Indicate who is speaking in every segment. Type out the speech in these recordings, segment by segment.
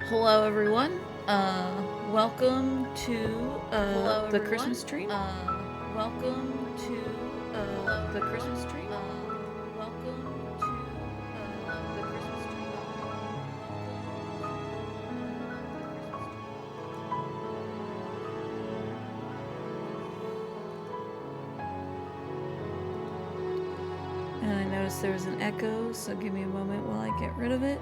Speaker 1: Hello, everyone. Welcome to the Christmas tree. Welcome to the Christmas tree. Welcome to the Christmas tree. And I noticed there was an echo, so give me a moment while I get rid of it.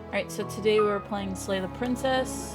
Speaker 1: Alright, so today we're playing Slay the Princess.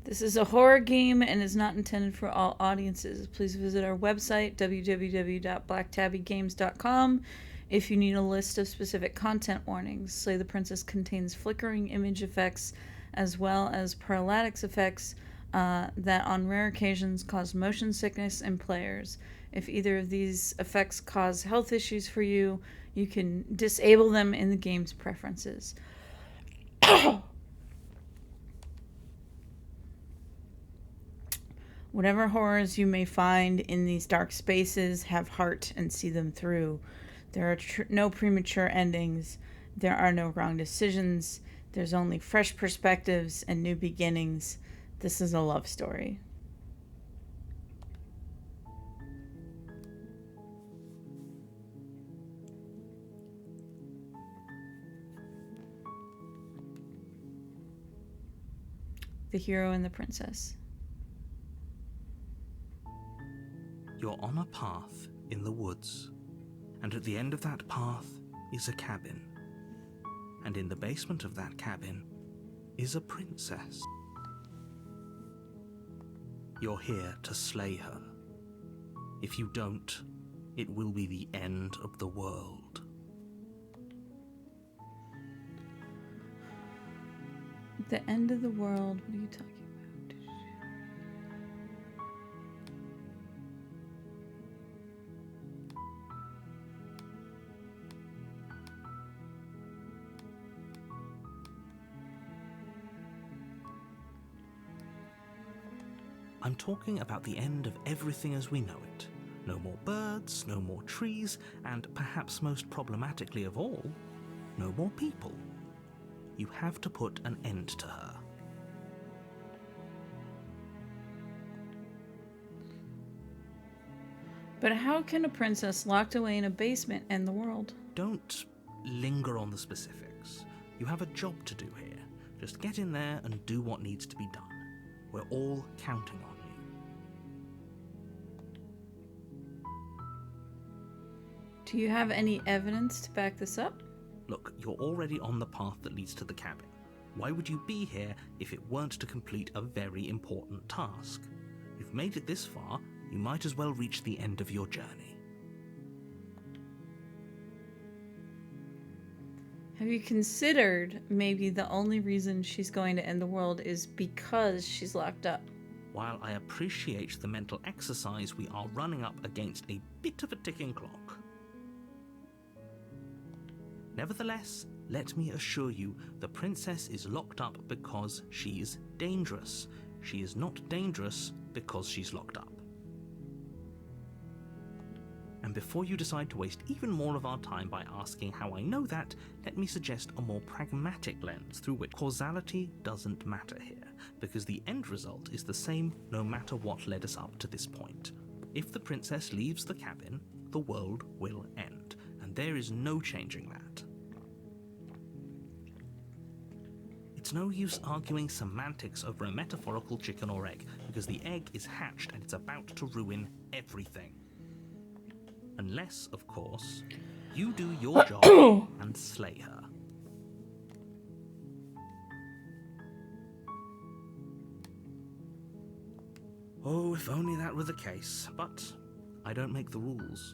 Speaker 1: This is a horror game and is not intended for all audiences. Please visit our website, www.blacktabbygames.com, if you need a list of specific content warnings. Slay the Princess contains flickering image effects as well as parallax effects that on rare occasions cause motion sickness in players. If either of these effects cause health issues for you, you can disable them in the game's preferences. Whatever horrors you may find in these dark spaces, have heart and see them through. There are no premature endings. There are no wrong decisions. There's only fresh perspectives and new beginnings. This is a love story. The Hero and the Princess.
Speaker 2: You're on a path in the woods, and at the end of that path is a cabin. And in the basement of that cabin is a princess. You're here to slay her. If you don't, it will be the end of the world.
Speaker 1: The end of the world? What are you talking about?
Speaker 2: I'm talking about the end of everything as we know it. No more birds, no more trees, and perhaps most problematically of all, no more people. You have to put an end to her.
Speaker 1: But how can a princess locked away in a basement end the world?
Speaker 2: Don't linger on the specifics. You have a job to do here. Just get in there and do what needs to be done. We're all counting on you.
Speaker 1: Do you have any evidence to back this up?
Speaker 2: Look, you're already on the path that leads to the cabin. Why would you be here if it weren't to complete a very important task? You've made it this far, you might as well reach the end of your journey.
Speaker 1: Have you considered maybe the only reason she's going to end the world is because she's locked up?
Speaker 2: While I appreciate the mental exercise, we are running up against a bit of a ticking clock. Nevertheless, let me assure you, the princess is locked up because she's dangerous. She is not dangerous because she's locked up. And before you decide to waste even more of our time by asking how I know that, let me suggest a more pragmatic lens through which causality doesn't matter here, because the end result is the same no matter what led us up to this point. if the princess leaves the cabin, the world will end, and there is no changing that. It's no use arguing semantics over a metaphorical chicken or egg, because the egg is hatched and it's about to ruin everything. Unless, of course, you do your job and slay her. Oh, if only that were the case, but I don't make the rules.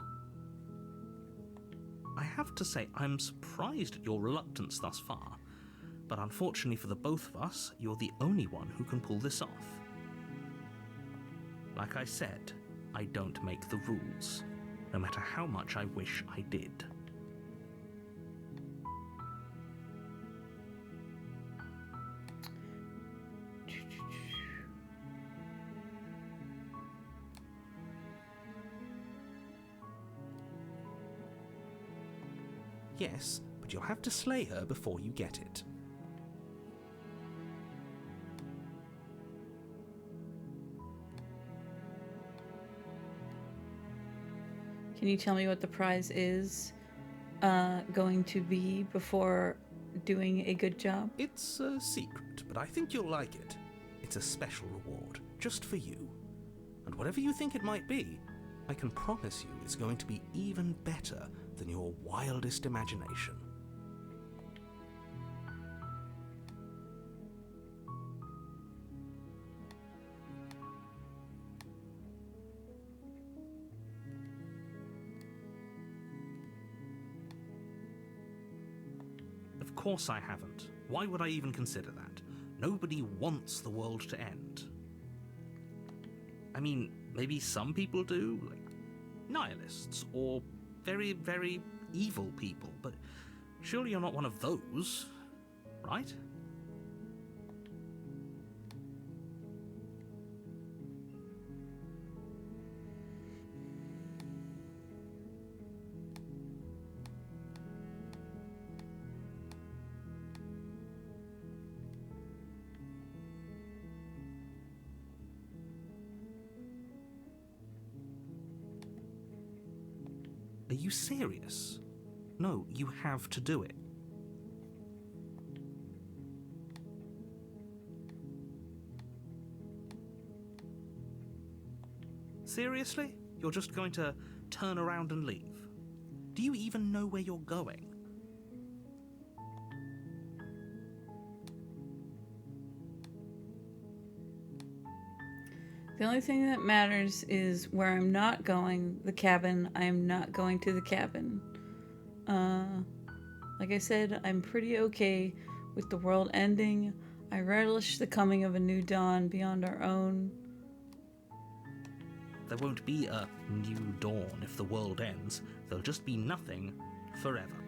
Speaker 2: I have to say, I'm surprised at your reluctance thus far, but unfortunately for the both of us, you're the only one who can pull this off. Like I said, I don't make the rules, no matter how much I wish I did. Yes, but you'll have to slay her before you get it.
Speaker 1: Can you tell me what the prize is going to be before doing a good job?
Speaker 2: It's a secret, but I think you'll like it. It's a special reward, just for you. And whatever you think it might be, I can promise you it's going to be even better than your wildest imagination. Of course I haven't. Why would I even consider that? Nobody wants the world to end. I mean, maybe some people do, like nihilists, or very, very evil people, but surely you're not one of those, right? Are you serious? No, you have to do it. Seriously? You're just going to turn around and leave? Do you even know where you're going?
Speaker 1: The only thing that matters is where I'm not going, the cabin. I am not going to the cabin. Like I said, I'm pretty okay with the world ending. I relish the coming of a new dawn beyond our own.
Speaker 2: There won't be a new dawn if the world ends. There'll just be nothing forever.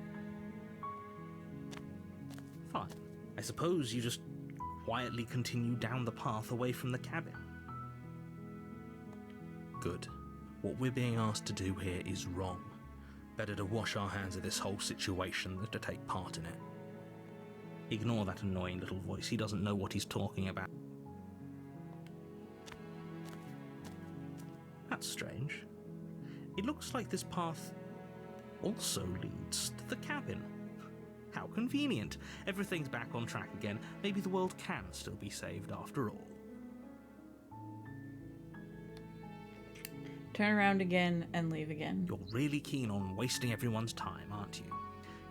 Speaker 2: Fine. I suppose you just quietly continue down the path away from the cabin. Good. What we're being asked to do here is wrong. Better to wash our hands of this whole situation than to take part in it. Ignore that annoying little voice. He doesn't know what he's talking about. That's strange. It looks like this path also leads to the cabin. How convenient. Everything's back on track again. Maybe the world can still be saved after all.
Speaker 1: Turn around again and leave again.
Speaker 2: You're really keen on wasting everyone's time, aren't you?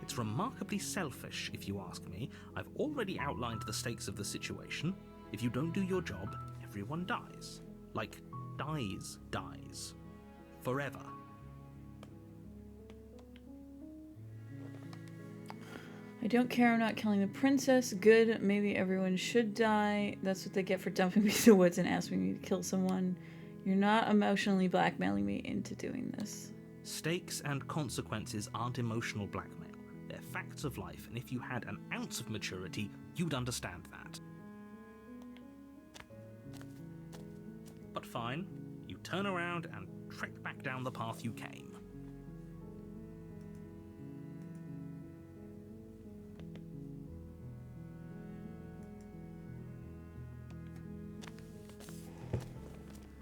Speaker 2: It's remarkably selfish, if you ask me. I've already outlined the stakes of the situation. If you don't do your job, everyone dies. Like, dies. Forever.
Speaker 1: I don't care, I'm not killing the princess. Good, maybe everyone should die. That's what they get for dumping me in the woods and asking me to kill someone. You're not emotionally blackmailing me into doing this.
Speaker 2: Stakes and consequences aren't emotional blackmail. They're facts of life, and if you had an ounce of maturity, you'd understand that. But fine, you turn around and trek back down the path you came.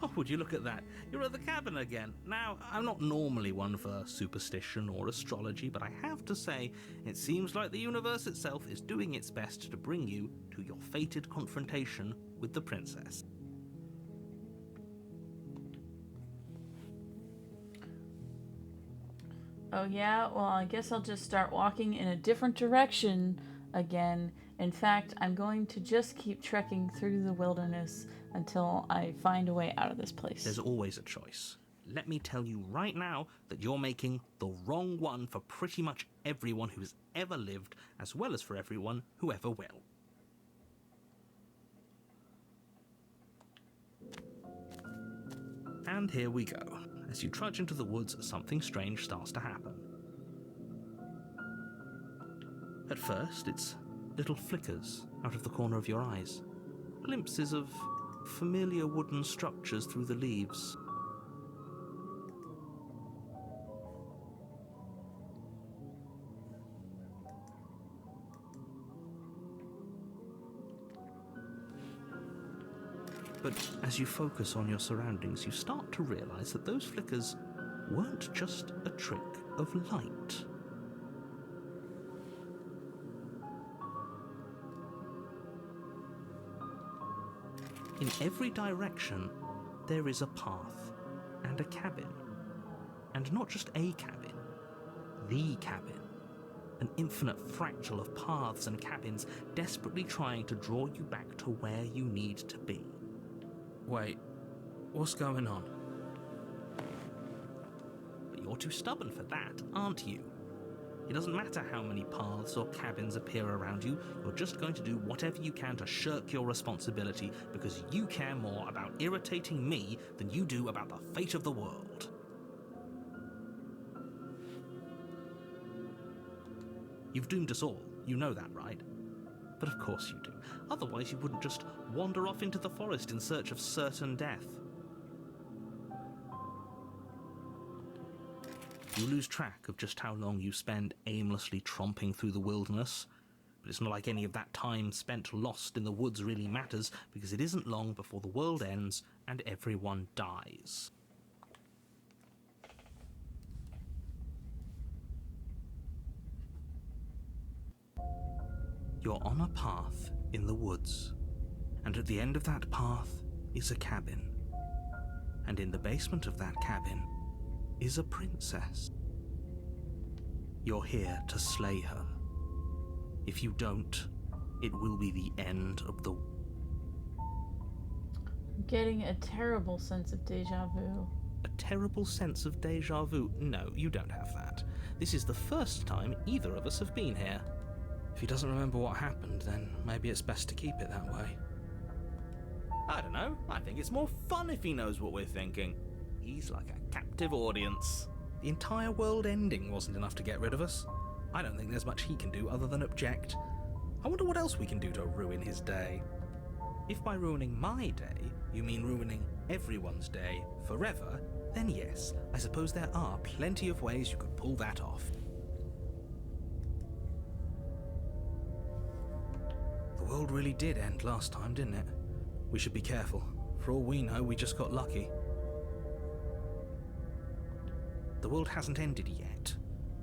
Speaker 2: Oh, would you look at that? You're at the cabin again. Now, I'm not normally one for superstition or astrology, but I have to say, it seems like the universe itself is doing its best to bring you to your fated confrontation with the princess.
Speaker 1: Oh, yeah? Well, I guess I'll just start walking in a different direction again. In fact, I'm going to just keep trekking through the wilderness until I find a way out of this place.
Speaker 2: There's always a choice. Let me tell you right now that you're making the wrong one for pretty much everyone who has ever lived, as well as for everyone who ever will. And here we go. As you trudge into the woods, something strange starts to happen. At first, it's little flickers out of the corner of your eyes. Glimpses of familiar wooden structures through the leaves. But as you focus on your surroundings, you start to realize that those flickers weren't just a trick of light. In every direction, there is a path and a cabin. And not just a cabin, the cabin. An infinite fractal of paths and cabins desperately trying to draw you back to where you need to be. Wait, what's going on? But you're too stubborn for that, aren't you? It doesn't matter how many paths or cabins appear around you, you're just going to do whatever you can to shirk your responsibility because you care more about irritating me than you do about the fate of the world. You've doomed us all, you know that, right? But of course you do. Otherwise you wouldn't just wander off into the forest in search of certain death. You lose track of just how long you spend aimlessly tromping through the wilderness, but it's not like any of that time spent lost in the woods really matters, because it isn't long before the world ends and everyone dies. You're on a path in the woods, and at the end of that path is a cabin. And in the basement of that cabin is a princess. You're here to slay her. If you don't, it will be the end of the...
Speaker 1: I'm getting a terrible sense of deja vu.
Speaker 2: A terrible sense of deja vu? No, you don't have that. This is the first time either of us have been here. If he doesn't remember what happened, then maybe it's best to keep it that way. I don't know. I think it's more fun if he knows what we're thinking. He's like a captive audience. The entire world ending wasn't enough to get rid of us. I don't think there's much he can do other than object. I wonder what else we can do to ruin his day. If by ruining my day, you mean ruining everyone's day forever, then yes, I suppose there are plenty of ways you could pull that off. The world really did end last time, didn't it? We should be careful. For all we know, we just got lucky. The world hasn't ended yet,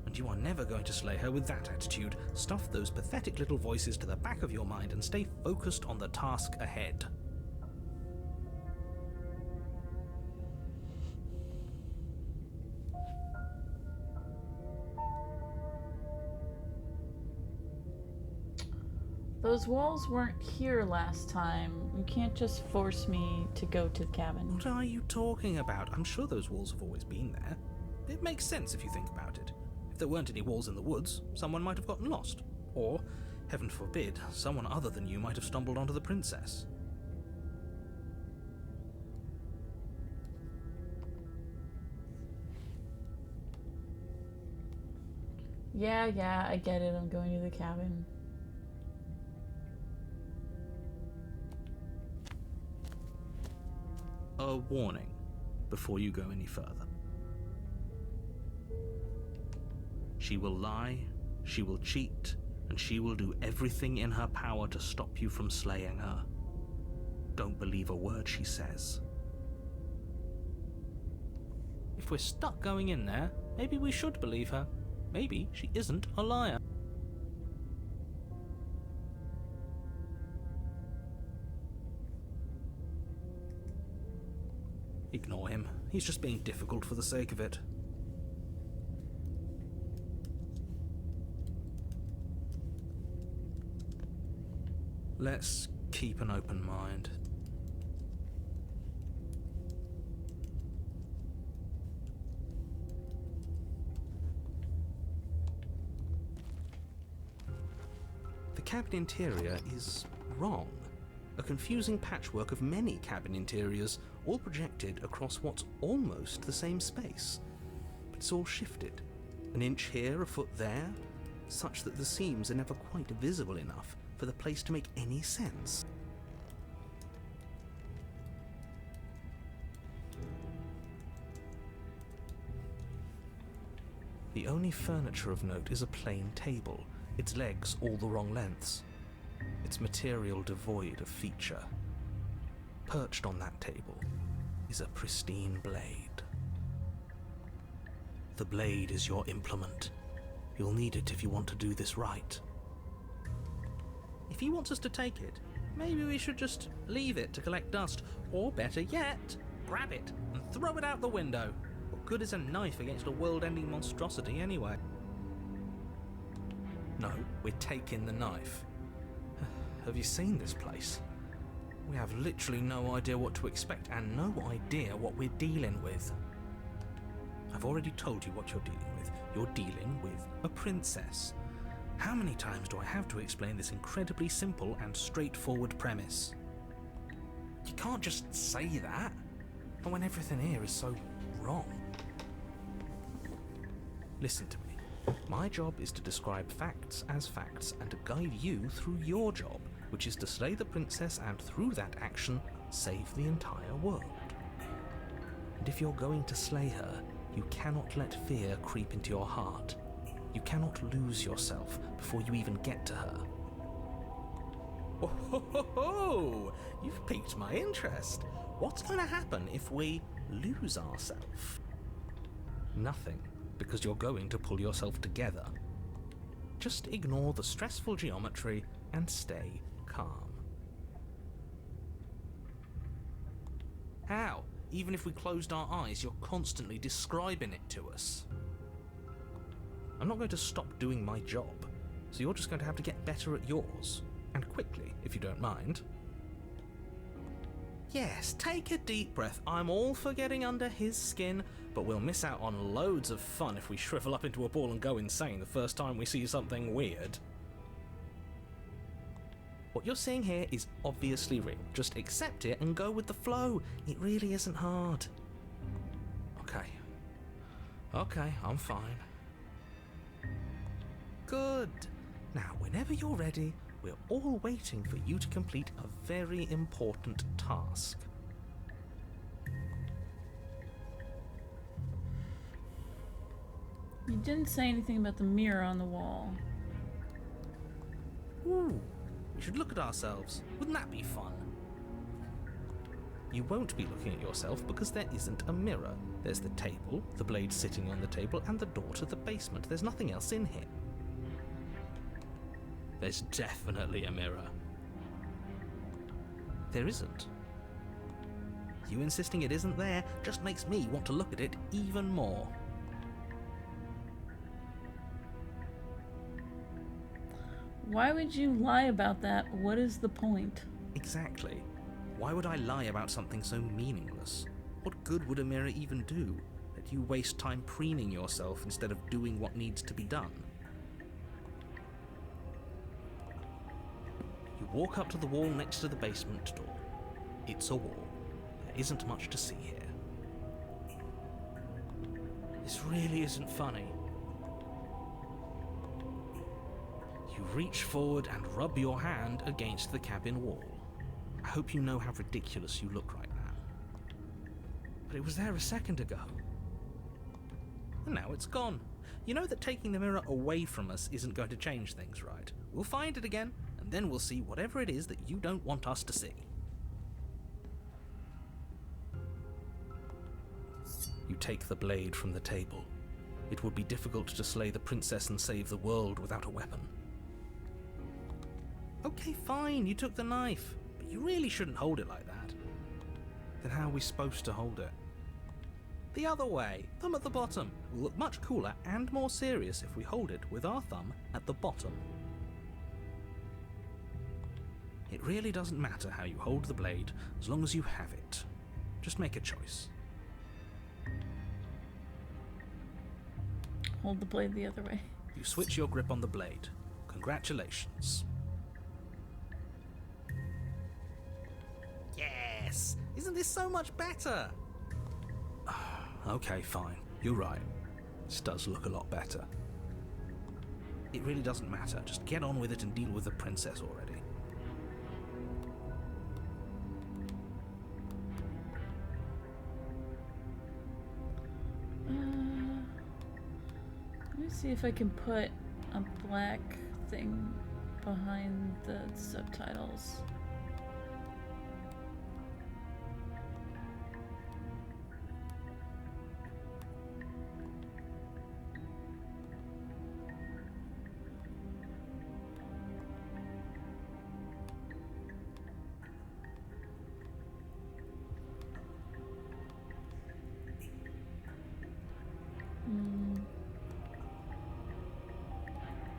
Speaker 2: and you are never going to slay her with that attitude. Stuff those pathetic little voices to the back of your mind and stay focused on the task ahead.
Speaker 1: Those walls weren't here last time. You can't just force me to go to the cabin.
Speaker 2: What are you talking about? I'm sure those walls have always been there. It makes sense if you think about it. If there weren't any walls in the woods, someone might have gotten lost. Or, heaven forbid, someone other than you might have stumbled onto the princess.
Speaker 1: Yeah, I get it. I'm going to the cabin.
Speaker 2: A warning before you go any further. She will lie, she will cheat, and she will do everything in her power to stop you from slaying her. Don't believe a word she says. If we're stuck going in there, maybe we should believe her. Maybe she isn't a liar. Ignore him. He's just being difficult for the sake of it. Let's keep an open mind. The cabin interior is wrong. A confusing patchwork of many cabin interiors, all projected across what's almost the same space. But it's all shifted. An inch here, a foot there, such that the seams are never quite visible enough for the place to make any sense. The only furniture of note is a plain table, its legs all the wrong lengths, its material devoid of feature. Perched on that table is a pristine blade. The blade is your implement. You'll need it if you want to do this right. If he wants us to take it, maybe we should just leave it to collect dust, or better yet, grab it and throw it out the window. What good is a knife against a world-ending monstrosity anyway? No, we're taking the knife. Have you seen this place? We have literally no idea what to expect and no idea what we're dealing with. I've already told you what you're dealing with. You're dealing with a princess. How many times do I have to explain this incredibly simple and straightforward premise? You can't just say that, and when everything here is so wrong. Listen to me. My job is to describe facts as facts and to guide you through your job, which is to slay the princess and through that action, save the entire world. And if you're going to slay her, you cannot let fear creep into your heart. You cannot lose yourself before you even get to her. Oh, ho, ho, ho. You've piqued my interest. What's going to happen if we lose ourselves? Nothing, because you're going to pull yourself together. Just ignore the stressful geometry and stay calm. How? Even if we closed our eyes, you're constantly describing it to us. I'm not going to stop doing my job, so you're just going to have to get better at yours. And quickly, if you don't mind. Yes, take a deep breath. I'm all for getting under his skin, but we'll miss out on loads of fun if we shrivel up into a ball and go insane the first time we see something weird. What you're seeing here is obviously real. Just accept it and go with the flow. It really isn't hard. Okay, I'm fine. Good. Now, whenever you're ready, we're all waiting for you to complete a very important task.
Speaker 1: You didn't say anything about the mirror on the wall.
Speaker 2: Ooh, we should look at ourselves. Wouldn't that be fun? You won't be looking at yourself because there isn't a mirror. There's the table, the blade sitting on the table, and the door to the basement. There's nothing else in here. There's definitely a mirror. There isn't. You insisting it isn't there just makes me want to look at it even more.
Speaker 1: Why would you lie about that? What is the point?
Speaker 2: Exactly. Why would I lie about something so meaningless? What good would a mirror even do? That you waste time preening yourself instead of doing what needs to be done. You walk up to the wall next to the basement door. It's a wall. There isn't much to see here. This really isn't funny. You reach forward and rub your hand against the cabin wall. I hope you know how ridiculous you look right now. But it was there a second ago. And now it's gone. You know that taking the mirror away from us isn't going to change things, right? We'll find it again, and then we'll see whatever it is that you don't want us to see. You take the blade from the table. It would be difficult to slay the princess and save the world without a weapon. Okay, fine, you took the knife, but you really shouldn't hold it like that. Then how are we supposed to hold it? The other way, thumb at the bottom. It will look much cooler and more serious if we hold it with our thumb at the bottom. It really doesn't matter how you hold the blade, as long as you have it. Just make a choice.
Speaker 1: Hold the blade the other way.
Speaker 2: You switch your grip on the blade. Congratulations. Yes! Isn't this so much better? Okay, fine. You're right. This does look a lot better. It really doesn't matter. Just get on with it and deal with the princess already.
Speaker 1: Let me see if I can put a black thing behind the subtitles.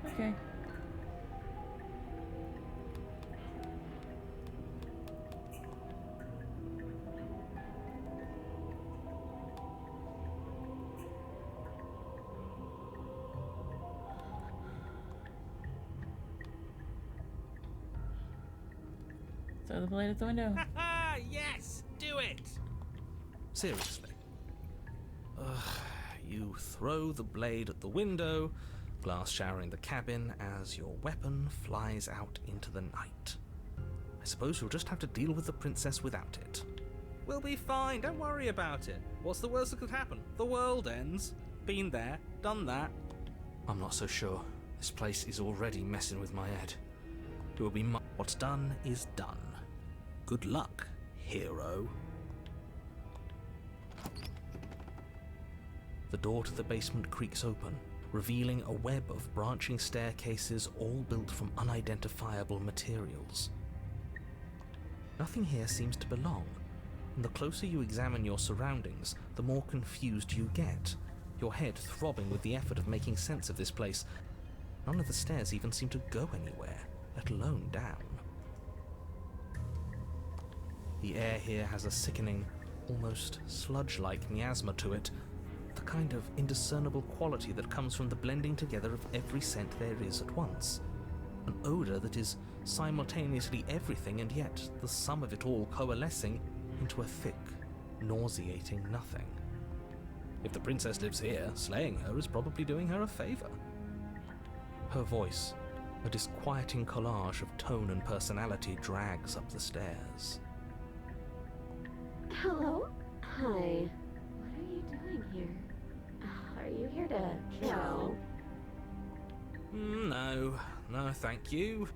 Speaker 1: Okay. Throw the blade at the window.
Speaker 2: Haha! Yes! Do it! Seriously. You throw the blade at the window, glass showering the cabin as your weapon flies out into the night. I suppose you'll just have to deal with the princess without it. We'll be fine, don't worry about it. What's the worst that could happen? The world ends. Been there, done that. I'm not so sure. This place is already messing with my head. It will be what's done is done. Good luck, hero. The door to the basement creaks open, revealing a web of branching staircases all built from unidentifiable materials. Nothing here seems to belong, and the closer you examine your surroundings, the more confused you get, your head throbbing with the effort of making sense of this place. None of the stairs even seem to go anywhere, let alone down. The air here has a sickening, almost sludge-like miasma to it, the kind of indiscernible quality that comes from the blending together of every scent there is at once. An odour that is simultaneously everything and yet the sum of it all coalescing into a thick, nauseating nothing. If the princess lives here, slaying her is probably doing her a favour. Her voice, a disquieting collage of tone and personality, drags up the stairs.
Speaker 3: Hello? Hi. What are you doing here? Are you here to kill?
Speaker 2: No, thank you.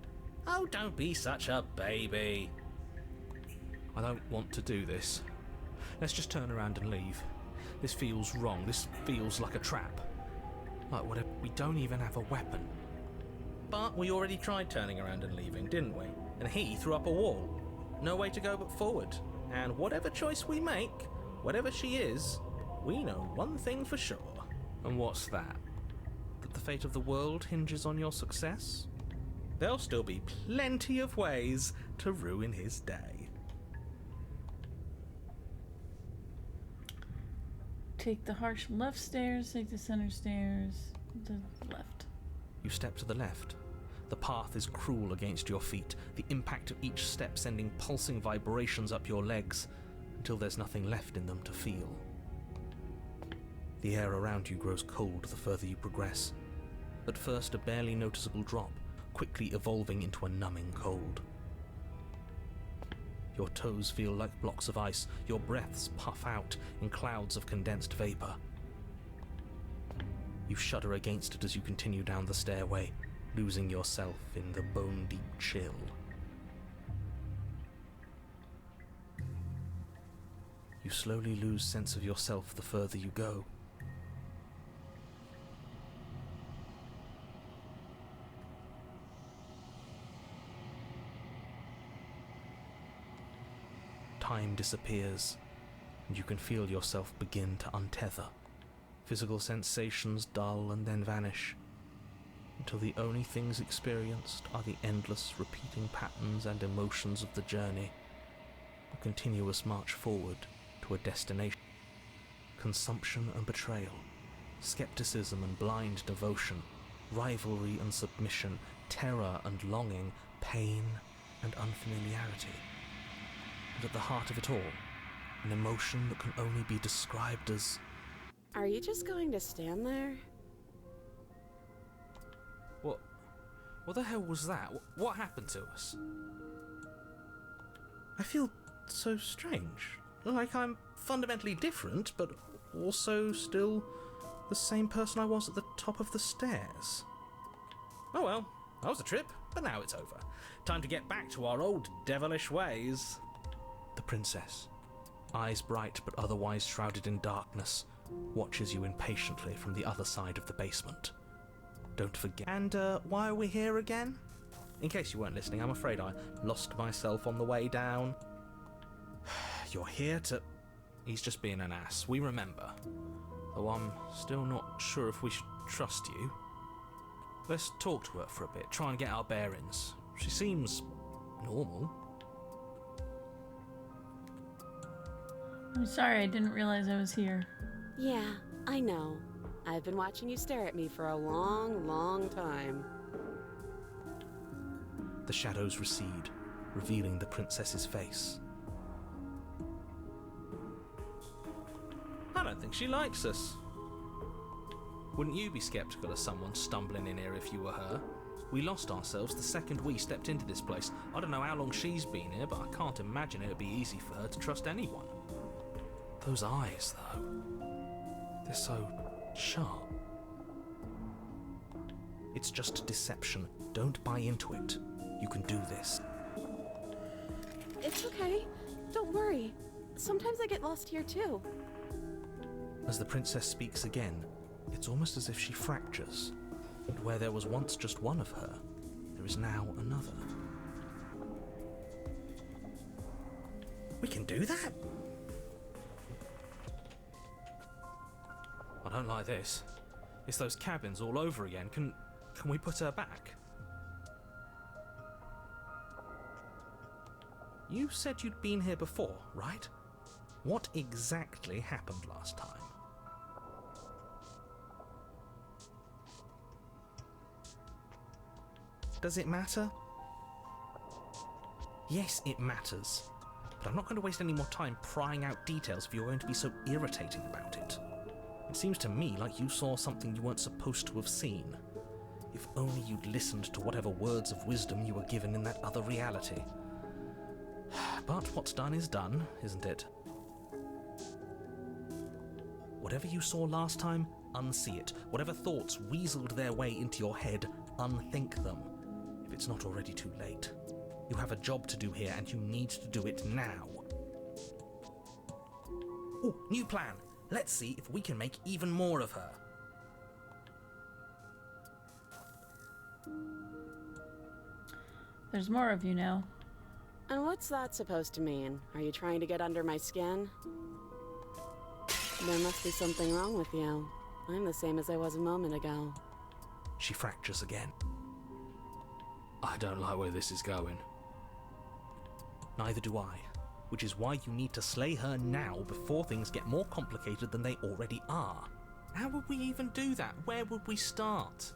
Speaker 2: Oh, don't be such a baby. I don't want to do this. Let's just turn around and leave. This feels wrong. This feels like a trap. Like what if we don't even have a weapon? But we already tried turning around and leaving, didn't we? And he threw up a wall. No way to go but forward. And whatever choice we make, whatever she is, we know one thing for sure. And what's that? That the fate of the world hinges on your success? There'll still be plenty of ways to ruin his day.
Speaker 1: Take the harsh left stairs, take the center stairs, the left.
Speaker 2: You step to the left. The path is cruel against your feet, the impact of each step sending pulsing vibrations up your legs, until there's nothing left in them to feel. The air around you grows cold the further you progress. At first a barely noticeable drop, quickly evolving into a numbing cold. Your toes feel like blocks of ice, your breaths puff out in clouds of condensed vapor. You shudder against it as you continue down the stairway, losing yourself in the bone-deep chill. You You slowly lose sense of yourself the further you go. Time disappears, and you can feel yourself begin to untether. Physical sensations dull and then vanish, until the only things experienced are the endless repeating patterns and emotions of the journey, a continuous march forward to a destination. Consumption and betrayal, skepticism and blind devotion, rivalry and submission, terror and longing, pain and unfamiliarity. And at the heart of it all, an emotion that can only be described as...
Speaker 3: Are you just going to stand there?
Speaker 2: What the hell was that? What happened to us? I feel so strange. Like I'm fundamentally different, but also still the same person I was at the top of the stairs. Oh well, that was a trip, but now it's over. Time to get back to our old devilish ways. The princess, eyes bright but otherwise shrouded in darkness, watches you impatiently from the other side of the basement. Don't forget. And why are we here again? In case you weren't listening, I'm afraid I lost myself on the way down. You're here to... He's just being an ass, we remember. Though I'm still not sure if we should trust you. Let's talk to her for a bit, try and get our bearings. She seems normal.
Speaker 1: I'm sorry, I didn't realize I was here.
Speaker 3: Yeah, I know. I've been watching you stare at me for a long, long time.
Speaker 2: The shadows recede, revealing the princess's face. I don't think she likes us. Wouldn't you be skeptical of someone stumbling in here if you were her? We lost ourselves the second we stepped into this place. I don't know how long she's been here, but I can't imagine it would be easy for her to trust anyone. Those eyes, though. They're so sharp. It's just deception. Don't buy into it. You can do this.
Speaker 3: It's okay. Don't worry. Sometimes I get lost here too.
Speaker 2: As the princess speaks again, it's almost as if she fractures. And where there was once just one of her, there is now another. We can do that? I don't like this. It's those cabins all over again. Can we put her back? You said you'd been here before, right? What exactly happened last time? Does it matter? Yes, it matters. But I'm not going to waste any more time prying out details if you're going to be so irritating about it. It seems to me like you saw something you weren't supposed to have seen. If only you'd listened to whatever words of wisdom you were given in that other reality. But what's done is done, isn't it? Whatever you saw last time, unsee it. Whatever thoughts weaseled their way into your head, unthink them. If it's not already too late. You have a job to do here, and you need to do it now. Oh, new plan! Let's see if we can make even more of her.
Speaker 1: There's more of you now.
Speaker 3: And what's that supposed to mean? Are you trying to get under my skin? There must be something wrong with you. I'm the same as I was a moment ago.
Speaker 2: She fractures again. I don't like where this is going. Neither do I. Which is why you need to slay her now before things get more complicated than they already are. How would we even do that? Where would we start?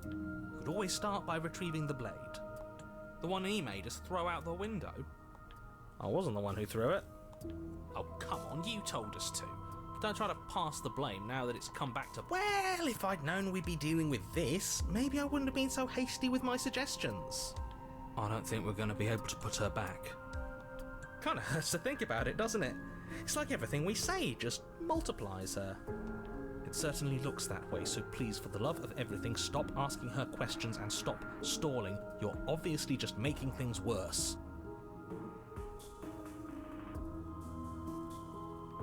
Speaker 2: We could always start by retrieving the blade. The one he made us throw out the window. I wasn't the one who threw it. Oh, come on, you told us to. Don't try to pass the blame now that it's come back to... Well, if I'd known we'd be dealing with this, maybe I wouldn't have been so hasty with my suggestions. I don't think we're going to be able to put her back. Kind of hurts to think about it, doesn't it? It's like everything we say just multiplies her. It certainly looks that way, so please, for the love of everything, stop asking her questions and stop stalling. You're obviously just making things worse.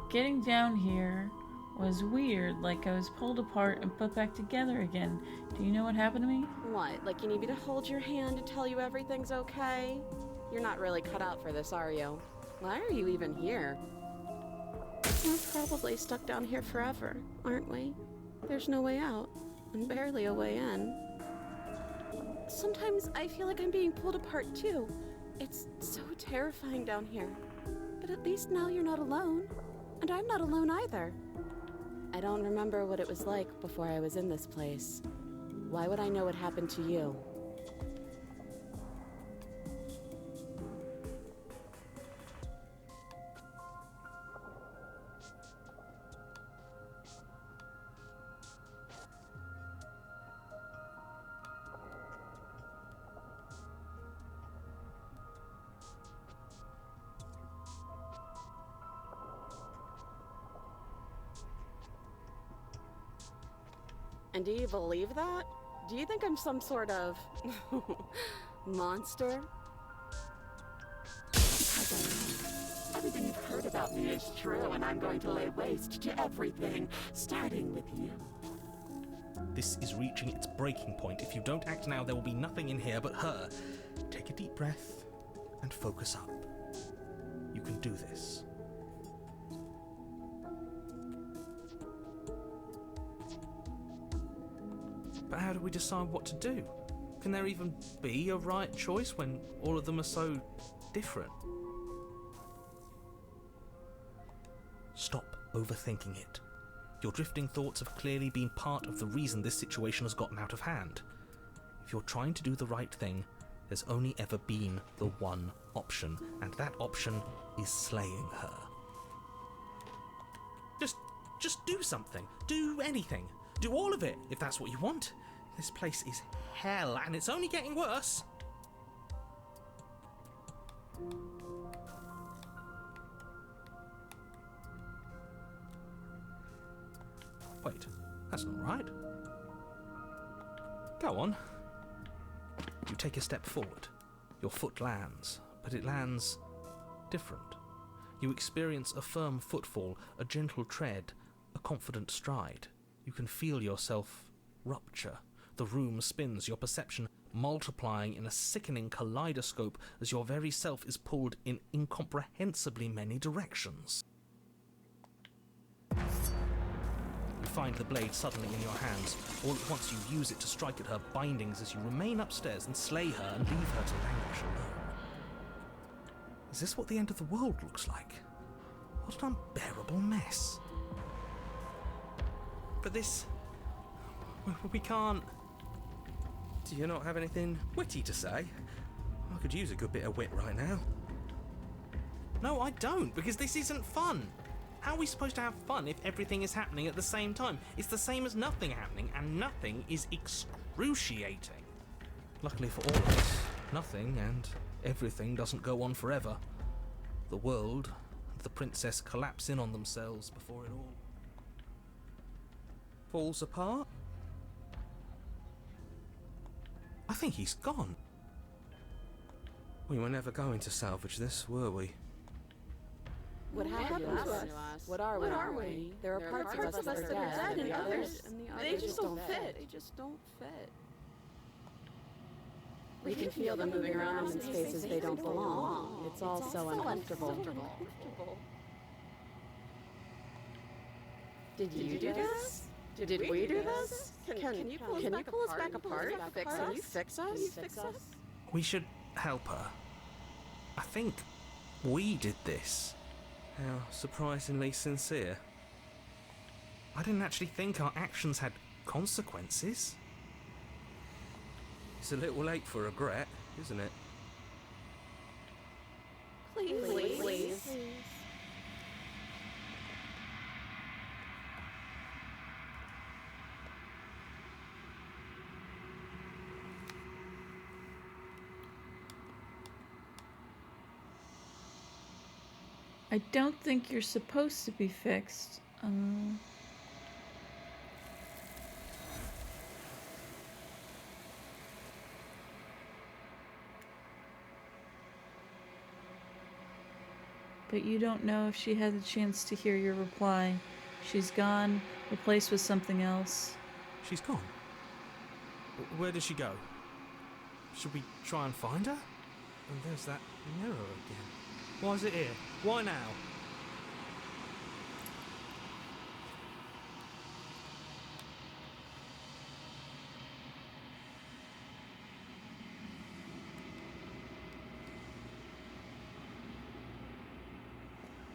Speaker 1: Getting down here was weird, like I was pulled apart and put back together again. Do you know what happened to me?
Speaker 3: What, like you need me to hold your hand to tell you everything's okay? You're not really cut out for this, are you? Why are you even here? We're probably stuck down here forever, aren't we? There's no way out, and barely a way in. Sometimes I feel like I'm being pulled apart too. It's so terrifying down here. But at least now you're not alone. And I'm not alone either. I don't remember what it was like before I was in this place. Why would I know what happened to you? And do you believe that? Do you think I'm some sort of monster?
Speaker 4: Everything you've heard about me is true, and I'm going to lay waste to everything, starting with you.
Speaker 2: This is reaching its breaking point. If you don't act now, there will be nothing in here but her. Take a deep breath and focus up. You can do this. But how do we decide what to do? Can there even be a right choice when all of them are so different? Stop overthinking it. Your drifting thoughts have clearly been part of the reason this situation has gotten out of hand. If you're trying to do the right thing, there's only ever been the one option, and that option is slaying her. Just do something. Do anything. Do all of it, if that's what you want. This place is hell, and it's only getting worse. Wait, that's not right. Go on. You take a step forward. Your foot lands, but it lands different. You experience a firm footfall, a gentle tread, a confident stride. You can feel yourself rupture. The room spins, your perception multiplying in a sickening kaleidoscope as your very self is pulled in incomprehensibly many directions. You find the blade suddenly in your hands. All at once you use it to strike at her bindings as you remain upstairs and slay her and leave her to languish alone. Is this what the end of the world looks like? What an unbearable mess. But this... we can't... Do you not have anything witty to say? I could use a good bit of wit right now. No, I don't, because this isn't fun. How are we supposed to have fun if everything is happening at the same time? It's the same as nothing happening, and nothing is excruciating. Luckily for all of us, nothing and everything doesn't go on forever. The world and the princess collapse in on themselves before it all falls apart. I think he's gone. We were never going to salvage this, were we?
Speaker 3: What happened to us? What are we? There are parts of us that are dead, and others, they just don't fit. They just don't fit. We can feel them moving around in spaces they don't belong. It's all so uncomfortable. Did you do this? Did we do this? Can you pull us back apart? Can you fix us?
Speaker 2: We should help her. I think we did this. How surprisingly sincere. I didn't actually think our actions had consequences. It's a little late for regret, isn't it?
Speaker 3: Please.
Speaker 1: I don't think you're supposed to be fixed. But you don't know if she had the chance to hear your reply. She's gone, replaced with something else.
Speaker 2: She's gone. Where did she go? Should we try and find her? And there's that mirror again. Why is it here? Why now?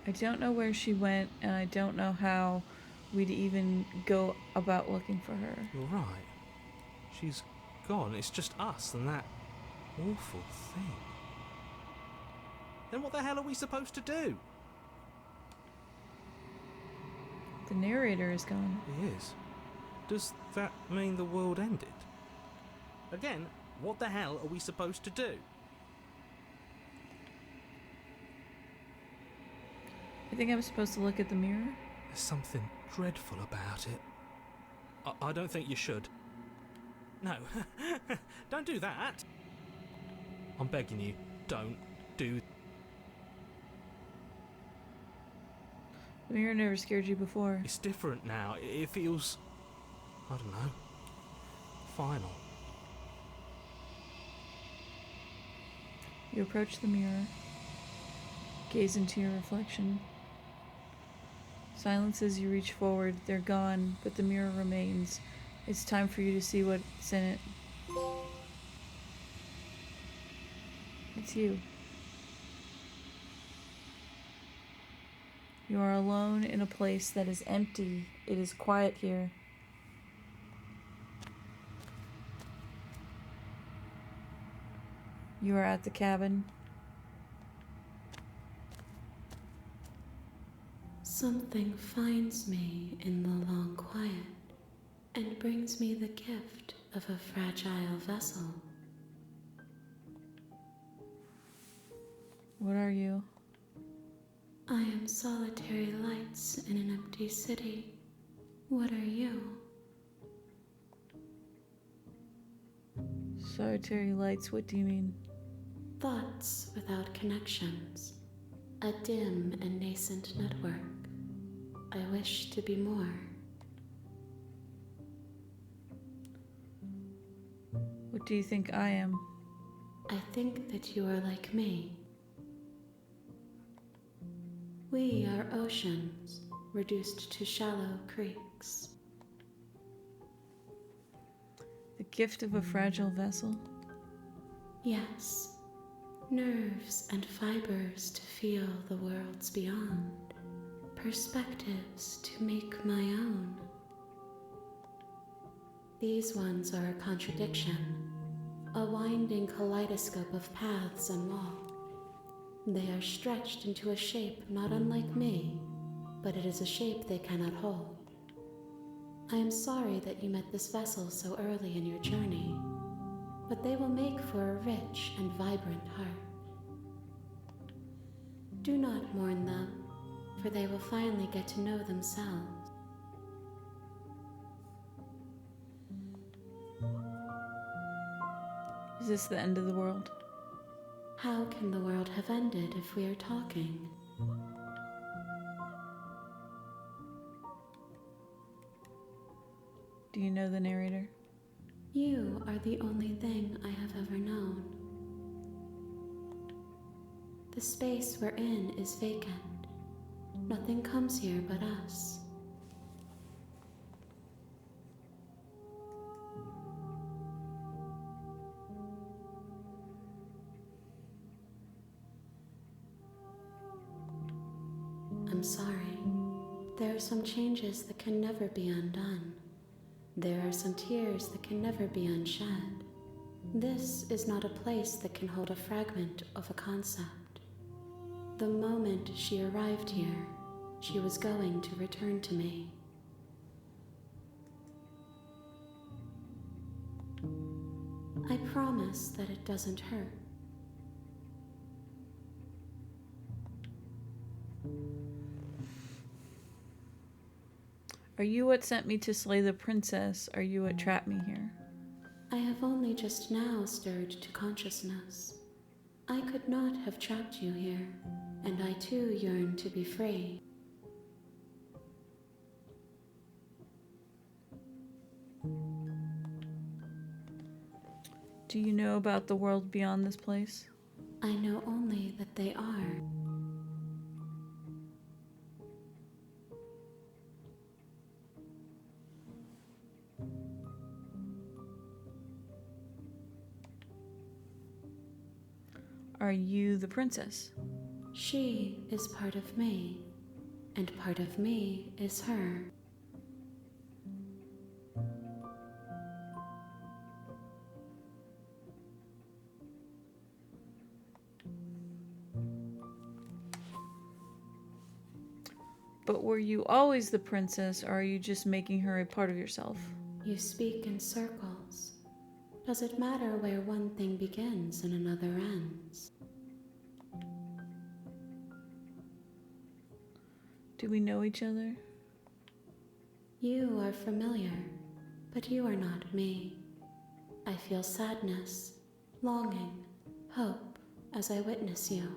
Speaker 1: I don't know where she went, and I don't know how we'd even go about looking for her.
Speaker 2: You're right. She's gone. It's just us and that awful thing. Then what the hell are we supposed to do?
Speaker 1: The narrator is gone.
Speaker 2: He is. Does that mean the world ended? Again, what the hell are we supposed to do?
Speaker 1: I think I'm supposed to look at the mirror.
Speaker 2: There's something dreadful about it. I don't think you should. No, don't do that. I'm begging you, don't do.
Speaker 1: The mirror never scared you before.
Speaker 2: It's different now. It feels, I don't know, final.
Speaker 1: You approach the mirror, gaze into your reflection. Silence as you reach forward. They're gone, but the mirror remains. It's time for you to see what's in it. It's you. You are alone in a place that is empty. It is quiet here. You are at the cabin.
Speaker 5: Something finds me in the long quiet and brings me the gift of a fragile vessel.
Speaker 1: What are you?
Speaker 5: I am solitary lights in an empty city. What are you?
Speaker 1: Solitary lights, what do you mean?
Speaker 5: Thoughts without connections. A dim and nascent network. I wish to be more.
Speaker 1: What do you think I am?
Speaker 5: I think that you are like me. We are oceans, reduced to shallow creeks.
Speaker 1: The gift of a fragile vessel?
Speaker 5: Yes, nerves and fibers to feel the worlds beyond, perspectives to make my own. These ones are a contradiction, a winding kaleidoscope of paths and walls. They are stretched into a shape not unlike me, but it is a shape they cannot hold. I am sorry that you met this vessel so early in your journey, but they will make for a rich and vibrant heart. Do not mourn them, for they will finally get to know themselves.
Speaker 1: Is this the end of the world?
Speaker 5: How can the world have ended if we are talking?
Speaker 1: Do you know the narrator?
Speaker 5: You are the only thing I have ever known. The space we're in is vacant. Nothing comes here but us. I'm sorry. There are some changes that can never be undone. There are some tears that can never be unshed. This is not a place that can hold a fragment of a concept. The moment she arrived here, she was going to return to me. I promise that it doesn't hurt.
Speaker 1: Are you what sent me to slay the princess? Are you what trapped me here?
Speaker 5: I have only just now stirred to consciousness. I could not have trapped you here, and I too yearn to be free.
Speaker 1: Do you know about the world beyond this place?
Speaker 5: I know only that they are.
Speaker 1: Are you the princess?
Speaker 5: She is part of me, and part of me is her.
Speaker 1: But were you always the princess, or are you just making her a part of yourself?
Speaker 5: You speak in circles. Does it matter where one thing begins and another ends?
Speaker 1: Do we know each other?
Speaker 5: You are familiar, but you are not me. I feel sadness, longing, hope as I witness you.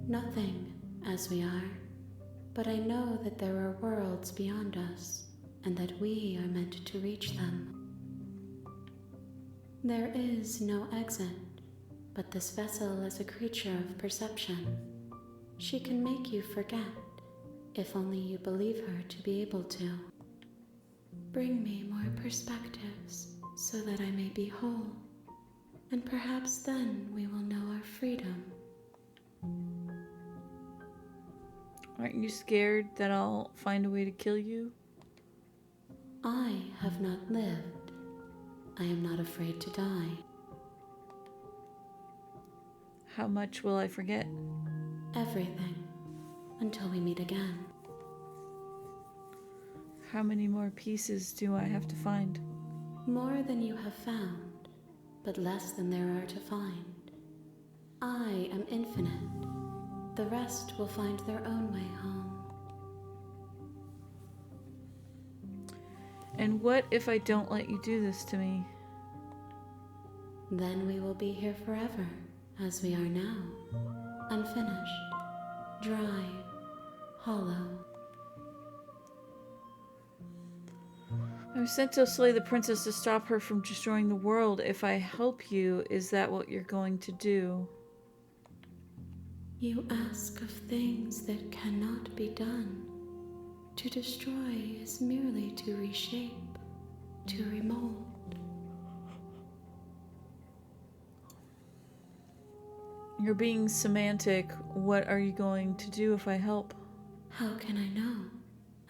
Speaker 5: Nothing, as we are, but I know that there are worlds beyond us, and that we are meant to reach them. There is no exit, but this vessel is a creature of perception. She can make you forget, if only you believe her to be able to. Bring me more perspectives, so that I may be whole, and perhaps then we will know our freedom.
Speaker 1: Aren't you scared that I'll find a way to kill you?
Speaker 5: I have not lived. I am not afraid to die.
Speaker 1: How much will I forget?
Speaker 5: Everything, until we meet again.
Speaker 1: How many more pieces do I have to find?
Speaker 5: More than you have found, but less than there are to find. I am infinite. The rest will find their own way home.
Speaker 1: And what if I don't let you do this to me?
Speaker 5: Then we will be here forever, as we are now. Unfinished, dry, hollow.
Speaker 1: I was sent to slay the princess to stop her from destroying the world. If I help you, is that what you're going to do?
Speaker 5: You ask of things that cannot be done. To destroy is merely to reshape, to remold.
Speaker 1: You're being semantic. What are you going to do if I help?
Speaker 5: How can I know?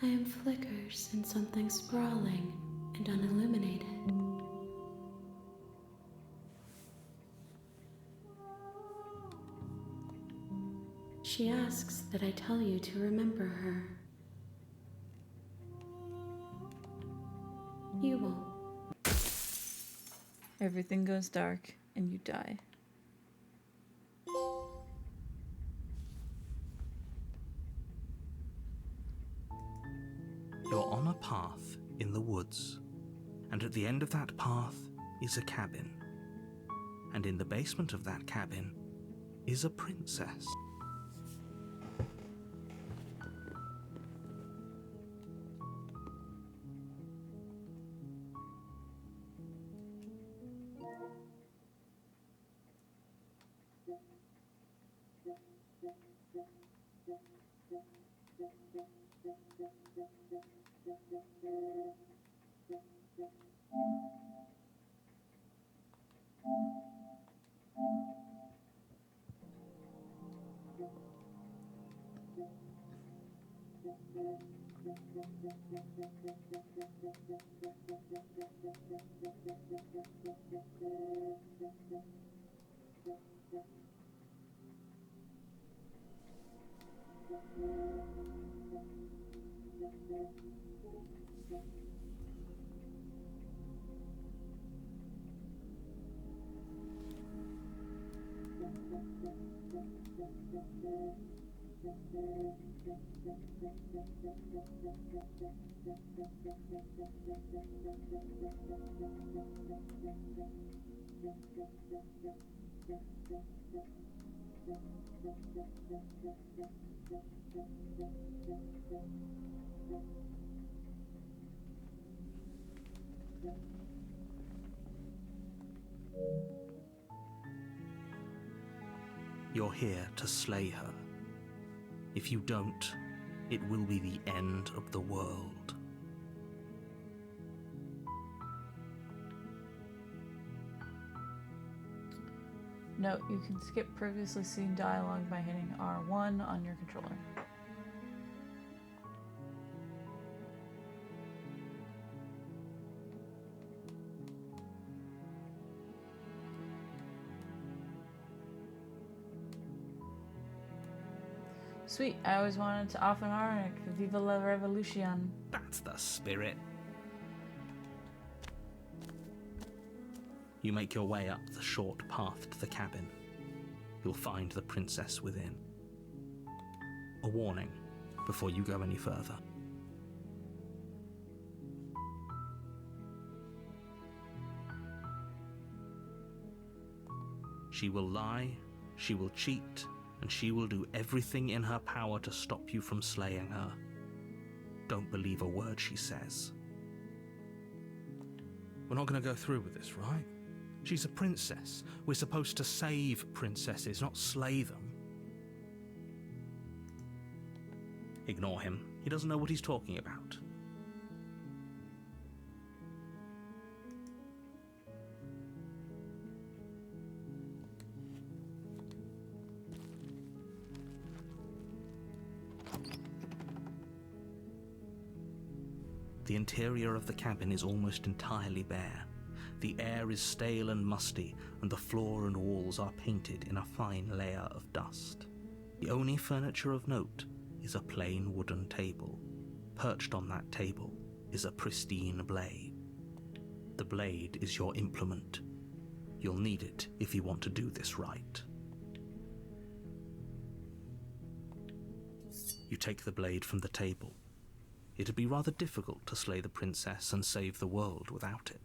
Speaker 5: I am flickers in something sprawling and unilluminated. She asks that I tell you to remember her. You won't.
Speaker 1: Everything goes dark and you die.
Speaker 2: You're on a path in the woods, and at the end of that path is a cabin. And in the basement of that cabin is a princess. You're here to slay her. If you don't, it will be the end of the world.
Speaker 1: Note, you can skip previously seen dialogue by hitting R1 on your controller. Sweet, I always wanted to off an Arnic. Viva la Revolution.
Speaker 2: That's the spirit. You make your way up the short path to the cabin. You'll find the princess within. A warning before you go any further. She will lie, she will cheat, and she will do everything in her power to stop you from slaying her. Don't believe a word she says. We're not going to go through with this, right? She's a princess. We're supposed to save princesses, not slay them. Ignore him. He doesn't know what he's talking about. The interior of the cabin is almost entirely bare. The air is stale and musty, and the floor and walls are painted in a fine layer of dust. The only furniture of note is a plain wooden table. Perched on that table is a pristine blade. The blade is your implement. You'll need it if you want to do this right. You take the blade from the table. It'd be rather difficult to slay the princess and save the world without it.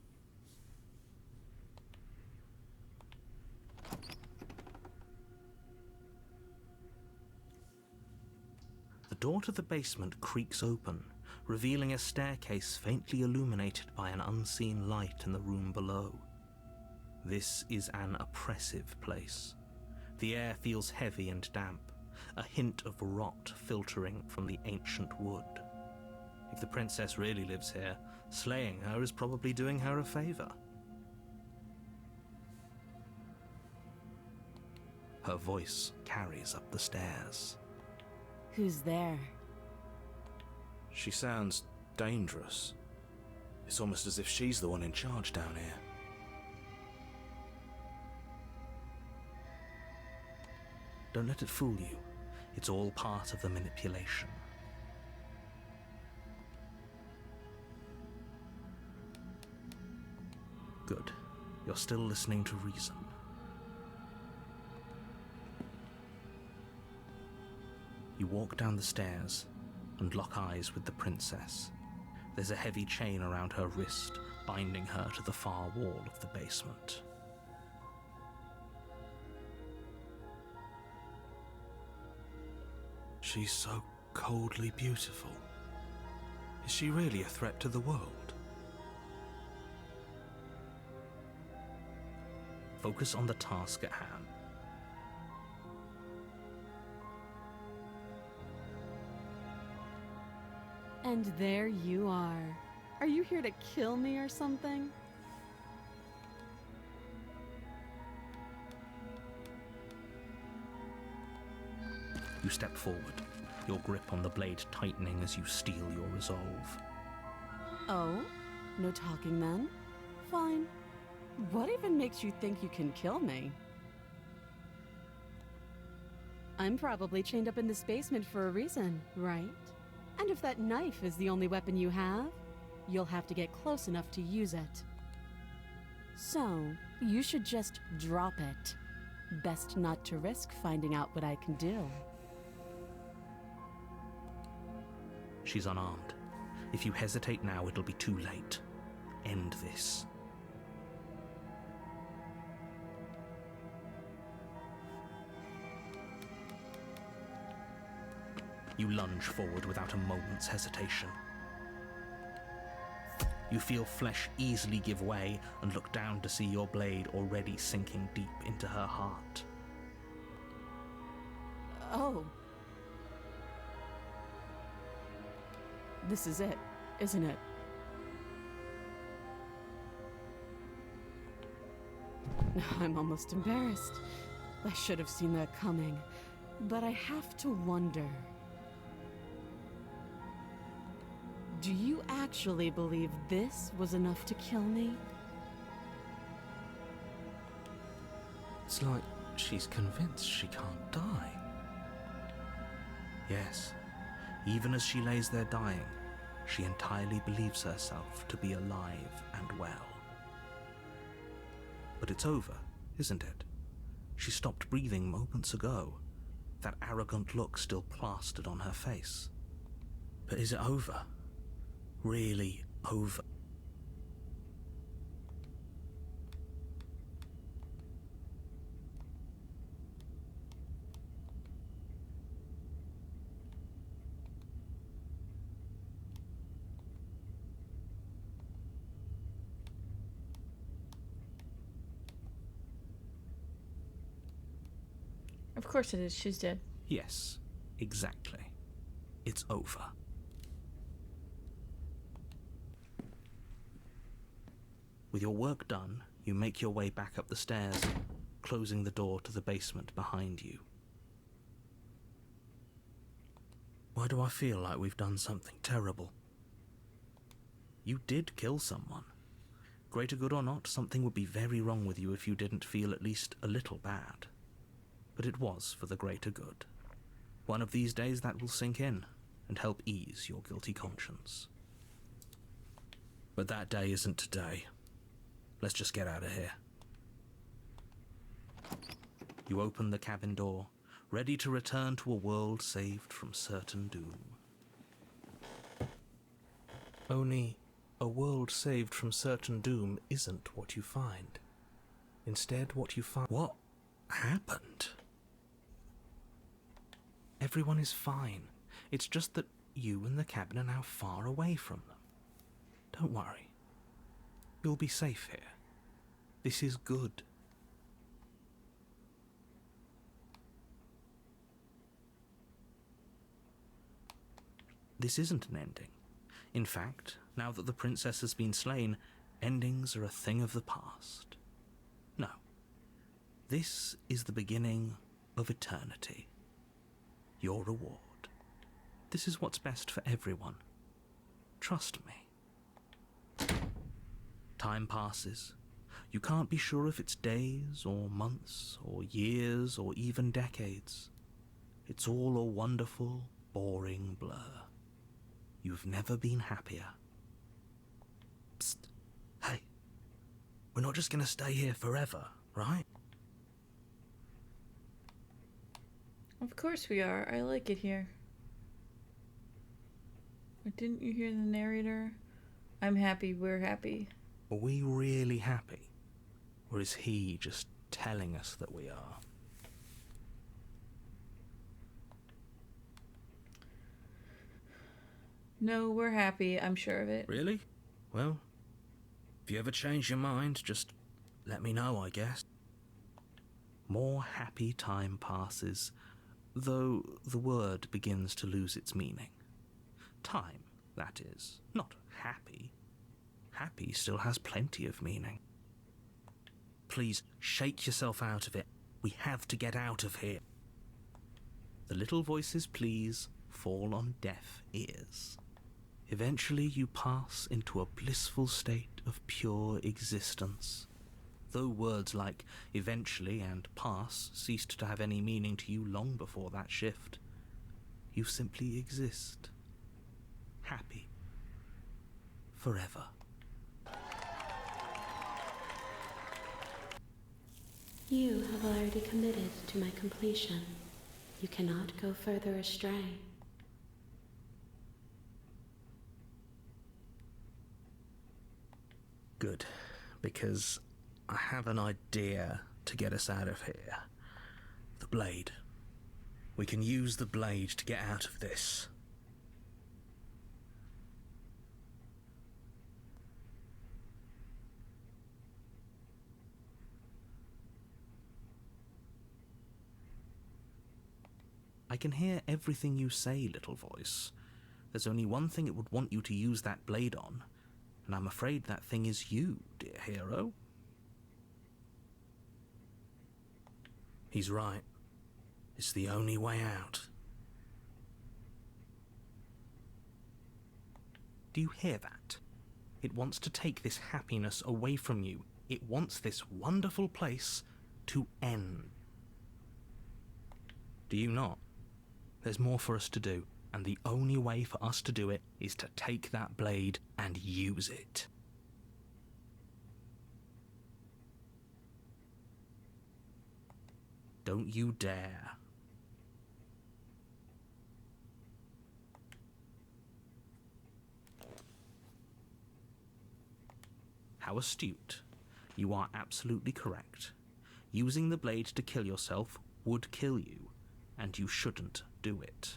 Speaker 2: The door to the basement creaks open, revealing a staircase faintly illuminated by an unseen light in the room below. This is an oppressive place. The air feels heavy and damp, a hint of rot filtering from the ancient wood. If the princess really lives here, slaying her is probably doing her a favor. Her voice carries up the stairs.
Speaker 3: Who's there?
Speaker 6: She sounds dangerous. It's almost as if she's the one in charge down here.
Speaker 2: Don't let it fool you. It's all part of the manipulation. Good. You're still listening to reason. You walk down the stairs and lock eyes with the princess. There's a heavy chain around her wrist, binding her to the far wall of the basement.
Speaker 6: She's so coldly beautiful. Is she really a threat to the world?
Speaker 2: Focus on the task at hand.
Speaker 3: And there you are. Are you here to kill me or something?
Speaker 2: You step forward, your grip on the blade tightening as you steel your resolve.
Speaker 3: Oh? No talking then? Fine. What even makes you think you can kill me? I'm probably chained up in this basement for a reason, right? And if that knife is the only weapon you have, you'll have to get close enough to use it. So, you should just drop it. Best not to risk finding out what I can do.
Speaker 2: She's unarmed. If you hesitate now, it'll be too late. End this. You lunge forward without a moment's hesitation. You feel flesh easily give way and look down to see your blade already sinking deep into her heart.
Speaker 3: Oh. This is it, isn't it? I'm almost embarrassed. I should have seen that coming. But I have to wonder. Do you actually believe this was enough to kill me?
Speaker 2: It's like she's convinced she can't die. Yes, even as she lays there dying, she entirely believes herself to be alive and well. But it's over, isn't it? She stopped breathing moments ago, that arrogant look still plastered on her face. But is it over? Really over?
Speaker 1: Of course it is. She's dead.
Speaker 2: Yes, exactly. It's over. With your work done, you make your way back up the stairs, closing the door to the basement behind you. Why do I feel like we've done something terrible? You did kill someone. Greater good or not, something would be very wrong with you if you didn't feel at least a little bad. But it was for the greater good. One of these days that will sink in and help ease your guilty conscience. But that day isn't today. Let's just get out of here. You open the cabin door, ready to return to a world saved from certain doom. Only, a world saved from certain doom isn't what you find. Instead, what you find... What happened? Everyone is fine. It's just that you and the cabin are now far away from them. Don't worry. You'll be safe here. This is good. This isn't an ending. In fact, now that the princess has been slain, endings are a thing of the past. No. This is the beginning of eternity. Your reward. This is what's best for everyone. Trust me. Time passes. You can't be sure if it's days or months or years or even decades. It's all a wonderful, boring blur. You've never been happier. Psst. Hey. We're not just gonna stay here forever, right?
Speaker 1: Of course we are. I like it here. But didn't you hear the narrator? I'm happy, we're happy.
Speaker 2: Are we really happy? Or is he just telling us that we are?
Speaker 1: No, we're happy. I'm sure of it.
Speaker 2: Really? Well, if you ever change your mind, just let me know, I guess. More happy time passes, though the word begins to lose its meaning. Time, that is, not happy. Happy still has plenty of meaning. Please, shake yourself out of it. We have to get out of here. The little voices' pleas fall on deaf ears. Eventually you pass into a blissful state of pure existence. Though words like eventually and pass ceased to have any meaning to you long before that shift, you simply exist. Happy. Forever.
Speaker 5: You have already committed to my completion. You cannot go further astray.
Speaker 2: Good, because I have an idea to get us out of here. The blade. We can use the blade to get out of this. I can hear everything you say, little voice. There's only one thing it would want you to use that blade on, and I'm afraid that thing is you, dear hero. He's right. It's the only way out. Do you hear that? It wants to take this happiness away from you. It wants this wonderful place to end. Do you not? There's more for us to do, and the only way for us to do it is to take that blade and use it. Don't you dare. How astute. You are absolutely correct. Using the blade to kill yourself would kill you, and you shouldn't do it.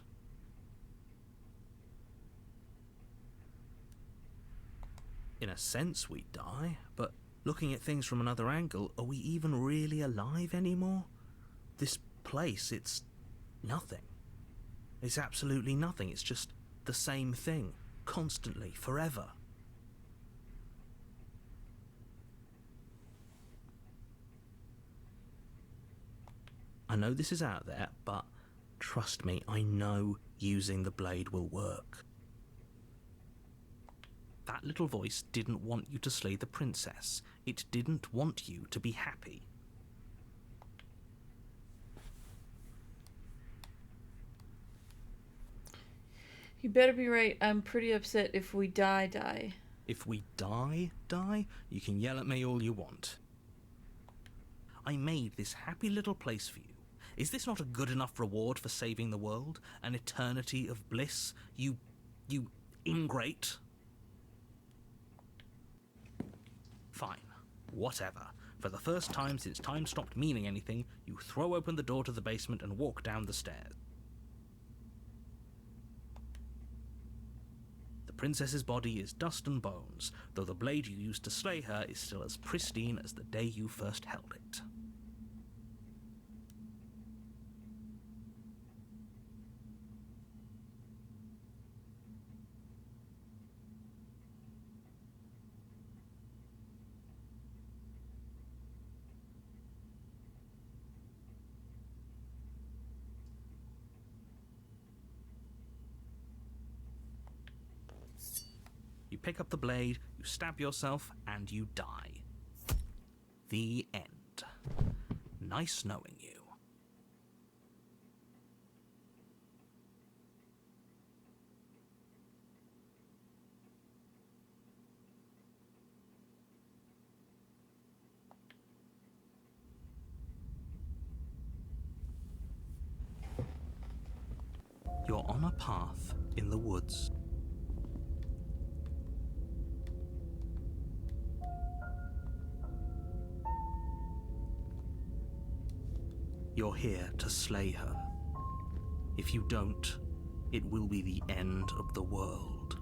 Speaker 2: In a sense, we die, but looking at things from another angle, are we even really alive anymore? This place, it's nothing. It's absolutely nothing. It's just the same thing, constantly, forever. I know this is out there, but trust me, I know using the blade will work. That little voice didn't want you to slay the princess. It didn't want you to be happy.
Speaker 1: You better be right. I'm pretty upset if we die.
Speaker 2: If we die, you can yell at me all you want. I made this happy little place for you. Is this not a good enough reward for saving the world? An eternity of bliss? You ingrate? Fine. Whatever. For the first time since time stopped meaning anything, you throw open the door to the basement and walk down the stairs. The princess's body is dust and bones, though the blade you used to slay her is still as pristine as the day you first held it. You pick up the blade, you stab yourself, and you die. The end. Nice knowing you. You're on a path in the woods. You're here to slay her. If you don't, it will be the end of the world.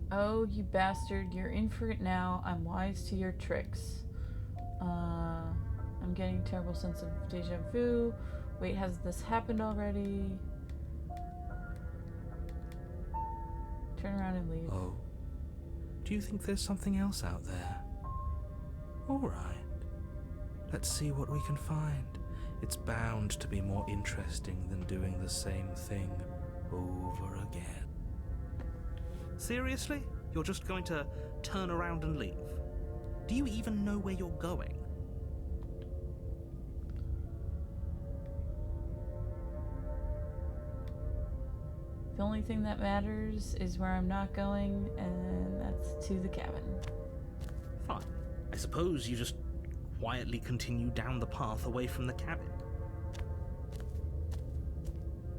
Speaker 1: Oh, you bastard, you're in for it now. I'm wise to your tricks. I'm getting a terrible sense of deja vu. Wait, has this happened already? Turn around and leave.
Speaker 2: Oh. Do you think there's something else out there? Alright. Let's see what we can find. It's bound to be more interesting than doing the same thing over again. Seriously? You're just going to turn around and leave? Do you even know where you're going?
Speaker 1: The only thing that matters is where I'm not going, and that's to the cabin.
Speaker 2: Fine. I suppose you just quietly continue down the path away from the cabin.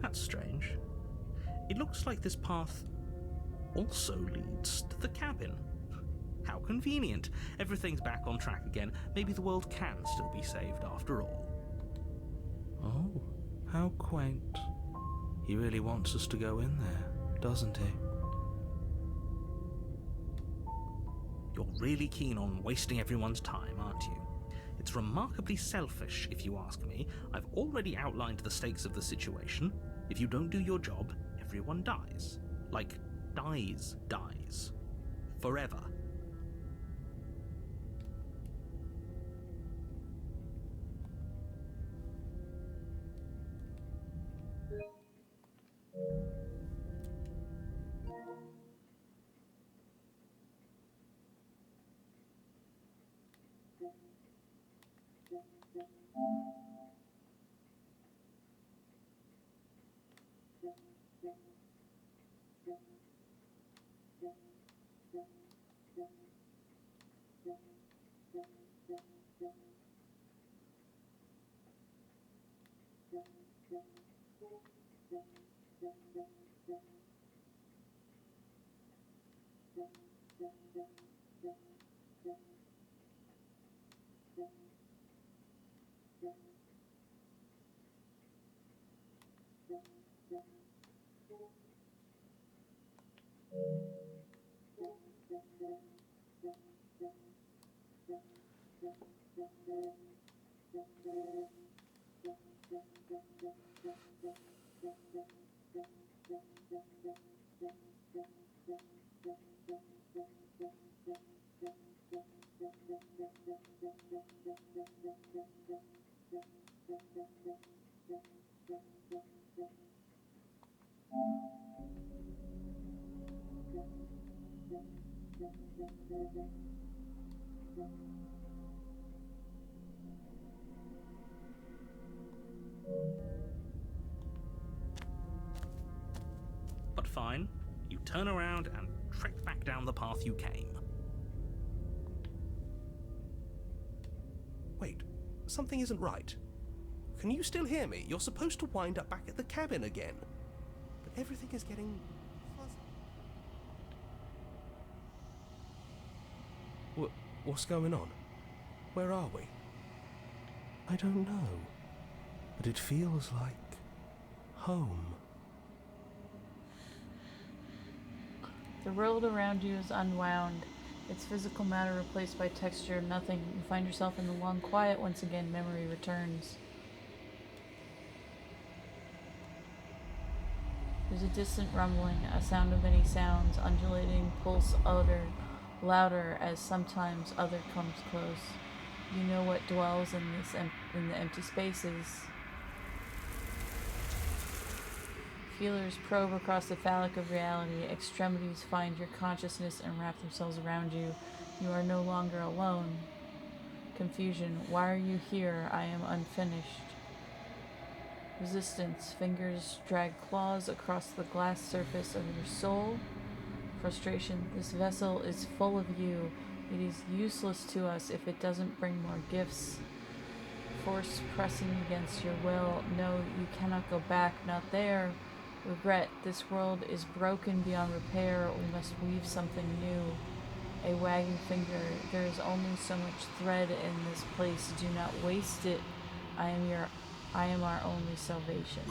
Speaker 2: That's strange. It looks like this path also leads to the cabin. How convenient. Everything's back on track again. Maybe the world can still be saved after all. Oh, how quaint. He really wants us to go in there, doesn't he? You're really keen on wasting everyone's time, aren't you? It's remarkably selfish, if you ask me. I've already outlined the stakes of the situation. If you don't do your job, everyone dies. Like, dies. Forever. But fine, you turn around and trek back down the path you came.
Speaker 7: Wait, something isn't right. Can you still hear me? You're supposed to wind up back at the cabin again. But everything is getting fuzzy. What's going on? Where are we? I don't know. But it feels like home.
Speaker 1: The world around you is unwound, its physical matter replaced by texture of nothing. You find yourself in the long quiet once again. Memory returns. There's a distant rumbling, a sound of many sounds, undulating pulse uttered louder as sometimes other comes close. You know what dwells in in the empty spaces. Feelers probe across the phallic of reality. Extremities find your consciousness and wrap themselves around you. You are no longer alone. Confusion. Why are you here? I am unfinished. Resistance. Fingers drag claws across the glass surface of your soul. Frustration. This vessel is full of you. It is useless to us if it doesn't bring more gifts. Force pressing against your will. No, you cannot go back. Not there. Regret. This world is broken beyond repair. We must weave something new. A wagging finger. There is only so much thread in this place. Do not waste it. I am our only salvation.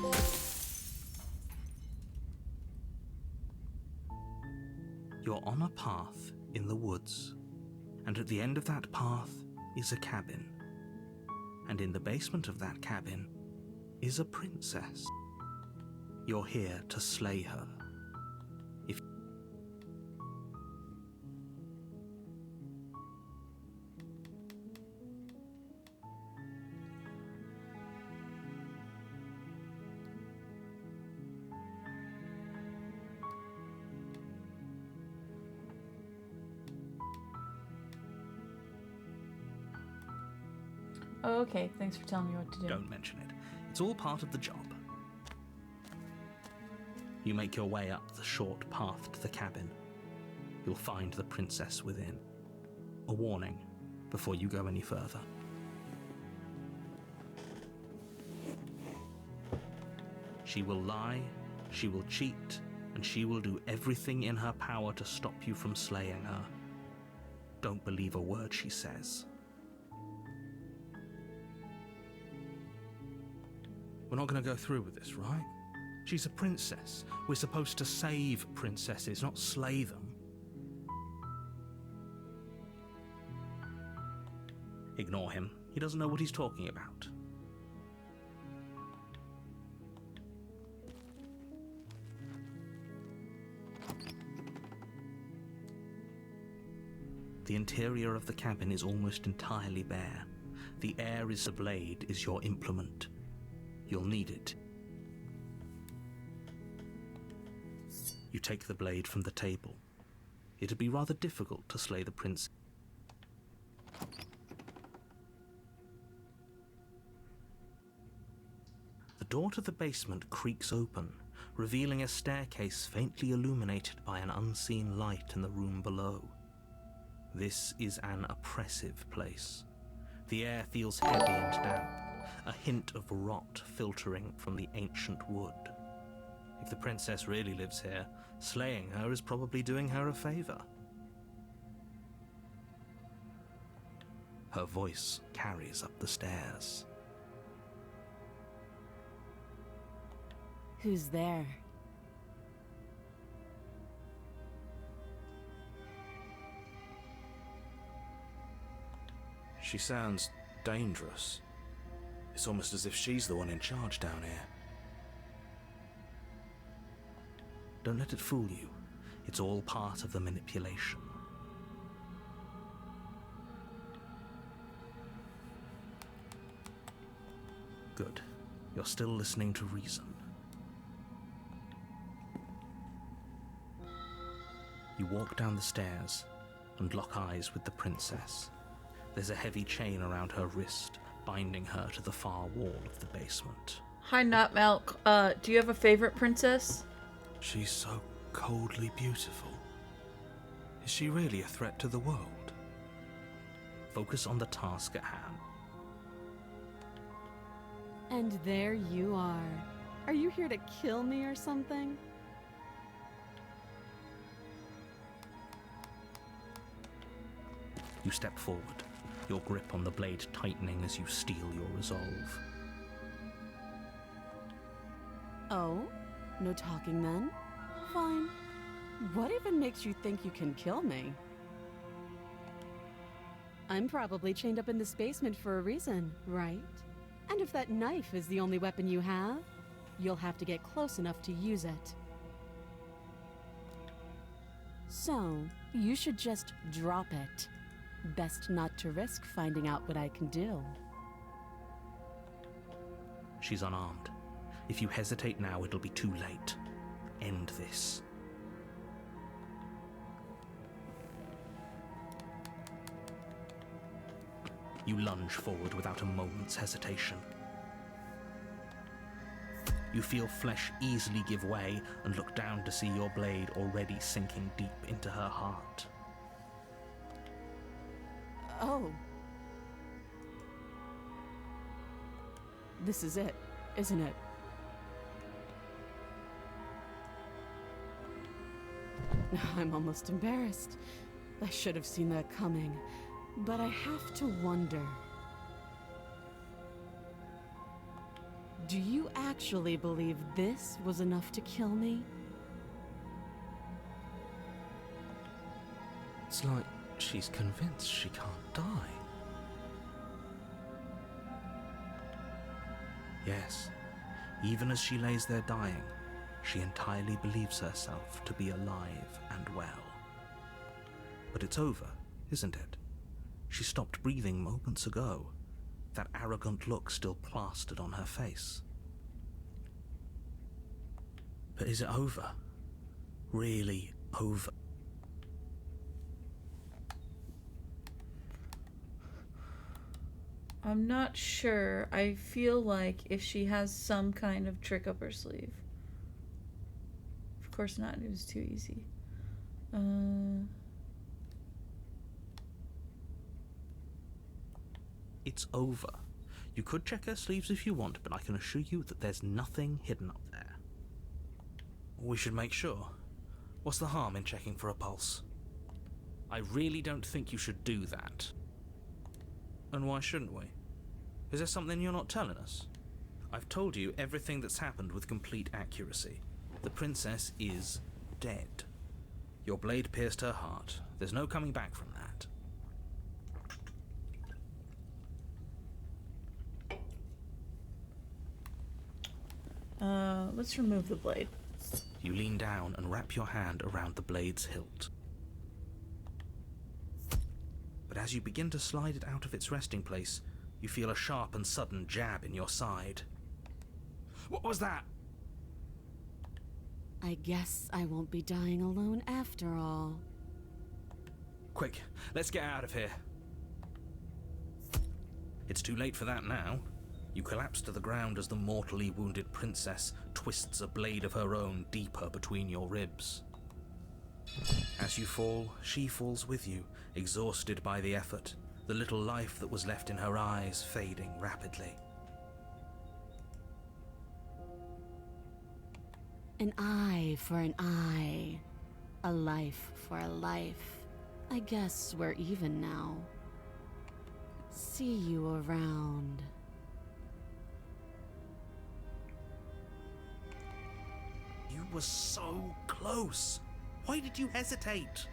Speaker 2: You're on a path in the woods, and at the end of that path is a cabin. And in the basement of that cabin is a princess. You're here to slay her. If
Speaker 1: Oh, okay. Thanks for telling me what to do.
Speaker 2: Don't mention it. It's all part of the job. You make your way up the short path to the cabin. You'll find the princess within. A warning before you go any further. She will lie, she will cheat, and she will do everything in her power to stop you from slaying her. Don't believe a word she says. We're not going to go through with this, right? She's a princess. We're supposed to save princesses, not slay them. Ignore him. He doesn't know what he's talking about. The interior of the cabin is almost entirely bare. The air is the blade is your implement. You'll need it. You take the blade from the table. It'd be rather difficult to slay the prince. The door to the basement creaks open, revealing a staircase faintly illuminated by an unseen light in the room below. This is an oppressive place. The air feels heavy and damp, a hint of rot filtering from the ancient wood. If the princess really lives here, slaying her is probably doing her a favor. Her voice carries up the stairs.
Speaker 3: Who's there?
Speaker 6: She sounds dangerous. It's almost as if she's the one in charge down here.
Speaker 2: Don't let it fool you. It's all part of the manipulation. Good. You're still listening to reason. You walk down the stairs and lock eyes with the princess. There's a heavy chain around her wrist, binding her to the far wall of the basement.
Speaker 1: Hi, Nutmilk. Do you have a favorite princess?
Speaker 6: She's so coldly beautiful. Is she really a threat to the world?
Speaker 2: Focus on the task at hand.
Speaker 3: And there you are. Are you here to kill me or something?
Speaker 2: You step forward, your grip on the blade tightening as you steel your resolve.
Speaker 3: Oh? No talking then? Fine. What even makes you think you can kill me? I'm probably chained up in this basement for a reason, right? And if that knife is the only weapon you have, you'll have to get close enough to use it. So, you should just drop it. Best not to risk finding out what I can do.
Speaker 2: She's unarmed. If you hesitate now, it'll be too late. End this. You lunge forward without a moment's hesitation. You feel flesh easily give way and look down to see your blade already sinking deep into her heart.
Speaker 3: Oh. This is it, isn't it? I'm almost embarrassed. I should have seen that coming. But I have to wonder. Do you actually believe this was enough to kill me?
Speaker 7: It's like she's convinced she can't die.
Speaker 2: Yes, even as she lays there dying, she entirely believes herself to be alive and well. But it's over, isn't it? She stopped breathing moments ago, that arrogant look still plastered on her face. But is it over? Really over?
Speaker 1: I'm not sure. I feel like if she has some kind of trick up her sleeve. Of course not, it was too easy.
Speaker 2: It's over. You could check her sleeves if you want, but I can assure you that there's nothing hidden up there. We should make sure. What's the harm in checking for a pulse? I really don't think you should do that. And why shouldn't we? Is there something you're not telling us? I've told you everything that's happened with complete accuracy. The princess is dead. Your blade pierced her heart. There's no coming back from that.
Speaker 1: Let's remove the blade.
Speaker 2: You lean down and wrap your hand around the blade's hilt. But as you begin to slide it out of its resting place, you feel a sharp and sudden jab in your side. What was that?
Speaker 3: I guess I won't be dying alone after all.
Speaker 2: Quick, let's get out of here. It's too late for that now. You collapse to the ground as the mortally wounded princess twists a blade of her own deeper between your ribs. As you fall, she falls with you, exhausted by the effort, the little life that was left in her eyes fading rapidly.
Speaker 3: An eye for an eye. A life for a life. I guess we're even now. See you around.
Speaker 2: You were so close. Why did you hesitate?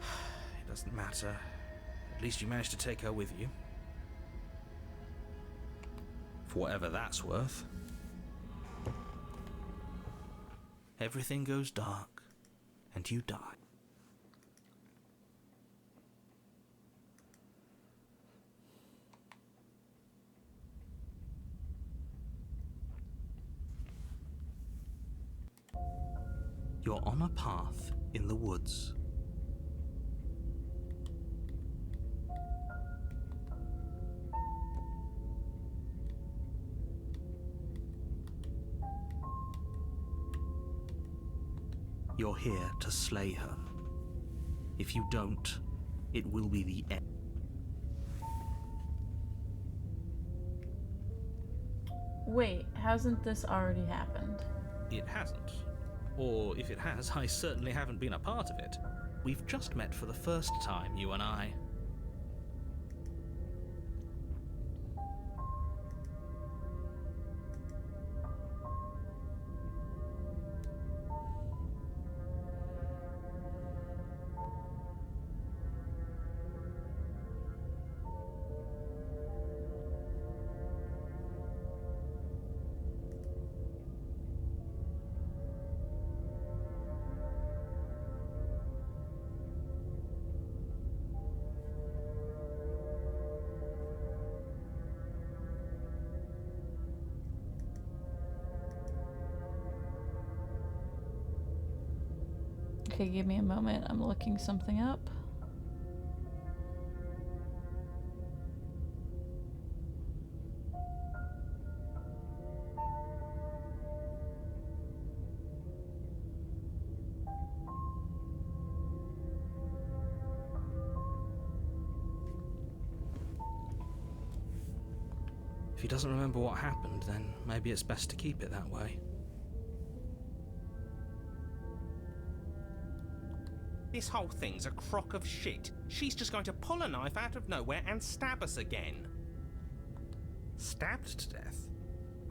Speaker 2: It doesn't matter. At least you managed to take her with you. For whatever that's worth. Everything goes dark, and you die. You're on a path in the woods. You're here to slay her. If you don't, it will be the end.
Speaker 1: Wait, hasn't this already happened?
Speaker 2: It hasn't. Or if it has, I certainly haven't been a part of it. We've just met for the first time, you and I.
Speaker 1: Okay, give me a moment. I'm looking something up.
Speaker 2: If he doesn't remember what happened, then maybe it's best to keep it that way.
Speaker 8: This whole thing's a crock of shit. She's just going to pull a knife out of nowhere and stab us again.
Speaker 2: Stabbed to death?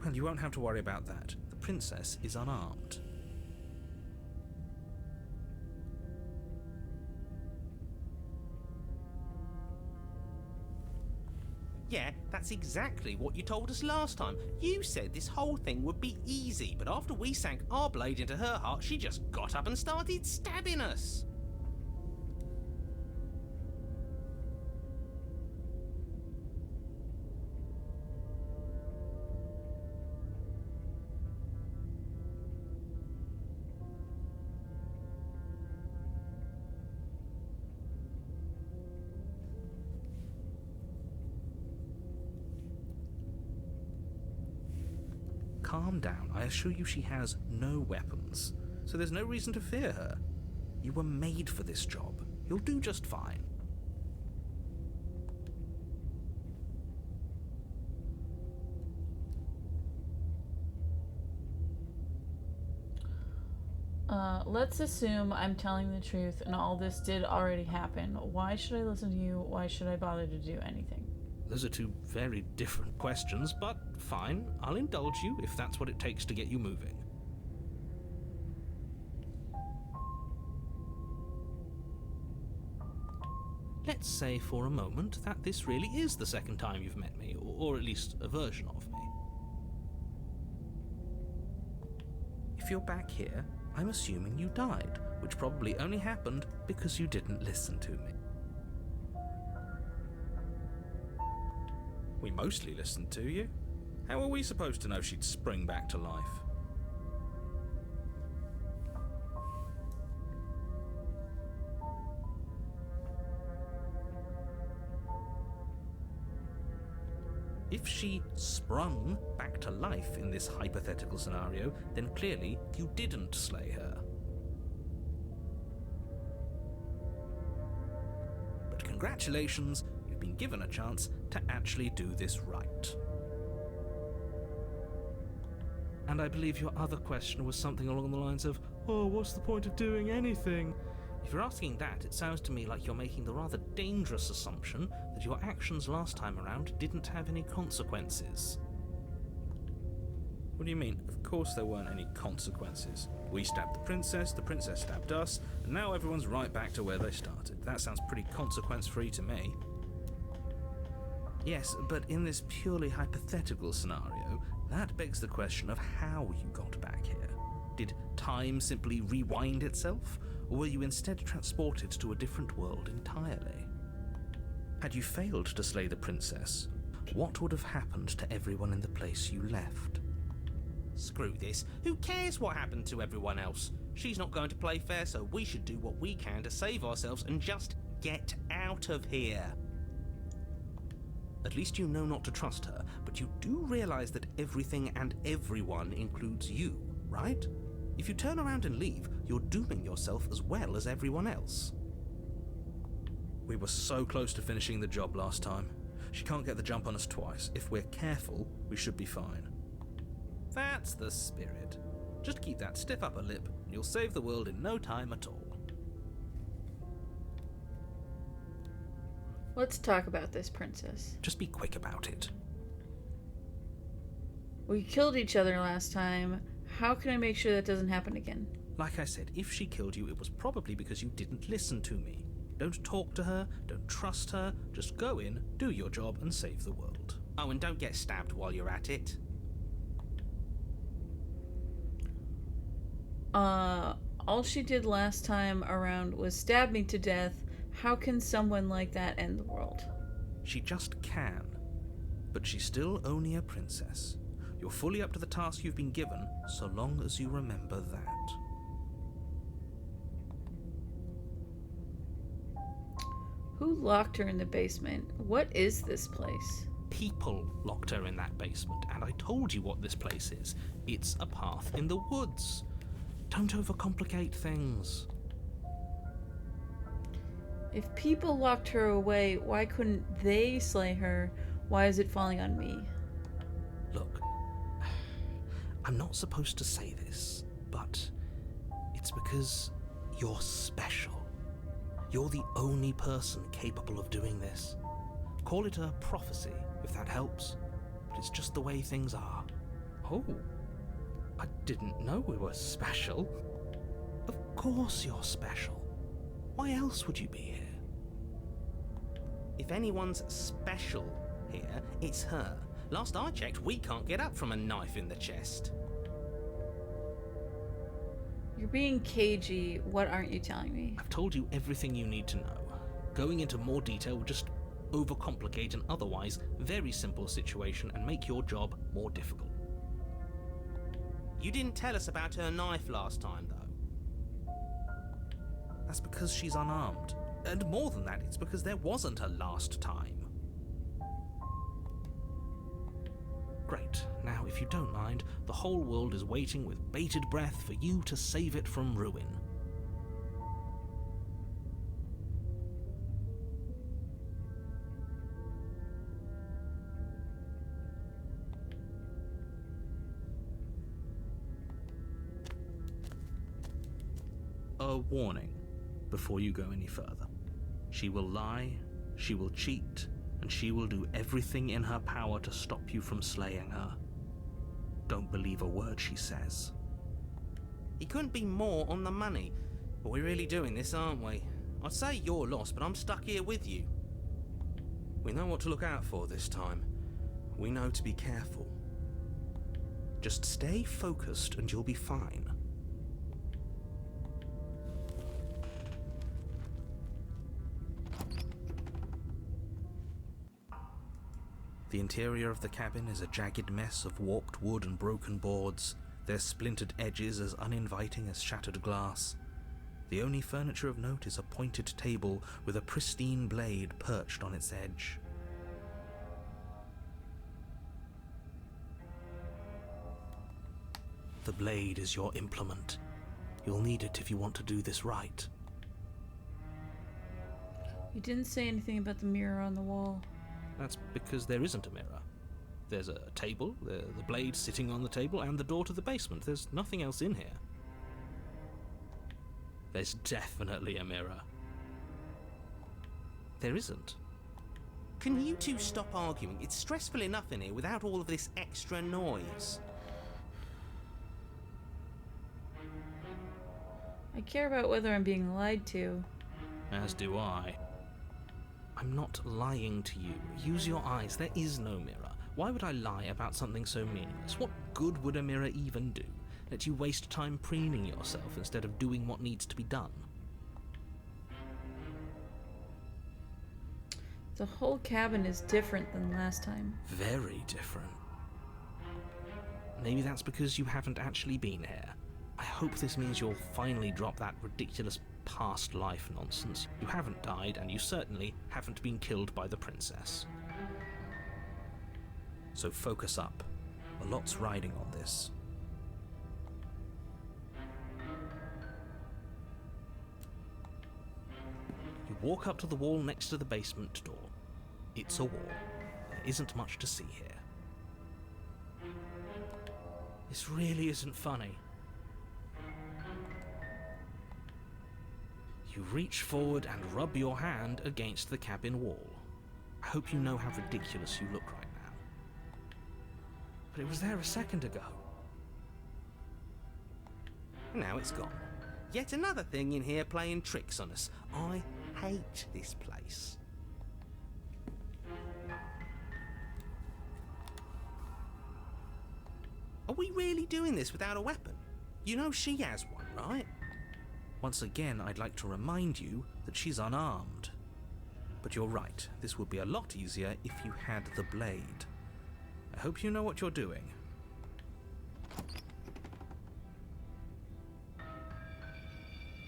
Speaker 2: Well, you won't have to worry about that. The princess is unarmed.
Speaker 8: Yeah, that's exactly what you told us last time. You said this whole thing would be easy, but after we sank our blade into her heart, she just got up and started stabbing us.
Speaker 2: Calm down. I assure you she has no weapons, so there's no reason to fear her. You were made for this job. You'll do just fine.
Speaker 1: Let's assume I'm telling the truth and all this did already happen. Why should I listen to you? Why should I bother to do anything?
Speaker 2: Those are two very different questions, but fine, I'll indulge you if that's what it takes to get you moving. Let's say for a moment that this really is the second time you've met me, or at least a version of me. If you're back here, I'm assuming you died, which probably only happened because you didn't listen to me. We mostly listened to you. How were we supposed to know she'd spring back to life? If she sprung back to life in this hypothetical scenario, then clearly you didn't slay her. But congratulations, you've been given a chance to actually do this right. And I believe your other question was something along the lines of, oh, what's the point of doing anything? If you're asking that, it sounds to me like you're making the rather dangerous assumption that your actions last time around didn't have any consequences. What do you mean? Of course there weren't any consequences. We stabbed the princess stabbed us, and now everyone's right back to where they started. That sounds pretty consequence-free to me. Yes, but in this purely hypothetical scenario, that begs the question of how you got back here. Did time simply rewind itself? Or were you instead transported to a different world entirely? Had you failed to slay the princess, what would have happened to everyone in the place you left?
Speaker 8: Screw this. Who cares what happened to everyone else? She's not going to play fair, so we should do what we can to save ourselves and just get out of here.
Speaker 2: At least you know not to trust her, but you do realize that everything and everyone includes you, right? If you turn around and leave, you're dooming yourself as well as everyone else. We were so close to finishing the job last time. She can't get the jump on us twice. If we're careful, we should be fine. That's the spirit. Just keep that stiff upper lip, and you'll save the world in no time at all.
Speaker 1: Let's talk about this princess.
Speaker 2: Just be quick about it.
Speaker 1: We killed each other last time. How can I make sure that doesn't happen again?
Speaker 2: Like I said, if she killed you, it was probably because you didn't listen to me. Don't talk to her, don't trust her, just go in, do your job, and save the world.
Speaker 8: Oh, and don't get stabbed while you're at it.
Speaker 1: All she did last time around was stab me to death. How can someone like that end the world?
Speaker 2: She just can. But she's still only a princess. You're fully up to the task you've been given, so long as you remember that.
Speaker 1: Who locked her in the basement? What is this place?
Speaker 2: People locked her in that basement, and I told you what this place is. It's a path in the woods. Don't overcomplicate things.
Speaker 1: If people locked her away, why couldn't they slay her? Why is it falling on me?
Speaker 2: Look, I'm not supposed to say this, but it's because you're special. You're the only person capable of doing this. Call it a prophecy, if that helps, but it's just the way things are. Oh, I didn't know we were special. Of course you're special. Why else would you be here?
Speaker 8: If anyone's special here, it's her. Last I checked, we can't get up from a knife in the chest.
Speaker 1: You're being cagey. What aren't you telling me?
Speaker 2: I've told you everything you need to know. Going into more detail would just overcomplicate an otherwise very simple situation and make your job more difficult.
Speaker 8: You didn't tell us about her knife last time, though.
Speaker 2: That's because she's unarmed. And more than that, it's because there wasn't a last time. Great. Now, if you don't mind, the whole world is waiting with bated breath for you to save it from ruin. a warning before you go any further. She will lie, she will cheat, and she will do everything in her power to stop you from slaying her. Don't believe a word she says.
Speaker 8: He couldn't be more on the money. But we're really doing this, aren't we? I'd say you're lost, but I'm stuck here with you.
Speaker 6: We know what to look out for this time. We know to be careful. Just stay focused and you'll be fine. The interior of the cabin is a jagged mess of warped wood and broken boards, their splintered edges as uninviting as shattered glass. The only furniture of note is a pointed table with a pristine blade perched on its edge. The blade is your implement. You'll need it if you want to do this right.
Speaker 1: You didn't say anything about the mirror on the wall.
Speaker 2: That's because there isn't a mirror. There's a table, the blade sitting on the table, and the door to the basement. There's nothing else in here. There's definitely a mirror. There isn't.
Speaker 8: Can you two stop arguing? It's stressful enough in here without all of this extra noise.
Speaker 1: I care about whether I'm being lied to.
Speaker 2: As do I. I'm not lying to you. Use your eyes. There is no mirror. Why would I lie about something so meaningless? What good would a mirror even do? Let you waste time preening yourself instead of doing what needs to be done.
Speaker 1: The whole cabin is different than last time.
Speaker 2: Very different. Maybe that's because you haven't actually been here. I hope this means you'll finally drop that ridiculous past life nonsense. You haven't died, and you certainly haven't been killed by the princess. So focus up. A lot's riding on this. You walk up to the wall next to the basement door. It's a wall. There isn't much to see here. This really isn't funny. You reach forward and rub your hand against the cabin wall. I hope you know how ridiculous you look right now. But it was there a second ago.
Speaker 8: Now it's gone. Yet another thing in here playing tricks on us. I hate this place. Are we really doing this without a weapon? You know she has one, right?
Speaker 2: Once again, I'd like to remind you that she's unarmed. But you're right, this would be a lot easier if you had the blade. I hope you know what you're doing.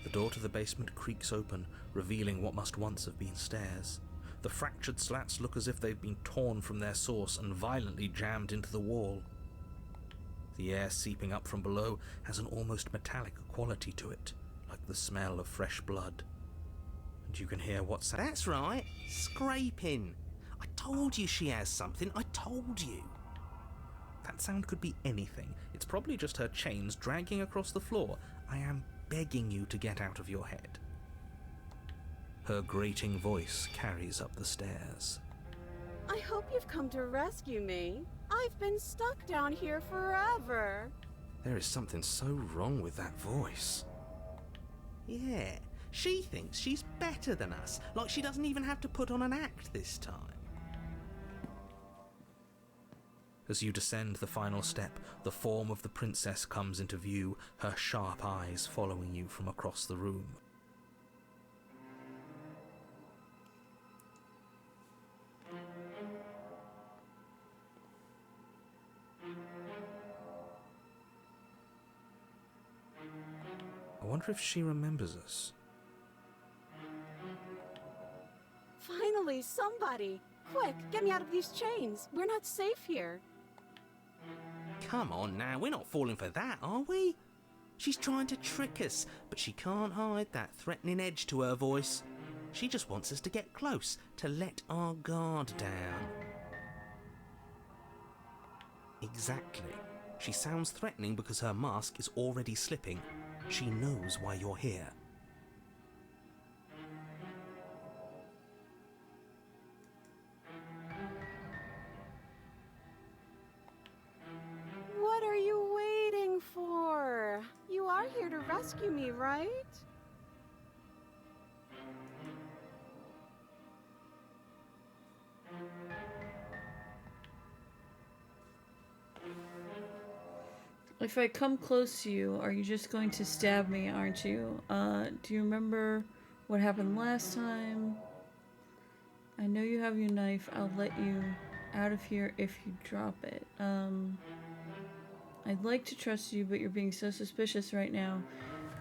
Speaker 2: The door to the basement creaks open, revealing what must once have been stairs. The fractured slats look as if they've been torn from their source and violently jammed into the wall. The air seeping up from below has an almost metallic quality to it, like the smell of fresh blood. And you can hear what's...
Speaker 8: That's right, scraping. I told you she has something, I told you.
Speaker 2: That sound could be anything. It's probably just her chains dragging across the floor. I am begging you to get out of your head. Her grating voice carries up the stairs.
Speaker 3: I hope you've come to rescue me. I've been stuck down here forever.
Speaker 6: There is something so wrong with that voice.
Speaker 8: Yeah, she thinks she's better than us, like she doesn't even have to put on an act this time.
Speaker 2: As you descend the final step, the form of the princess comes into view, her sharp eyes following you from across the room. I wonder if she remembers us.
Speaker 3: Finally, somebody! Quick, get me out of these chains. We're not safe here.
Speaker 8: Come on now, we're not falling for that, are we? She's trying to trick us, but she can't hide that threatening edge to her voice. She just wants us to get close, to let our guard down.
Speaker 2: Exactly. She sounds threatening because her mask is already slipping. She knows why you're here.
Speaker 3: rescue me, right?
Speaker 1: If I come close to you, are you just going to stab me, aren't you? Do you remember what happened last time? I know you have your knife. I'll let you out of here if you drop it. I'd like to trust you, but you're being so suspicious right now.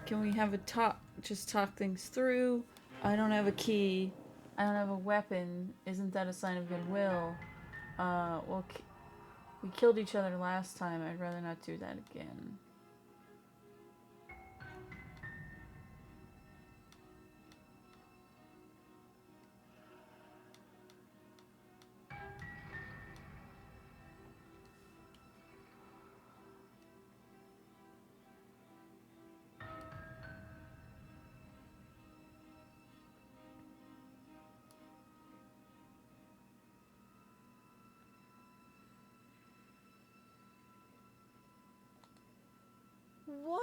Speaker 1: Can we have a talk? Just talk things through? I don't have a key. I don't have a weapon. Isn't that a sign of goodwill? Well, we killed each other last time. I'd rather not do that again.
Speaker 3: What?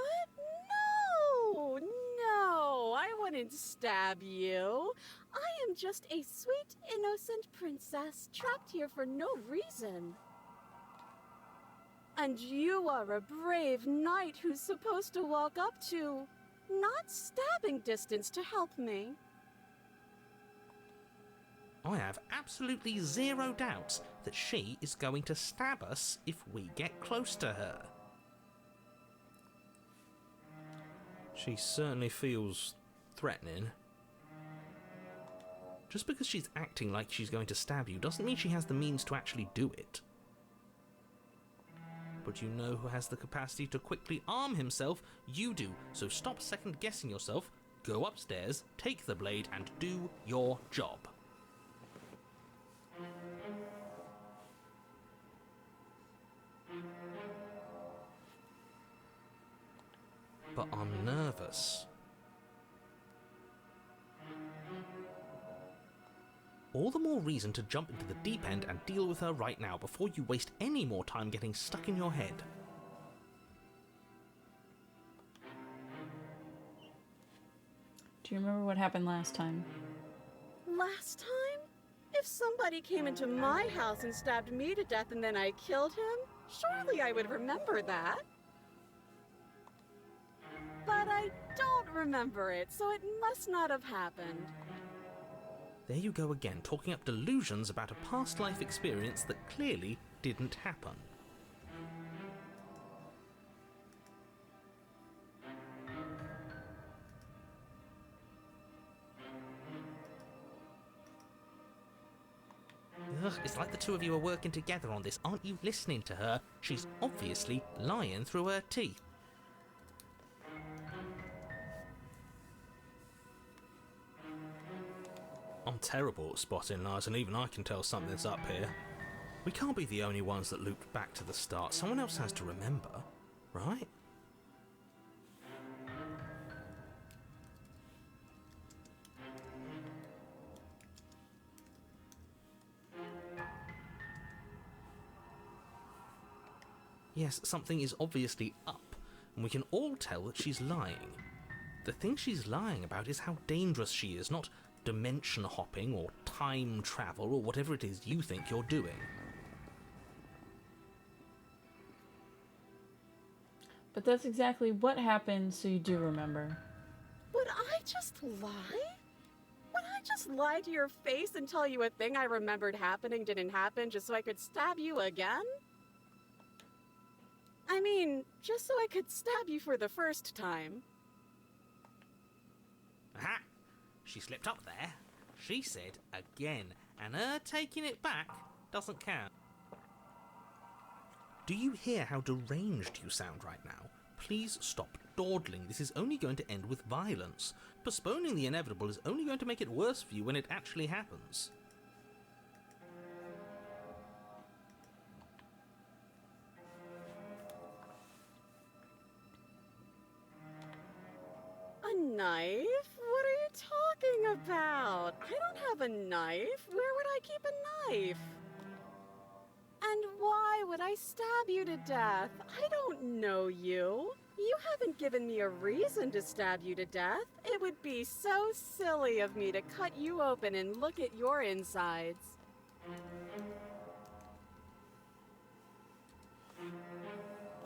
Speaker 3: No! No! I wouldn't stab you. I am just a sweet, innocent princess trapped here for no reason. And you are a brave knight who's supposed to walk up to, not stabbing distance to help me.
Speaker 8: I have absolutely zero doubts that she is going to stab us if we get close to her.
Speaker 6: She certainly feels threatening. Just because she's acting like she's going to stab you doesn't mean she has the means to actually do it. But you know who has the capacity to quickly arm himself? You do. So stop second-guessing yourself, go upstairs, take the blade, and do your job. But I'm nervous. All the more reason to jump into the deep end and deal with her right now before you waste any more time getting stuck in your head.
Speaker 1: Do you remember what happened last time?
Speaker 3: Last time? If somebody came into my house and stabbed me to death and then I killed him, surely I would remember that. But I don't remember it, so it must not have happened.
Speaker 6: There you go again, talking up delusions about a past life experience that clearly didn't happen.
Speaker 8: Ugh, it's like the two of you are working together on this. Aren't you listening to her? She's obviously lying through her teeth.
Speaker 6: I'm terrible at spotting lies, and even I can tell something's up here. We can't be the only ones that looped back to the start. Someone else has to remember, right? Yes, something is obviously up, and we can all tell that she's lying. The thing she's lying about is how dangerous she is, not dimension hopping or time travel or whatever it is you think you're doing.
Speaker 1: But that's exactly what happened, so you do remember.
Speaker 3: Would I just lie? Would I just lie to your face and tell you a thing I remembered happening didn't happen just so I could stab you again? I mean, just so I could stab you for the first time.
Speaker 8: Aha! She slipped up there. She said again, and her taking it back doesn't count.
Speaker 6: Do you hear how deranged you sound right now? Please stop dawdling. This is only going to end with violence. Postponing the inevitable is only going to make it worse for you when it actually happens.
Speaker 3: A knife? What are you talking about? I don't have a knife. Where would I keep a knife? And Why would I stab you to death? I don't know you. You haven't given me a reason to stab you to death. It would be so silly of me to cut you open and look at your insides.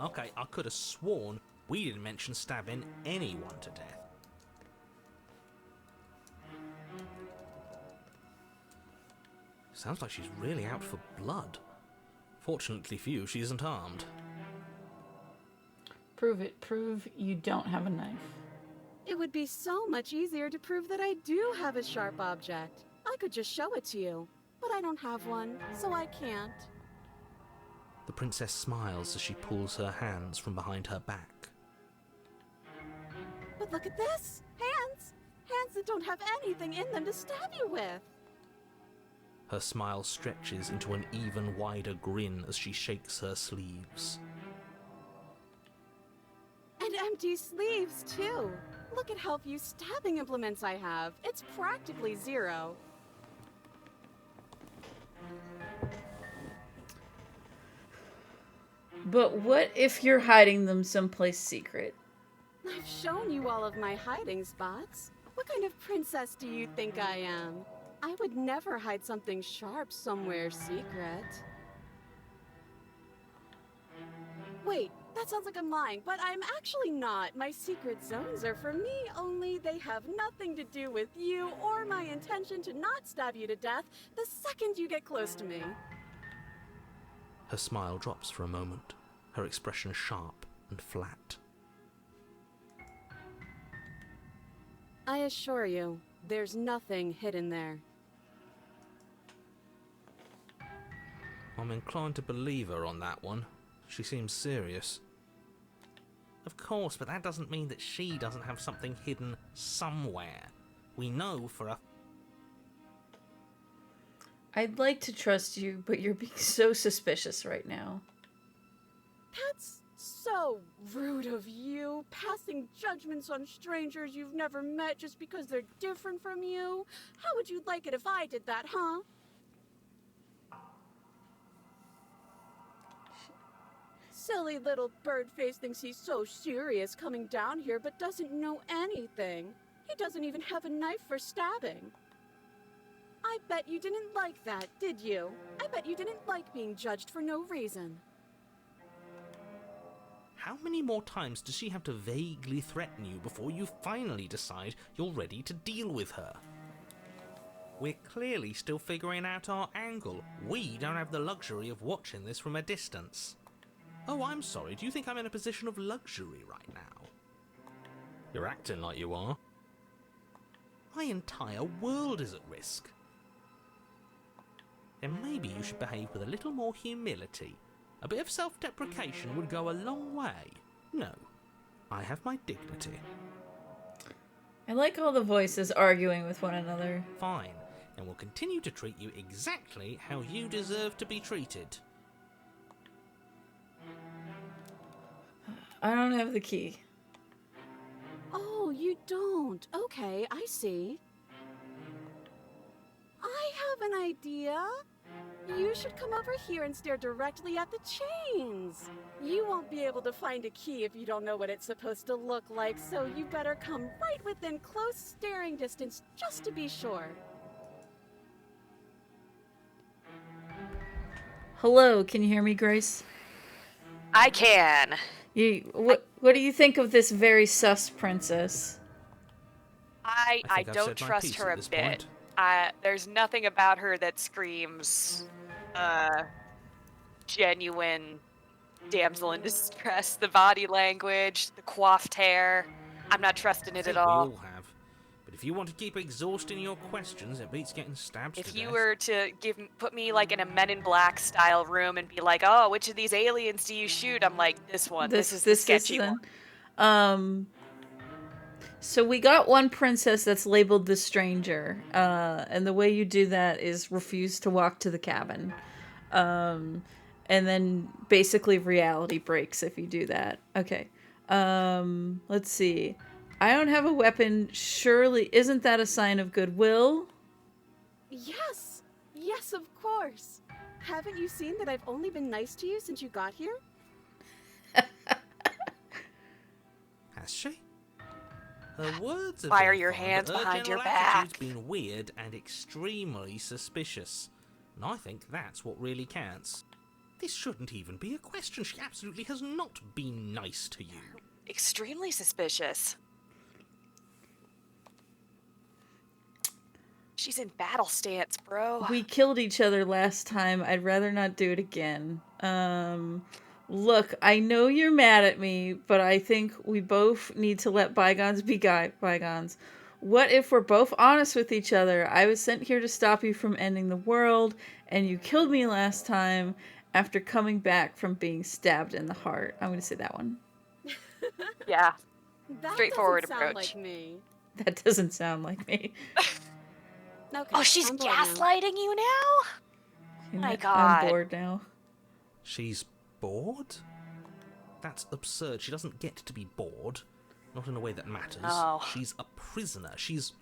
Speaker 8: Okay, I could have sworn we didn't mention stabbing anyone to death. Sounds like she's really out for blood. Fortunately for you, she isn't armed.
Speaker 1: Prove it. Prove you don't have a knife.
Speaker 3: It would be so much easier to prove that I do have a sharp object. I could just show it to you, but I don't have one, so I can't.
Speaker 6: The princess smiles as she pulls her hands from behind her back.
Speaker 3: But look at this! Hands! Hands that don't have anything in them to stab you with!
Speaker 6: Her smile stretches into an even wider grin as she shakes her sleeves.
Speaker 3: And empty sleeves, too! Look at how few stabbing implements I have. It's practically zero.
Speaker 1: But what if you're hiding them someplace secret?
Speaker 3: I've shown you all of my hiding spots. What kind of princess do you think I am? I would never hide something sharp somewhere secret. Wait, that sounds like I'm lying, but I'm actually not. My secret zones are for me, only they have nothing to do with you or my intention to not stab you to death the second you get close to me.
Speaker 6: Her smile drops for a moment, her expression sharp and flat.
Speaker 3: I assure you, there's nothing hidden there.
Speaker 6: I'm inclined to believe her on that one. She seems serious.
Speaker 8: Of course, but that doesn't mean that she doesn't have something hidden somewhere. We know for a...
Speaker 1: I'd like to trust you, but you're being so suspicious right now.
Speaker 3: That's so rude of you, passing judgments on strangers you've never met just because they're different from you. How would you like it if I did that, huh? Silly little bird-face thinks he's so serious coming down here but doesn't know anything. He doesn't even have a knife for stabbing. I bet you didn't like that, did you? I bet you didn't like being judged for no reason.
Speaker 8: How many more times does she have to vaguely threaten you before you finally decide you're ready to deal with her? We're clearly still figuring out our angle. We don't have the luxury of watching this from a distance. Oh, I'm sorry, do you think I'm in a position of luxury right now?
Speaker 6: You're acting like you are.
Speaker 8: My entire world is at risk. Then maybe you should behave with a little more humility. A bit of self-deprecation would go a long way. No, I have my dignity.
Speaker 1: I like all the voices arguing with one another.
Speaker 8: Fine, and we'll continue to treat you exactly how you deserve to be treated.
Speaker 1: I don't have the key.
Speaker 3: Oh, you don't. Okay, I see. I have an idea. You should come over here and stare directly at the chains. You won't be able to find a key if you don't know what it's supposed to look like, so you better come right within close staring distance just to be sure.
Speaker 1: Hello, can you hear me, Grace?
Speaker 9: I can.
Speaker 1: What do you think of this very sus princess?
Speaker 9: I
Speaker 6: think I've
Speaker 9: don't
Speaker 6: said my
Speaker 9: trust
Speaker 6: piece
Speaker 9: her
Speaker 6: at
Speaker 9: a
Speaker 6: this
Speaker 9: bit.
Speaker 6: point.
Speaker 9: There's nothing about her that screams genuine damsel in distress. The body language, the coiffed hair. I'm not trusting it at
Speaker 8: We
Speaker 9: all.
Speaker 8: all have. But if you want to keep exhausting your questions, it beats getting stabbed
Speaker 9: If
Speaker 8: to
Speaker 9: you
Speaker 8: death.
Speaker 9: were to put me like in a Men in Black style room and be like, "Oh, which of these aliens do you shoot?" I'm like, "This one. This is the sketchy one."
Speaker 1: So we got one princess that's labeled the stranger, and the way you do that is refuse to walk to the cabin. And then basically reality breaks if you do that. Okay. Let's see. I don't have a weapon. Surely, isn't that a sign of goodwill?
Speaker 3: Yes, yes, of course. Haven't you seen that I've only been nice to you since you got here?
Speaker 8: Has she? Her words have
Speaker 9: Why
Speaker 8: been
Speaker 9: are your
Speaker 8: fine,
Speaker 9: hands
Speaker 8: but her
Speaker 9: behind your
Speaker 8: general attitude's
Speaker 9: back?
Speaker 8: been weird and extremely suspicious. And I think that's what really counts. This shouldn't even be a question. She absolutely has not been nice to you.
Speaker 9: Extremely suspicious. She's in battle stance, bro.
Speaker 1: We killed each other last time. I'd rather not do it again. Look, I know you're mad at me, but I think we both need to let bygones be bygones. What if we're both honest with each other? I was sent here to stop you from ending the world, and you killed me last time after coming back from being stabbed in the heart. I'm going to say that one.
Speaker 9: Yeah.
Speaker 3: That
Speaker 9: Straightforward
Speaker 3: doesn't sound
Speaker 9: approach.
Speaker 3: like me.
Speaker 1: That doesn't sound like me.
Speaker 3: Okay,
Speaker 9: Oh, she's
Speaker 3: I'm bored now.
Speaker 9: gaslighting you now? My
Speaker 1: I'm
Speaker 9: God.
Speaker 1: bored now.
Speaker 2: She's bored? That's absurd. She doesn't get to be bored. Not in a way that matters.
Speaker 9: Oh.
Speaker 2: She's a prisoner. She's...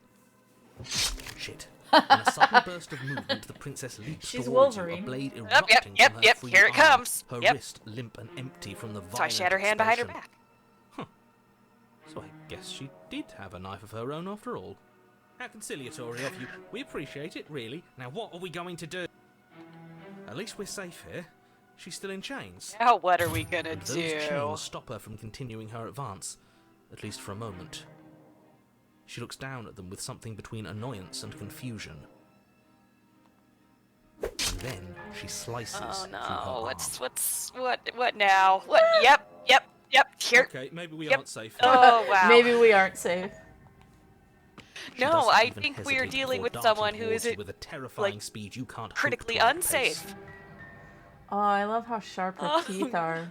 Speaker 2: Shit. In a sudden burst of movement, the princess leaps
Speaker 1: She's
Speaker 2: towards
Speaker 1: Wolverine.
Speaker 2: you, a blade
Speaker 9: Yep,
Speaker 2: erupting
Speaker 9: yep,
Speaker 2: from her
Speaker 9: yep,
Speaker 2: free
Speaker 9: here it
Speaker 2: arm,
Speaker 9: comes.
Speaker 2: her
Speaker 9: Yep.
Speaker 2: wrist limp and empty from the violent
Speaker 9: So I shat her hand behind her
Speaker 2: explosion.
Speaker 9: back.
Speaker 2: So I guess she did have a knife of her own after all. How conciliatory of you. We appreciate it, really. Now what are we going to do? At least we're safe here. She's still in chains.
Speaker 9: Now what are we gonna
Speaker 2: And those
Speaker 9: do?
Speaker 2: chains stop her from continuing her advance, at least for a moment. She looks down at them with something between annoyance and confusion. And then she slices
Speaker 9: Oh
Speaker 2: through her
Speaker 9: no,
Speaker 2: arm.
Speaker 9: what now? What? Yep, here.
Speaker 2: Okay, maybe we
Speaker 9: Yep.
Speaker 2: aren't safe.
Speaker 9: Oh wow.
Speaker 1: Maybe we aren't safe.
Speaker 2: She
Speaker 9: No,
Speaker 2: doesn't
Speaker 9: I
Speaker 2: even
Speaker 9: think
Speaker 2: hesitate
Speaker 9: we're dealing
Speaker 2: before
Speaker 9: with
Speaker 2: darting
Speaker 9: someone who
Speaker 2: towards you
Speaker 9: isn't,
Speaker 2: with a terrifying
Speaker 9: like,
Speaker 2: speed you can't hope
Speaker 9: critically
Speaker 2: to outpace.
Speaker 9: unsafe.
Speaker 1: Oh, I love how sharp her
Speaker 9: Oh.
Speaker 1: teeth are.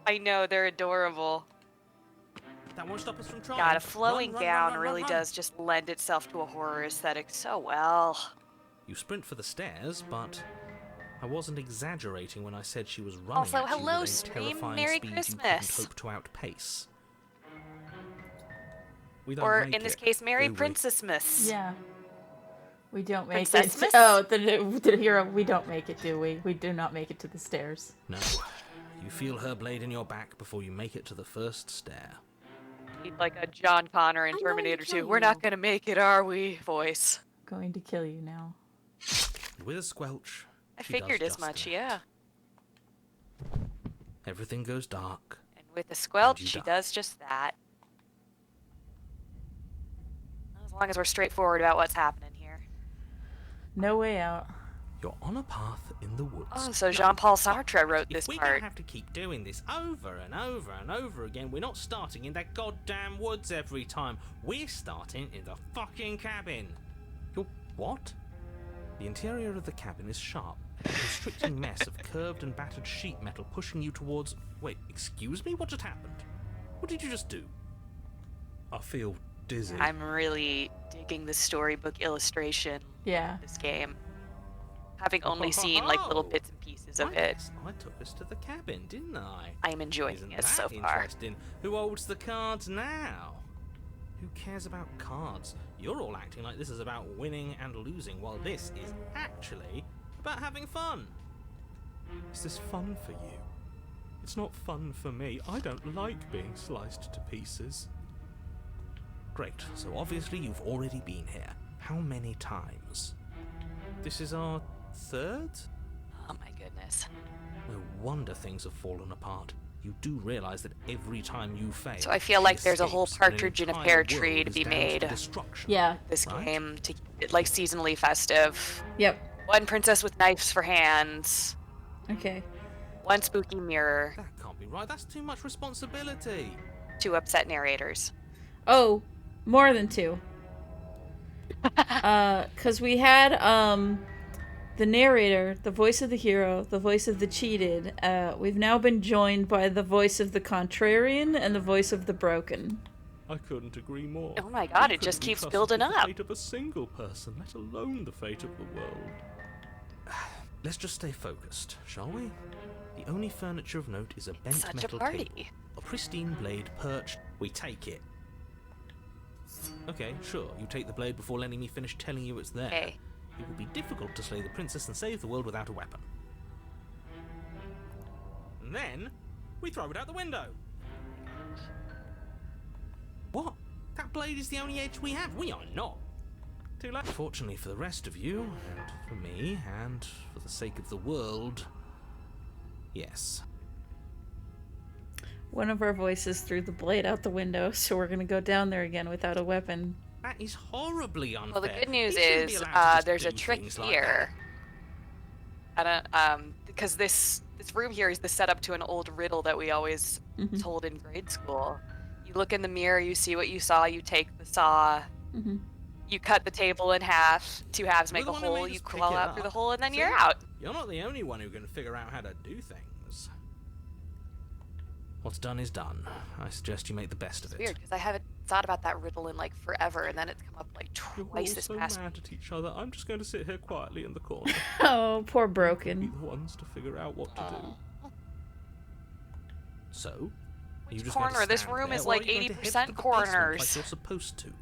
Speaker 9: I know, they're adorable.
Speaker 2: That won't stop us from trying.
Speaker 9: God, a flowing
Speaker 2: Run,
Speaker 9: gown
Speaker 2: run,
Speaker 9: really
Speaker 2: run.
Speaker 9: does just lend itself to a horror aesthetic so well.
Speaker 2: You sprint for the stairs, but I wasn't exaggerating when I said she was running
Speaker 9: Also,
Speaker 2: at you
Speaker 9: hello,
Speaker 2: with a
Speaker 9: stream.
Speaker 2: terrifying
Speaker 9: Merry
Speaker 2: speed
Speaker 9: Christmas.
Speaker 2: you couldn't hope to outpace. We don't
Speaker 9: Or
Speaker 2: make
Speaker 9: in this
Speaker 2: it,
Speaker 9: case, Merry
Speaker 2: do we?
Speaker 9: Princessmas.
Speaker 1: Yeah. We don't make
Speaker 9: Princessmas?
Speaker 1: it. Oh, the hero. We don't make it, do we? We do not make it to the stairs.
Speaker 2: No. You feel her blade in your back before you make it to the first stair.
Speaker 9: Like a John Connor in
Speaker 3: I'm going to
Speaker 9: Terminator
Speaker 3: kill
Speaker 9: 2. We're
Speaker 3: you.
Speaker 9: not gonna make it, are we? Voice.
Speaker 1: Going to kill you now.
Speaker 2: And with a squelch,
Speaker 9: I
Speaker 2: she does
Speaker 9: figured as
Speaker 2: just
Speaker 9: much,
Speaker 2: that.
Speaker 9: yeah.
Speaker 2: Everything goes dark.
Speaker 9: And with a squelch,
Speaker 2: you
Speaker 9: she
Speaker 2: die.
Speaker 9: does just that. As long as we're straightforward about what's happening here.
Speaker 1: No way out.
Speaker 2: You're on a path in the woods.
Speaker 9: Oh, so Jean-Paul Sartre wrote
Speaker 2: If
Speaker 9: this
Speaker 2: we're
Speaker 9: part.
Speaker 2: gonna have to keep doing this over and over and over again, we're not starting in that goddamn woods every time. We're starting in the fucking cabin. You're what? The interior of the cabin is sharp, a constricting mess of curved and battered sheet metal pushing you towards... Wait, excuse me? What just happened? What did you just do? I feel dizzy.
Speaker 9: I'm really digging the storybook illustration
Speaker 1: Yeah.
Speaker 9: of this game. Having only seen like little bits and pieces of
Speaker 2: I
Speaker 9: it,
Speaker 2: guess I took us to the cabin, didn't I?
Speaker 9: I am enjoying
Speaker 2: Isn't
Speaker 9: it
Speaker 2: that
Speaker 9: so far.
Speaker 2: interesting? Who holds the cards now? Who cares about cards? You're all acting like this is about winning and losing, while this is actually about having fun. Is this fun for you? It's not fun for me. I don't like being sliced to pieces. Great, so obviously you've already been here. How many times? This is our third?
Speaker 9: Oh my goodness.
Speaker 2: No wonder things have fallen apart. You do realize that every time you fail,
Speaker 9: So I feel
Speaker 2: she
Speaker 9: like there's a whole
Speaker 2: escapes and an
Speaker 9: partridge in a
Speaker 2: entire
Speaker 9: pear
Speaker 2: world
Speaker 9: tree to
Speaker 2: is
Speaker 9: be
Speaker 2: down
Speaker 9: made.
Speaker 2: destruction.
Speaker 1: Yeah.
Speaker 9: This
Speaker 2: Right?
Speaker 9: game to keep it like seasonally festive.
Speaker 1: Yep.
Speaker 9: One princess with knives for hands.
Speaker 1: Okay.
Speaker 9: One spooky mirror.
Speaker 2: That can't be right. That's too much responsibility.
Speaker 9: Two upset narrators.
Speaker 1: Oh, more than two. 'Cause we had the narrator, the voice of the hero, the voice of the cheated. We've now been joined by the voice of the contrarian and the voice of the broken.
Speaker 7: I couldn't agree more.
Speaker 9: Oh my god,
Speaker 7: We
Speaker 9: it just
Speaker 7: couldn't be
Speaker 9: keeps
Speaker 7: trusted
Speaker 9: building
Speaker 7: with the
Speaker 9: up.
Speaker 7: fate of a single person, let alone the fate of the world.
Speaker 2: Let's just stay focused, shall we? The only furniture of note is a bent
Speaker 9: Such a
Speaker 2: metal
Speaker 9: party.
Speaker 2: table, a pristine blade perched. We take it. Okay, sure. You take the blade before letting me finish telling you it's there.
Speaker 9: Okay.
Speaker 2: It would be difficult to slay the princess and save the world without a weapon. And then, we throw it out the window. What? That blade is the only edge we have. We are not. Too late. Fortunately for the rest of you, and for me, and for the sake of the world, yes.
Speaker 1: One of our voices threw the blade out the window, so we're gonna go down there again without a weapon.
Speaker 2: That is horribly unfair.
Speaker 9: Well, the good news
Speaker 2: He shouldn't be
Speaker 9: is
Speaker 2: allowed to just
Speaker 9: there's a
Speaker 2: do
Speaker 9: trick
Speaker 2: things like
Speaker 9: here. Because this room here is the setup to an old riddle that we always told in grade school. You look in the mirror, you see what you saw, you take the saw, you cut the table in half, 2 halves make a hole, you crawl out through the hole, and then you're out.
Speaker 2: You're not the only one who can figure out how to do things. What's done is done. I suggest you make the best of it.
Speaker 9: It's weird, because I haven't thought about that riddle in like forever, and then it's come up like twice this past
Speaker 7: mad at each other. I'm just going to sit here quietly in the corner.
Speaker 1: Oh, poor
Speaker 7: Be
Speaker 1: Broken.
Speaker 7: the ones to figure out what to do.
Speaker 2: So?
Speaker 9: Which
Speaker 2: you just
Speaker 9: corner?
Speaker 2: going to
Speaker 9: This
Speaker 2: stand
Speaker 9: room
Speaker 2: there,
Speaker 9: is
Speaker 2: or are
Speaker 9: like
Speaker 2: you going to head
Speaker 9: 80%
Speaker 2: to the basement
Speaker 9: corners.
Speaker 2: like you're supposed to?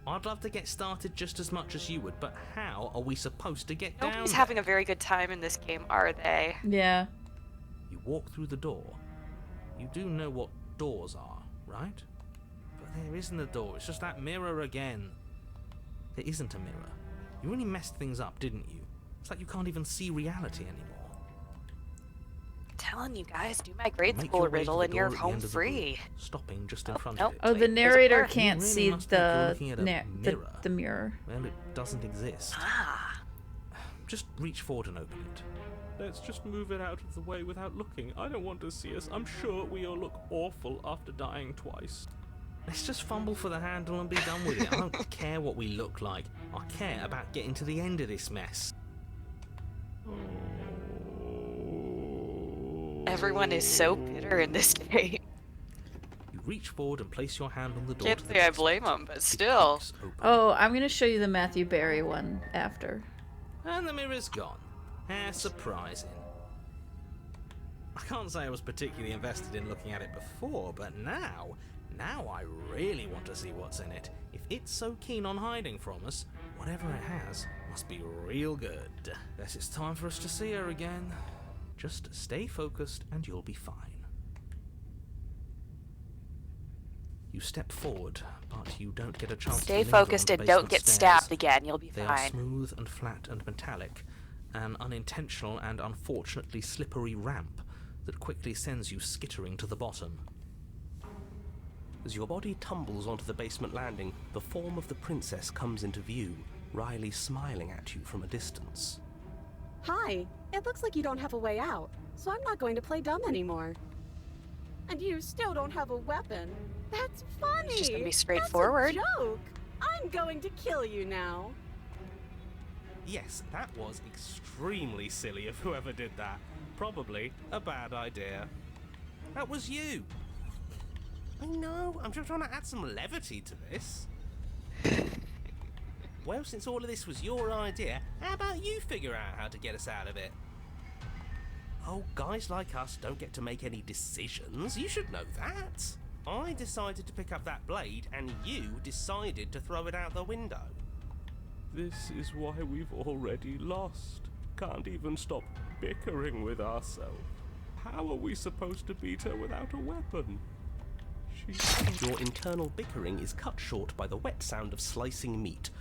Speaker 2: I'd love to get started just as much as you would, but how are we supposed to get down
Speaker 9: Nobody's
Speaker 2: there?
Speaker 9: having a very good time in this game, are they?
Speaker 1: Yeah.
Speaker 2: You walk through the door. You do know what doors are, right? But there isn't a door, it's just that mirror again. There isn't a mirror. You really messed things up, didn't you? It's like you can't even see reality anymore.
Speaker 9: I'm telling you guys, do my grade
Speaker 2: Make
Speaker 9: school
Speaker 2: your way to
Speaker 9: riddle
Speaker 2: the
Speaker 9: and
Speaker 2: door
Speaker 9: you're
Speaker 2: at the
Speaker 9: home
Speaker 2: end of the room,
Speaker 9: free.
Speaker 2: stopping just in front
Speaker 9: nope.
Speaker 2: of it.
Speaker 1: Oh, the
Speaker 9: There's a
Speaker 1: narrator
Speaker 9: mirror.
Speaker 1: can't
Speaker 2: You really
Speaker 1: see
Speaker 2: must think you're
Speaker 1: the
Speaker 2: looking at a mirror.
Speaker 1: mirror.
Speaker 2: Well, it doesn't exist.
Speaker 9: Ah.
Speaker 2: Just reach forward and open it.
Speaker 7: Let's just move it out of the way without looking. I don't want to see us. I'm sure we all look awful after dying twice.
Speaker 2: Let's just fumble for the handle and be done with it. I don't care what we look like. I care about getting to the end of this mess.
Speaker 9: Everyone is so bitter in this game.
Speaker 2: You reach forward and place your hand on the door.
Speaker 9: Can't
Speaker 2: to the
Speaker 9: say I
Speaker 2: basement.
Speaker 9: blame them, but
Speaker 2: It
Speaker 9: still.
Speaker 2: creaks open.
Speaker 1: Oh, I'm gonna show you the Matthew Barry one after.
Speaker 2: And the mirror's gone. How surprising. I can't say I was particularly invested in looking at it before, but now I really want to see what's in it. If it's so keen on hiding from us, whatever it has must be real good. Guess it's time for us to see her again. Just stay focused and you'll be fine. You step forward, but you don't get a chance to
Speaker 9: Stay
Speaker 2: linger on
Speaker 9: focused
Speaker 2: the
Speaker 9: and don't
Speaker 2: basement
Speaker 9: get
Speaker 2: stairs.
Speaker 9: stabbed again. You'll be
Speaker 2: They are
Speaker 9: fine.
Speaker 2: smooth and flat and metallic, an unintentional and unfortunately slippery ramp that quickly sends you skittering to the bottom.
Speaker 7: As your body tumbles onto the basement landing, the form of the princess comes into view, wryly smiling at you from a distance.
Speaker 3: Hi. It looks like you don't have a way out, so I'm not going to play dumb anymore. And you still don't have a weapon. That's funny.
Speaker 9: It's just gonna be straightforward.
Speaker 3: That's a joke. I'm going to kill you now.
Speaker 7: Yes, that was extremely silly of whoever did that. Probably a bad idea.
Speaker 2: That was you!
Speaker 7: I know, I'm just trying to add some levity to this.
Speaker 2: Well, since all of this was your idea, how about you figure out how to get us out of it?
Speaker 7: Oh, guys like us don't get to make any decisions. You should know that. I decided to pick up that blade, and you decided to throw it out the window.
Speaker 10: This is why we've already lost. Can't even stop bickering with ourselves. How are we supposed to beat her without a weapon?
Speaker 7: Your internal bickering is cut short by the wet sound of slicing meat.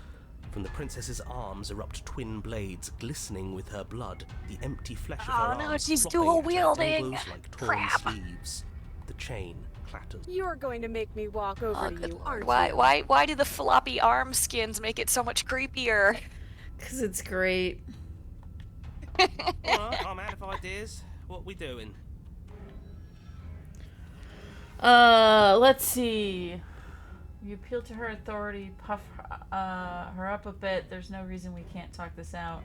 Speaker 7: From the princess's arms erupt twin blades, glistening with her blood. The empty flesh of her
Speaker 9: Oh, no,
Speaker 7: arms
Speaker 9: she's
Speaker 7: flopping at her
Speaker 9: dual-wielding.
Speaker 7: elbows like torn
Speaker 9: Crap.
Speaker 7: sleeves. The chain clatters.
Speaker 3: You're going to make me walk over
Speaker 9: Oh,
Speaker 3: to
Speaker 9: good
Speaker 3: you,
Speaker 9: lord.
Speaker 3: aren't
Speaker 9: Why do the floppy arm skins make it so much creepier?
Speaker 1: Because it's great.
Speaker 7: Alright, I'm out of ideas. What we doing?
Speaker 1: Let's see. You appeal to her authority, puff her up a bit. There's no reason we can't talk this out.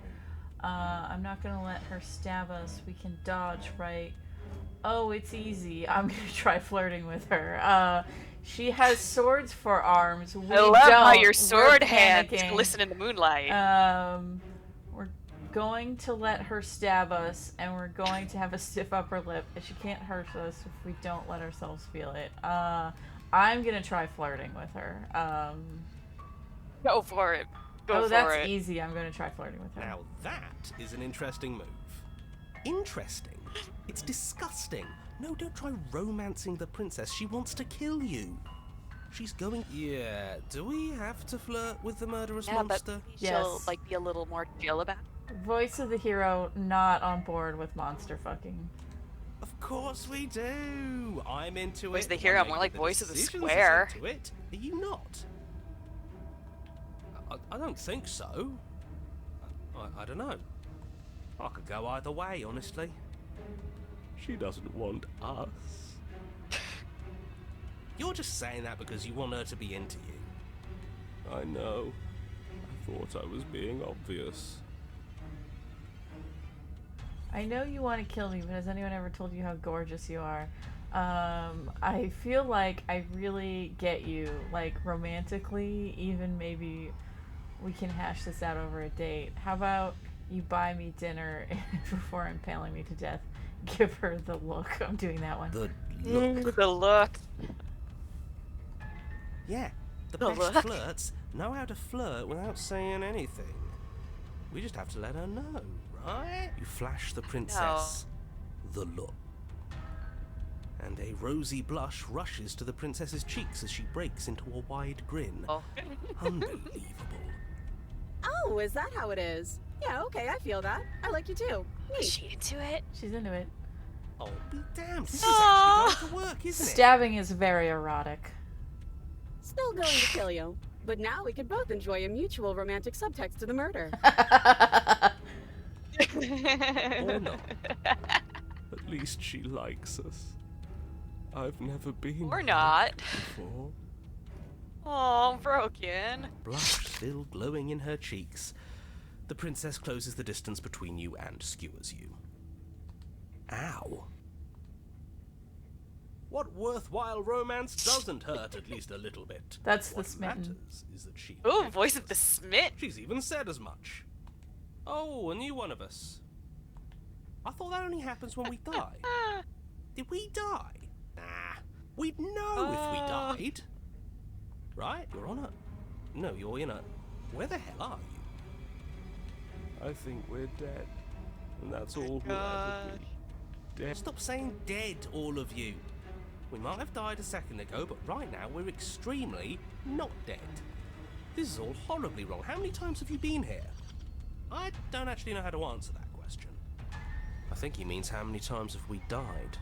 Speaker 1: I'm not gonna let her stab us. We can dodge, right? Oh, it's easy. I'm gonna try flirting with her. She has swords for arms. We
Speaker 9: I love how
Speaker 1: don't.
Speaker 9: your
Speaker 1: We're
Speaker 9: sword hands
Speaker 1: panicking.
Speaker 9: glisten in the moonlight.
Speaker 1: We're going to let her stab us, and we're going to have a stiff upper lip. She can't hurt us if we don't let ourselves feel it. I'm gonna try flirting with her.
Speaker 9: Go for it. Go for
Speaker 1: that's
Speaker 9: it.
Speaker 1: easy. I'm going to try flirting with her.
Speaker 7: Now that is an interesting move. Interesting? It's disgusting. No, don't try romancing the princess. She wants to kill you. She's going...
Speaker 6: Yeah, do we have to flirt with the murderous
Speaker 9: Yeah,
Speaker 6: monster?
Speaker 9: but she'll
Speaker 1: Yes.
Speaker 9: like be a little more chill about it.
Speaker 1: Voice of the hero not on board with monster fucking.
Speaker 7: Of course we do. I'm into
Speaker 9: Voice
Speaker 7: it.
Speaker 9: of the
Speaker 7: one
Speaker 9: hero,
Speaker 7: making
Speaker 9: more like voice of the
Speaker 7: decisions is
Speaker 9: square.
Speaker 7: into it. Are you not? I don't think so. I don't know. I could go either way, honestly.
Speaker 10: She doesn't want us.
Speaker 7: You're just saying that because you want her to be into you.
Speaker 10: I know. I thought I was being obvious.
Speaker 1: I know you want to kill me, but has anyone ever told you how gorgeous you are? I feel like I really get you, like romantically, even maybe we can hash this out over a date. How about you buy me dinner before impaling me to death? Give her the look. I'm doing that one.
Speaker 7: The look.
Speaker 9: The look.
Speaker 7: Yeah, the
Speaker 9: The
Speaker 7: best
Speaker 9: look.
Speaker 7: flirts know how to flirt without saying anything. We just have to let her know, right? You flash the princess the look. And a rosy blush rushes to the princess's cheeks as she breaks into a wide grin.
Speaker 9: Oh.
Speaker 7: Unbelievable.
Speaker 3: Oh, is that how it is? Yeah, okay, I feel that. I like you too.
Speaker 9: Is
Speaker 3: Neat.
Speaker 9: she into it?
Speaker 1: She's into it.
Speaker 7: Oh, be damned. This is
Speaker 9: Aw.
Speaker 7: actually going to work, isn't it?
Speaker 1: Stabbing is very erotic.
Speaker 3: Still going to kill you. But now we can both enjoy a mutual romantic subtext to the murder.
Speaker 7: Or not.
Speaker 10: At least she likes us. I've never been
Speaker 9: Or
Speaker 10: hurt
Speaker 9: not.
Speaker 10: before.
Speaker 9: Oh, broken.
Speaker 7: Blush still glowing in her cheeks. The princess closes the distance between you and skewers you. Ow. What worthwhile romance doesn't hurt at least a little bit?
Speaker 1: That's the
Speaker 7: What
Speaker 1: smitten.
Speaker 7: matters is that she...
Speaker 9: Ooh, voice of the Smith.
Speaker 7: She's even said as much. Oh, a new one of us. I thought that only happens when we die. Did we die? Nah. We'd know if we died. Right? You're on a... No, you're in a... Where the hell are you?
Speaker 10: I think we're dead. And that's all we'll ever be. Dead.
Speaker 7: Stop saying dead, all of you. We might have died a second ago, but right now we're extremely not dead. This is all horribly wrong. How many times have you been here? I don't actually know how to answer that question. I think he means how many times have we died?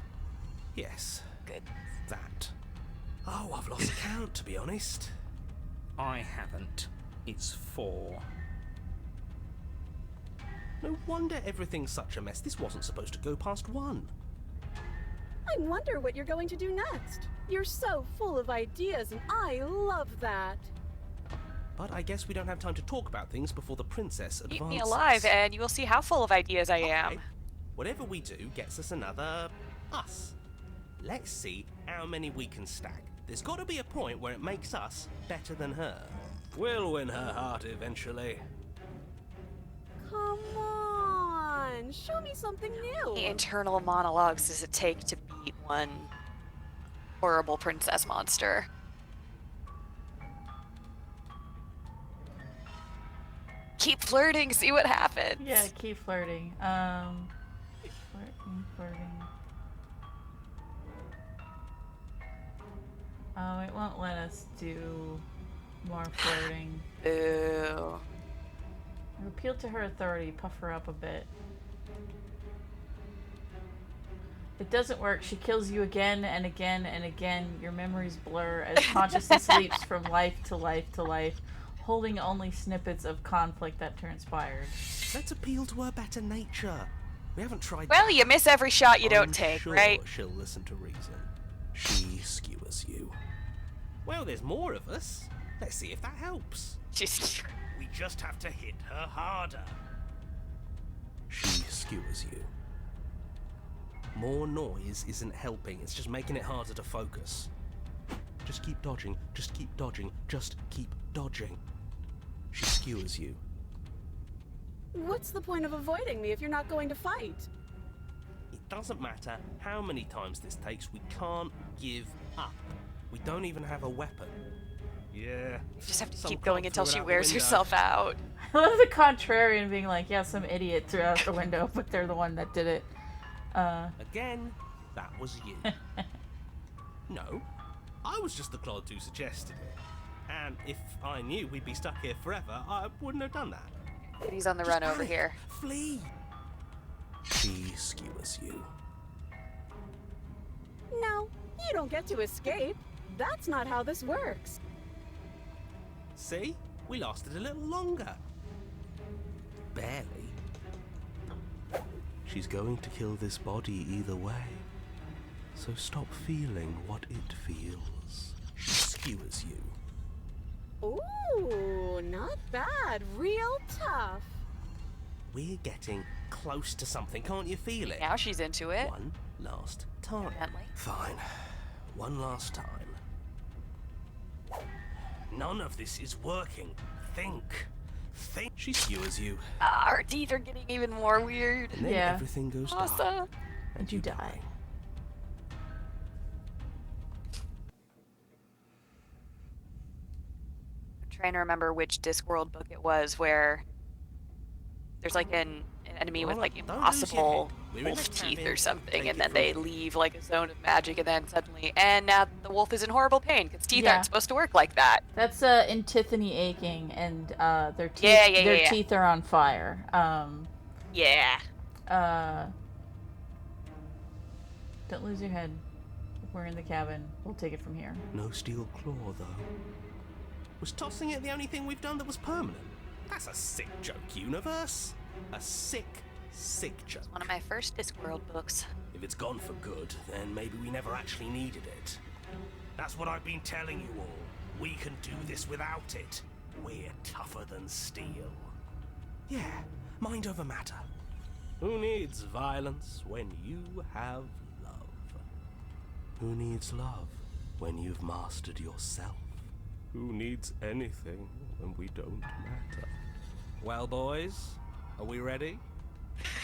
Speaker 7: Yes.
Speaker 9: Good.
Speaker 7: That. Oh, I've lost count, to be honest.
Speaker 6: I haven't. It's 4.
Speaker 7: No wonder everything's such a mess. This wasn't supposed to go past 1.
Speaker 3: I wonder what you're going to do next. You're so full of ideas, and I love that.
Speaker 7: But I guess we don't have time to talk about things before the princess advances.
Speaker 9: Keep me alive, and you will see how full of ideas I am.
Speaker 7: Okay. Whatever we do gets us another us. Let's see how many we can stack. There's got to be a point where it makes us better than her. We'll win her heart eventually.
Speaker 3: Come on, show me something
Speaker 9: How
Speaker 3: new.
Speaker 9: many internal monologues does it take to beat one horrible princess monster? Keep flirting, see what happens.
Speaker 1: Yeah, keep flirting. Flirting. Oh, it won't let us do more flirting.
Speaker 9: Boo.
Speaker 1: Appeal to her authority, puff her up a bit. It doesn't work. She kills you again and again and again. Your memories blur as consciousness leaps from life to life to life, holding only snippets of conflict that transpired.
Speaker 7: Let's appeal to her better nature. We haven't tried.
Speaker 9: Well,
Speaker 7: that.
Speaker 9: you miss every shot you don't
Speaker 7: I'm
Speaker 9: take,
Speaker 7: sure
Speaker 9: right?
Speaker 7: She'll listen to reason. She skewers you. Well, there's more of us. Let's see if that helps.
Speaker 9: Just
Speaker 7: We just have to hit her harder. She skewers you. More noise isn't helping, it's just making it harder to focus. Just keep dodging, just keep dodging, just keep dodging. She skewers you.
Speaker 3: What's the point of avoiding me if you're not going to fight?
Speaker 7: It doesn't matter how many times this takes, we can't give up. We don't even have a weapon.
Speaker 10: Yeah.
Speaker 9: You just have to
Speaker 10: Some
Speaker 9: keep going
Speaker 10: cop
Speaker 9: until
Speaker 10: threw it
Speaker 9: she
Speaker 10: out the
Speaker 9: wears
Speaker 10: window.
Speaker 9: herself out.
Speaker 1: I love the contrarian being like, yeah, some idiot threw out the window, but they're the one that did it.
Speaker 7: Again, that was you. No, I was just the clod who suggested it. And if I knew we'd be stuck here forever, I wouldn't have done that.
Speaker 9: He's on the
Speaker 7: Just
Speaker 9: run over
Speaker 7: hurry.
Speaker 9: here.
Speaker 7: Flee!
Speaker 6: She skewers you.
Speaker 3: No, you don't get to escape. That's not how this works.
Speaker 7: See? We lasted a little longer.
Speaker 6: Barely. She's going to kill this body either way. So stop feeling what it feels. She skewers you.
Speaker 3: Ooh, not bad. Real tough.
Speaker 7: We're getting close to something, can't you feel it?
Speaker 9: Now she's into it.
Speaker 7: One last time.
Speaker 9: Evidently.
Speaker 6: Fine. One last time.
Speaker 7: None of this is working. Think.
Speaker 6: She skewers you.
Speaker 9: Ah, her teeth are getting even more weird.
Speaker 6: And then
Speaker 1: Yeah.
Speaker 6: everything goes dark.
Speaker 9: Awesome.
Speaker 1: And you die.
Speaker 9: I'm trying to remember which Discworld book it was where there's like an enemy with like
Speaker 7: Don't lose your
Speaker 9: impossible
Speaker 7: head. We're in
Speaker 9: wolf
Speaker 7: the
Speaker 9: teeth
Speaker 7: cabin.
Speaker 9: or something,
Speaker 7: Take
Speaker 9: and
Speaker 7: it
Speaker 9: then
Speaker 7: from
Speaker 9: they
Speaker 7: here.
Speaker 9: leave like a zone of magic, and then suddenly, and now the wolf is in horrible pain because teeth
Speaker 1: Yeah.
Speaker 9: aren't supposed to work like that.
Speaker 1: That's Antiphony aching, and their teeth
Speaker 9: Yeah.
Speaker 1: teeth are on fire.
Speaker 9: Yeah.
Speaker 1: Don't lose your head. We're in the cabin. We'll take it from here.
Speaker 6: No steel claw, though.
Speaker 7: Was tossing it the only thing we've done that was permanent? That's a sick joke, universe. A sick joke.
Speaker 9: One of my first Discworld books.
Speaker 7: If it's gone for good, then maybe we never actually needed it. That's what I've been telling you all. We can do this without it. We're tougher than steel.
Speaker 6: Yeah, mind over matter.
Speaker 7: Who needs violence when you have love?
Speaker 6: Who needs love when you've mastered yourself?
Speaker 10: Who needs anything when we don't matter?
Speaker 7: Well, boys, are we ready?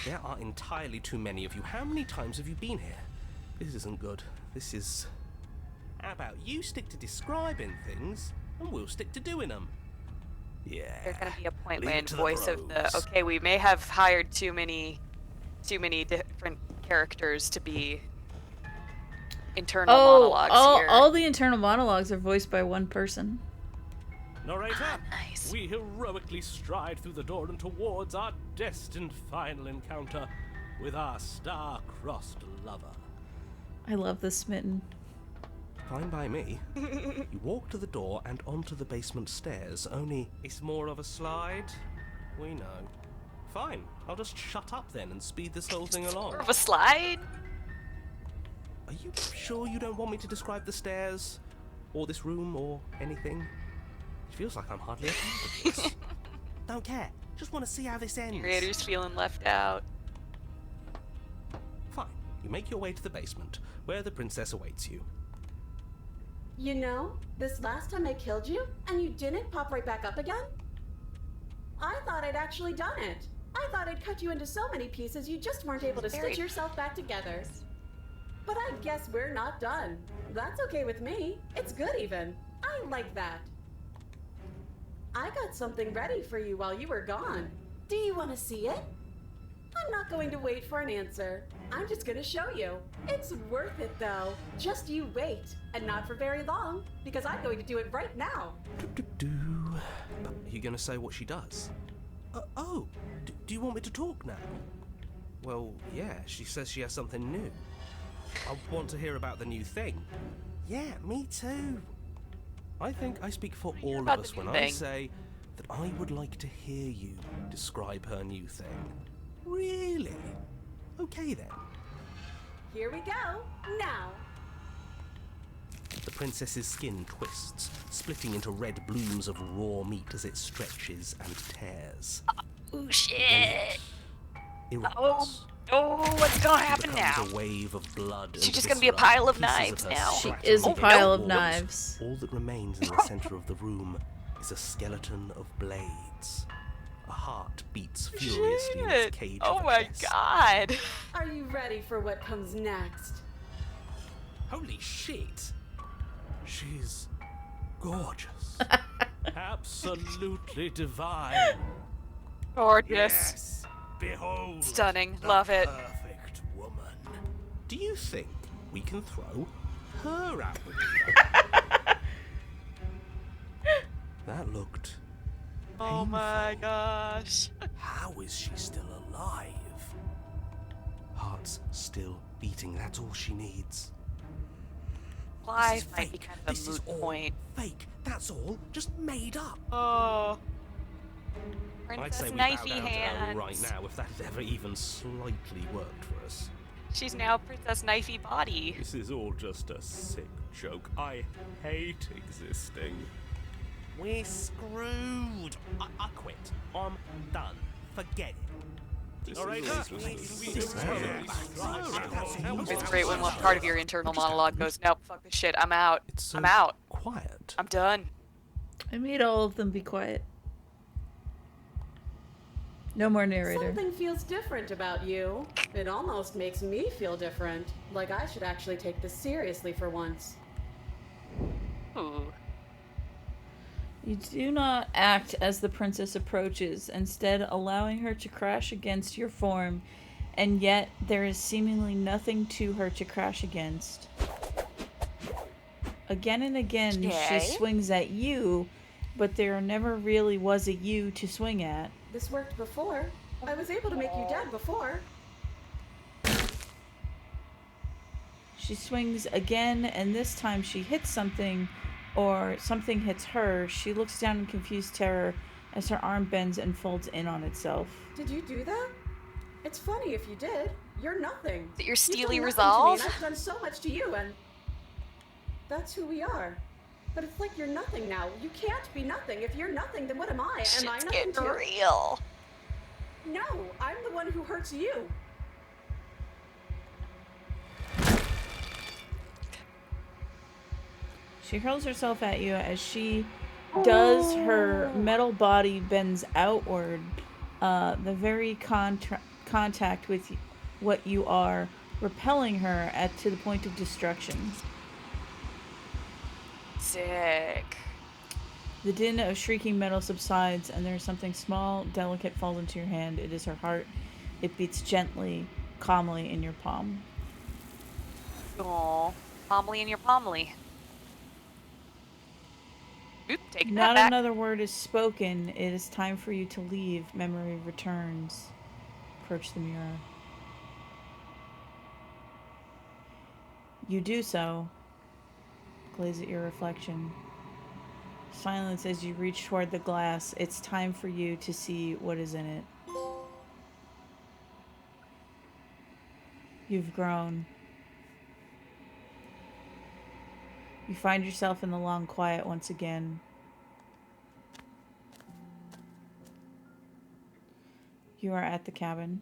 Speaker 7: There are entirely too many of you. How many times have you been here? This isn't good. This is... How about you stick to describing things, and we'll stick to doing them? Yeah.
Speaker 9: There's gonna be a point
Speaker 7: leave it
Speaker 9: when
Speaker 7: to the
Speaker 9: voice of the
Speaker 7: pros.
Speaker 9: okay, we may have hired too many different characters to be internal monologues here.
Speaker 1: all the internal monologues are voiced by one person.
Speaker 10: Narrator,
Speaker 9: Nice.
Speaker 10: we heroically stride through the door and towards our destined final encounter with our star-crossed lover.
Speaker 1: I love this smitten.
Speaker 6: Fine by me. You walk to the door and onto the basement stairs, only...
Speaker 7: It's more of a slide. We know. Fine, I'll just shut up then and speed this whole thing along.
Speaker 9: More of a slide?
Speaker 7: Are you sure you don't want me to describe the stairs? Or this room, or anything? It feels like I'm hardly a part of this. Don't care. Just want to see how this ends.
Speaker 9: Creator's feeling left out.
Speaker 7: Fine. You make your way to the basement, where the princess awaits you.
Speaker 3: You know, this last time I killed you, and you didn't pop right back up again? I thought I'd actually done it. I thought I'd cut you into so many pieces you just weren't able to
Speaker 9: Very-
Speaker 3: stitch yourself back together. But I guess we're not done. That's okay with me. It's good even. I like that. I got something ready for you while you were gone. Do you want to see it? I'm not going to wait for an answer. I'm just going to show you. It's worth it though. Just you wait. And not for very long, because I'm going to do it right now.
Speaker 6: Are you gonna say what she does?
Speaker 7: Do you want me to talk now?
Speaker 6: Well, yeah, she says she has something new.
Speaker 7: I want to hear about the new thing.
Speaker 6: Yeah, me too. I think I speak for all of
Speaker 9: about
Speaker 6: us
Speaker 9: the
Speaker 6: when
Speaker 9: new
Speaker 6: I
Speaker 9: thing.
Speaker 6: say that I would like to hear you describe her new thing.
Speaker 7: Really? Okay then.
Speaker 3: Here we go. Now.
Speaker 7: The princess's skin twists, splitting into red blooms of raw meat as it stretches and tears.
Speaker 9: Ooh, shit.
Speaker 7: Erupts.
Speaker 9: Oh, what's gonna
Speaker 7: She
Speaker 9: happen
Speaker 7: becomes
Speaker 9: now?
Speaker 7: a wave of blood.
Speaker 9: She's
Speaker 7: and
Speaker 9: just gonna be a
Speaker 7: viscera,
Speaker 9: pile of
Speaker 7: pieces
Speaker 9: knives
Speaker 7: her
Speaker 9: now.
Speaker 1: She
Speaker 7: scratched
Speaker 1: is a
Speaker 7: and
Speaker 1: pile of
Speaker 7: bones.
Speaker 1: knives.
Speaker 6: All that remains in the center of the room is a skeleton of blades. A heart beats furiously in its
Speaker 9: Shit.
Speaker 6: cage
Speaker 9: Oh
Speaker 6: of a
Speaker 9: my
Speaker 6: chest.
Speaker 9: god.
Speaker 3: Are you ready for what comes next?
Speaker 7: Holy shit!
Speaker 6: She's
Speaker 7: gorgeous. Absolutely divine.
Speaker 9: Gorgeous.
Speaker 7: Yes, behold.
Speaker 9: Stunning.
Speaker 7: the
Speaker 9: Love it.
Speaker 7: Perfect woman. Do you think we can throw her out the window? That looked
Speaker 9: Oh my
Speaker 7: painful.
Speaker 9: gosh.
Speaker 7: How is she still alive? Heart's still beating, that's all she needs.
Speaker 9: Life
Speaker 7: This is
Speaker 9: might be
Speaker 7: fake.
Speaker 9: kind of a
Speaker 7: This is
Speaker 9: moot
Speaker 7: all
Speaker 9: point.
Speaker 7: fake. That's all just made up.
Speaker 9: Oh.
Speaker 7: I'd say
Speaker 9: Princess
Speaker 7: we bow
Speaker 9: Knifey
Speaker 7: down to
Speaker 9: Hands.
Speaker 7: her right now if that had ever even slightly worked for us.
Speaker 9: She's now Princess Knifey Body.
Speaker 10: This is all just a sick joke. I hate existing.
Speaker 7: We're screwed. I quit. I'm done. Forget it.
Speaker 10: This
Speaker 7: All right,
Speaker 10: is all just
Speaker 9: It's great when one part of your internal monologue goes, nope, fuck this shit, I'm out.
Speaker 7: It's so
Speaker 9: I'm out.
Speaker 7: quiet.
Speaker 9: I'm done.
Speaker 1: I made all of them be quiet. No more narrator.
Speaker 3: Something feels different about you. It almost makes me feel different. Like I should actually take this seriously for once.
Speaker 9: Ooh.
Speaker 1: You do not act as the princess approaches, instead allowing her to crash against your form, and yet there is seemingly nothing to her to crash against. Again and again,
Speaker 9: Okay.
Speaker 1: she swings at you, but there never really was a you to swing at.
Speaker 3: This worked before. I was able to make you dead before.
Speaker 1: She swings again, and this time she hits something, or something hits her. She looks down in confused terror as her arm bends and folds in on itself.
Speaker 3: Did you do that? It's funny if you did. You're nothing.
Speaker 9: Is it your
Speaker 3: You've
Speaker 9: steely
Speaker 3: done nothing
Speaker 9: resolve?
Speaker 3: To me, and I've done so much to you, and that's who we are. But it's like you're nothing now. You can't be nothing. If you're nothing, then what am I? Am I
Speaker 9: Shit's
Speaker 3: nothing
Speaker 9: getting
Speaker 3: too?
Speaker 9: real.
Speaker 3: No, I'm the one who hurts you.
Speaker 1: She hurls herself at you as she does. Her metal body bends outward. The very contact with what you are, repelling her to the point of destruction.
Speaker 9: Sick.
Speaker 1: The din of shrieking metal subsides, and there is something small, delicate falls into your hand. It is her heart. It beats gently, calmly in your palm.
Speaker 9: Aw. Pomely in your pomely. Oop, taking that
Speaker 1: Not
Speaker 9: back.
Speaker 1: another word is spoken. It is time for you to leave. Memory returns. Approach the mirror. You do so. Glaze at your reflection. Silence as you reach toward the glass. It's time for you to see what is in it. You've grown. You find yourself in the long quiet once again. You are at the cabin.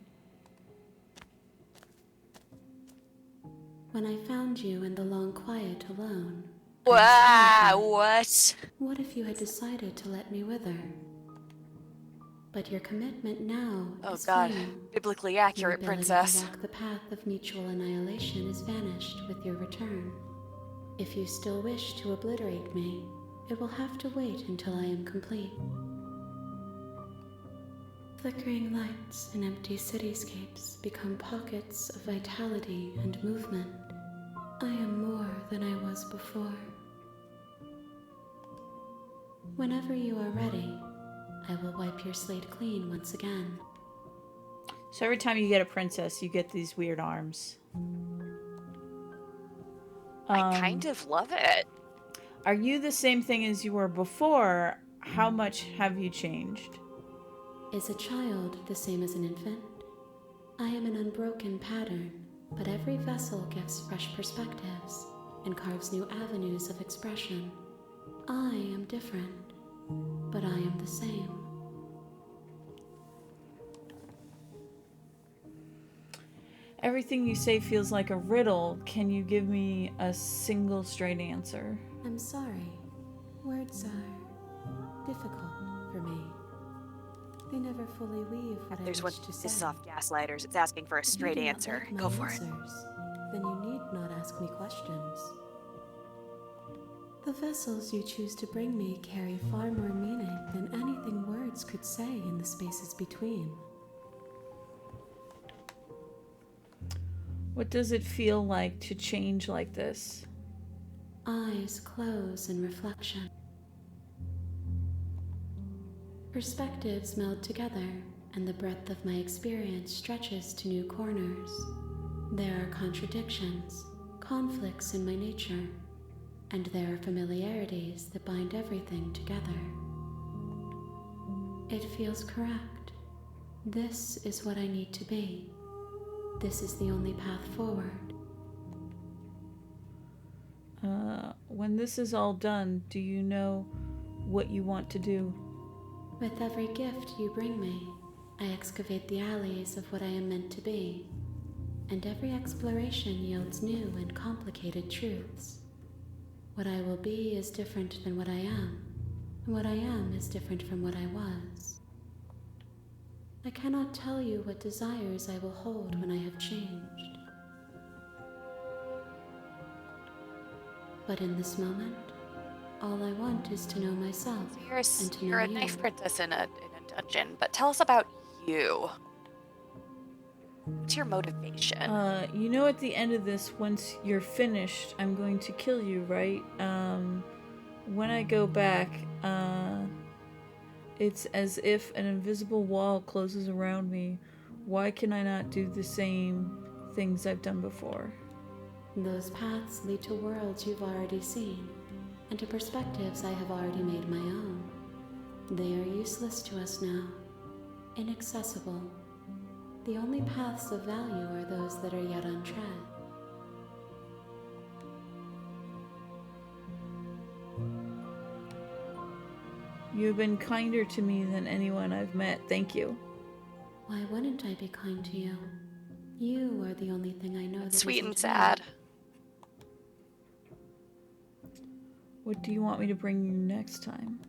Speaker 5: When I found you in the long quiet alone,
Speaker 9: Wow, what?
Speaker 5: what if you had decided to let me wither? But your commitment now
Speaker 9: Oh
Speaker 5: is
Speaker 9: god.
Speaker 5: final.
Speaker 9: Biblically
Speaker 5: Your
Speaker 9: accurate,
Speaker 5: ability
Speaker 9: princess.
Speaker 5: to walk the path of mutual annihilation is vanished with your return. If you still wish to obliterate me, it will have to wait until I am complete. Flickering lights in empty cityscapes become pockets of vitality and movement. I am more than I was before. Whenever you are ready, I will wipe your slate clean once again.
Speaker 1: So every time you get a princess, you get these weird arms.
Speaker 9: I kind of love it.
Speaker 1: Are you the same thing as you were before? How much have you changed?
Speaker 5: Is a child the same as an infant? I am an unbroken pattern, but every vessel gives fresh perspectives and carves new avenues of expression. I am different, but I am the same.
Speaker 1: Everything you say feels like a riddle. Can you give me a single straight answer?
Speaker 5: I'm sorry. Words are difficult for me. They never fully weave what
Speaker 9: There's
Speaker 5: I
Speaker 9: one
Speaker 5: wish to say.
Speaker 9: pisses off gaslighters. It's asking for a
Speaker 5: If you
Speaker 9: straight
Speaker 5: do not
Speaker 9: answer.
Speaker 5: like my
Speaker 9: Go for it.
Speaker 5: answers, then you need not ask me questions. The vessels you choose to bring me carry far more meaning than anything words could say in the spaces between.
Speaker 1: What does it feel like to change like this?
Speaker 5: Eyes close in reflection. Perspectives meld together, and the breadth of my experience stretches to new corners. There are contradictions, conflicts in my nature, and there are familiarities that bind everything together. It feels correct. This is what I need to be. This is the only path forward.
Speaker 1: When this is all done, do you know what you want to do?
Speaker 5: With every gift you bring me, I excavate the alleys of what I am meant to be, and every exploration yields new and complicated truths. What I will be is different than what I am, and what I am is different from what I was. I cannot tell you what desires I will hold when I have changed. But in this moment, all I want is to know myself and to
Speaker 9: You're
Speaker 5: know
Speaker 9: a
Speaker 5: you.
Speaker 9: knife princess in a dungeon, but tell us about you. What's your motivation?
Speaker 1: You know, at the end of this, once you're finished, I'm going to kill you, right? When I go back, it's as if an invisible wall closes around me. Why can I not do the same things I've done before?
Speaker 5: Those paths lead to worlds you've already seen, and to perspectives I have already made my own. They are useless to us now, inaccessible. The only paths of value are those that are yet untread.
Speaker 1: You have been kinder to me than anyone I've met. Thank you.
Speaker 5: Why wouldn't I be kind to you? You are the only thing I know that
Speaker 9: Sweet and
Speaker 5: isn't
Speaker 9: sad.
Speaker 5: me.
Speaker 1: What do you want me to bring you next time?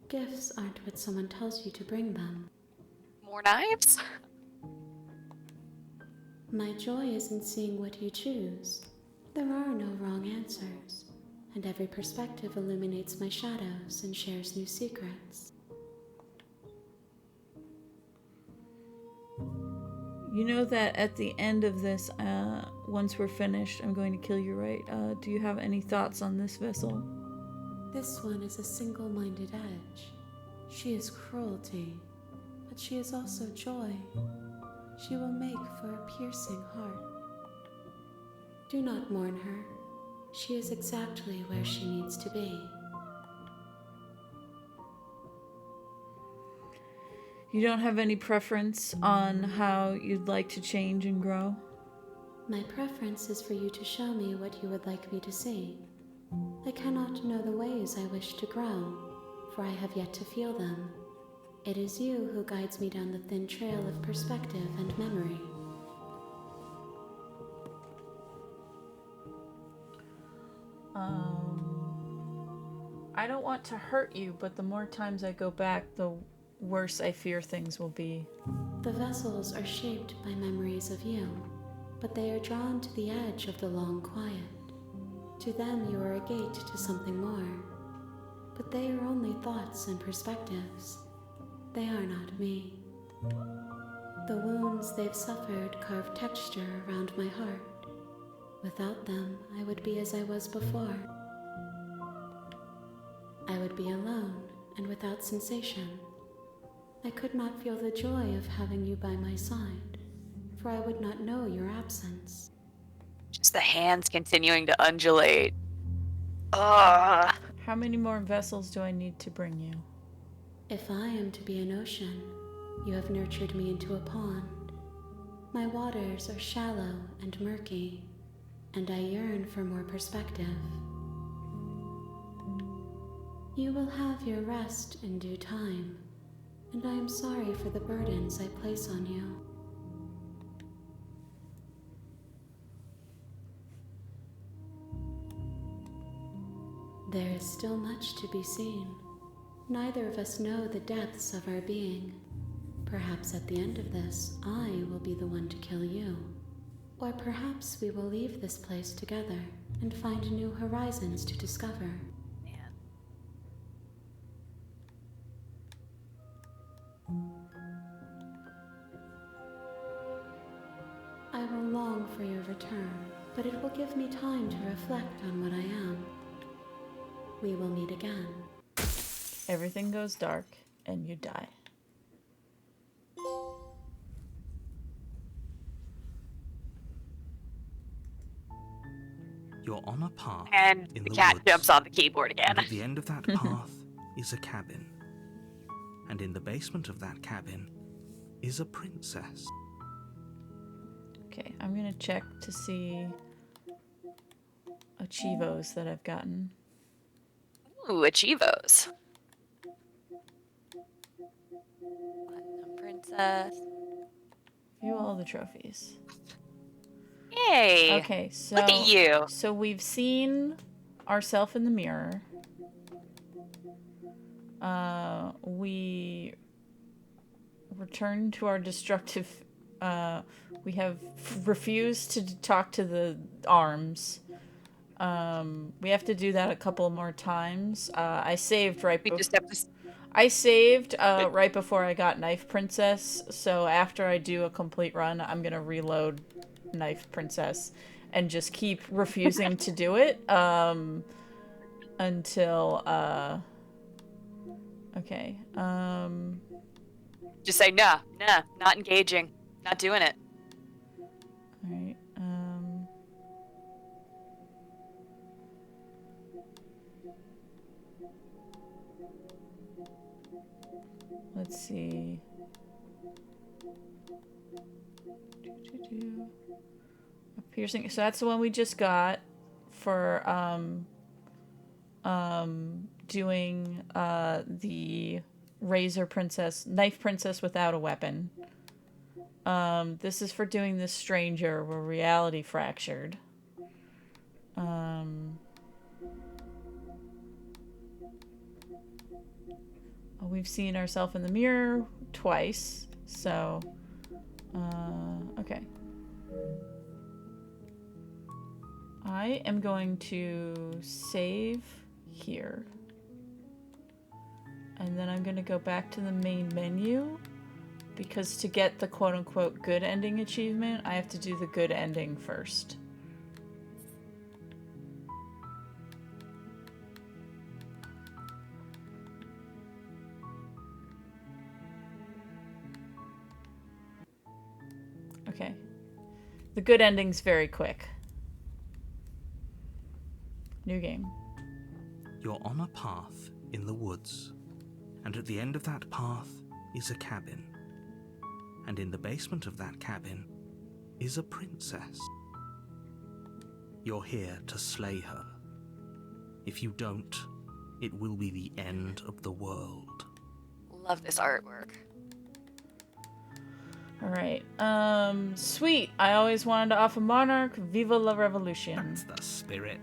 Speaker 5: Gifts aren't what someone tells you to bring them.
Speaker 9: More knives?
Speaker 5: My joy is in seeing what you choose. There are no wrong answers, and every perspective illuminates my shadows and shares new secrets.
Speaker 1: You know that at the end of this, once we're finished, I'm going to kill you, right? Do you have any thoughts on this vessel?
Speaker 5: This one is a single-minded edge. She is cruelty, but she is also joy. She will make for a piercing heart. Do not mourn her. She is exactly where she needs to be.
Speaker 1: You don't have any preference on how you'd like to change and grow?
Speaker 5: My preference is for you to show me what you would like me to see. I cannot know the ways I wish to grow, for I have yet to feel them. It is you who guides me down the thin trail of perspective and memory.
Speaker 1: I don't want to hurt you, but the more times I go back, the worse I fear things will be.
Speaker 5: The vessels are shaped by memories of you, but they are drawn to the edge of the long quiet. To them you are a gate to something more, but they are only thoughts and perspectives. They are not me. The wounds they've suffered carve texture around my heart. Without them, I would be as I was before. I would be alone and without sensation. I could not feel the joy of having you by my side, for I would not know your absence.
Speaker 9: Just the hands continuing to undulate. Ugh.
Speaker 1: How many more vessels do I need to bring you?
Speaker 5: If I am to be an ocean, you have nurtured me into a pond. My waters are shallow and murky, and I yearn for more perspective. You will have your rest in due time, and I am sorry for the burdens I place on you. There is still much to be seen. Neither of us know the depths of our being. Perhaps at the end of this, I will be the one to kill you. Or perhaps we will leave this place together and find new horizons to discover.
Speaker 9: Man.
Speaker 5: I will long for your return, but it will give me time to reflect on what I am. We will meet again.
Speaker 1: Everything goes dark, and you die.
Speaker 2: You're on a path
Speaker 9: And
Speaker 2: in
Speaker 9: the
Speaker 2: the
Speaker 9: cat
Speaker 2: woods,
Speaker 9: jumps on the keyboard again.
Speaker 2: and at the end of that path is a cabin. And in the basement of that cabin is a princess.
Speaker 1: Okay, I'm gonna check to see achievos that I've gotten.
Speaker 9: Ooh, achievos. Platinum princess.
Speaker 1: View all the trophies.
Speaker 9: Yay!
Speaker 1: Okay, so
Speaker 9: Look at you.
Speaker 1: So we've seen ourselves in the mirror. We return to our destructive. We have refused to talk to the arms. We have to do that a couple more times. I saved right.
Speaker 9: We just have to.
Speaker 1: I saved right before I got Knife Princess. So after I do a complete run, I'm gonna reload Knife Princess and just keep refusing to do it until okay.
Speaker 9: Just say, nah, not engaging. Not doing it.
Speaker 1: Alright, let's see. A piercing. So that's the one we just got for doing the Razor Princess, Knife Princess without a weapon. This is for doing this stranger where reality fractured. We've seen ourselves in the mirror twice, so okay. I am going to save here. And then I'm going to go back to the main menu because to get the quote-unquote good ending achievement, I have to do the good ending first. Okay. The good ending's very quick. New game.
Speaker 2: You're on a path in the woods, and at the end of that path is a cabin. And in the basement of that cabin is a princess. You're here to slay her. If you don't, it will be the end of the world.
Speaker 9: Love this artwork.
Speaker 1: Alright, sweet. I always wanted to offer Monarch. Viva la Revolution.
Speaker 2: That's the spirit.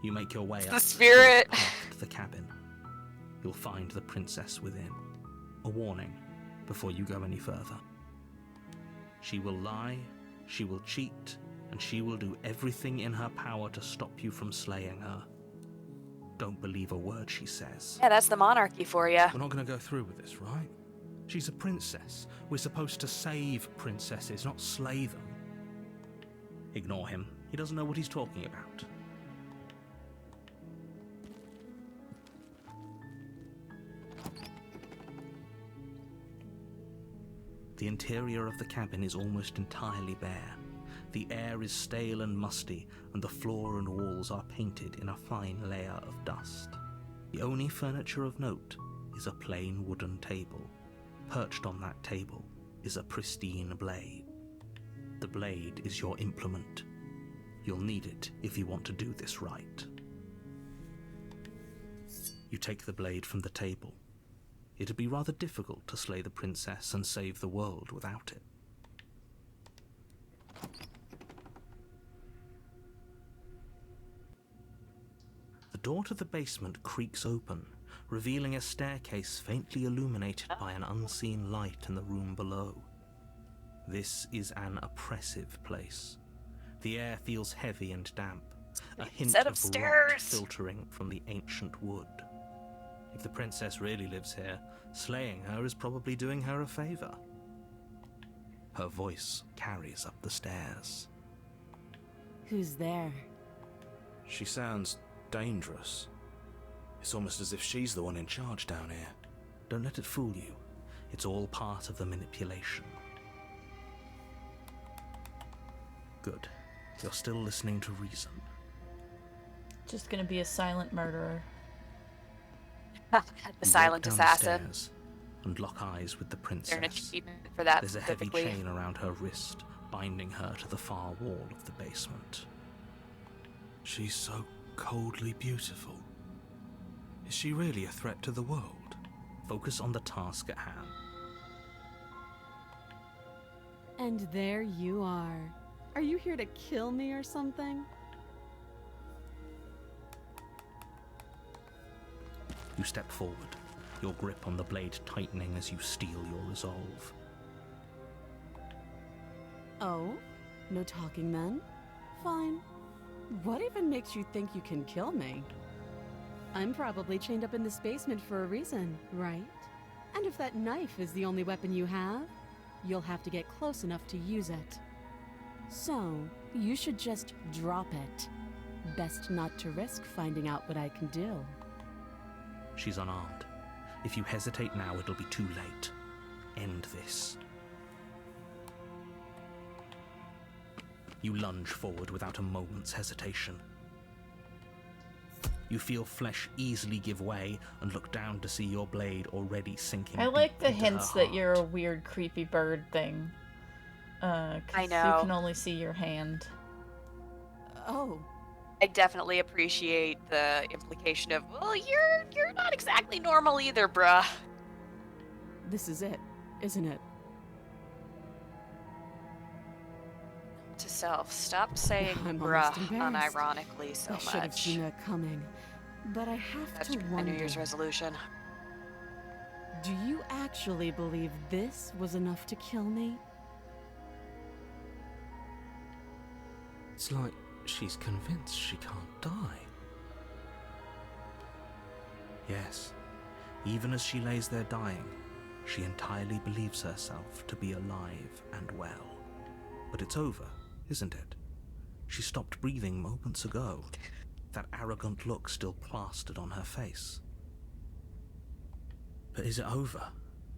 Speaker 2: You make your way up
Speaker 9: the spirit.
Speaker 2: past the cabin. You'll find the princess within. A warning before you go any further. She will lie, she will cheat, and she will do everything in her power to stop you from slaying her. Don't believe a word she says.
Speaker 9: Yeah, that's the monarchy for you.
Speaker 2: We're not going to go through with this, right? She's a princess. We're supposed to save princesses, not slay them. Ignore him. He doesn't know what he's talking about. The interior of the cabin is almost entirely bare. The air is stale and musty, and the floor and walls are painted in a fine layer of dust. The only furniture of note is a plain wooden table. Perched on that table is a pristine blade. The blade is your implement. You'll need it if you want to do this right. You take the blade from the table. It'd be rather difficult to slay the princess and save the world without it. The door to the basement creaks open, revealing a staircase faintly illuminated by an unseen light in the room below. This is an oppressive place. The air feels heavy and damp, a hint
Speaker 9: Set
Speaker 2: of
Speaker 9: of
Speaker 2: rot
Speaker 9: stairs.
Speaker 2: filtering from the ancient wood. If the princess really lives here, slaying her is probably doing her a favor. Her voice carries up the stairs.
Speaker 3: Who's there?
Speaker 6: She sounds dangerous. It's almost as if she's the one in charge down here.
Speaker 2: Don't let it fool you. It's all part of the manipulation. Good. You're still listening to reason.
Speaker 1: Just gonna be a silent murderer.
Speaker 9: The
Speaker 2: You
Speaker 9: silent
Speaker 2: walk down the
Speaker 9: assassin.
Speaker 2: stairs and lock eyes with the princess.
Speaker 9: There's an achievement for that
Speaker 2: There's a heavy
Speaker 9: specifically.
Speaker 2: chain around her wrist, binding her to the far wall of the basement.
Speaker 6: She's so coldly beautiful. Is she really a threat to the world?
Speaker 2: Focus on the task at hand.
Speaker 3: And there you are. Are you here to kill me or something?
Speaker 2: You step forward, your grip on the blade tightening as you steel your resolve.
Speaker 3: Oh? No talking then? Fine. What even makes you think you can kill me? I'm probably chained up in this basement for a reason, right? And if that knife is the only weapon you have, you'll have to get close enough to use it. So, you should just drop it. Best not to risk finding out what I can do.
Speaker 2: She's unarmed. If you hesitate now, it'll be too late. End this. You lunge forward without a moment's hesitation. You feel flesh easily give way and look down to see your blade already sinking.
Speaker 1: I like the
Speaker 2: deep into her
Speaker 1: hints that
Speaker 2: heart.
Speaker 1: you're a weird, creepy bird thing. 'Cause
Speaker 9: I know.
Speaker 1: You can only see your hand.
Speaker 3: Oh,
Speaker 9: I definitely appreciate the implication of, well, you're not exactly normal either, bruh.
Speaker 3: this is it, isn't it?
Speaker 9: To self, stop saying
Speaker 3: I'm
Speaker 9: bruh
Speaker 3: almost embarrassed.
Speaker 9: unironically so
Speaker 3: I should have
Speaker 9: much.
Speaker 3: seen that coming. But I have
Speaker 9: That's
Speaker 3: to
Speaker 9: my
Speaker 3: wonder,
Speaker 9: New Year's resolution.
Speaker 3: do you actually believe this was enough to kill me?
Speaker 2: It's like she's convinced she can't die. Yes, even as she lays there dying, she entirely believes herself to be alive and well. But it's over, isn't it? She stopped breathing moments ago, that arrogant look still plastered on her face. But is it over?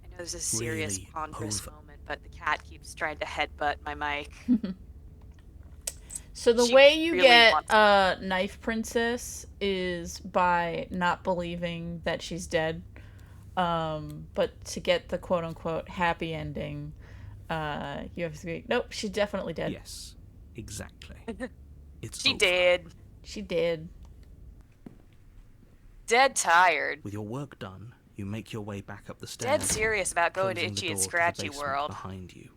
Speaker 9: I know this is a serious,
Speaker 2: Really
Speaker 9: ponderous
Speaker 2: over.
Speaker 9: moment, but the cat keeps trying to headbutt my mic.
Speaker 1: So the
Speaker 9: She
Speaker 1: way you
Speaker 9: really
Speaker 1: get
Speaker 9: wants-
Speaker 1: Knife Princess is by not believing that she's dead. But to get the quote-unquote happy ending, you have to be, nope, she's definitely dead.
Speaker 2: Yes, exactly. It's
Speaker 9: She
Speaker 2: over.
Speaker 9: did.
Speaker 1: She did.
Speaker 9: Dead tired.
Speaker 2: With your work done, you make your way back up the stairs.
Speaker 9: Dead serious about going to
Speaker 2: closing the
Speaker 9: Itchy and
Speaker 2: door to the
Speaker 9: Scratchy
Speaker 2: basement
Speaker 9: World.
Speaker 2: behind you.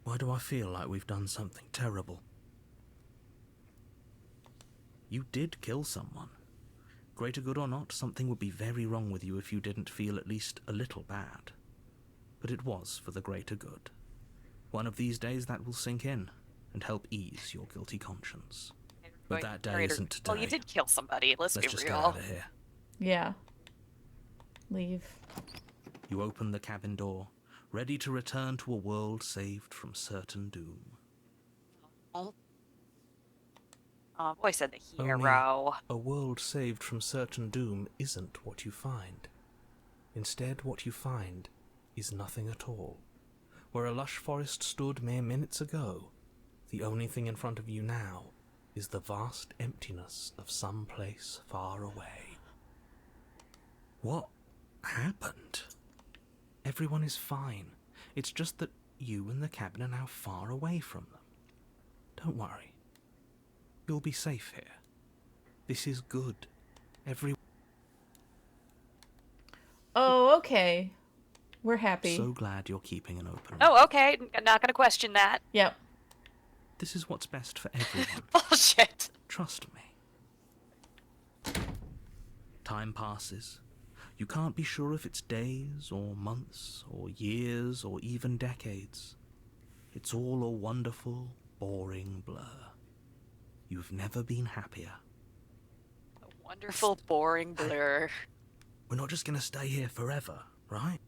Speaker 2: Why do I feel like we've done something terrible? You did kill someone. Greater good or not, something would be very wrong with you if you didn't feel at least a little bad. But it was for the greater good. One of these days that will sink in and help ease your guilty conscience. But that day
Speaker 9: Greater-
Speaker 2: isn't today.
Speaker 9: Well, you did kill somebody. Let's
Speaker 2: Let's
Speaker 9: be
Speaker 2: just get
Speaker 9: real.
Speaker 2: out of here.
Speaker 1: Yeah. Leave.
Speaker 2: You open the cabin door, ready to return to a world saved from certain doom.
Speaker 9: Oh, I've always said the
Speaker 2: Only
Speaker 9: hero.
Speaker 2: a world saved from certain doom isn't what you find. Instead, what you find is nothing at all. Where a lush forest stood mere minutes ago, the only thing in front of you now is the vast emptiness of some place far away. What happened? Everyone is fine. It's just that you and the cabin are now far away from them. Don't worry. You'll be safe here. This is good.
Speaker 1: Oh, okay. We're happy.
Speaker 2: So glad you're keeping an open.
Speaker 9: Oh, okay. I'm not gonna question that.
Speaker 1: Yep.
Speaker 2: This is what's best for everyone.
Speaker 9: Bullshit.
Speaker 2: Trust me. Time passes. You can't be sure if it's days or months or years or even decades. It's all a wonderful, boring blur. You've never been happier.
Speaker 9: A wonderful, boring blur.
Speaker 2: We're not just going to stay here forever, right?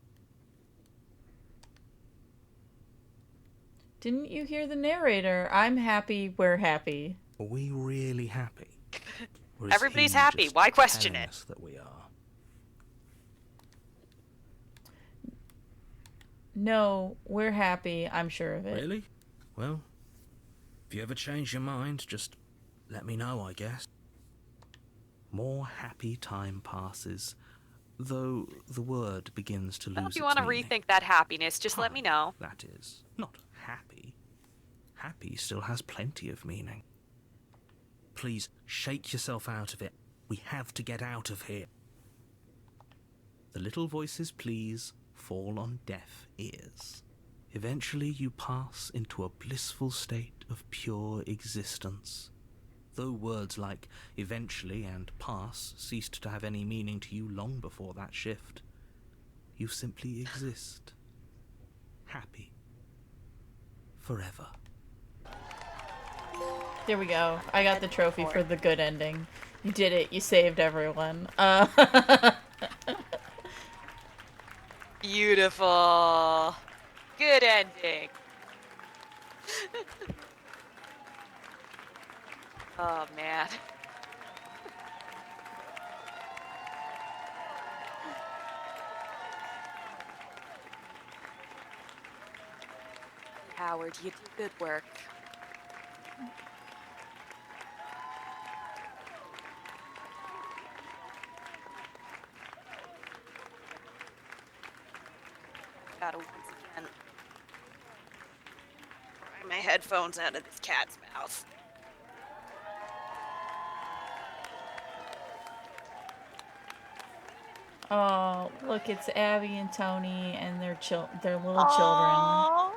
Speaker 1: Didn't you hear the narrator? I'm happy, we're happy.
Speaker 2: Are we really happy? Or is
Speaker 9: Everybody's
Speaker 2: he
Speaker 9: happy.
Speaker 2: just
Speaker 9: Why question
Speaker 2: telling
Speaker 9: it?
Speaker 2: us that we are?
Speaker 1: No, we're happy, I'm sure of it.
Speaker 2: Really? Well, if you ever change your mind, just let me know, I guess. More happy time passes, though the word begins to lose
Speaker 9: Well, if
Speaker 2: its
Speaker 9: you want to
Speaker 2: meaning.
Speaker 9: rethink that happiness, just let me know.
Speaker 2: That is, not happy. Happy still has plenty of meaning. Please, shake yourself out of it. We have to get out of here. The little voices, please, fall on deaf ears. Eventually you pass into a blissful state of pure existence. Though words like eventually and pass ceased to have any meaning to you long before that shift, you simply exist. Happy. Forever.
Speaker 1: There we go. I got the trophy for the good ending. You did it. You saved everyone.
Speaker 9: Beautiful. Good ending. Oh, man. Howard, you do good work. Gotta once again pry my headphones out of this cat's mouth.
Speaker 1: Oh, look, it's Abby and Tony and their little children.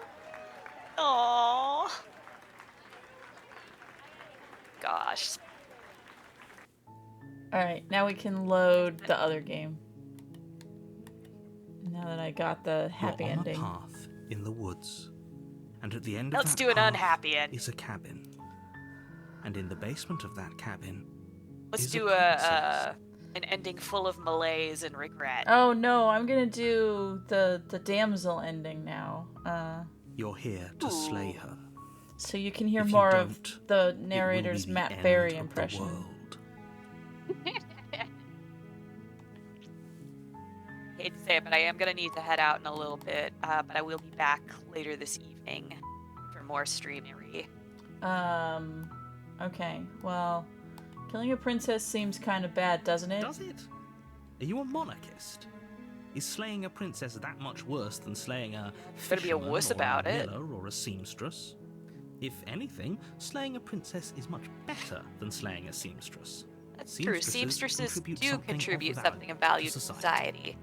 Speaker 9: Aww. Gosh.
Speaker 1: Alright, now we can load the other game. Now that I got the happy
Speaker 2: You're on
Speaker 1: ending.
Speaker 2: a path in the woods, and at the end
Speaker 9: Let's
Speaker 2: of that
Speaker 9: do an
Speaker 2: path
Speaker 9: unhappy ending.
Speaker 2: is a cabin. And in the basement of that cabin
Speaker 9: Let's
Speaker 2: is
Speaker 9: do
Speaker 2: princess.
Speaker 9: an ending full of malaise and regret.
Speaker 1: Oh no, I'm gonna do the damsel ending now.
Speaker 2: You're here to slay her.
Speaker 1: So you can hear
Speaker 2: If you
Speaker 1: more of
Speaker 2: don't,
Speaker 1: the
Speaker 2: It will be
Speaker 1: narrator's
Speaker 2: the
Speaker 1: Matt
Speaker 2: end
Speaker 1: Berry
Speaker 2: of the
Speaker 1: impression.
Speaker 2: world.
Speaker 9: Hate to say it, but I am gonna need to head out in a little bit. But I will be back later this evening for more streamery.
Speaker 1: Okay, well, killing a princess seems kind of bad, doesn't it?
Speaker 2: Does it? Are you a monarchist? Is slaying a princess that much worse than slaying a
Speaker 9: Better be a
Speaker 2: fisherman
Speaker 9: wuss
Speaker 2: or
Speaker 9: about
Speaker 2: a
Speaker 9: it.
Speaker 2: miller or a seamstress? If anything, slaying a princess is much better than slaying a seamstress.
Speaker 9: That's true. Seamstresses do contribute
Speaker 2: of
Speaker 9: something of value
Speaker 2: to
Speaker 9: to
Speaker 2: society.
Speaker 9: society.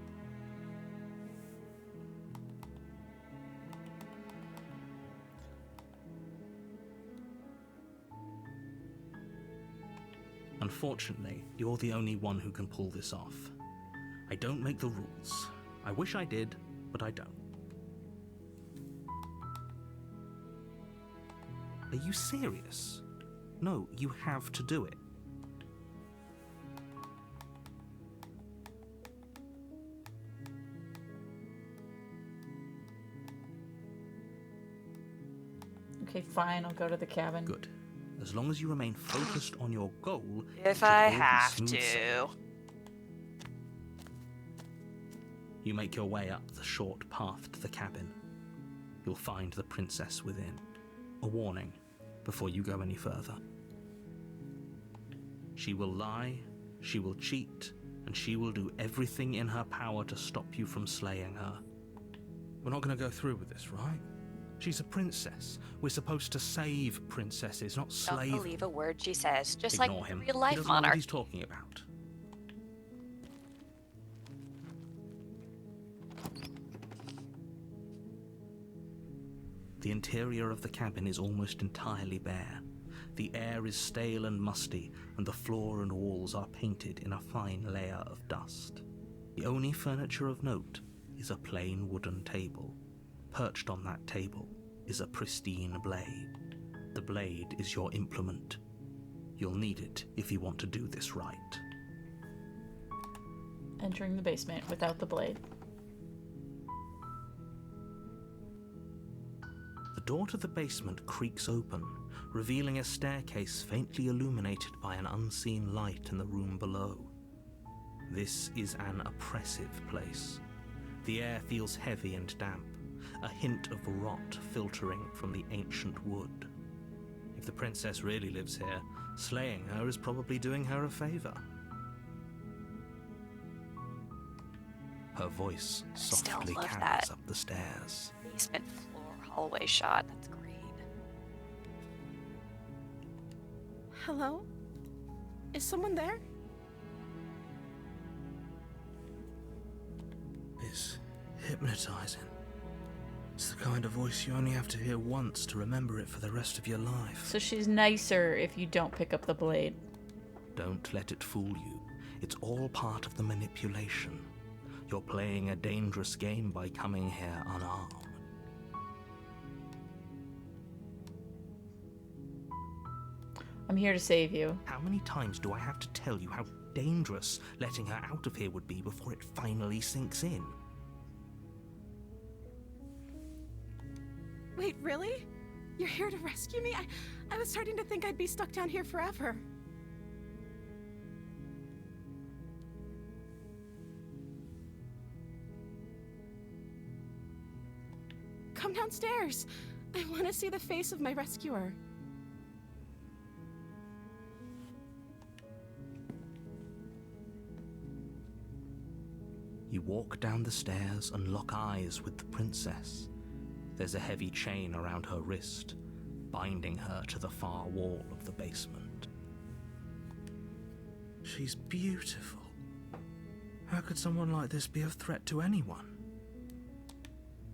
Speaker 2: Unfortunately, you're the only one who can pull this off. I don't make the rules. I wish I did, but I don't. Are you serious? No, you have to do it.
Speaker 1: Okay, fine, I'll go to the cabin.
Speaker 2: Good. As long as you remain focused on your goal, it
Speaker 9: If
Speaker 2: should
Speaker 9: I
Speaker 2: all be
Speaker 9: have
Speaker 2: smooth
Speaker 9: to.
Speaker 2: sailing. You make your way up the short path to the cabin. You'll find the princess within. A warning before you go any further. She will lie, she will cheat, and she will do everything in her power to stop you from slaying her. We're not going to go through with this, right? She's a princess. We're supposed to save princesses, not slay
Speaker 9: Don't
Speaker 2: them.
Speaker 9: believe a word she says, just
Speaker 2: Ignore
Speaker 9: like
Speaker 2: him.
Speaker 9: real
Speaker 2: He
Speaker 9: life
Speaker 2: doesn't know what
Speaker 9: monarch.
Speaker 2: he's talking about. The interior of the cabin is almost entirely bare. The air is stale and musty, and the floor and walls are painted in a fine layer of dust. The only furniture of note is a plain wooden table. Perched on that table is a pristine blade. The blade is your implement. You'll need it if you want to do this right.
Speaker 1: Entering the basement without the blade.
Speaker 2: The door to the basement creaks open, revealing a staircase faintly illuminated by an unseen light in the room below. This is an oppressive place. The air feels heavy and damp, a hint of rot filtering from the ancient wood. If the princess really lives here, slaying her is probably doing her a favor. Her voice softly carries up the stairs.
Speaker 9: Basement floor hallway shot. That's great.
Speaker 3: Hello? Is someone there?
Speaker 2: It's hypnotizing. It's the kind of voice you only have to hear once to remember it for the rest of your life.
Speaker 1: So she's nicer if you don't pick up the blade.
Speaker 2: Don't let it fool you. It's all part of the manipulation. You're playing a dangerous game by coming here unarmed.
Speaker 1: I'm here to save you.
Speaker 2: How many times do I have to tell you how dangerous letting her out of here would be before it finally sinks in?
Speaker 3: Wait, really? You're here to rescue me? I was starting to think I'd be stuck down here forever. Come downstairs. I want to see the face of my rescuer.
Speaker 2: You walk down the stairs and lock eyes with the princess. There's a heavy chain around her wrist, binding her to the far wall of the basement. She's beautiful. How could someone like this be a threat to anyone?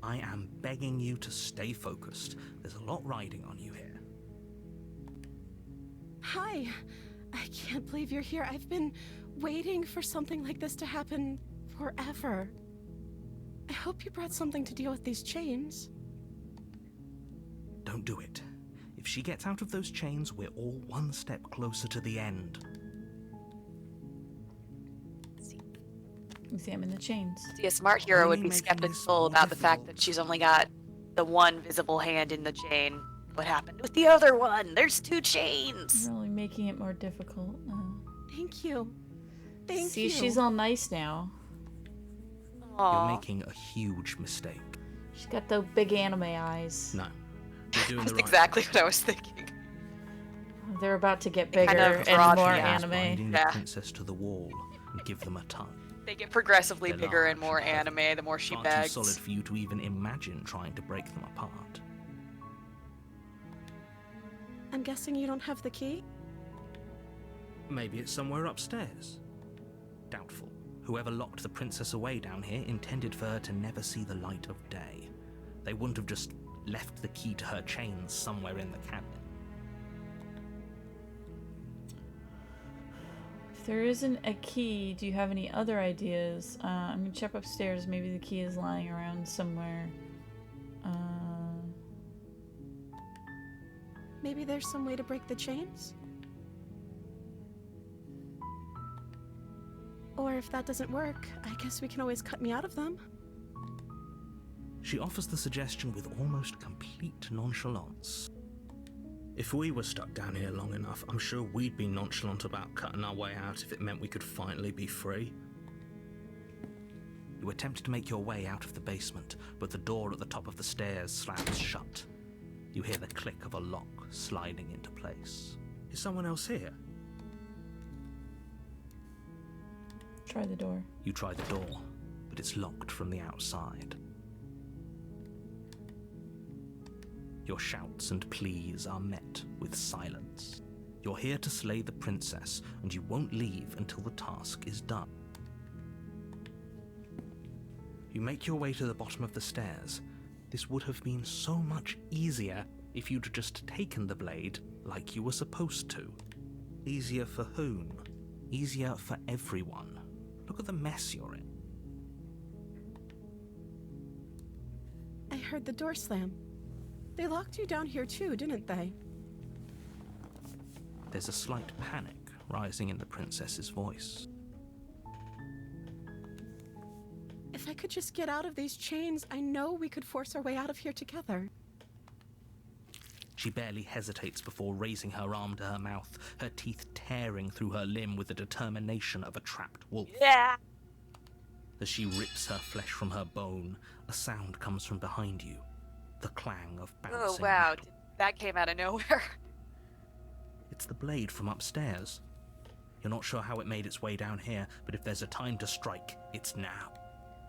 Speaker 2: I am begging you to stay focused. There's a lot riding on you here.
Speaker 3: Hi. I can't believe you're here. I've been waiting for something like this to happen forever. I hope you brought something to deal with these chains.
Speaker 2: Don't do it. If she gets out of those chains, we're all one step closer to the end.
Speaker 1: Examine the chains.
Speaker 9: See, a smart hero would be
Speaker 2: Only making this
Speaker 9: skeptical
Speaker 2: more
Speaker 9: about the fact
Speaker 2: difficult.
Speaker 9: that she's only got the one visible hand in the chain. What happened with the other one? There's two chains.
Speaker 1: Really making it more difficult.
Speaker 3: Thank you. Thank
Speaker 1: See,
Speaker 3: you.
Speaker 1: she's all nice now.
Speaker 2: You're making a huge mistake.
Speaker 1: She's got those big anime eyes.
Speaker 2: No. You're doing
Speaker 9: That's
Speaker 2: the right
Speaker 9: exactly what I was thinking.
Speaker 1: They're about to get
Speaker 9: They
Speaker 1: bigger
Speaker 9: kind of
Speaker 1: and
Speaker 9: draw
Speaker 1: more
Speaker 9: the eyes,
Speaker 1: anime.
Speaker 2: Binding the
Speaker 9: Yeah.
Speaker 2: princess to the wall and give them a tongue.
Speaker 9: They get progressively
Speaker 2: They're
Speaker 9: bigger and
Speaker 2: large
Speaker 9: more
Speaker 2: and heavy,
Speaker 9: anime the more she
Speaker 2: far
Speaker 9: begs.
Speaker 2: too solid for you to even imagine trying to break them apart.
Speaker 3: I'm guessing you don't have the key?
Speaker 2: Maybe it's somewhere upstairs. Doubtful. Whoever locked the princess away down here intended for her to never see the light of day. They wouldn't have just left the key to her chains somewhere in the cabin.
Speaker 1: If there isn't a key, do you have any other ideas? I'm gonna check upstairs. Maybe the key is lying around somewhere.
Speaker 3: Maybe there's some way to break the chains? Or if that doesn't work, I guess we can always cut me out of them.
Speaker 2: She offers the suggestion with almost complete nonchalance. If we were stuck down here long enough, I'm sure we'd be nonchalant about cutting our way out if it meant we could finally be free. You attempt to make your way out of the basement, but the door at the top of the stairs slams shut. You hear the click of a lock sliding into place. Is someone else here?
Speaker 1: Try the door.
Speaker 2: You try the door, but it's locked from the outside. Your shouts and pleas are met with silence. You're here to slay the princess, and you won't leave until the task is done. You make your way to the bottom of the stairs. This would have been so much easier if you'd just taken the blade like you were supposed to. Easier for whom? Easier for everyone. Look at the mess you're in.
Speaker 3: heard the door slam. They locked you down here too, didn't they?
Speaker 2: There's a slight panic rising in the princess's voice.
Speaker 3: If I could just get out of these chains, I know we could force our way out of here together.
Speaker 2: She barely hesitates before raising her arm to her mouth, her teeth tearing through her limb with the determination of a trapped wolf.
Speaker 9: Yeah.
Speaker 2: As she rips her flesh from her bone, a sound comes from behind you. The clang of bouncing
Speaker 9: Oh, wow.
Speaker 2: metal.
Speaker 9: That came out of nowhere.
Speaker 2: It's the blade from upstairs. You're not sure how it made its way down here, but if there's a time to strike, it's now.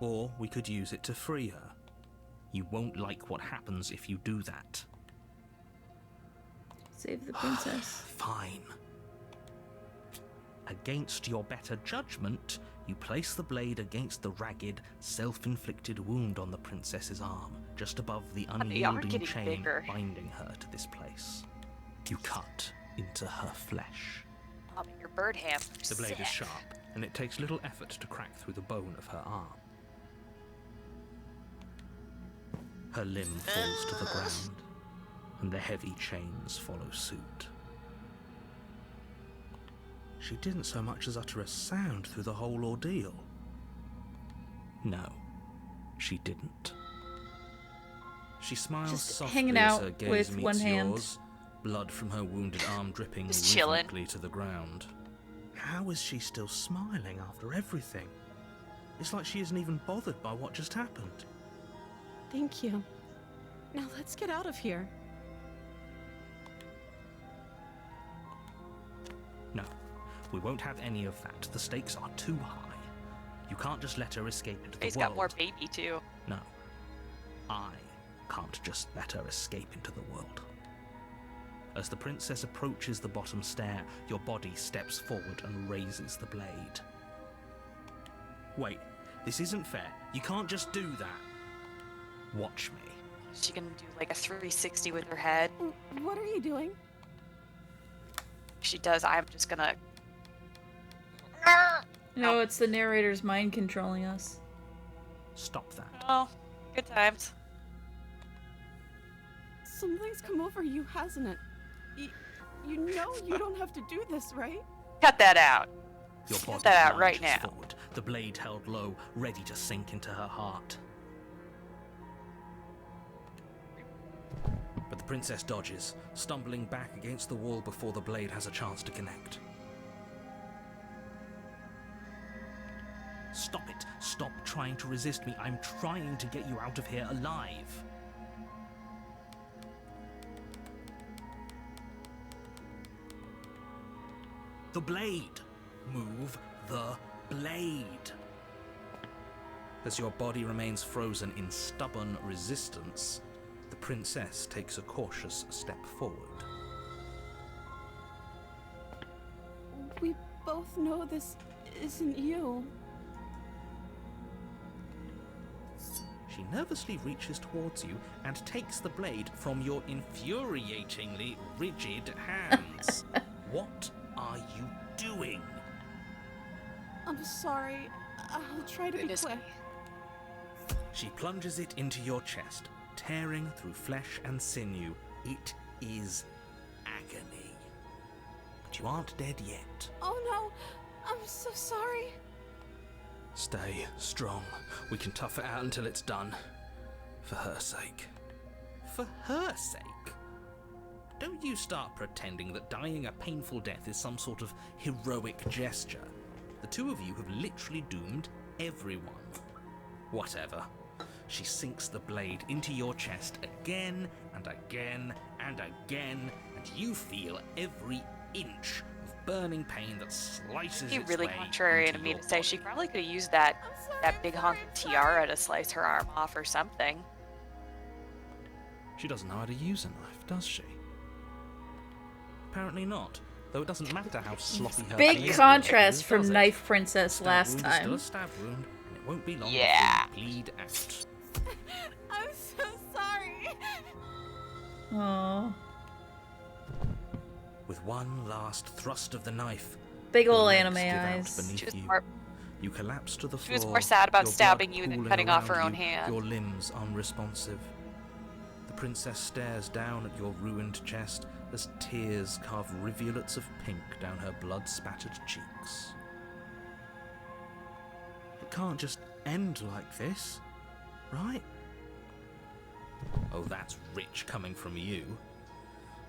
Speaker 2: Or we could use it to free her. You won't like what happens if you do that.
Speaker 1: Save the princess.
Speaker 2: Fine. Against your better judgment, you place the blade against the ragged, self-inflicted wound on the princess's arm, just above the
Speaker 9: They are
Speaker 2: unyielding
Speaker 9: getting
Speaker 2: chain
Speaker 9: bigger.
Speaker 2: binding her to this place. You cut into her flesh.
Speaker 9: Your bird ham.
Speaker 2: The blade is sharp, and it takes little effort to crack through the bone of her arm. Her limb falls to the ground, and the heavy chains follow suit. She didn't so much as utter a sound through the whole ordeal. No, she didn't. She smiles
Speaker 1: Just
Speaker 2: softly
Speaker 1: hanging
Speaker 2: as
Speaker 1: out
Speaker 2: her gaze
Speaker 1: with
Speaker 2: meets
Speaker 1: one hand.
Speaker 2: yours, blood from her wounded arm dripping
Speaker 9: Just chilling.
Speaker 2: rhythmically to the ground. How is she still smiling after everything? It's like she isn't even bothered by what just happened.
Speaker 3: Thank you. Now let's get out of here.
Speaker 2: No, we won't have any of that. The stakes are too high. You can't just let her escape into the
Speaker 9: He's
Speaker 2: world.
Speaker 9: got more baby, too.
Speaker 2: No, I can't just let her escape into the world. As the princess approaches the bottom stair, your body steps forward and raises the blade. Wait, this isn't fair. You can't just do that. Watch me.
Speaker 9: She can do like a 360 with her head.
Speaker 3: What are you doing?
Speaker 9: She does. I'm just gonna.
Speaker 1: No, it's the narrator's mind controlling us.
Speaker 2: Stop that.
Speaker 9: Oh, good times.
Speaker 3: Something's come over you, hasn't it? You know you don't have to do this, right?
Speaker 9: Cut that out.
Speaker 2: Your body
Speaker 9: Cut that out right
Speaker 2: lunges
Speaker 9: now.
Speaker 2: forward, the blade held low, ready to sink into her heart. But the princess dodges, stumbling back against the wall before the blade has a chance to connect. Stop it. Stop trying to resist me. I'm trying to get you out of here alive. The blade. Move the blade. As your body remains frozen in stubborn resistance, the princess takes a cautious step forward.
Speaker 3: We both know this isn't you.
Speaker 2: She nervously reaches towards you and takes the blade from your infuriatingly rigid hands. What are you doing?
Speaker 3: I'm sorry. I'll try to be
Speaker 9: Goodness
Speaker 3: quick.
Speaker 9: me.
Speaker 2: She plunges it into your chest, tearing through flesh and sinew. It is agony. But you aren't dead yet.
Speaker 3: Oh no, I'm so sorry.
Speaker 2: Stay strong. We can tough it out until it's done. For her sake. For her sake? Don't you start pretending that dying a painful death is some sort of heroic gesture. The two of you have literally doomed everyone. Whatever. She sinks the blade into your chest again and again and again, and you feel every inch of burning pain that slices
Speaker 9: It'd
Speaker 2: its
Speaker 9: be really
Speaker 2: way
Speaker 9: contrarian
Speaker 2: into
Speaker 9: of me
Speaker 2: your
Speaker 9: to say
Speaker 2: body.
Speaker 9: she probably could have used that big honking tiara to slice her arm off or something.
Speaker 2: She doesn't know how to use a knife, does she? Apparently not. Though it doesn't matter how sloppy her
Speaker 1: Big
Speaker 2: fingers
Speaker 1: contrast
Speaker 2: are,
Speaker 1: from
Speaker 2: does it?
Speaker 1: Knife Princess
Speaker 2: Stab
Speaker 1: last
Speaker 2: wound is still
Speaker 1: time.
Speaker 2: a stab wound, and it won't be long
Speaker 9: Yeah.
Speaker 2: before you bleed out.
Speaker 3: I'm so sorry.
Speaker 1: Aww.
Speaker 2: With one last thrust of the knife,
Speaker 1: Big
Speaker 2: your
Speaker 1: ol'
Speaker 2: legs
Speaker 1: anime
Speaker 2: give out
Speaker 1: eyes.
Speaker 2: beneath
Speaker 9: She was
Speaker 2: you.
Speaker 9: more,
Speaker 2: You collapse to the
Speaker 9: she
Speaker 2: floor.
Speaker 9: was more sad about
Speaker 2: your
Speaker 9: stabbing
Speaker 2: blood
Speaker 9: you than
Speaker 2: pooling
Speaker 9: cutting off her
Speaker 2: around
Speaker 9: own
Speaker 2: you,
Speaker 9: hand.
Speaker 2: Your limbs unresponsive.
Speaker 6: princess stares down at your ruined chest as tears carve rivulets of pink down her blood-spattered cheeks. It can't just end like this, right? Oh, that's rich coming from you.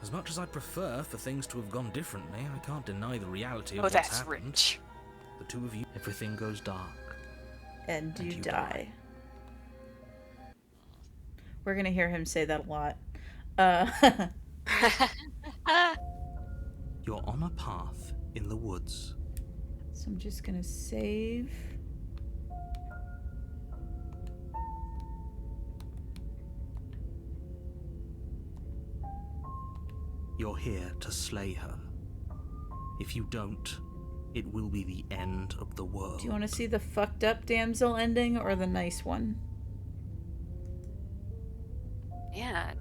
Speaker 6: As much as I'd prefer for things to have gone differently, I can't deny the reality of what's
Speaker 9: that's
Speaker 6: happened.
Speaker 9: rich.
Speaker 6: The two of you, everything goes dark.
Speaker 1: And you die. We're gonna hear him say that a lot.
Speaker 6: You're on a path in the woods.
Speaker 1: So I'm just gonna save.
Speaker 6: You're here to slay her. If you don't, it will be the end of the world.
Speaker 1: Do you want to see the fucked up damsel ending or the nice one?
Speaker 9: Yeah.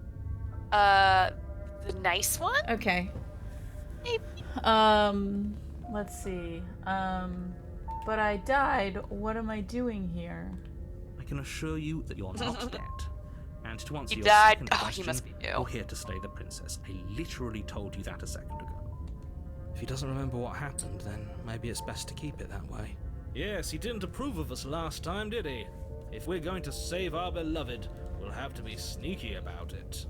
Speaker 9: The nice one?
Speaker 1: Okay.
Speaker 9: Maybe.
Speaker 1: Let's see. But I died. What am I doing here?
Speaker 6: I can assure you that you're not dead. And to answer
Speaker 9: You
Speaker 6: your
Speaker 9: died?
Speaker 6: second
Speaker 9: Oh,
Speaker 6: question,
Speaker 9: you must be new.
Speaker 6: you're here to slay the princess. I literally told you that a second ago. If he doesn't remember what happened, then maybe it's best to keep it that way.
Speaker 2: Yes, he didn't approve of us last time, did he? If we're going to save our beloved, we'll have to be sneaky about it.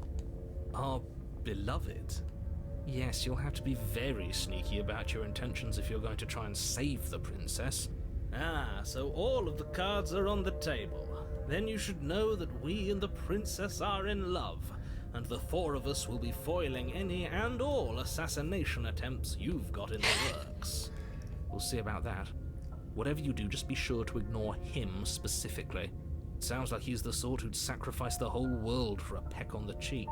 Speaker 6: Our beloved? Yes, you'll have to be very sneaky about your intentions if you're going to try and save the princess.
Speaker 2: Ah, so all of the cards are on the table. Then you should know that we and the princess are in love, and the four of us will be foiling any and all assassination attempts you've got in the works.
Speaker 6: We'll see about that. Whatever you do, just be sure to ignore him specifically. It sounds like he's the sort who'd sacrifice the whole world for a peck on the cheek.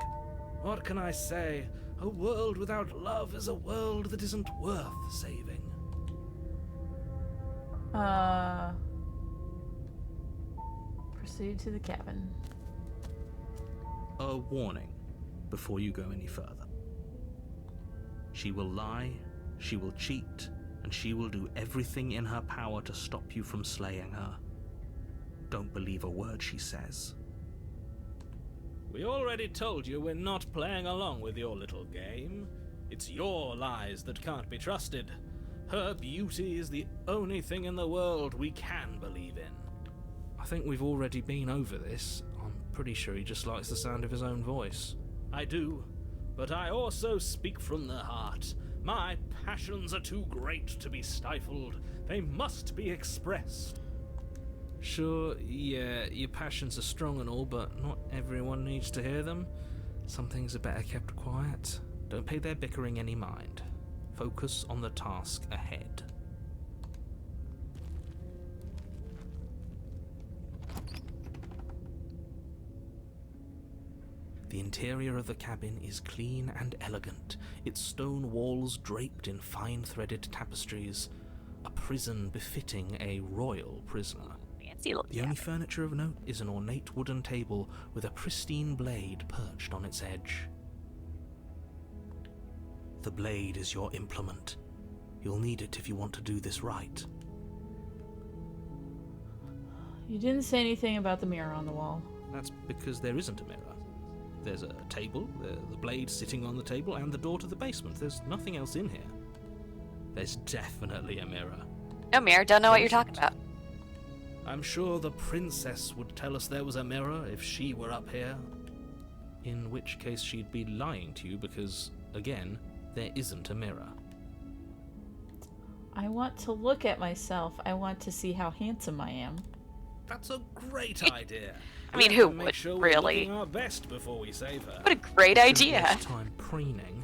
Speaker 2: What can I say? A world without love is a world that isn't worth saving.
Speaker 1: Proceed to the cabin.
Speaker 6: A warning before you go any further. She will lie, she will cheat, and she will do everything in her power to stop you from slaying her. Don't believe a word she says.
Speaker 2: We already told you we're not playing along with your little game. It's your lies that can't be trusted. Her beauty is the only thing in the world we can believe in.
Speaker 6: I think we've already been over this. I'm pretty sure he just likes the sound of his own voice.
Speaker 2: I do, but I also speak from the heart. My passions are too great to be stifled. They must be expressed.
Speaker 6: Sure, yeah, your passions are strong and all, but not everyone needs to hear them. Some things are better kept quiet. Don't pay their bickering any mind. Focus on the task ahead. The interior of the cabin is clean and elegant, its stone walls draped in fine-threaded tapestries, a prison befitting a royal prisoner. The only furniture of note is an ornate wooden table with a pristine blade perched on its edge. The blade is your implement. You'll need it if you want to do this right.
Speaker 1: You didn't say anything about the mirror on the wall.
Speaker 6: That's because there isn't a mirror. There's a table, the blade sitting on the table, and the door to the basement. There's nothing else in here. There's definitely a mirror.
Speaker 9: No mirror, don't know what you're talking about.
Speaker 2: I'm sure the princess would tell us there was a mirror if she were up here.
Speaker 6: In which case she'd be lying to you because, again, there isn't a mirror.
Speaker 1: I want to look at myself. I want to see how handsome I am.
Speaker 2: That's a great idea.
Speaker 9: I mean,
Speaker 2: We
Speaker 9: who
Speaker 2: have to make
Speaker 9: would,
Speaker 2: sure we're
Speaker 9: really?
Speaker 2: looking our best before we save her.
Speaker 9: What a great
Speaker 6: Shouldn't
Speaker 9: idea.
Speaker 6: waste time preening.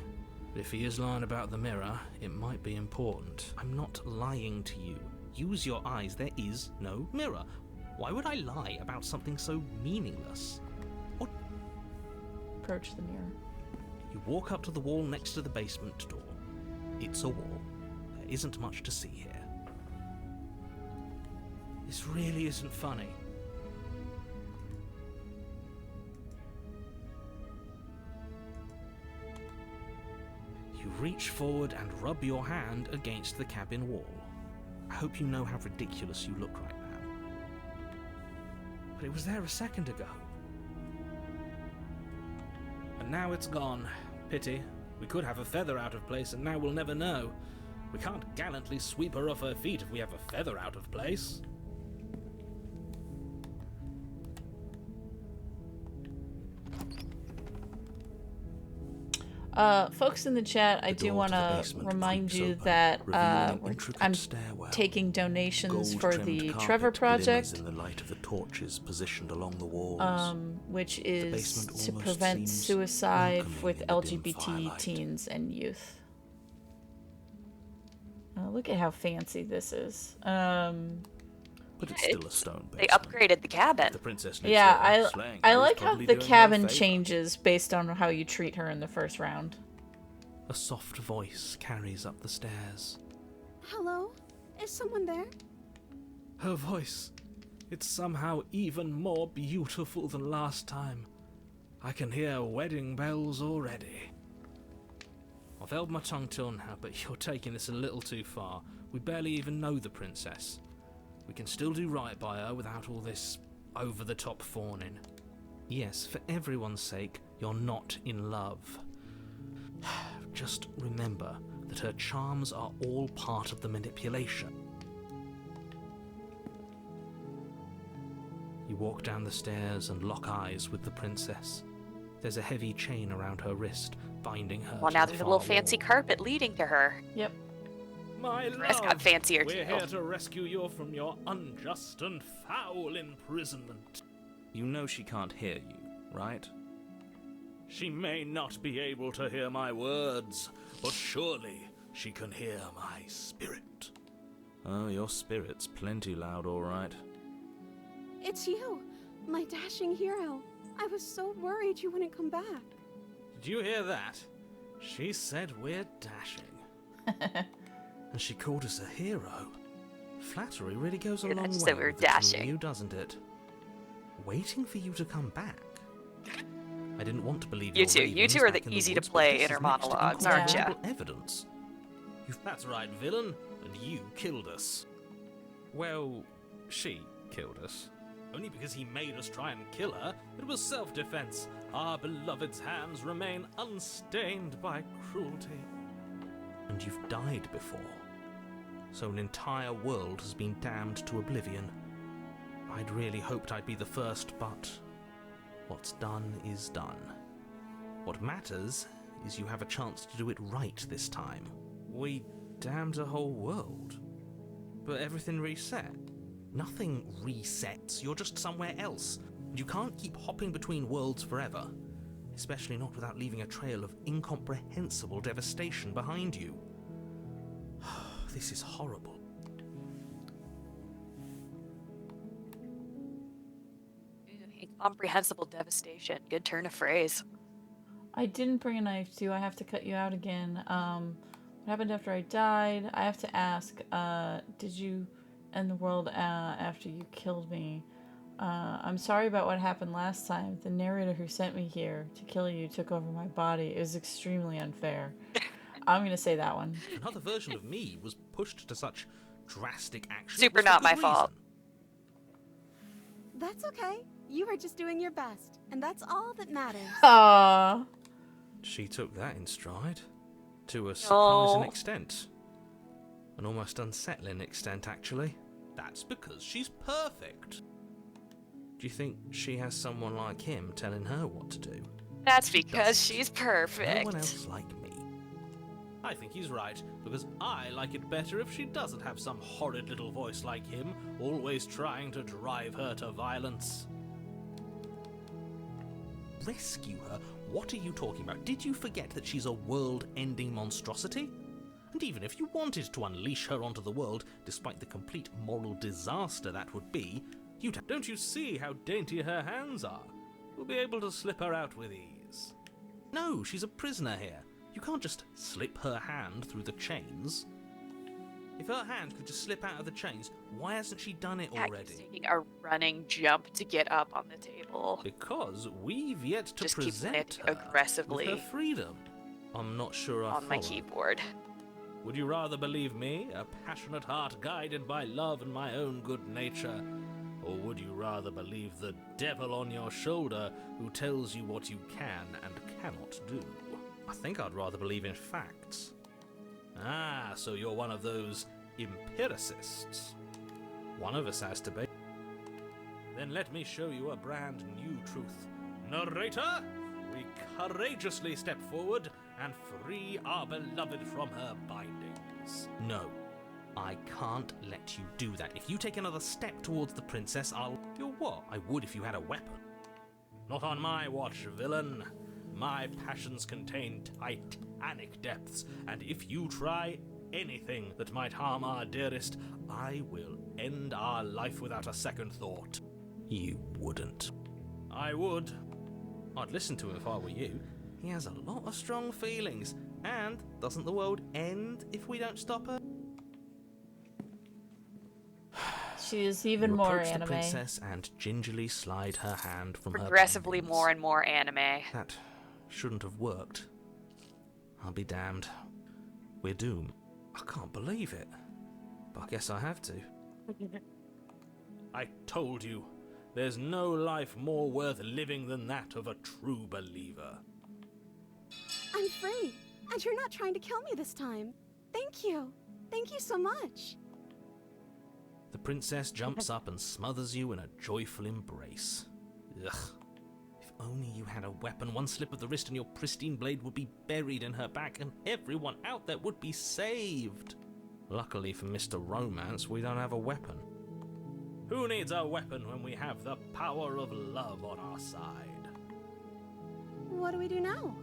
Speaker 6: But if he is lying about the mirror, it might be important. I'm not lying to you. Use your eyes. There is no mirror. Why would I lie about something so meaningless? What?
Speaker 1: Approach the mirror.
Speaker 6: You walk up to the wall next to the basement door. It's a wall. There isn't much to see here.
Speaker 2: This really isn't funny.
Speaker 6: You reach forward and rub your hand against the cabin wall. I hope you know how ridiculous you look right now. But it was there a second ago.
Speaker 2: but now it's gone. Pity. We could have a feather out of place, and now we'll never know. We can't gallantly sweep her off her feet if we have a feather out of place.
Speaker 1: Folks in the chat, I do want to remind you that I'm taking donations for the Trevor Project,
Speaker 6: in the light of the torches positioned along the walls.
Speaker 1: which is to prevent suicide with LGBT teens and youth. Look at how fancy this is.
Speaker 6: But it's still a stone
Speaker 9: They
Speaker 6: basement.
Speaker 9: upgraded the cabin.
Speaker 6: The princess
Speaker 1: Yeah, I like how the cabin changes based on how you treat her in the first round.
Speaker 2: A soft voice carries up the stairs.
Speaker 3: Hello? Is someone there?
Speaker 2: Her voice. It's somehow even more beautiful than last time. I can hear wedding bells already. I've held my tongue till now, but you're taking this a little too far. We barely even know the princess. We can still do right by her without all this over-the-top fawning. Yes, for everyone's sake, you're not in love. Just remember that her charms are all part of the manipulation. You walk down the stairs and lock eyes with the princess. There's a heavy chain around her wrist, binding her.
Speaker 9: Well,
Speaker 2: to
Speaker 9: now
Speaker 2: the
Speaker 9: there's a
Speaker 2: far
Speaker 9: little fancy
Speaker 2: wall.
Speaker 9: carpet leading to her.
Speaker 1: Yep.
Speaker 2: My
Speaker 9: Dress
Speaker 2: love,
Speaker 9: got fancier
Speaker 2: we're
Speaker 9: too.
Speaker 2: here to rescue you from your unjust and foul imprisonment.
Speaker 6: You know she can't hear you, right?
Speaker 2: She may not be able to hear my words, but surely she can hear my spirit.
Speaker 6: Oh, your spirit's plenty loud, all right.
Speaker 3: It's you, my dashing hero. I was so worried you wouldn't come back.
Speaker 2: Did you hear that? She said we're dashing.
Speaker 6: And she called us a hero. Flattery really goes a
Speaker 9: Yeah,
Speaker 6: long
Speaker 9: just
Speaker 6: way
Speaker 9: that we were
Speaker 6: with the two of
Speaker 9: dashing.
Speaker 6: you, doesn't it? Waiting for you to come back. I didn't want to believe
Speaker 9: You
Speaker 6: your
Speaker 9: two
Speaker 6: ravings
Speaker 9: are
Speaker 6: back
Speaker 9: the
Speaker 6: in
Speaker 9: easy to
Speaker 6: woods, but
Speaker 9: play
Speaker 6: this
Speaker 9: inner
Speaker 6: is next to
Speaker 9: monologues, aren't ya?
Speaker 6: incontrovertible evidence.
Speaker 2: That's right, villain, and you killed us. Well, she killed us. Only because he made us try and kill her. It was self-defense. Our beloved's hands remain unstained by cruelty.
Speaker 6: And you've died before. So an entire world has been damned to oblivion. I'd really hoped I'd be the first, but what's done is done. What matters is you have a chance to do it right this time.
Speaker 2: We damned a whole world. But everything reset.
Speaker 6: Nothing resets, you're just somewhere else. You can't keep hopping between worlds forever. Especially not without leaving a trail of incomprehensible devastation behind you. This is horrible.
Speaker 9: Incomprehensible devastation. Good turn of phrase.
Speaker 1: I didn't bring a knife. Do I have to cut you out again? What happened after I died? I have to ask, did you end the world after you killed me? I'm sorry about what happened last time. The narrator who sent me here to kill you took over my body. It was extremely unfair. I'm gonna say that one.
Speaker 2: Another version of me was pushed to such drastic action.
Speaker 9: Super
Speaker 2: It was for
Speaker 9: not my
Speaker 2: good
Speaker 9: fault.
Speaker 2: reason.
Speaker 3: That's okay. You were just doing your best, and that's all that matters.
Speaker 1: Aww.
Speaker 2: She took that in stride. To a surprising
Speaker 9: Oh.
Speaker 2: extent. An almost unsettling extent, actually. That's because she's perfect. Do you think she has someone like him telling her what to do?
Speaker 9: That's because she's
Speaker 6: No
Speaker 9: perfect.
Speaker 6: one else like me.
Speaker 2: I think he's right, because I like it better if she doesn't have some horrid little voice like him, always trying to drive her to violence.
Speaker 6: Rescue her? What are you talking about? Did you forget that she's a world-ending monstrosity? And even if you wanted to unleash her onto the world, despite the complete moral disaster that would be,
Speaker 2: Don't you see how dainty her hands are? We'll be able to slip her out with ease.
Speaker 6: No, she's a prisoner here. You can't just slip her hand through the chains.
Speaker 2: If her hand could just slip out of the chains, why hasn't she done it
Speaker 9: Yeah, he's
Speaker 2: already?
Speaker 9: taking a running jump to get up on the table.
Speaker 2: Because we've yet to
Speaker 9: Just keep
Speaker 2: present
Speaker 9: planting
Speaker 2: her
Speaker 9: aggressively
Speaker 2: with her freedom. I'm not sure I
Speaker 9: on my
Speaker 2: follow.
Speaker 9: keyboard.
Speaker 2: Would you rather believe me, a passionate heart guided by love and my own good nature? Or would you rather believe the devil on your shoulder who tells you what you can and cannot do.
Speaker 6: I think I'd rather believe in facts.
Speaker 2: Ah, so you're one of those empiricists.
Speaker 6: One of us has to be.
Speaker 2: Then let me show you a brand new truth. Narrator, we courageously step forward and free our beloved from her bindings.
Speaker 6: No, I can't let you do that. If you take another step towards the princess, I'll...
Speaker 2: You what?
Speaker 6: I would if you had a weapon.
Speaker 2: Not on my watch, villain. My passions contain titanic depths, and if you try anything that might harm our dearest, I will end our life without a second thought.
Speaker 6: You wouldn't.
Speaker 2: I would.
Speaker 6: I'd listen to him if I were you. He has a lot of strong feelings. And doesn't the world end if we don't stop her?
Speaker 1: She is even
Speaker 6: You
Speaker 1: more
Speaker 6: approach
Speaker 1: anime.
Speaker 6: the princess and gingerly slide her hand from her
Speaker 9: Progressively
Speaker 6: bindings.
Speaker 9: more and more anime.
Speaker 6: That shouldn't have worked. I'll be damned. We're doomed. I can't believe it. But I guess I have to.
Speaker 2: I told you, there's no life more worth living than that of a true believer.
Speaker 3: I'm free, and you're not trying to kill me this time. Thank you. Thank you so much.
Speaker 6: The princess jumps up and smothers you in a joyful embrace. Ugh. If only you had a weapon, one slip of the wrist and your pristine blade would be buried in her back and everyone out there would be saved. Luckily for Mr. Romance, we don't have a weapon.
Speaker 2: Who needs a weapon when we have the power of love on our side?
Speaker 3: What do we do now?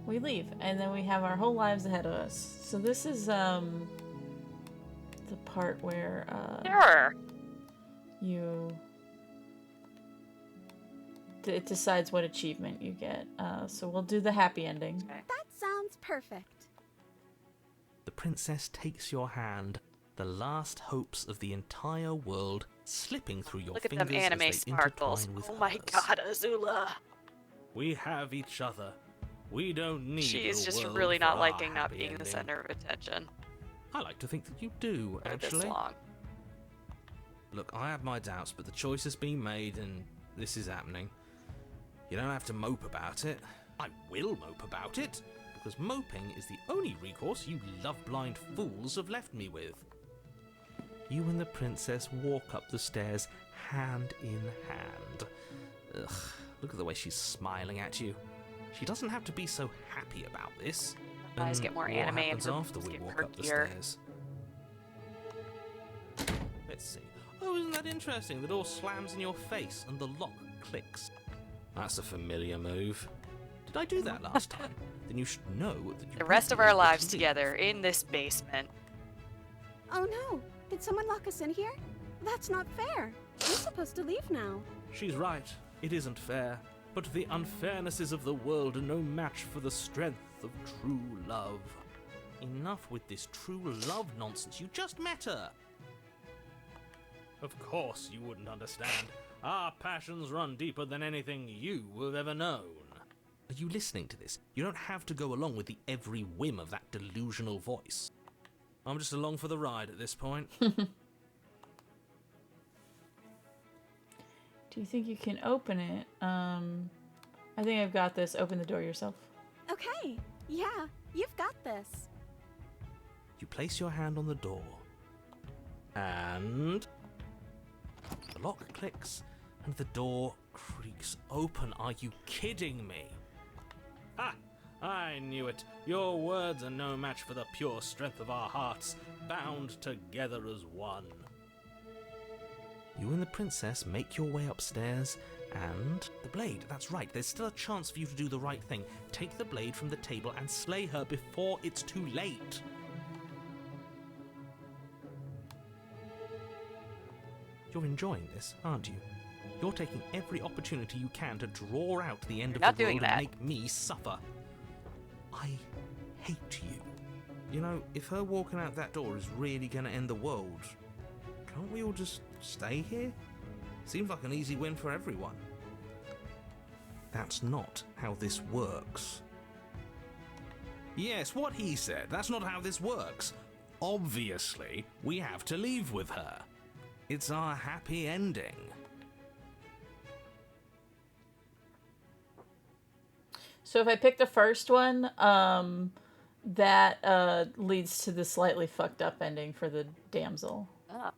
Speaker 1: We leave, and then we have our whole lives ahead of us. So this is the part where
Speaker 9: Sure.
Speaker 1: it decides what achievement you get. So we'll do the happy ending.
Speaker 3: That sounds perfect.
Speaker 6: The princess takes your hand, the last hopes of the entire world slipping through your
Speaker 9: Look at
Speaker 6: fingers
Speaker 9: them anime
Speaker 6: as they
Speaker 9: sparkles.
Speaker 6: intertwine with
Speaker 9: Oh my
Speaker 6: hers.
Speaker 9: god, Azula.
Speaker 2: We have each other. We don't need
Speaker 9: She is
Speaker 2: the
Speaker 9: just
Speaker 2: world
Speaker 9: really
Speaker 2: for
Speaker 9: not
Speaker 2: our
Speaker 9: liking not
Speaker 2: happy
Speaker 9: being the
Speaker 2: ending.
Speaker 9: center of attention
Speaker 6: I like to think that you do,
Speaker 9: for this
Speaker 6: actually.
Speaker 9: long.
Speaker 6: Look, I have my doubts, but the choice has been made and this is happening. You don't have to mope about it. I will mope about it, because moping is the only recourse you love-blind fools have left me with. You and the princess walk up the stairs, hand in hand. Ugh, look at the way she's smiling at you. She doesn't have to be so happy about this.
Speaker 9: Eyes
Speaker 6: And
Speaker 9: get more
Speaker 6: what
Speaker 9: anime and
Speaker 6: happens
Speaker 9: her
Speaker 6: after
Speaker 9: boobs
Speaker 6: we
Speaker 9: get
Speaker 6: walk up the
Speaker 9: perkier.
Speaker 6: stairs? Let's see. Oh, isn't that interesting? The door slams in your face and the lock clicks. That's a familiar move. Did I do that last time? Then you should know that you
Speaker 9: The rest of
Speaker 6: won't be
Speaker 9: our
Speaker 6: able to
Speaker 9: lives
Speaker 6: leave.
Speaker 9: together in this basement.
Speaker 3: Oh no, did someone lock us in here? That's not fair. We're supposed to leave now.
Speaker 2: She's right. It isn't fair. But the unfairnesses of the world are no match for the strength of true love.
Speaker 6: Enough with this true love nonsense. You just met her.
Speaker 2: Of course you wouldn't understand. Our passions run deeper than anything you have ever known.
Speaker 6: Are you listening to this? You don't have to go along with the every whim of that delusional voice.
Speaker 2: I'm just along for the ride at this point.
Speaker 1: Do you think you can open it? I think I've got this. Open the door yourself.
Speaker 3: Okay, yeah, you've got this.
Speaker 6: You place your hand on the door. And the lock clicks and the door creaks open. Are you kidding me?
Speaker 2: Ha! I knew it. Your words are no match for the pure strength of our hearts, bound together as one.
Speaker 6: You and the princess make your way upstairs, and the blade, that's right, there's still a chance for you to do the right thing. Take the blade from the table and slay her before it's too late. You're enjoying this, aren't you? You're taking every opportunity you can to draw out the end
Speaker 9: You're
Speaker 6: of
Speaker 9: not
Speaker 6: the world
Speaker 9: doing
Speaker 6: and
Speaker 9: that.
Speaker 6: make me suffer. I hate you. You know, if her walking out that door is really going to end the world, can't we all just stay here? Seems like an easy win for everyone. That's not how this works.
Speaker 2: Yes, what he said. That's not how this works. Obviously, we have to leave with her. It's our happy ending.
Speaker 1: So if I pick the first one, that leads to the slightly fucked up ending for the damsel.
Speaker 9: Oh.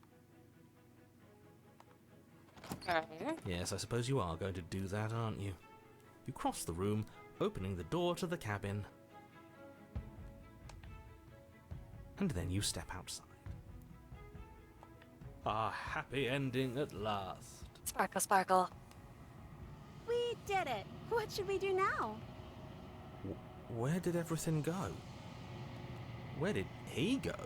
Speaker 9: Alright.
Speaker 2: Yes, I suppose you are going to do that, aren't you? You cross the room, opening the door to the cabin. And then you step outside. A happy ending at last.
Speaker 9: Sparkle, sparkle.
Speaker 11: We did it. What should we do now?
Speaker 2: Where did everything go? Where did he go?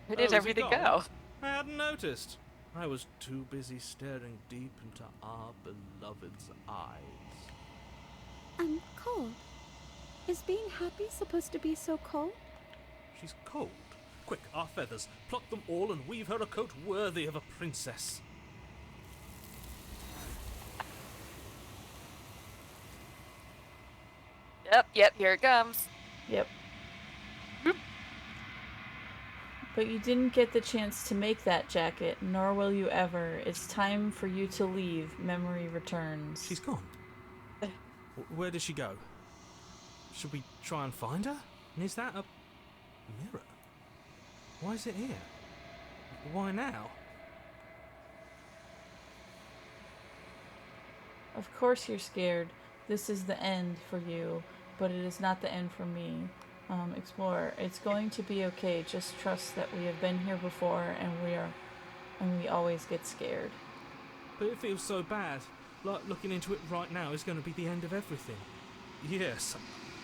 Speaker 9: Where did everything go?
Speaker 2: I hadn't noticed. I was too busy staring deep into our beloved's eyes.
Speaker 11: I'm cold. Is being happy supposed to be so cold?
Speaker 2: She's cold. Quick, our feathers. Pluck them all and weave her a coat worthy of a princess.
Speaker 9: Yep, here it comes.
Speaker 1: Yep. But you didn't get the chance to make that jacket, nor will you ever. It's time for you to leave. Memory returns.
Speaker 2: She's gone. Where did she go? Should we try and find her? And is that a mirror? Why is it here? Why now?
Speaker 1: Of course you're scared. This is the end for you, but it is not the end for me. Explorer, it's going to be okay. Just trust that we have been here before, and we always get scared.
Speaker 2: But it feels so bad. Like looking into it right now is going to be the end of everything. Yes,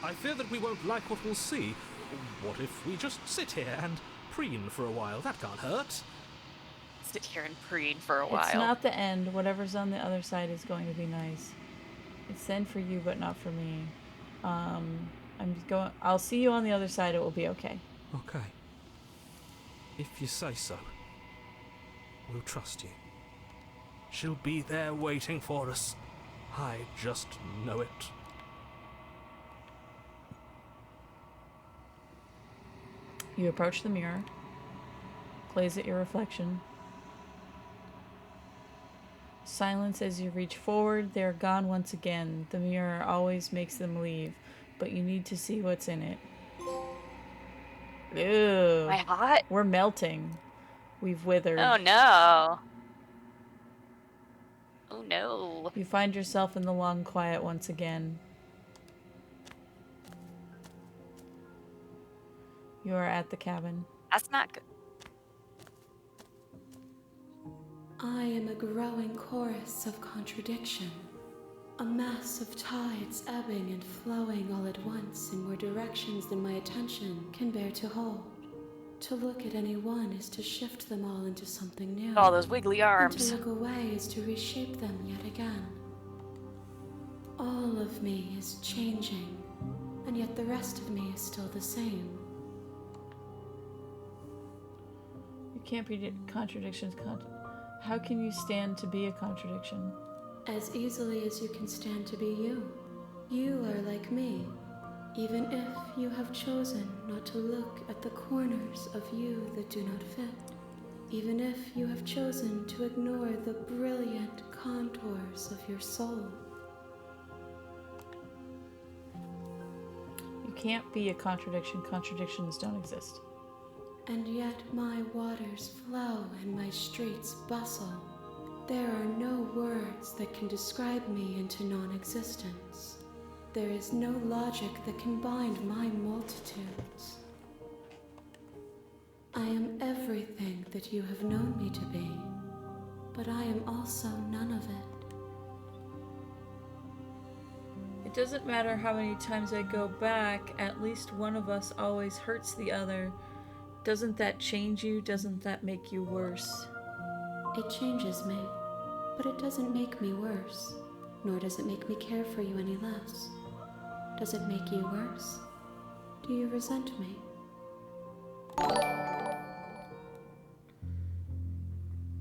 Speaker 2: I fear that we won't like what we'll see. What if we just sit here and preen for a while? That can't hurt.
Speaker 9: Sit here and preen for a while.
Speaker 1: It's not the end. Whatever's on the other side is going to be nice. It's the end for you, but not for me. I'll see you on the other side. It will be okay.
Speaker 2: Okay. If you say so. We'll trust you. She'll be there waiting for us. I just know it.
Speaker 1: You approach the mirror. Glaze at your reflection. Silence as you reach forward. They're gone once again. The mirror always makes them leave, but you need to see what's in it. Ew.
Speaker 9: Am I hot?
Speaker 1: We're melting. We've withered.
Speaker 9: Oh no. Oh no.
Speaker 1: You find yourself in the long quiet once again. You are at the cabin.
Speaker 9: That's not good.
Speaker 5: I am a growing chorus of contradiction. A mass of tides ebbing and flowing all at once in more directions than my attention can bear to hold. To look at any one is to shift them all into something new.
Speaker 9: All those wiggly arms.
Speaker 5: And to look away is to reshape them yet again. All of me is changing, and yet the rest of me is still the same.
Speaker 1: You can't be contradictions. How can you stand to be a contradiction?
Speaker 5: As easily as you can stand to be you. You are like me, even if you have chosen not to look at the corners of you that do not fit. Even if you have chosen to ignore the brilliant contours of your soul.
Speaker 1: You can't be a contradiction. Contradictions don't exist.
Speaker 5: And yet my waters flow and my streets bustle. There are no words that can describe me into non-existence. There is no logic that can bind my multitudes. I am everything that you have known me to be, but I am also none of it.
Speaker 1: It doesn't matter how many times I go back, at least one of us always hurts the other. Doesn't that change you? Doesn't that make you worse?
Speaker 5: It changes me, but it doesn't make me worse, nor does it make me care for you any less. Does it make you worse? Do you resent me?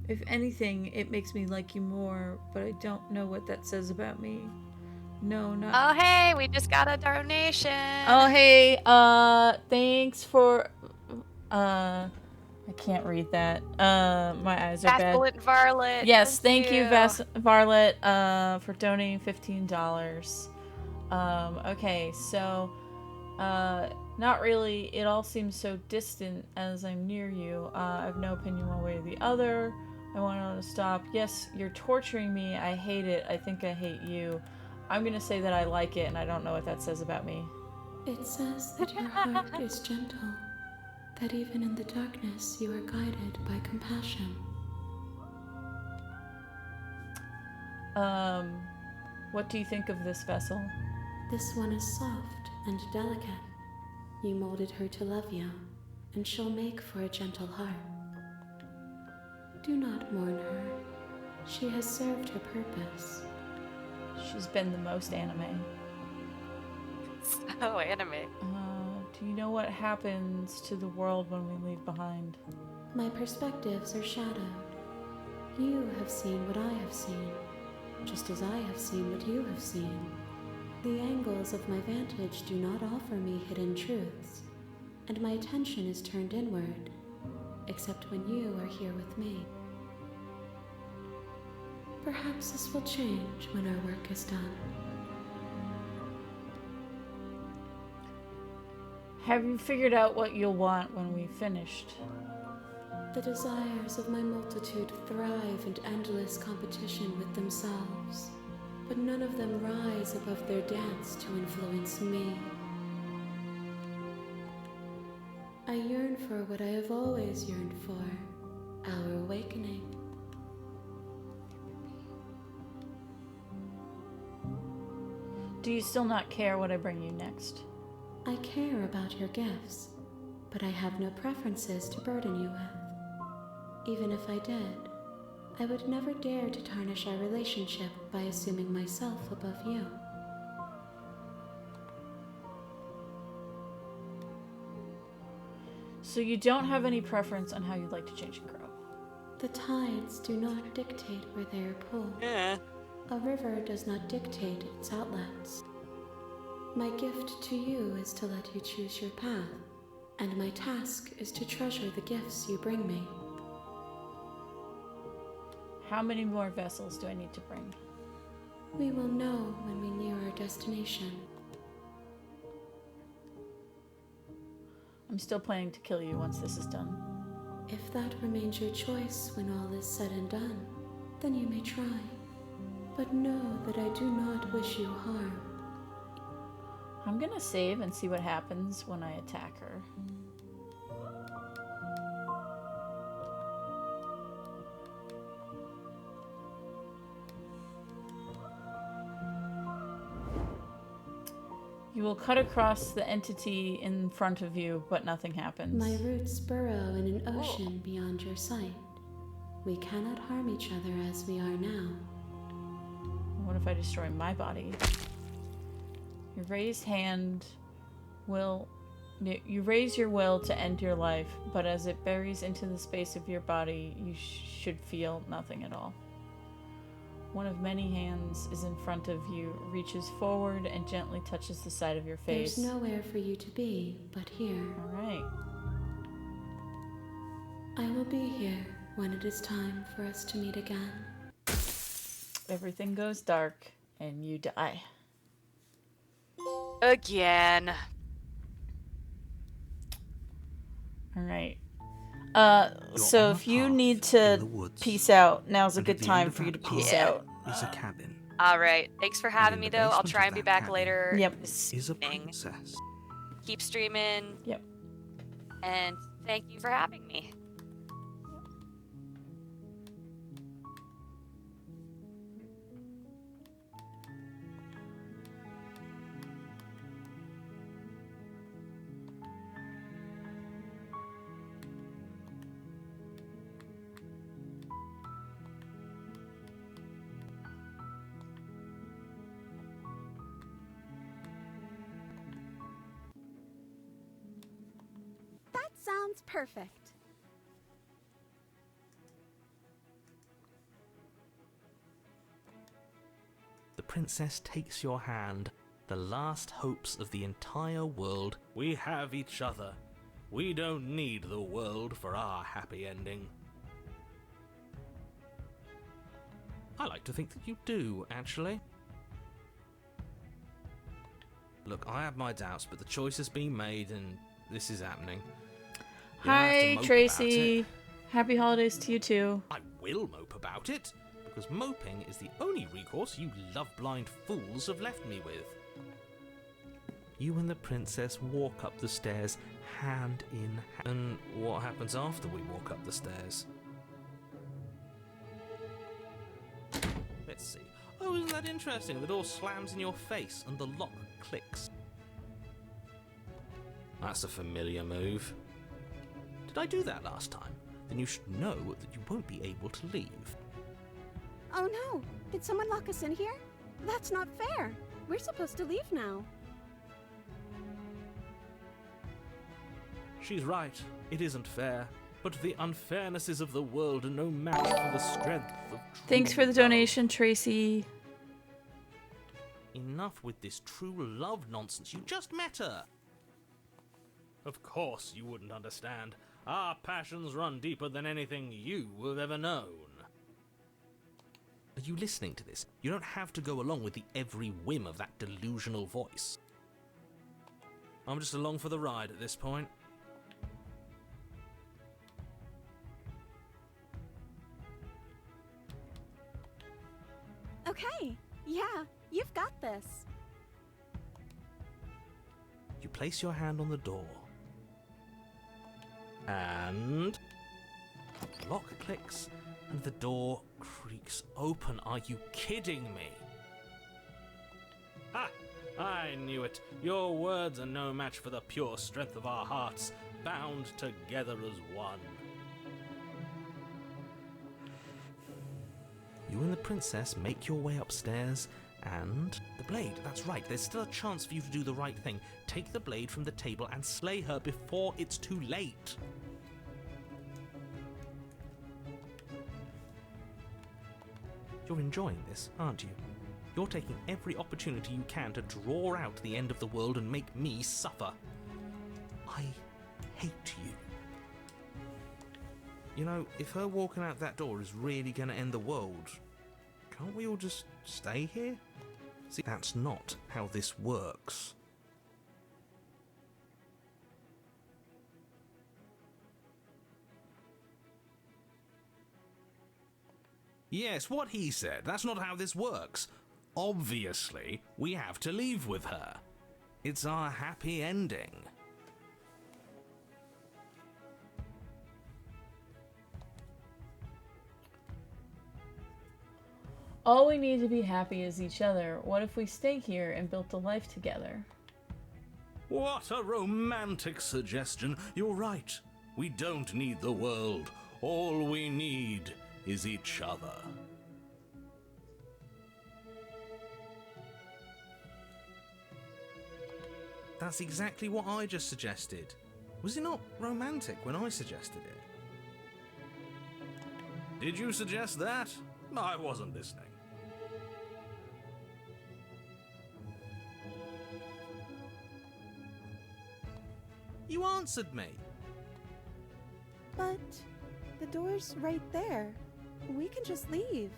Speaker 1: If anything, it makes me like you more, but I don't know what that says about me. No, not...
Speaker 9: Oh hey, we just got a donation.
Speaker 1: Oh hey, thanks for... I I can't read that. My eyes are bad.
Speaker 9: Vacillant Varlet.
Speaker 1: Yes, thank you, Varlet, for donating $15. Okay, so, not really. It all seems so distant as I'm near you. I have no opinion one way or the other. I want to stop. Yes, you're torturing me. I hate it. I think I hate you. I'm gonna say that I like it, and I don't know what that says about me.
Speaker 5: It says that your heart is gentle, that even in the darkness you are guided by compassion.
Speaker 1: What do you think of this vessel?
Speaker 5: This one is soft and delicate. You molded her to love you, and she'll make for a gentle heart. Do not mourn her. She has served her purpose.
Speaker 1: She's been the most anime.
Speaker 9: So anime.
Speaker 1: Do you know what happens to the world when we leave behind?
Speaker 5: My perspectives are shadowed. You have seen what I have seen, just as I have seen what you have seen. The angles of my vantage do not offer me hidden truths, and my attention is turned inward, except when you are here with me. Perhaps this will change when our work is done.
Speaker 1: Have you figured out what you'll want when we've finished?
Speaker 5: The desires of my multitude thrive in endless competition with themselves, but none of them rise above their dance to influence me. I yearn for what I have always yearned for, our awakening.
Speaker 1: Do you still not care what I bring you next?
Speaker 5: I care about your gifts, but I have no preferences to burden you with. Even if I did, I would never dare to tarnish our relationship by assuming myself above you.
Speaker 1: So you don't have any preference on how you'd like to change and grow?
Speaker 5: The tides do not dictate where they are pulled.
Speaker 9: Yeah.
Speaker 5: A river does not dictate its outlets. My gift to you is to let you choose your path, and my task is to treasure the gifts you bring me.
Speaker 1: How many more vessels do I need to bring?
Speaker 5: We will know when we near our destination.
Speaker 1: I'm still planning to kill you once this is done.
Speaker 5: If that remains your choice when all is said and done, then you may try. But know that I do not wish you harm.
Speaker 1: I'm gonna save and see what happens when I attack her. You will cut across the entity in front of you, but nothing happens.
Speaker 5: My roots burrow in an ocean beyond your sight. We cannot harm each other as we are now.
Speaker 1: What if I destroy my body? Your raised hand will... You raise your will to end your life, but as it buries into the space of your body, you should feel nothing at all. One of many hands is in front of you, reaches forward and gently touches the side of your face.
Speaker 5: There's nowhere for you to be but here.
Speaker 1: Alright.
Speaker 5: I will be here when it is time for us to meet again.
Speaker 1: Everything goes dark, and you die.
Speaker 9: Again.
Speaker 1: Alright. So if you need to peace out, now's a good time for you to peace out.
Speaker 2: Is a cabin.
Speaker 9: Alright. Thanks for having me, though. I'll try and be back later.
Speaker 1: Yep.
Speaker 2: Is a princess.
Speaker 9: Keep streaming.
Speaker 1: Yep.
Speaker 9: And thank you for having me.
Speaker 11: That sounds perfect.
Speaker 2: The princess takes your hand. The last hopes of the entire world.
Speaker 10: We have each other.
Speaker 2: We don't need the world for our happy ending. I like to think that you do, actually. Look, I have my doubts, but the choice has been made and this is happening. You don't have to
Speaker 1: Hi,
Speaker 2: mope
Speaker 1: Tracy.
Speaker 2: about it.
Speaker 1: Happy holidays to you too.
Speaker 2: I will mope about it, because moping is the only recourse you love-blind fools have left me with. You and the princess walk up the stairs hand in hand. And what happens after we walk up the stairs? Let's see. Oh, isn't that interesting? The door slams in your face and the lock clicks. That's a familiar move. Did I do that last time? Then you should know that you won't be able to leave.
Speaker 11: Oh no! Did someone lock us in here? That's not fair! We're supposed to leave now.
Speaker 2: She's right. It isn't fair. But the unfairnesses of the world are no match for the strength of true
Speaker 1: Thanks for the
Speaker 2: love.
Speaker 1: donation, Tracy.
Speaker 2: Enough with this true love nonsense. You just met her. Of course you wouldn't understand. Our passions run deeper than anything you have ever known. Are you listening to this? You don't have to go along with the every whim of that delusional voice. I'm just along for the ride at this point.
Speaker 11: Okay, yeah, you've got this.
Speaker 2: You place your hand on the door. And the lock clicks and the door creaks open. Are you kidding me? Ha! I knew it. Your words are no match for the pure strength of our hearts, bound together as one. You and the princess make your way upstairs, and the blade, that's right, there's still a chance for you to do the right thing. Take the blade from the table and slay her before it's too late. You're enjoying this, aren't you? You're taking every opportunity you can to draw out the end of the world and make me suffer. I hate you. You know, if her walking out that door is really going to end the world, can't we all just stay here? See, that's not how this works. Yes, what he said. That's not how this works. Obviously, we have to leave with her. It's our happy ending.
Speaker 1: All we need to be happy is each other. What if we stay here and built a life together?
Speaker 2: What a romantic suggestion. You're right. We don't need the world. All we need is each other. That's exactly what I just suggested. Was it not romantic when I suggested it? Did you suggest that? I wasn't listening. You answered me.
Speaker 11: But the door's right there. We can just leave.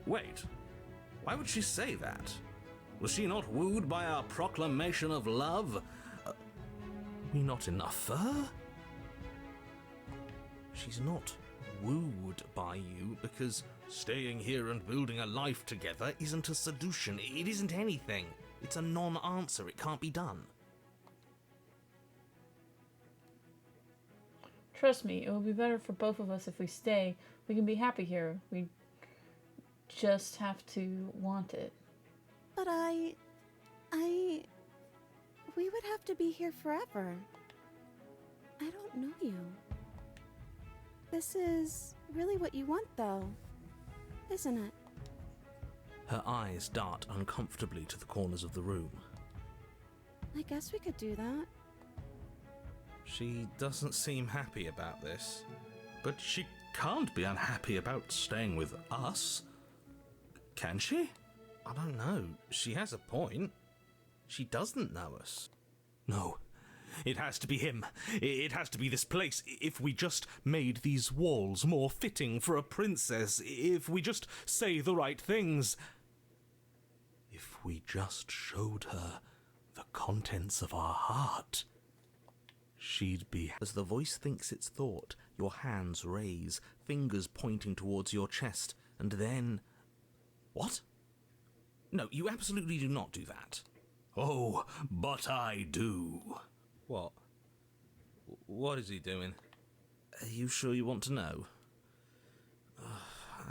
Speaker 2: Wait. Why would she say that? Was she not wooed by our proclamation of love? We not enough for her? She's not wooed by you because staying here and building a life together isn't a solution. It isn't anything. It's a non-answer. It can't be done.
Speaker 1: Trust me, it will be better for both of us if we stay. We can be happy here. We just have to want it.
Speaker 11: But we would have to be here forever. I don't know you. This is really what you want, though, isn't it?
Speaker 2: Her eyes dart uncomfortably to the corners of the room.
Speaker 11: I guess we could do that.
Speaker 2: She doesn't seem happy about this. But she can't be unhappy about staying with us. Can she? I don't know. She has a point. She doesn't know us. No, It has to be him. It has to be this place. If we just made these walls more fitting for a princess, if we just say the right things, if we just showed her the contents of our heart, she'd be... As the voice thinks its thought, your hands raise, fingers pointing towards your chest, and then... What? No, you absolutely do not do that. Oh, but I do. What? What is he doing? Are you sure you want to know?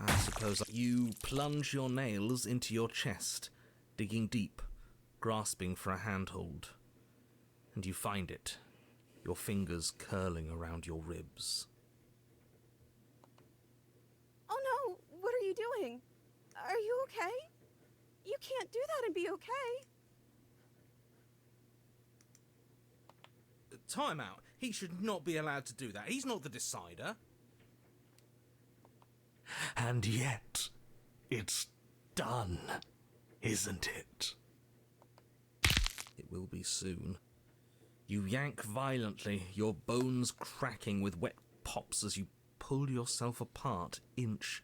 Speaker 2: I suppose you plunge your nails into your chest, digging deep, grasping for a handhold. And you find it, your fingers curling around your ribs.
Speaker 11: Oh no! What are you doing? Are you okay? You can't do that and be okay.
Speaker 2: Time out. He should not be allowed to do that. He's not the decider. And yet, it's done, isn't it? It will be soon. You yank violently, your bones cracking with wet pops as you pull yourself apart inch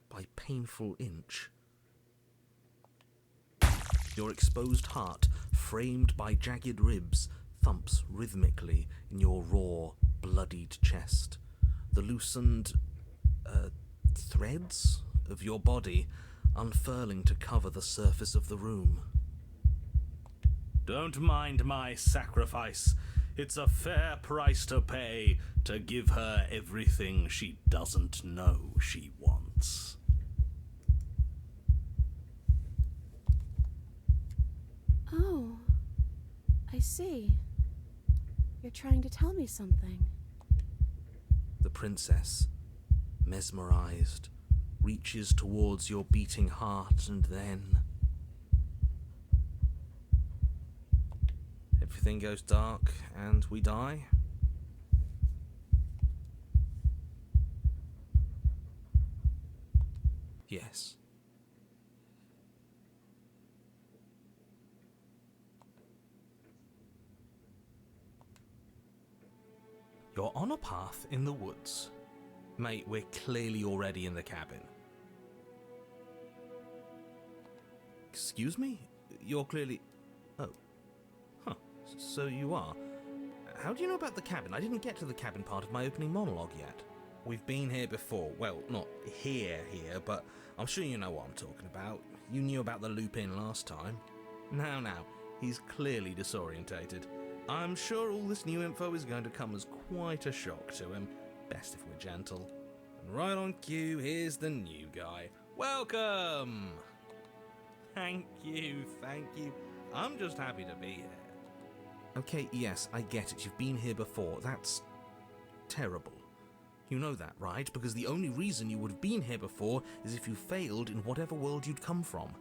Speaker 2: by painful inch. Your exposed heart, framed by jagged ribs, thumps rhythmically in your raw, bloodied chest. The loosened threads of your body unfurling to cover the surface of the room. Don't mind my sacrifice. It's a fair price to pay to give her everything she doesn't know she wants.
Speaker 11: Oh, I see. You're trying to tell me something.
Speaker 2: The princess, mesmerized, reaches towards your beating heart, and then... everything goes dark and we die. Yes. You're on a path in the woods. Mate, we're clearly already in the cabin. Excuse me? You're clearly... Oh. Huh. So you are. How do you know about the cabin? I didn't get to the cabin part of my opening monologue yet. We've been here before. Well, not here, but I'm sure you know what I'm talking about. You knew about the loop-in last time. Now, he's clearly disorientated. I'm sure all this new info is going to come as quite a shock to him. Best if we're gentle. And right on cue, here's the new guy. Welcome! Thank you. I'm just happy to be here. Okay, yes, I get it. You've been here before. That's terrible. You know that, right? Because the only reason you would have been here before is if you failed in whatever world you'd come from.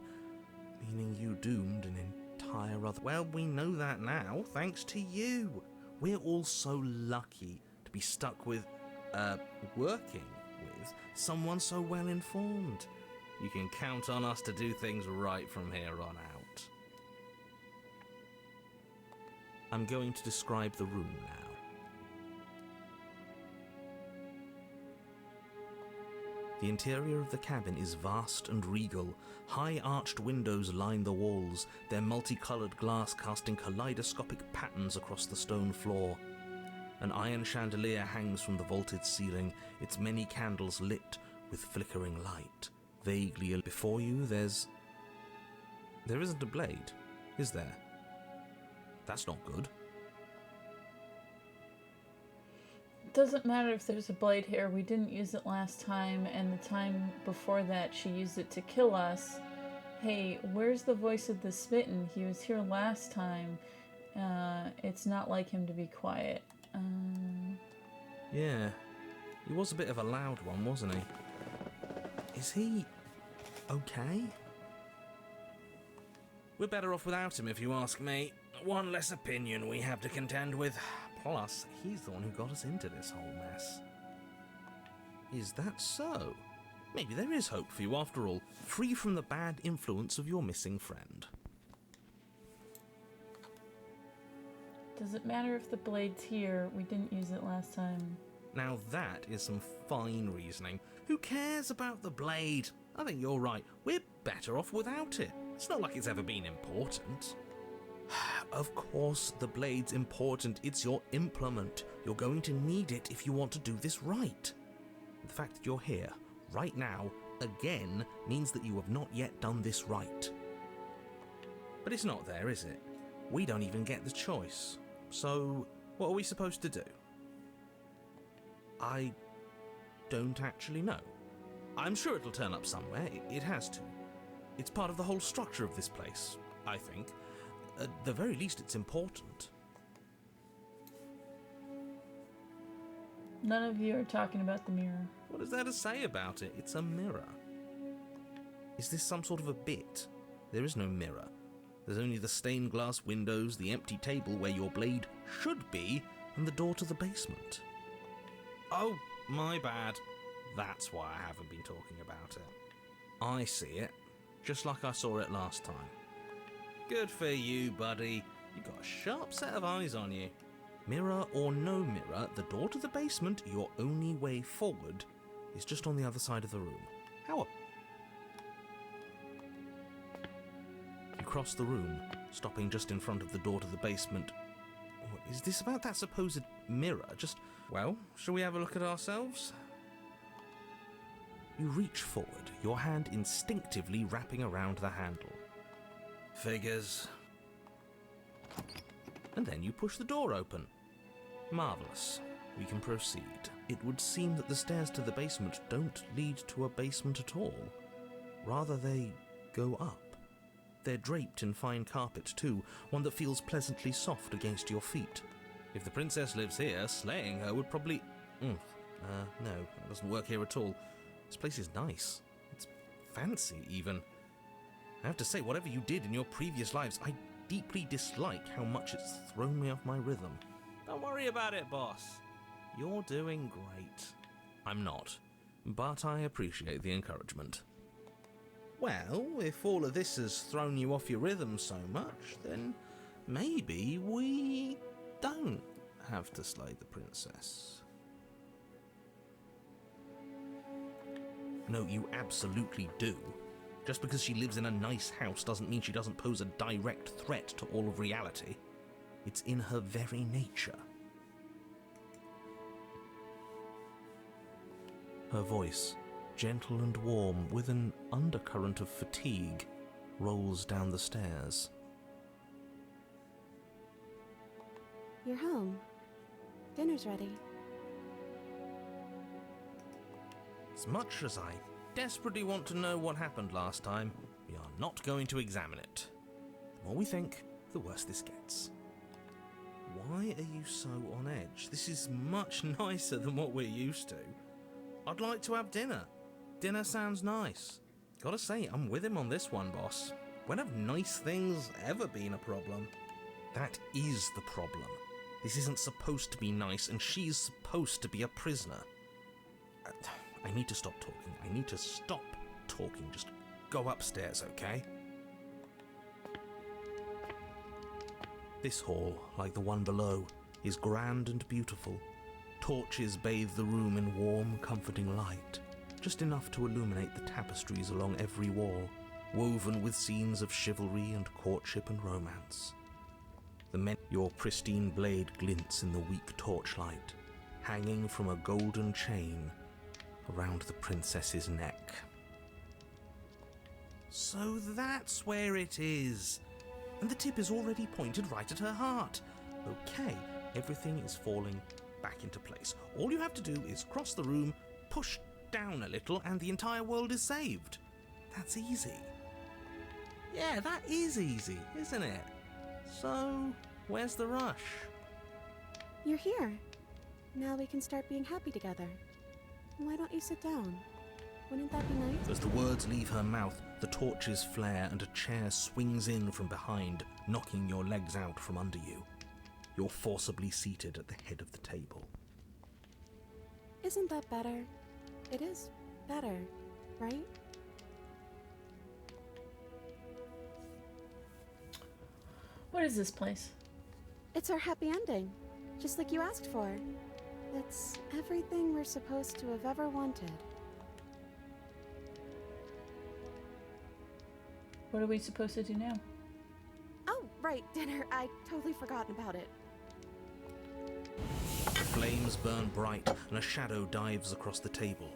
Speaker 2: Meaning you doomed an entire other... Well, we know that now, thanks to you. We're all so lucky to be stuck with, working with someone so well informed. You can count on us to do things right from here on out. I'm going to describe the room now. The interior of the cabin is vast and regal. High arched windows line the walls, their multicolored glass casting kaleidoscopic patterns across the stone floor. An iron chandelier hangs from the vaulted ceiling, its many candles lit with flickering light. Vaguely before you, there isn't a blade, is there? That's not good.
Speaker 1: Doesn't matter if there's a blade here. We didn't use it last time, and the time before that she used it to kill us. Hey, where's the voice of the smitten? He was here last time. It's not like him to be quiet.
Speaker 2: Yeah, he was a bit of a loud one, wasn't he? Is he okay? We're better off without him, if you ask me. One less opinion we have to contend with. Plus, he's the one who got us into this whole mess. Is that so? Maybe there is hope for you after all, free from the bad influence of your missing friend.
Speaker 1: Does it matter if the blade's here? We didn't use it last time.
Speaker 2: Now that is some fine reasoning. Who cares about the blade? I think you're right. We're better off without it. It's not like it's ever been important. Of course the blade's important. It's your implement. You're going to need it if you want to do this right. The fact that you're here, right now, again, means that you have not yet done this right. But it's not there, is it? We don't even get the choice. So, what are we supposed to do? I don't actually know. I'm sure it'll turn up somewhere. It has to. It's part of the whole structure of this place, I think. At the very least, it's important.
Speaker 1: None of you are talking about the mirror.
Speaker 2: What is there to say about it? It's a mirror. Is this some sort of a bit? There is no mirror. There's only the stained glass windows, the empty table where your blade should be, and the door to the basement. Oh, my bad. That's why I haven't been talking about it. I see it, just like I saw it last time. Good for you, buddy. You've got a sharp set of eyes on you. Mirror or no mirror, the door to the basement, your only way forward, is just on the other side of the room. How? You cross the room, stopping just in front of the door to the basement. Is this about that supposed mirror? Well, shall we have a look at ourselves? You reach forward, your hand instinctively wrapping around the handle. Figures. And then you push the door open. Marvellous. We can proceed. It would seem that the stairs to the basement don't lead to a basement at all. Rather, they go up. They're draped in fine carpet too, one that feels pleasantly soft against your feet. If the princess lives here, slaying her would probably... no, it doesn't work here at all. This place is nice. It's fancy, even. I have to say, whatever you did in your previous lives, I deeply dislike how much it's thrown me off my rhythm. Don't worry about it, boss. You're doing great. I'm not, but I appreciate the encouragement. Well, if all of this has thrown you off your rhythm so much, then maybe we don't have to slay the princess. No, you absolutely do. Just because she lives in a nice house doesn't mean she doesn't pose a direct threat to all of reality. It's in her very nature. Her voice, gentle and warm, with an undercurrent of fatigue, rolls down the stairs.
Speaker 11: You're home. Dinner's ready.
Speaker 2: As much as I desperately want to know what happened last time, we are not going to examine it. The more we think, the worse this gets. Why are you so on edge? This is much nicer than what we're used to. I'd like to have dinner. Dinner sounds nice. Gotta say, I'm with him on this one, boss. When have nice things ever been a problem? That is the problem. This isn't supposed to be nice, and she's supposed to be a prisoner. I need to stop talking. I need to stop talking. Just go upstairs, okay? This hall, like the one below, is grand and beautiful. Torches bathe the room in warm, comforting light, just enough to illuminate the tapestries along every wall, woven with scenes of chivalry and courtship and romance. Your pristine blade glints in the weak torchlight, hanging from a golden chain around the princess's neck. So that's where it is. And the tip is already pointed right at her heart. Okay, everything is falling back into place. All you have to do is cross the room, push down a little, and the entire world is saved. That's easy. Yeah, that is easy, isn't it? So, where's the rush?
Speaker 11: You're here. Now we can start being happy together. Why don't you sit down? Wouldn't that be nice?
Speaker 2: As the words leave her mouth, the torches flare and a chair swings in from behind, knocking your legs out from under you. You're forcibly seated at the head of the table.
Speaker 11: Isn't that better? It is better, right?
Speaker 1: What is this place?
Speaker 11: It's our happy ending, just like you asked for. It's everything we're supposed to have ever wanted.
Speaker 1: What are we supposed to do now?
Speaker 11: Oh, right, dinner. I'd totally forgotten about it.
Speaker 6: The flames burn bright, and a shadow dives across the table.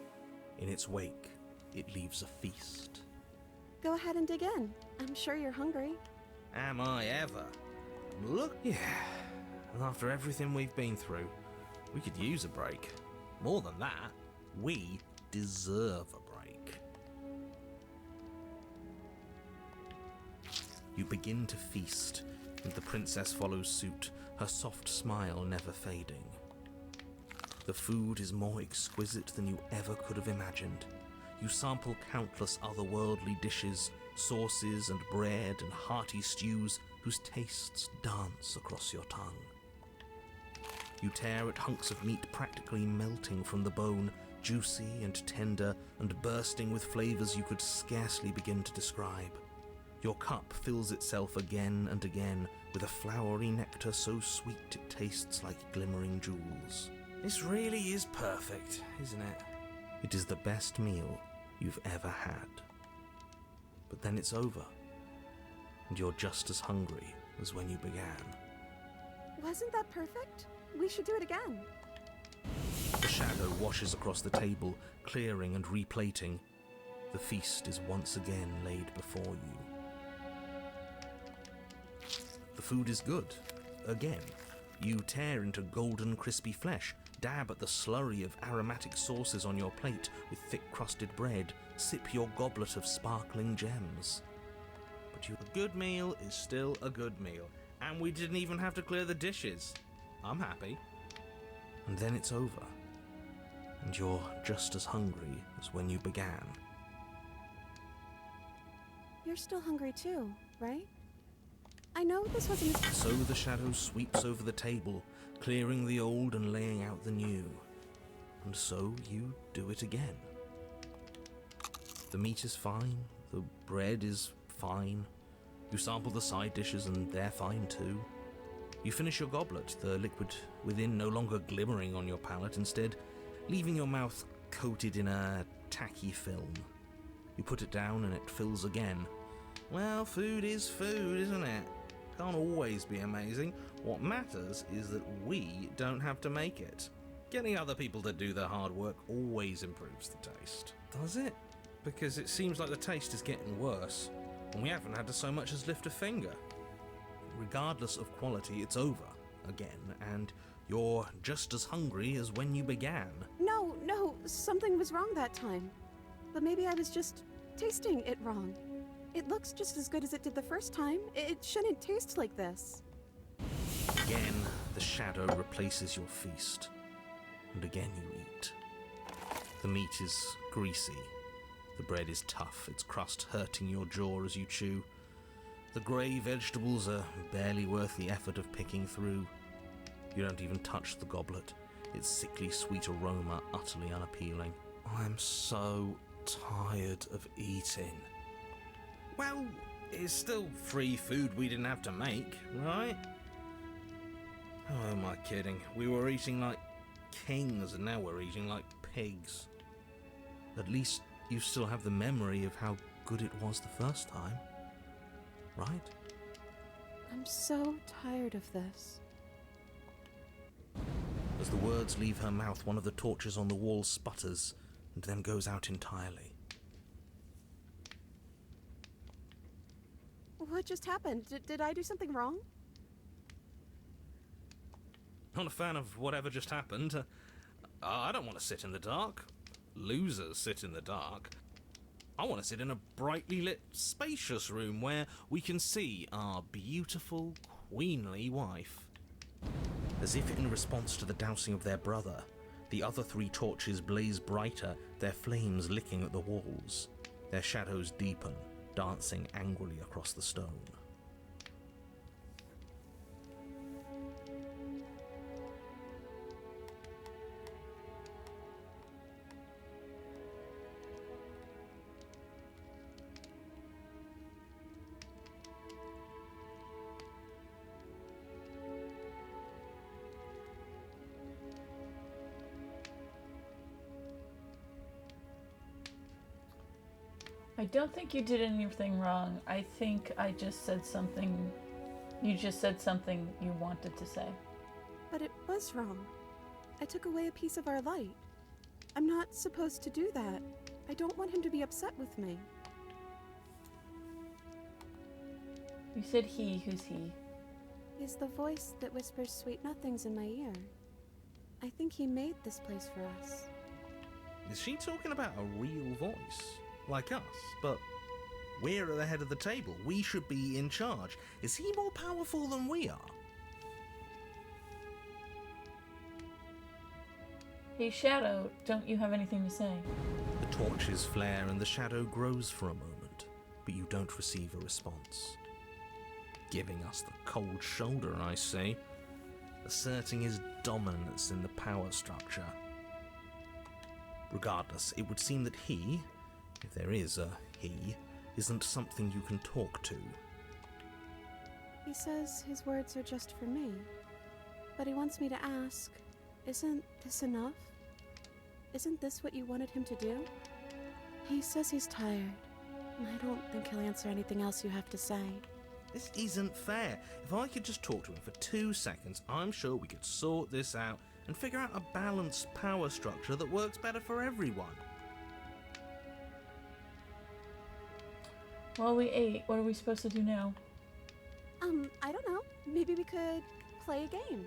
Speaker 6: In its wake, it leaves a feast.
Speaker 11: Go ahead and dig in. I'm sure you're hungry.
Speaker 6: Am I ever? Look, yeah. And after everything we've been through, we could use a break. More than that, we deserve a break. You begin to feast, and the princess follows suit, her soft smile never fading. The food is more exquisite than you ever could have imagined. You sample countless otherworldly dishes, sauces and bread and hearty stews whose tastes dance across your tongue. You tear at hunks of meat practically melting from the bone, juicy and tender and bursting with flavors you could scarcely begin to describe. Your cup fills itself again and again with a flowery nectar so sweet it tastes like glimmering jewels. This really is perfect, isn't it? It is the best meal you've ever had. But then it's over, and you're just as hungry as when you began.
Speaker 11: Wasn't that perfect? We should do it again.
Speaker 6: The shadow washes across the table, clearing and replating. The feast is once again laid before you. The food is good. Again, you tear into golden crispy flesh, dab at the slurry of aromatic sauces on your plate with thick-crusted bread, sip your goblet of sparkling gems. But a good meal is still a good meal, and we didn't even have to clear the dishes. I'm happy. And then it's over, and you're just as hungry as when you began.
Speaker 11: You're still hungry too, right? I know this wasn't as...
Speaker 6: So the shadow sweeps over the table, clearing the old and laying out the new. And so you do it again. The meat is fine, the bread is fine. You sample the side dishes and they're fine too. You finish your goblet, the liquid within no longer glimmering on your palate, instead leaving your mouth coated in a tacky film. You put it down and it fills again. Well, food is food, isn't it? Can't always be amazing. What matters is that we don't have to make it. Getting other people to do the hard work always improves the taste. Does it? Because it seems like the taste is getting worse, and we haven't had to so much as lift a finger. Regardless of quality, it's over again, and you're just as hungry as when you began.
Speaker 11: No, something was wrong that time. But maybe I was just tasting it wrong. It looks just as good as it did the first time. It shouldn't taste like this.
Speaker 6: Again, the shadow replaces your feast, and again you eat. The meat is greasy. The bread is tough, its crust hurting your jaw as you chew. The grey vegetables are barely worth the effort of picking through. You don't even touch the goblet, its sickly sweet aroma utterly unappealing. I'm so tired of eating. Well, it's still free food we didn't have to make, right? Oh, am I kidding? We were eating like kings and now we're eating like pigs. At least you still have the memory of how good it was the first time, right?
Speaker 11: I'm so tired of this.
Speaker 6: As the words leave her mouth, one of the torches on the wall sputters and then goes out entirely.
Speaker 11: What just happened? Did I do something wrong?
Speaker 6: Not a fan of whatever just happened. I don't want to sit in the dark. Losers sit in the dark. I want to sit in a brightly lit, spacious room where we can see our beautiful, queenly wife. As if in response to the dousing of their brother, the other 3 torches blaze brighter, their flames licking at the walls. Their shadows deepen, dancing angrily across the stone.
Speaker 1: I don't think you did anything wrong. I think I just said something. You just said something you wanted to say.
Speaker 11: But it was wrong. I took away a piece of our light. I'm not supposed to do that. I don't want him to be upset with me.
Speaker 1: You said he. Who's he?
Speaker 11: He's the voice that whispers sweet nothings in my ear. I think he made this place for us.
Speaker 6: Is she talking about a real voice? Like us? But we're at the head of the table. We should be in charge. Is he more powerful than we are?
Speaker 1: Hey, Shadow, don't you have anything to say?
Speaker 6: The torches flare and the shadow grows for a moment, but you don't receive a response. Giving us the cold shoulder, I say, asserting his dominance in the power structure. Regardless, it would seem that he, if there is a he, isn't something you can talk to.
Speaker 11: He says his words are just for me, but he wants me to ask, isn't this enough? Isn't this what you wanted him to do? He says he's tired. I don't think he'll answer anything else you have to say.
Speaker 6: This isn't fair. If I could just talk to him for 2 seconds, I'm sure we could sort this out and figure out a balanced power structure that works better for everyone.
Speaker 1: Well, we ate. What are we supposed to do now?
Speaker 11: I don't know. Maybe we could play a game.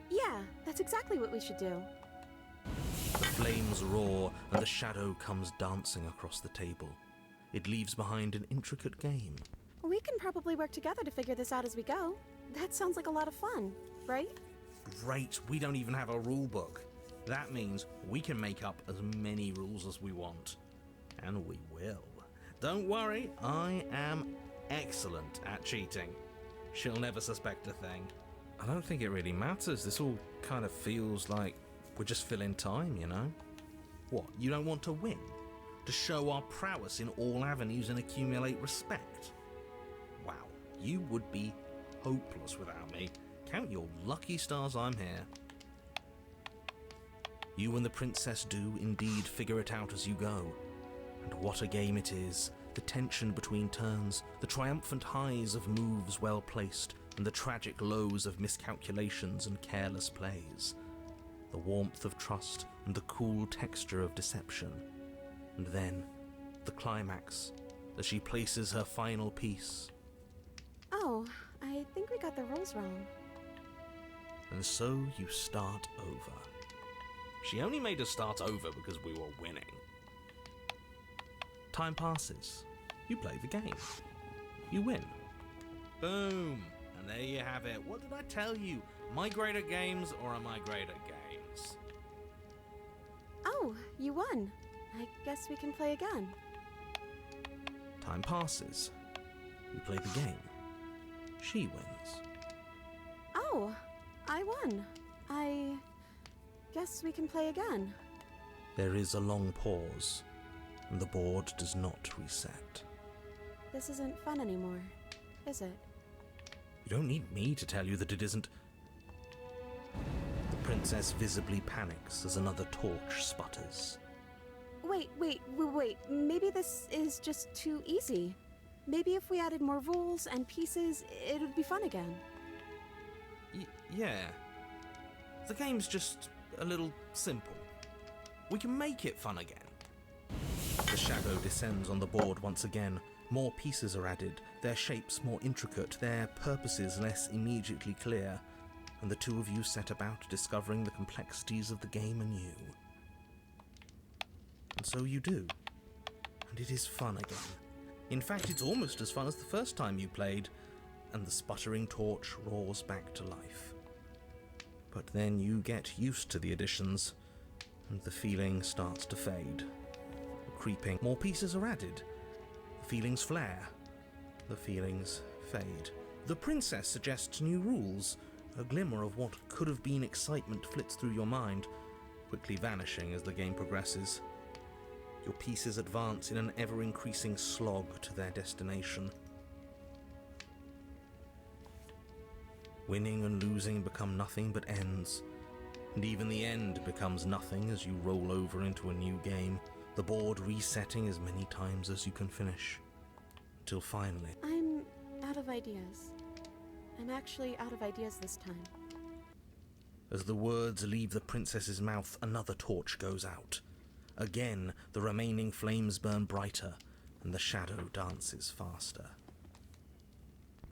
Speaker 11: Yeah, that's exactly what we should do.
Speaker 6: The flames roar and the shadow comes dancing across the table. It leaves behind an intricate game.
Speaker 11: We can probably work together to figure this out as we go. That sounds like a lot of fun, right?
Speaker 6: Great, we don't even have a rule book. That means we can make up as many rules as we want. And we will. Don't worry, I am excellent at cheating. She'll never suspect a thing. I don't think it really matters. This all kind of feels like we're just filling time, you know? What, you don't want to win? To show our prowess in all avenues and accumulate respect? Wow, you would be hopeless without me. Count your lucky stars I'm here. You and the princess do indeed figure it out as you go. And what a game it is. The tension between turns, the triumphant highs of moves well placed, and the tragic lows of miscalculations and careless plays. The warmth of trust and the cool texture of deception. And then, the climax, as she places her final piece.
Speaker 11: Oh, I think we got the rules wrong.
Speaker 6: And so you start over. She only made us start over because we were winning. Time passes. You play the game. You win. Boom. And there you have it. What did I tell you? Am I great at games or am I great at games?
Speaker 11: Oh, you won. I guess we can play again.
Speaker 6: Time passes. You play the game. She wins.
Speaker 11: Oh, I won. I guess we can play again.
Speaker 6: There is a long pause, and the board does not reset.
Speaker 11: This isn't fun anymore, is it?
Speaker 6: You don't need me to tell you that it isn't. The princess visibly panics as another torch sputters.
Speaker 11: Wait. Maybe this is just too easy. Maybe if we added more rules and pieces, it would be fun again.
Speaker 6: Yeah. The game's just a little simple. We can make it fun again. The shadow descends on the board once again. More pieces are added, their shapes more intricate, their purposes less immediately clear, and the two of you set about discovering the complexities of the game anew. And so you do. And it is fun again. In fact, it's almost as fun as the first time you played, and the sputtering torch roars back to life. But then you get used to the additions, and the feeling starts to fade. Creeping, more pieces are added. The feelings flare. The feelings fade. The princess suggests new rules. A glimmer of what could have been excitement flits through your mind, quickly vanishing as the game progresses. Your pieces advance in an ever-increasing slog to their destination. Winning and losing become nothing but ends, and even the end becomes nothing as you roll over into a new game, the board resetting as many times as you can finish, until finally...
Speaker 11: I'm out of ideas. I'm actually out of ideas this time.
Speaker 6: As the words leave the princess's mouth, another torch goes out. Again, the remaining flames burn brighter, and the shadow dances faster.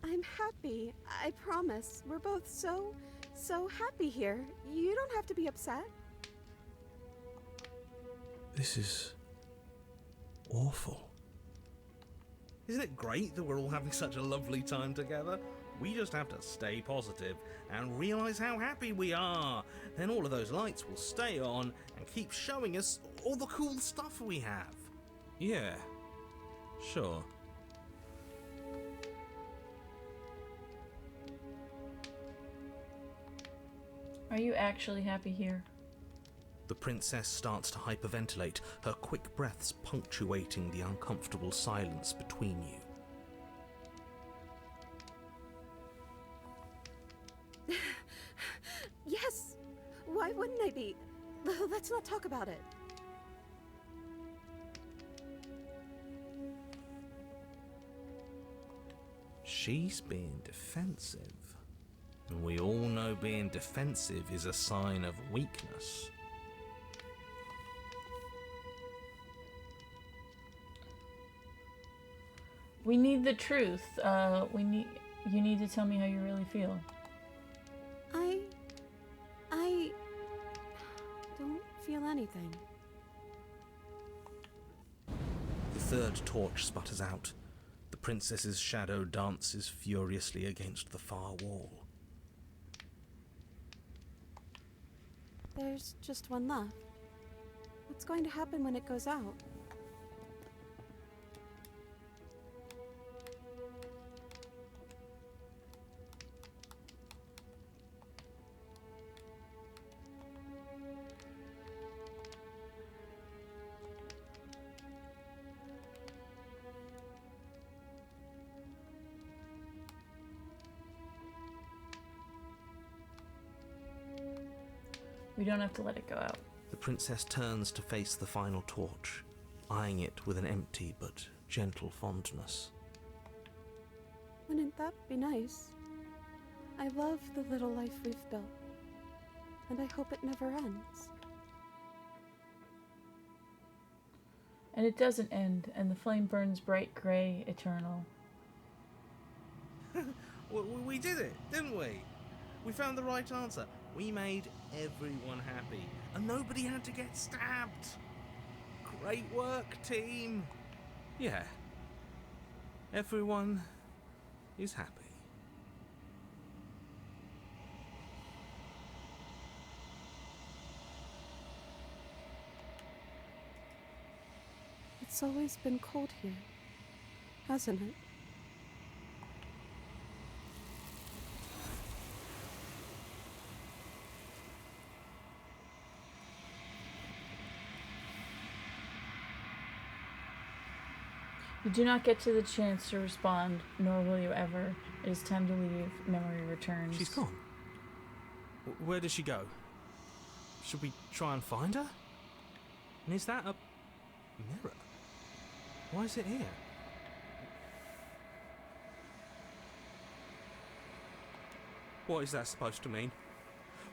Speaker 11: I'm happy. I promise. We're both so happy here. You don't have to be upset.
Speaker 6: This is... awful.
Speaker 2: Isn't it great that we're all having such a lovely time together? We just have to stay positive and realise how happy we are. Then all of those lights will stay on and keep showing us all the cool stuff we have.
Speaker 6: Yeah, sure.
Speaker 1: Are you actually happy here?
Speaker 6: The princess starts to hyperventilate, her quick breaths punctuating the uncomfortable silence between you.
Speaker 11: Yes! Why wouldn't I be? Let's not talk about it.
Speaker 6: She's being defensive. And we all know being defensive is a sign of weakness.
Speaker 1: We need the truth. You need to tell me how you really feel.
Speaker 11: I don't feel anything.
Speaker 6: The third torch sputters out. The princess's shadow dances furiously against the far wall.
Speaker 11: There's just one left. What's going to happen when it goes out?
Speaker 1: We don't have to let it go out.
Speaker 6: The princess turns to face the final torch, eyeing it with an empty but gentle fondness.
Speaker 11: Wouldn't that be nice? I love the little life we've built, and I hope it never ends.
Speaker 1: And it doesn't end, and the flame burns bright gray, eternal.
Speaker 2: We did it, didn't we? We found the right answer. We made everyone happy, and nobody had to get stabbed. Great work, team.
Speaker 6: Yeah. Everyone is happy.
Speaker 11: It's always been cold here, hasn't it?
Speaker 1: You do not get to the chance to respond, nor will you ever. It is time to leave. Memory returns.
Speaker 6: She's gone. Where did she go? Should we try and find her? And is that a mirror? Why is it here?
Speaker 2: What is that supposed to mean?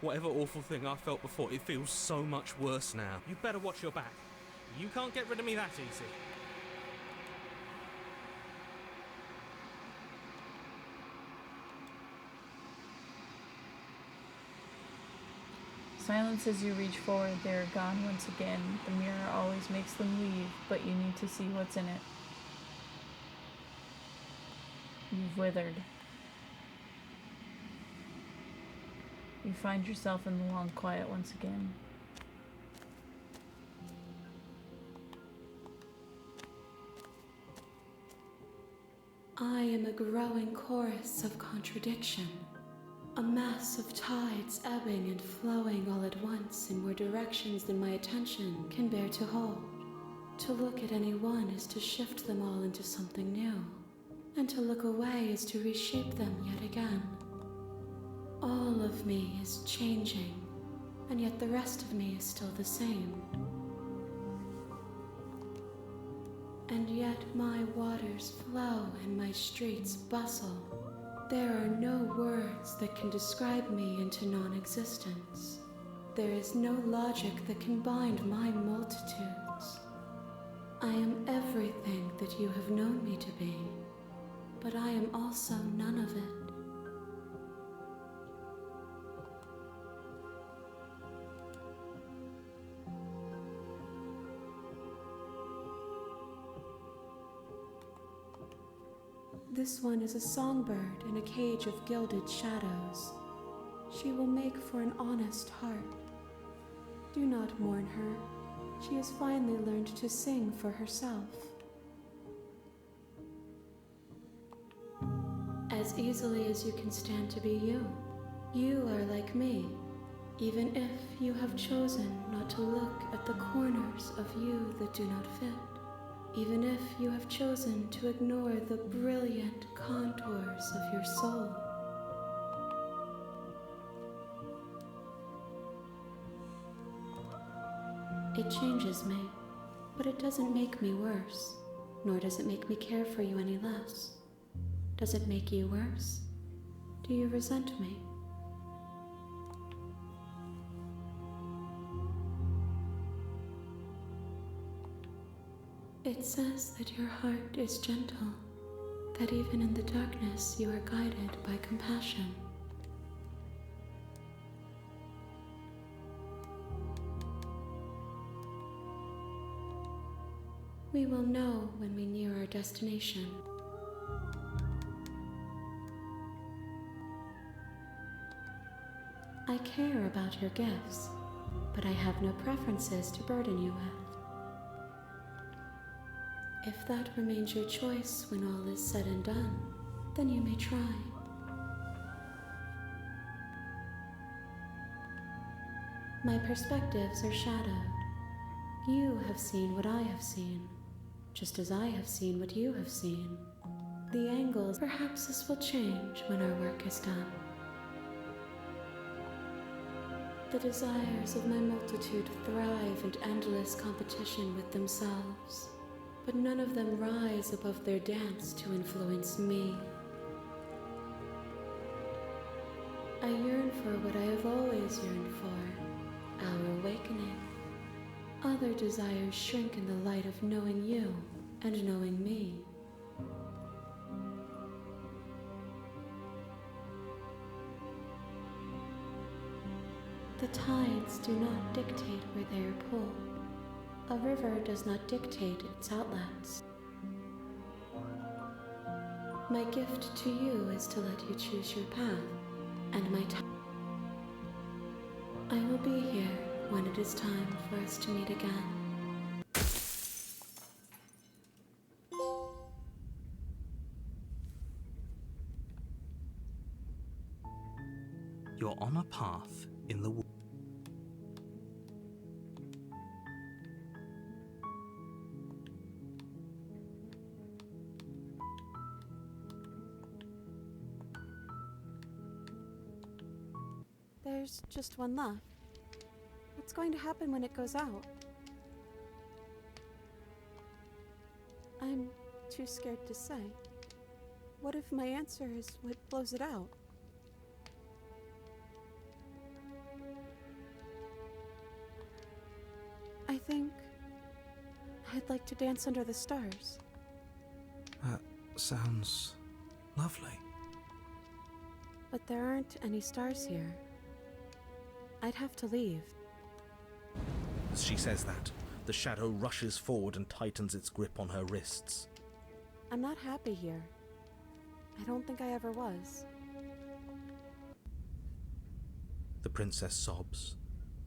Speaker 2: Whatever awful thing I felt before, it feels so much worse now. You better watch your back. You can't get rid of me that easy.
Speaker 1: Silence as you reach forward. They are gone once again. The mirror always makes them leave, but you need to see what's in it. You've withered. You find yourself in the long quiet once again.
Speaker 5: I am a growing chorus of contradiction. A mass of tides ebbing and flowing all at once in more directions than my attention can bear to hold. To look at any one is to shift them all into something new, and to look away is to reshape them yet again. All of me is changing, and yet the rest of me is still the same. and yet my waters flow and my streets bustle. There are no words that can describe me into non-existence. There is no logic that can bind my multitudes. I am everything that you have known me to be, but I am also none of it. This one is a songbird in a cage of gilded shadows. She will make for an honest heart. Do not mourn her. She has finally learned to sing for herself. As easily as you can stand to be you, you are like me, even if you have chosen not to look at the corners of you that do not fit. Even if you have chosen to ignore the brilliant contours of your soul. It changes me, but it doesn't make me worse, nor does it make me care for you any less. Does it make you worse? Do you resent me? It says that your heart is gentle, that even in the darkness you are guided by compassion. We will know when we near our destination. I care about your gifts, but I have no preferences to burden you with. If that remains your choice when all is said and done, then you may try. My perspectives are shadowed. You have seen what I have seen, just as I have seen what you have seen. The angles, perhaps this will change when our work is done. The desires of my multitude thrive in endless competition with themselves. But none of them rise above their dance to influence me. I yearn for what I have always yearned for, our awakening. Other desires shrink in the light of knowing you and knowing me. The tides do not dictate where they are pulled. A river does not dictate its outlets. My gift to you is to let you choose your path, and my time. I will be here when it is time for us to meet again.
Speaker 2: You're on a path in the woods.
Speaker 11: There's just one left. What's going to happen when it goes out? I'm too scared to say. What if my answer is what blows it out? I think I'd like to dance under the stars.
Speaker 2: That sounds lovely.
Speaker 11: But there aren't any stars here. I'd have to leave.
Speaker 2: As she says that, the shadow rushes forward and tightens its grip on her wrists.
Speaker 11: I'm not happy here. I don't think I ever was.
Speaker 2: The princess sobs,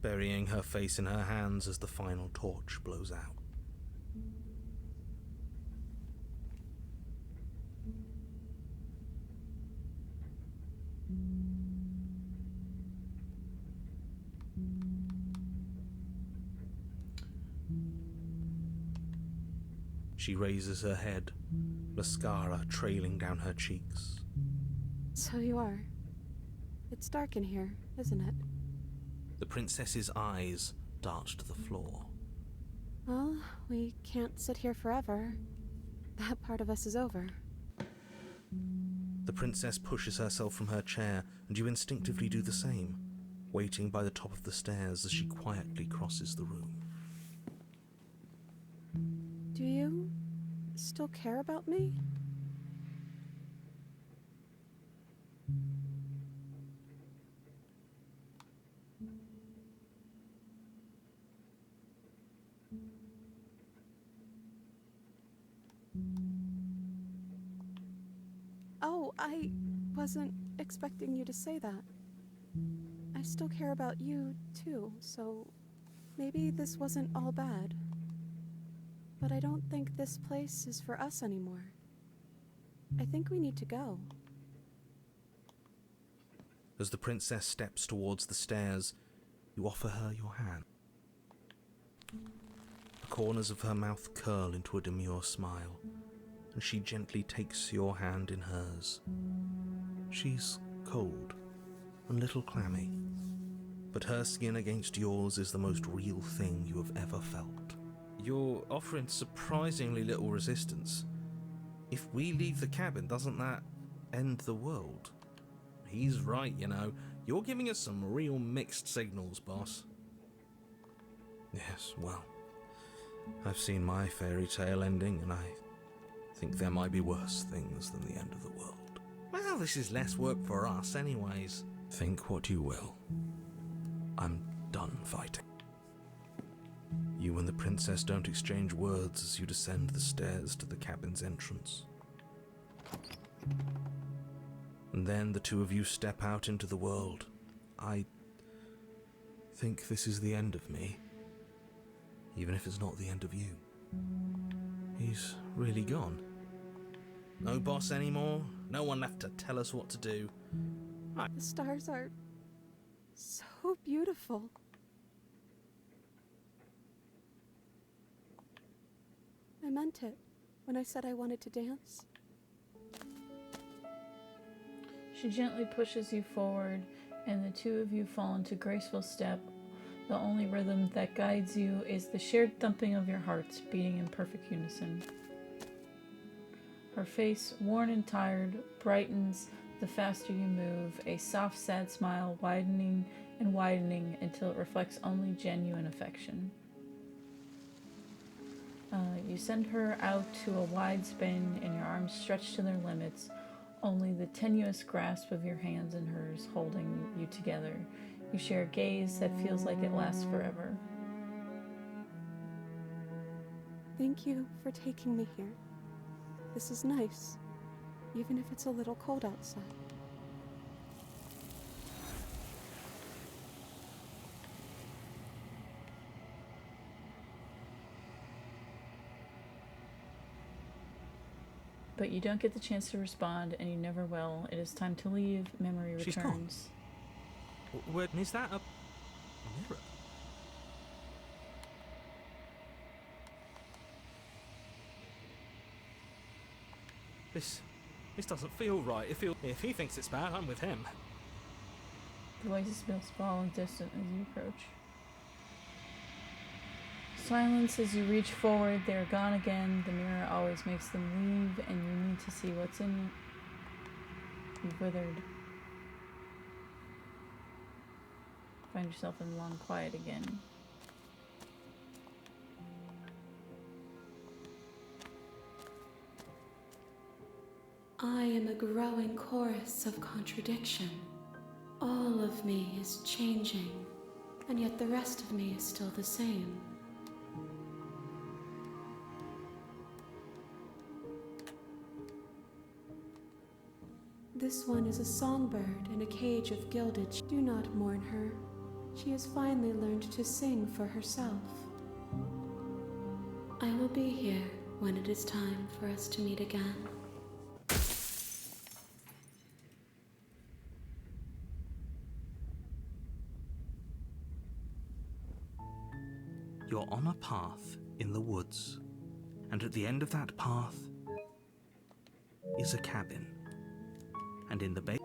Speaker 2: burying her face in her hands as the final torch blows out. She raises her head, mascara trailing down her cheeks.
Speaker 11: So you are. It's dark in here, isn't it?
Speaker 2: The princess's eyes dart to the floor.
Speaker 11: Well, we can't sit here forever. that part of us is over.
Speaker 6: The princess pushes herself from her chair, and you instinctively do the same, waiting by the top of the stairs as she quietly crosses the room.
Speaker 11: Do you still care about me? Oh, I wasn't expecting you to say that. I still care about you, too, so maybe this wasn't all bad. But I don't think this place is for us anymore. I think we need to go.
Speaker 6: As the princess steps towards the stairs, you offer her your hand. The corners of her mouth curl into a demure smile, and she gently takes your hand in hers. She's cold and a little clammy, but her skin against yours is the most real thing you have ever felt. You're offering surprisingly little resistance. If we leave the cabin, doesn't that end the world? He's right, you know. You're giving us some real mixed signals, boss. Yes, well, I've seen my fairy tale ending, and I think there might be worse things than the end of the world. Well, this is less work for us anyways. Think what you will. I'm done fighting. You and the princess don't exchange words as you descend the stairs to the cabin's entrance. And then the two of you step out into the world. I think this is the end of me, even if it's not the end of you. He's really gone. No boss anymore, no one left to tell us what to do.
Speaker 11: The stars are so beautiful. I meant it when I said I wanted to dance.
Speaker 1: She gently pushes you forward, and the two of you fall into graceful step. The only rhythm that guides you is the shared thumping of your hearts, beating in perfect unison. Her face, worn and tired, brightens the faster you move, a soft, sad smile widening and widening until it reflects only genuine affection. You send her out to a wide spin, and your arms stretched to their limits, only the tenuous grasp of your hands in hers holding you together. You share a gaze that feels like it lasts forever.
Speaker 11: Thank you for taking me here. This is nice, even if it's a little cold outside.
Speaker 1: But you don't get the chance to respond, and you never will. It is time to leave. Memory
Speaker 2: She's gone.
Speaker 1: returns.
Speaker 2: Is that a mirror? This doesn't feel right. If he thinks it's bad, I'm with him.
Speaker 1: The voices feel small and distant as you approach. Silence as you reach forward. They are gone again. The mirror always makes them leave, and you need to see what's in it. You've withered. Find yourself in long quiet again.
Speaker 5: I am a growing chorus of contradiction. All of me is changing, and yet the rest of me is still the same.
Speaker 11: This one is a songbird in a cage of gilded. Do not mourn her. She has finally learned to sing for herself.
Speaker 5: I will be here when it is time for us to meet again.
Speaker 2: You're on a path in the woods, and at the end of that path is a cabin. And in the base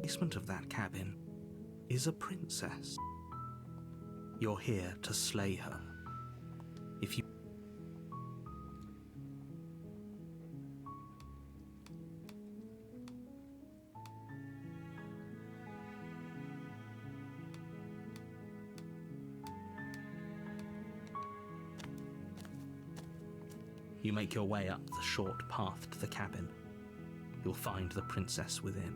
Speaker 2: Basement of that cabin is a princess. You're here to slay her. If you make your way up the short path to the cabin, you'll find the princess within.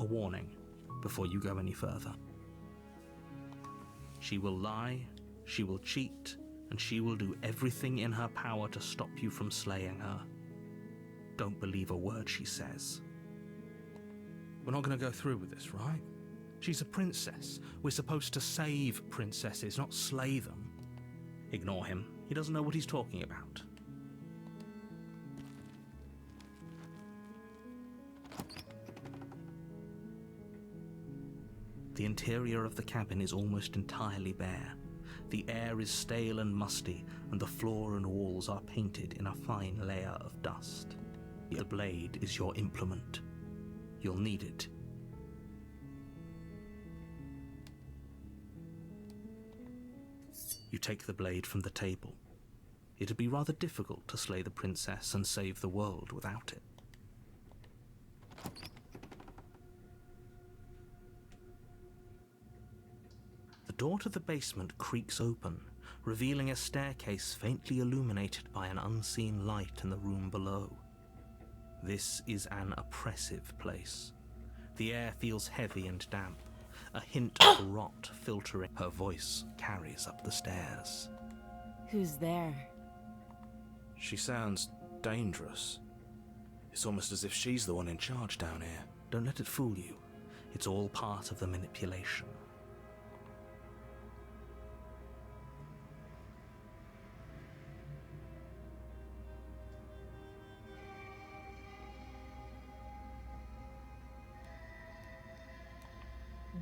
Speaker 2: A warning before you go any further. She will lie, she will cheat, and she will do everything in her power to stop you from slaying her. Don't believe a word she says. We're not going to go through with this, right? She's a princess. We're supposed to save princesses, not slay them. Ignore him. He doesn't know what he's talking about. The interior of the cabin is almost entirely bare. The air is stale and musty, and the floor and walls are painted in a fine layer of dust. The blade is your implement. You'll need it. You take the blade from the table. It'd be rather difficult to slay the princess and save the world without it. The door to the basement creaks open, revealing a staircase faintly illuminated by an unseen light in the room below. This is an oppressive place. The air feels heavy and damp, a hint of rot filtering. Her voice carries up the stairs.
Speaker 12: Who's there?
Speaker 6: She sounds dangerous. It's almost as if she's the one in charge down here.
Speaker 2: Don't let it fool you. It's all part of the manipulation.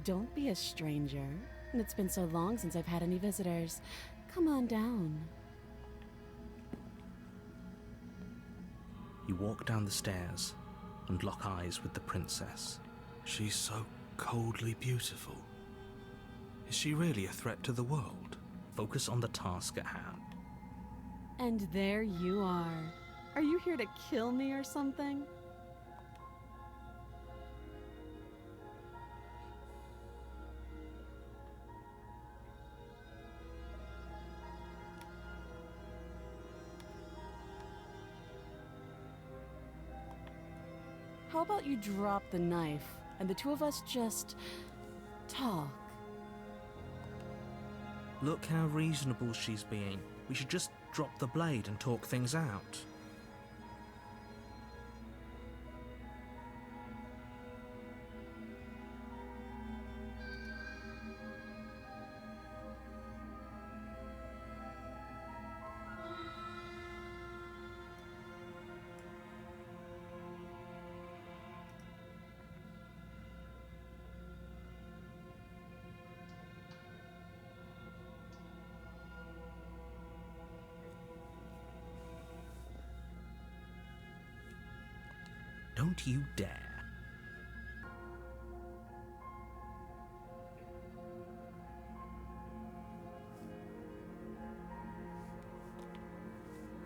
Speaker 12: Don't be a stranger. It's been so long since I've had any visitors. Come on down.
Speaker 2: You walk down the stairs and lock eyes with the princess.
Speaker 6: She's so coldly beautiful. Is she really a threat to the world?
Speaker 2: Focus on the task at hand.
Speaker 12: And there you are. Are you here to kill me or something? How about you drop the knife, and the two of us just talk?
Speaker 2: Look how reasonable she's being. We should just drop the blade and talk things out. Don't you dare.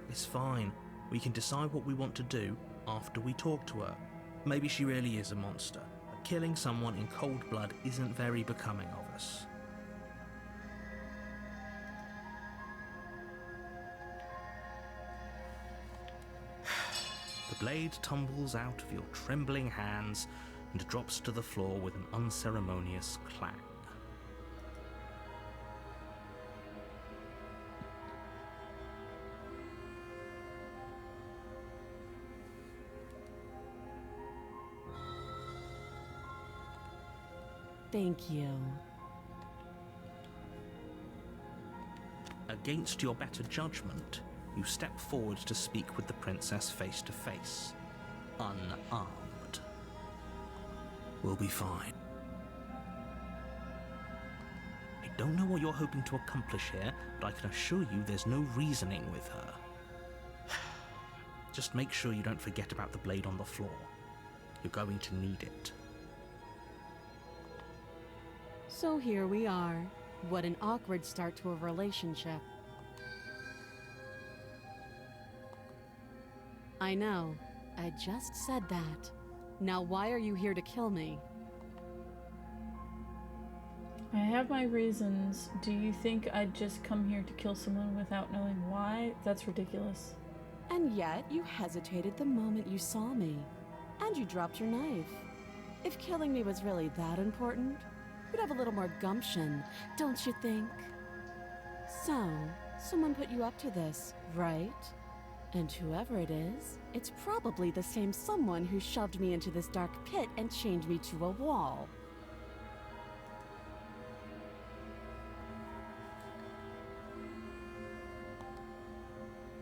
Speaker 2: It's fine. We can decide what we want to do after we talk to her. Maybe she really is a monster, but killing someone in cold blood isn't very becoming of us. The blade tumbles out of your trembling hands and drops to the floor with an unceremonious clang.
Speaker 12: Thank you.
Speaker 2: Against your better judgment, you step forward to speak with the princess face to face, unarmed. We'll be fine. I don't know what you're hoping to accomplish here, but I can assure you there's no reasoning with her. Just make sure you don't forget about the blade on the floor. You're going to need it.
Speaker 12: So here we are. What an awkward start to a relationship. I know. I just said that. Now why are you here to kill me?
Speaker 1: I have my reasons. Do you think I'd just come here to kill someone without knowing why? That's ridiculous.
Speaker 12: And yet, you hesitated the moment you saw me. And you dropped your knife. If killing me was really that important, you'd have a little more gumption, don't you think? So, someone put you up to this, right? And whoever it is, it's probably the same someone who shoved me into this dark pit and chained me to a wall.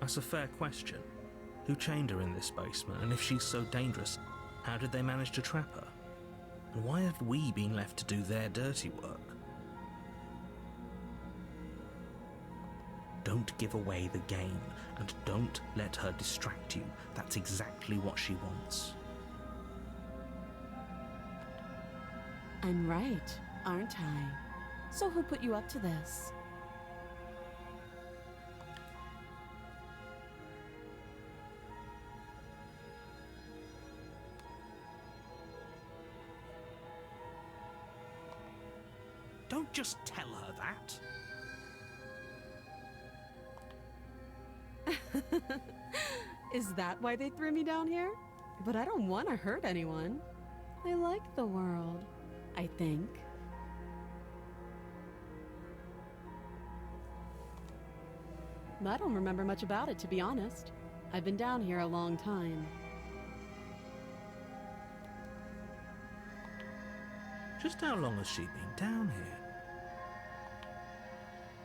Speaker 2: That's a fair question. Who chained her in this basement, and if she's so dangerous, how did they manage to trap her? And why have we been left to do their dirty work? Don't give away the game, and don't let her distract you. That's exactly what she wants.
Speaker 12: I'm right, aren't I? So who put you up to this?
Speaker 2: Don't just tell her that.
Speaker 12: Is that why they threw me down here? But I don't want to hurt anyone. I like the world, I think. I don't remember much about it, to be honest. I've been down here a long time.
Speaker 2: Just how long has she been down here?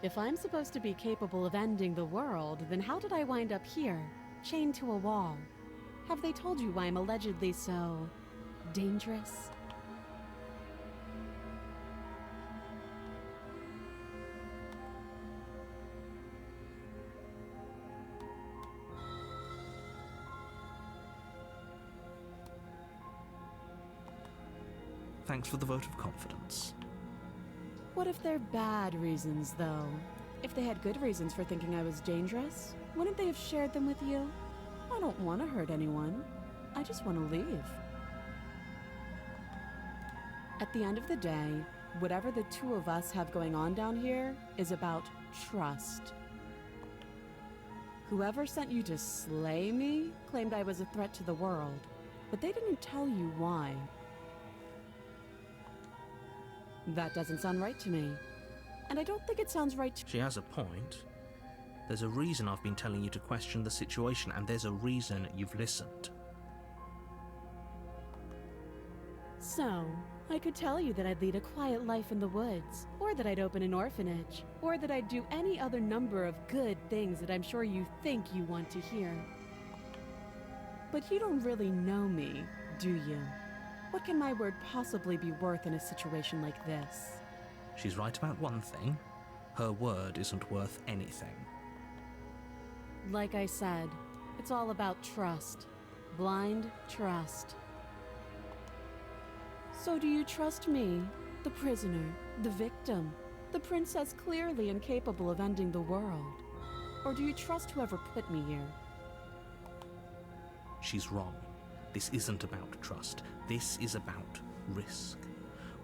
Speaker 12: If I'm supposed to be capable of ending the world, then how did I wind up here, chained to a wall? Have they told you why I'm allegedly so dangerous?
Speaker 2: Thanks for the vote of confidence.
Speaker 12: What if they're bad reasons, though? If they had good reasons for thinking I was dangerous, wouldn't they have shared them with you? I don't want to hurt anyone. I just want to leave. At the end of the day, whatever the two of us have going on down here is about trust. Whoever sent you to slay me claimed I was a threat to the world. but they didn't tell you why. That doesn't sound right to me. And I don't think it sounds right to—
Speaker 6: She has a point. There's a reason I've been telling you to question the situation, and there's a reason you've listened.
Speaker 12: So, I could tell you that I'd lead a quiet life in the woods, or that I'd open an orphanage, or that I'd do any other number of good things that I'm sure you think you want to hear. But you don't really know me, do you? What can my word possibly be worth in a situation like this?
Speaker 6: She's right about one thing. Her word isn't worth anything.
Speaker 12: Like I said, it's all about trust. Blind trust. So do you trust me, the prisoner, the victim, the princess clearly incapable of ending the world? Or do you trust whoever put me here?
Speaker 6: She's wrong. This isn't about trust. This is about risk.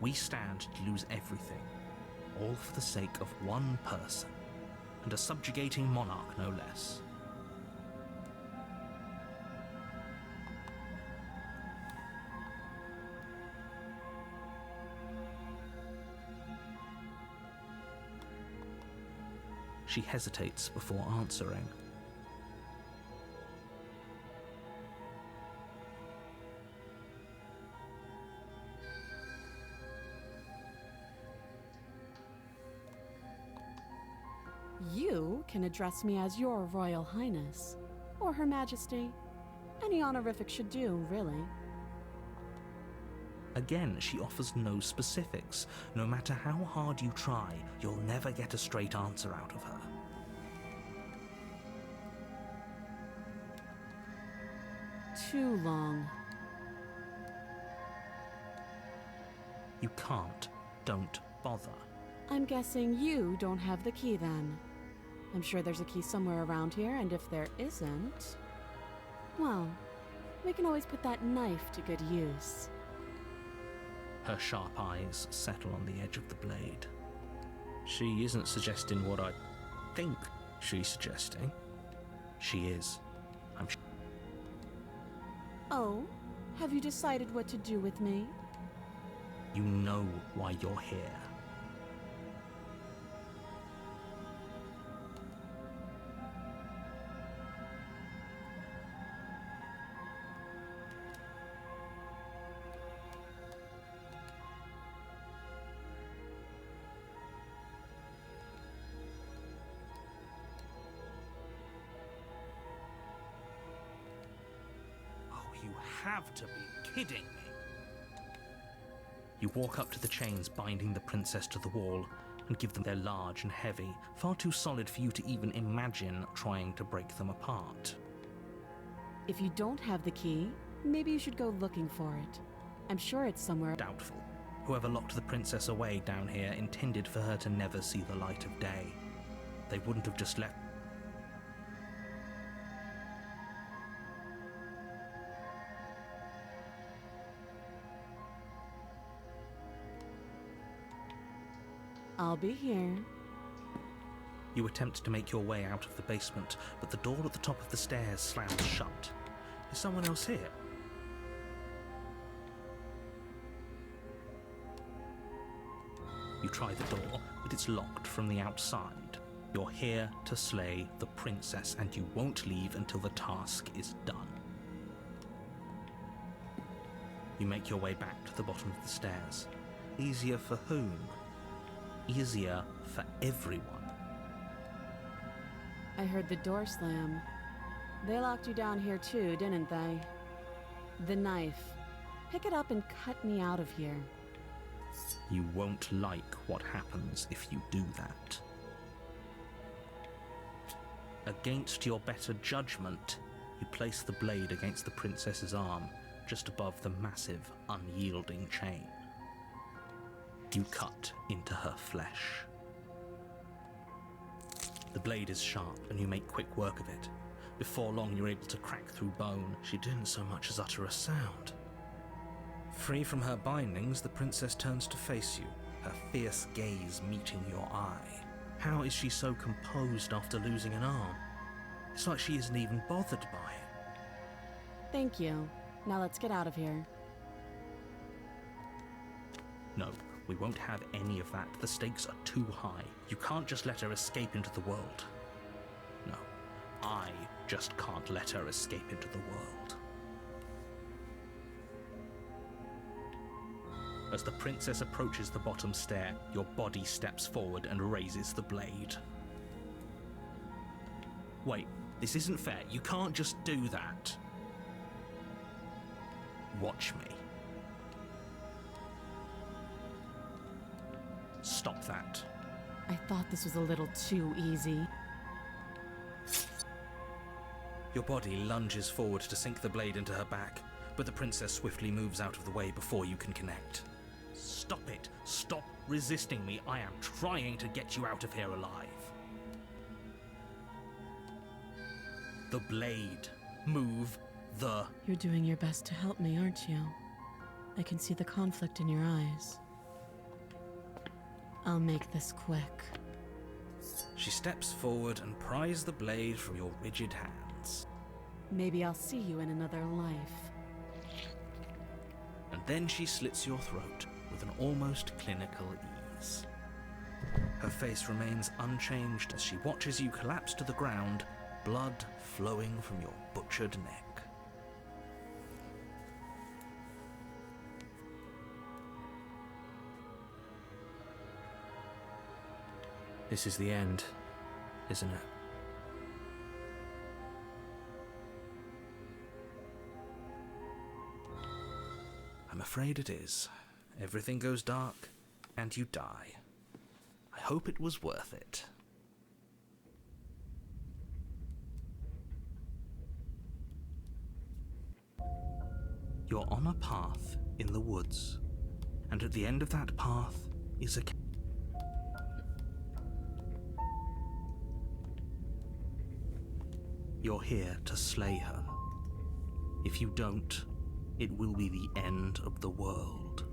Speaker 6: We stand to lose everything, all for the sake of one person, and a subjugating monarch no less. She hesitates before answering.
Speaker 12: You can address me as Your Royal Highness, or Her Majesty. Any honorific should do, really.
Speaker 6: Again, she offers no specifics. No matter how hard you try, you'll never get a straight answer out of her.
Speaker 12: Too long.
Speaker 6: You can't. Don't bother.
Speaker 12: I'm guessing you don't have the key then. I'm sure there's a key somewhere around here, and if there isn't, well, we can always put that knife to good use.
Speaker 6: Her sharp eyes settle on the edge of the blade. She isn't suggesting what I think she's suggesting. She is. I'm sure.
Speaker 12: Oh, have you decided what to do with me?
Speaker 6: You know why you're here.
Speaker 8: You have to be kidding me.
Speaker 6: You walk up to the chains binding the princess to the wall and give them. They're large and heavy, far too solid for you to even imagine trying to break them apart.
Speaker 12: If you don't have the key, maybe you should go looking for it. I'm sure it's somewhere.
Speaker 6: Doubtful. Whoever locked the princess away down here intended for her to never see the light of day. They wouldn't have just left.
Speaker 12: I'll be here.
Speaker 6: You attempt to make your way out of the basement, but the door at the top of the stairs slams shut. Is someone else here? You try the door, but it's locked from the outside. You're here to slay the princess, and you won't leave until the task is done. You make your way back to the bottom of the stairs. Easier for whom? Easier for everyone.
Speaker 12: I heard the door slam. They locked you down here too, didn't they? The knife. Pick it up and cut me out of here.
Speaker 6: You won't like what happens if you do that. Against your better judgment, you place the blade against the princess's arm, just above the massive, unyielding chain. You cut into her flesh. The blade is sharp, and you make quick work of it. Before long, you're able to crack through bone. She didn't so much as utter a sound. Free from her bindings, the princess turns to face you, her fierce gaze meeting your eye. How is she so composed after losing an arm? It's like she isn't even bothered by it.
Speaker 12: Thank you. Now let's get out of here.
Speaker 2: No, we won't have any of that. The stakes are too high. You can't just let her escape into the world. No, I just can't let her escape into the world. As the princess approaches the bottom stair, your body steps forward and raises the blade. Wait, this isn't fair. You can't just do that. Watch me. Stop that.
Speaker 12: I thought this was a little too easy.
Speaker 2: Your body lunges forward to sink the blade into her back, but the princess swiftly moves out of the way before you can connect. Stop it! Stop resisting me! I am trying to get you out of here alive. The blade. Move the...
Speaker 5: You're doing your best to help me, aren't you? I can see the conflict in your eyes. I'll make this quick.
Speaker 2: She steps forward and pries the blade from your rigid hands.
Speaker 12: Maybe I'll see you in another life.
Speaker 2: And then she slits your throat with an almost clinical ease. Her face remains unchanged as she watches you collapse to the ground, blood flowing from your butchered neck. This is the end, isn't it? I'm afraid it is. Everything goes dark, and you die. I hope it was worth it. You're on a path in the woods, and at the end of that path is a... You're here to slay her. If you don't, it will be the end of the world.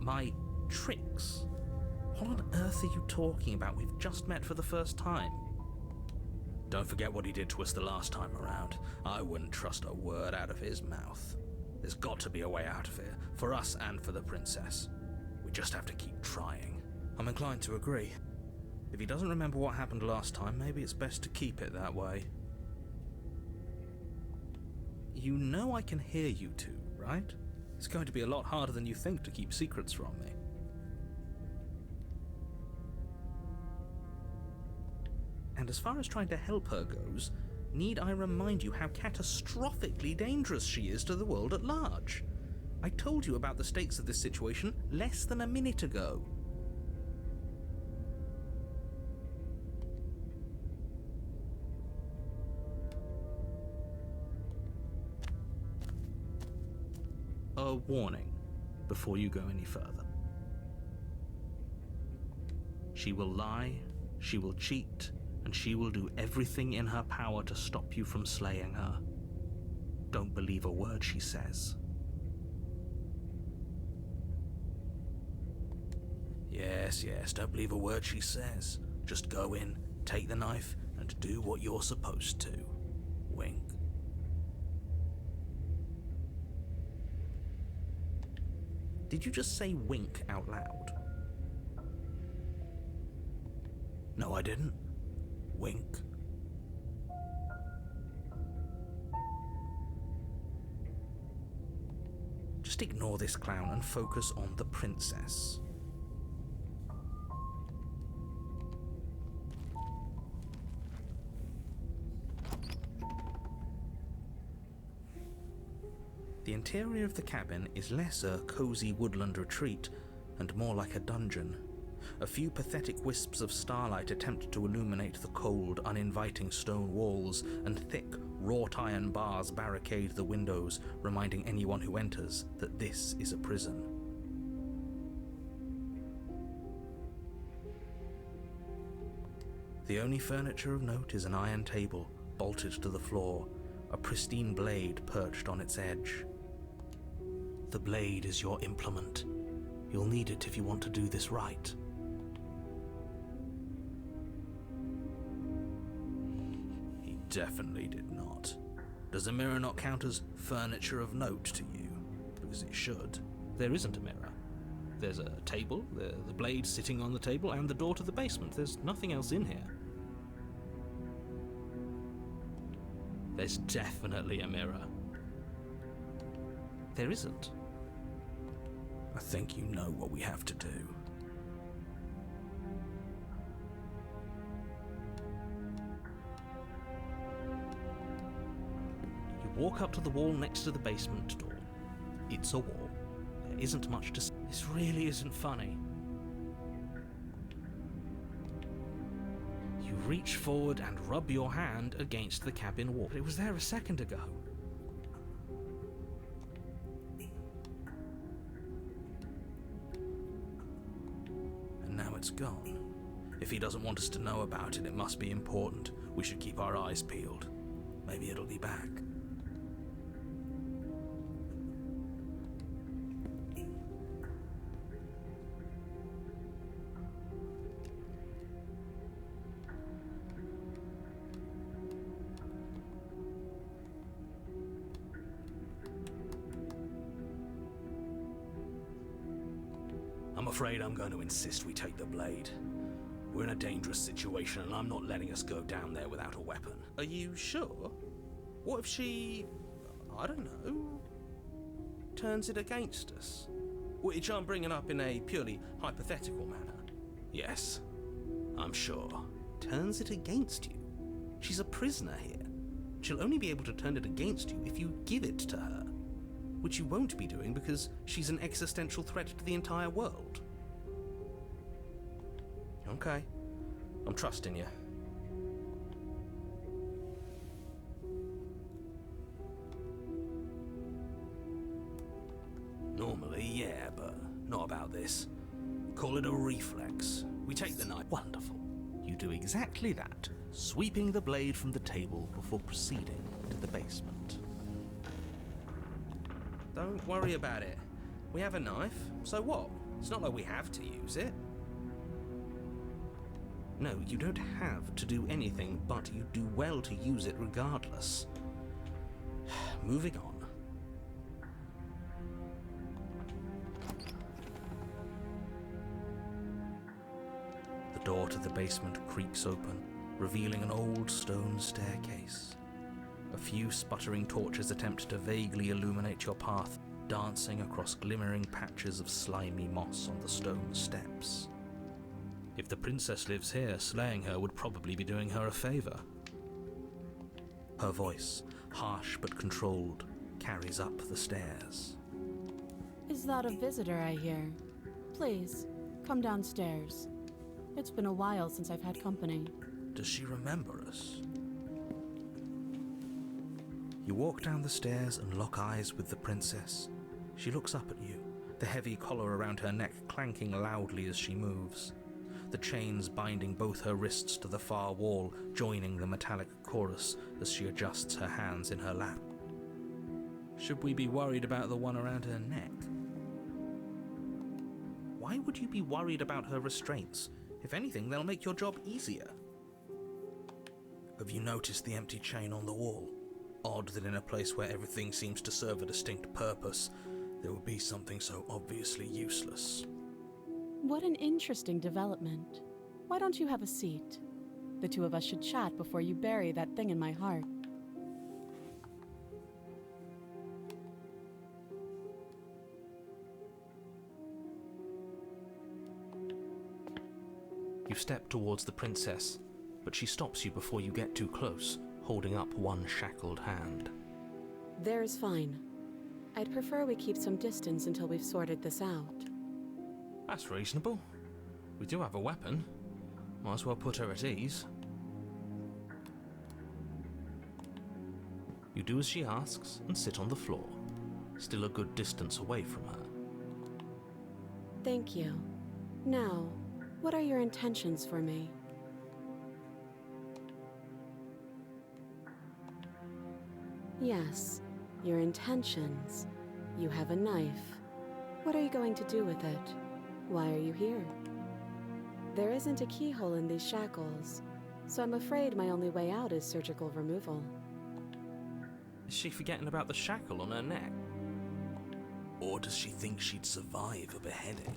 Speaker 2: My tricks? What on earth are you talking about? We've just met for the first time. Don't forget what he did to us the last time around. I wouldn't trust a word out of his mouth. There's got to be a way out of here, for us and for the princess. We just have to keep trying. I'm inclined to agree. If he doesn't remember what happened last time, maybe it's best to keep it that way. You know I can hear you two, right? It's going to be a lot harder than you think to keep secrets from me. And as far as trying to help her goes, need I remind you how catastrophically dangerous she is to the world at large? I told you about the stakes of this situation less than a minute ago. A warning before you go any further. She will lie, she will cheat, and she will do everything in her power to stop you from slaying her. Don't believe a word she says. Yes, don't believe a word she says. Just go in, take the knife, and do what you're supposed to. Wink. Did you just say wink out loud? No, I didn't. Wink. Just ignore this clown and focus on the princess. The interior of the cabin is less a cozy woodland retreat and more like a dungeon. A few pathetic wisps of starlight attempt to illuminate the cold, uninviting stone walls, and thick, wrought iron bars barricade the windows, reminding anyone who enters that this is a prison. The only furniture of note is an iron table, bolted to the floor, a pristine blade perched on its edge. The blade is your implement. You'll need it if you want to do this right. He definitely did not. Does a mirror not count as furniture of note to you? Because it should.
Speaker 6: There isn't a mirror. There's a table, the blade sitting on the table, and the door to the basement. There's nothing else in here. There's definitely a mirror. There isn't.
Speaker 2: I think you know what we have to do.
Speaker 6: You walk up to the wall next to the basement door. It's a wall. There isn't much to see. This really isn't funny. You reach forward and rub your hand against the cabin wall. It was there a second ago.
Speaker 2: It's gone. If he doesn't want us to know about it, it must be important. We should keep our eyes peeled. Maybe it'll be back. I'm afraid I'm going to insist we take the blade. We're in a dangerous situation and I'm not letting us go down there without a weapon.
Speaker 6: Are you sure? What if she, I don't know, turns it against us? Which I'm bringing up in a purely hypothetical manner.
Speaker 2: Yes, I'm sure.
Speaker 6: Turns it against you? She's a prisoner here. She'll only be able to turn it against you if you give it to her. Which you won't be doing because she's an existential threat to the entire world. Okay, I'm trusting you.
Speaker 2: Normally, yeah, but not about this. Call it a reflex. We take the knife.
Speaker 6: Wonderful. You do exactly that, sweeping the blade from the table before proceeding to the basement.
Speaker 8: Don't worry about it. We have a knife, so what? It's not like we have to use it.
Speaker 6: No, you don't have to do anything, but you do well to use it regardless. Moving on.
Speaker 2: The door to the basement creaks open, revealing an old stone staircase. A few sputtering torches attempt to vaguely illuminate your path, dancing across glimmering patches of slimy moss on the stone steps. If the princess lives here, slaying her would probably be doing her a favor. Her voice, harsh but controlled, carries up the stairs.
Speaker 12: Is that a visitor I hear? Please, come downstairs. It's been a while since I've had company.
Speaker 2: Does she remember us? You walk down the stairs and lock eyes with the princess. She looks up at you, the heavy collar around her neck clanking loudly as she moves. The chains binding both her wrists to the far wall, joining the metallic chorus as she adjusts her hands in her lap. Should we be worried about the one around her neck? Why would you be worried about her restraints? If anything, they'll make your job easier. Have you noticed the empty chain on the wall? Odd that in a place where everything seems to serve a distinct purpose,
Speaker 6: there would be something so obviously useless.
Speaker 12: What an interesting development. Why don't you have a seat? The two of us should chat before you bury that thing in my heart.
Speaker 7: You step towards the princess, but she stops you before you get too close, holding up one shackled hand.
Speaker 12: There's fine. I'd prefer we keep some distance until we've sorted this out.
Speaker 6: That's reasonable. We do have a weapon. Might as well put her at ease.
Speaker 7: You do as she asks and sit on the floor, still a good distance away from her.
Speaker 12: Thank you. Now, what are your intentions for me? Yes, your intentions. You have a knife. What are you going to do with it? Why are you here? There isn't a keyhole in these shackles, so I'm afraid my only way out is surgical removal.
Speaker 6: Is she forgetting about the shackle on her neck? Or does she think she'd survive a beheading?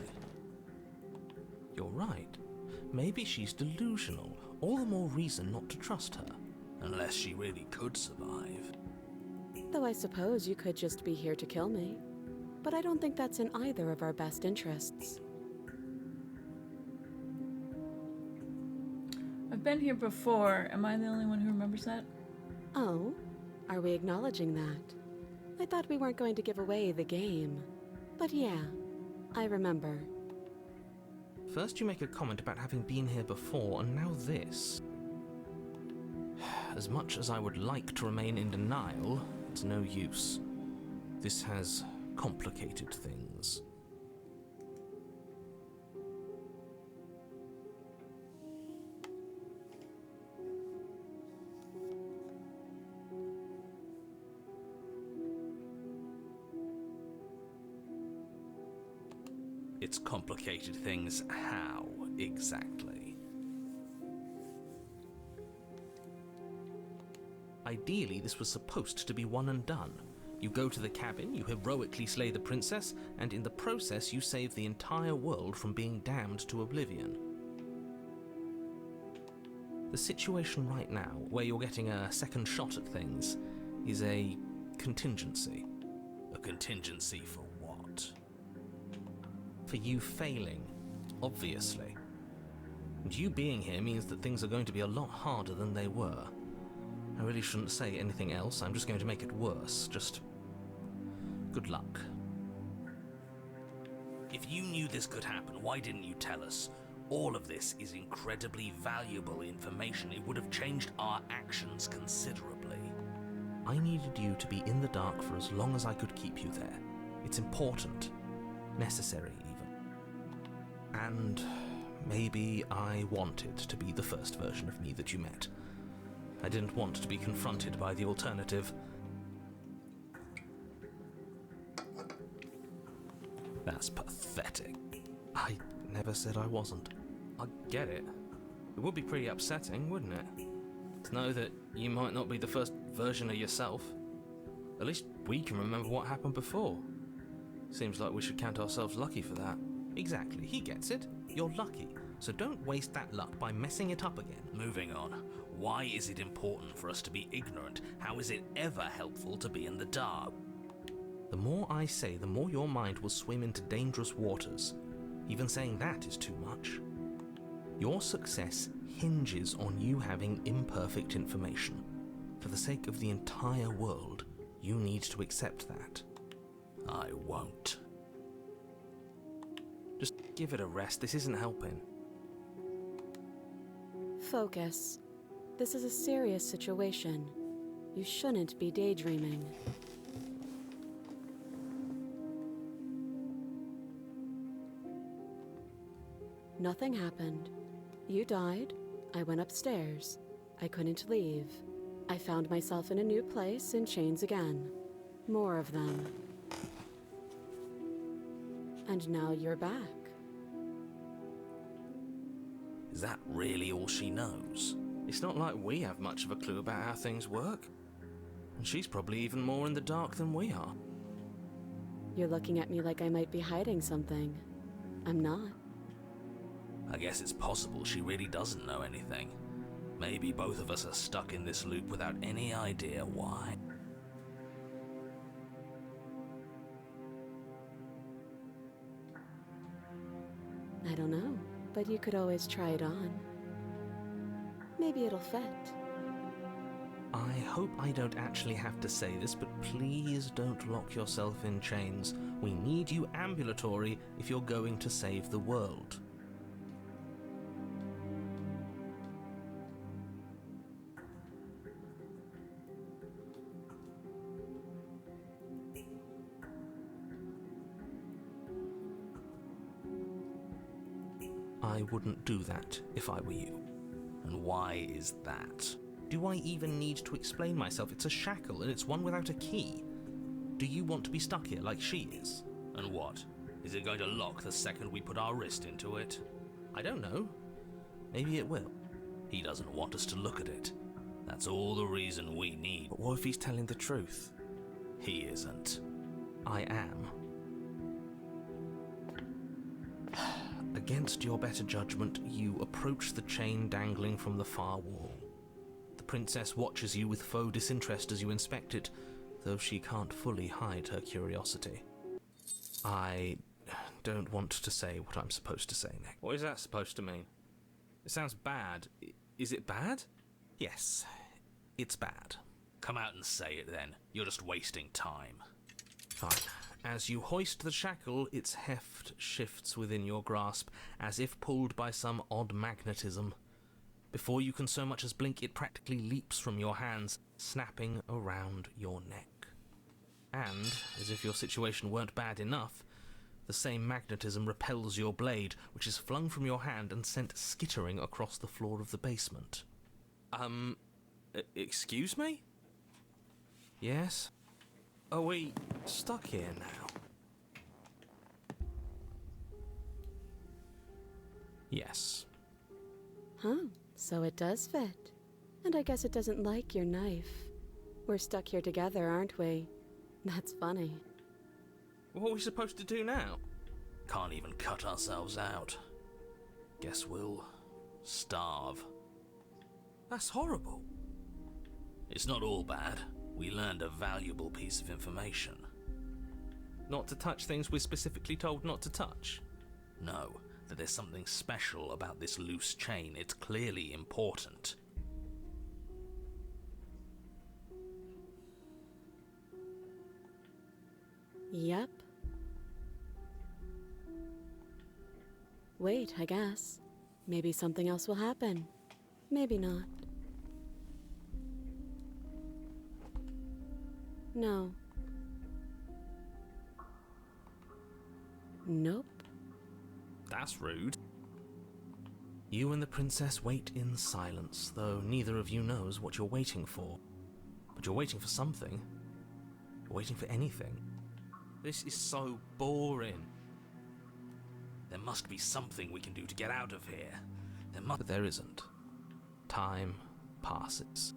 Speaker 7: You're right. Maybe she's delusional. All the more reason not to trust her.
Speaker 6: Unless she really could survive.
Speaker 12: Though I suppose you could just be here to kill me. But I don't think that's in either of our best interests.
Speaker 1: I've been here before. Am I the only one who remembers that?
Speaker 12: Oh? Are we acknowledging that? I thought we weren't going to give away the game. But yeah, I remember.
Speaker 7: First you make a comment about having been here before, and now this. As much as I would like to remain in denial, it's no use. This has complicated things.
Speaker 6: It's complicated things how, exactly?
Speaker 7: Ideally, this was supposed to be one and done. You go to the cabin, you heroically slay the princess, and in the process you save the entire world from being damned to oblivion. The situation right now, where you're getting a second shot at things, is a contingency.
Speaker 6: A contingency for what?
Speaker 7: For you failing, obviously. And you being here means that things are going to be a lot harder than they were. I really shouldn't say anything else, I'm just going to make it worse. Just good luck.
Speaker 6: If you knew this could happen, why didn't you tell us? All of this is incredibly valuable information. It would have changed our actions considerably.
Speaker 7: I needed you to be in the dark for as long as I could keep you there. It's important. Necessary, even. And maybe I wanted to be the first version of me that you met. I didn't want to be confronted by the alternative.
Speaker 6: That's pathetic.
Speaker 7: I never said I wasn't.
Speaker 6: I get it. It would be pretty upsetting, wouldn't it? To know that you might not be the first version of yourself. At least we can remember what happened before. Seems like we should count ourselves lucky for that.
Speaker 7: Exactly, he gets it. You're lucky. So don't waste that luck by messing it up again.
Speaker 6: Moving on. Why is it important for us to be ignorant? How is it ever helpful to be in the dark?
Speaker 7: The more I say, the more your mind will swim into dangerous waters. Even saying that is too much. Your success hinges on you having imperfect information. For the sake of the entire world, you need to accept that.
Speaker 6: I won't.
Speaker 7: Just give it a rest, this isn't helping.
Speaker 12: Focus. This is a serious situation. You shouldn't be daydreaming. Nothing happened. You died. I went upstairs. I couldn't leave. I found myself in a new place in chains again. More of them. And now you're back.
Speaker 6: Is that really all she knows?
Speaker 7: It's not like we have much of a clue about how things work. And she's probably even more in the dark than we are.
Speaker 12: You're looking at me like I might be hiding something. I'm not.
Speaker 8: I guess it's possible she really doesn't know anything. Maybe both of us are stuck in this loop without any idea why.
Speaker 12: I don't know, but you could always try it on. Maybe it'll fit.
Speaker 6: I hope I don't actually have to say this, but please don't lock yourself in chains. We need you ambulatory if you're going to save the world. I wouldn't do that if I were you.
Speaker 8: And why is that?
Speaker 6: Do I even need to explain myself? It's a shackle, and it's one without a key. Do you want to be stuck here like she is?
Speaker 8: And what? Is it going to lock the second we put our wrist into it?
Speaker 6: I don't know. Maybe it will.
Speaker 8: He doesn't want us to look at it. That's all the reason we need.
Speaker 6: But what if he's telling the truth?
Speaker 8: He isn't.
Speaker 6: I am. Against your better judgment, you approach the chain dangling from the far wall. The princess watches you with faux disinterest as you inspect it, though she can't fully hide her curiosity. I don't want to say what I'm supposed to say next. What is that supposed to mean? It sounds bad. Is it bad? Yes, it's bad.
Speaker 8: Come out and say it then. You're just wasting time.
Speaker 6: Fine. As you hoist the shackle, its heft shifts within your grasp, as if pulled by some odd magnetism. Before you can so much as blink, it practically leaps from your hands, snapping around your neck. And, as if your situation weren't bad enough, the same magnetism repels your blade, which is flung from your hand and sent skittering across the floor of the basement. Excuse me? Yes? Are we stuck here now? Yes.
Speaker 12: Huh, so it does fit. And I guess it doesn't like your knife. We're stuck here together, aren't we? That's funny.
Speaker 6: What are we supposed to do now?
Speaker 8: Can't even cut ourselves out. Guess we'll starve.
Speaker 6: That's horrible.
Speaker 8: It's not all bad. We learned a valuable piece of information.
Speaker 6: Not to touch things we're specifically told not to touch?
Speaker 8: No, that there's something special about this loose chain. It's clearly important.
Speaker 12: Yep. Wait, I guess. Maybe something else will happen. Maybe not. No. Nope.
Speaker 6: That's rude. You and the princess wait in silence, though neither of you knows what you're waiting for. But you're waiting for something. You're waiting for anything. This is so boring.
Speaker 8: There must be something we can do to get out of here.
Speaker 6: But there isn't. Time passes.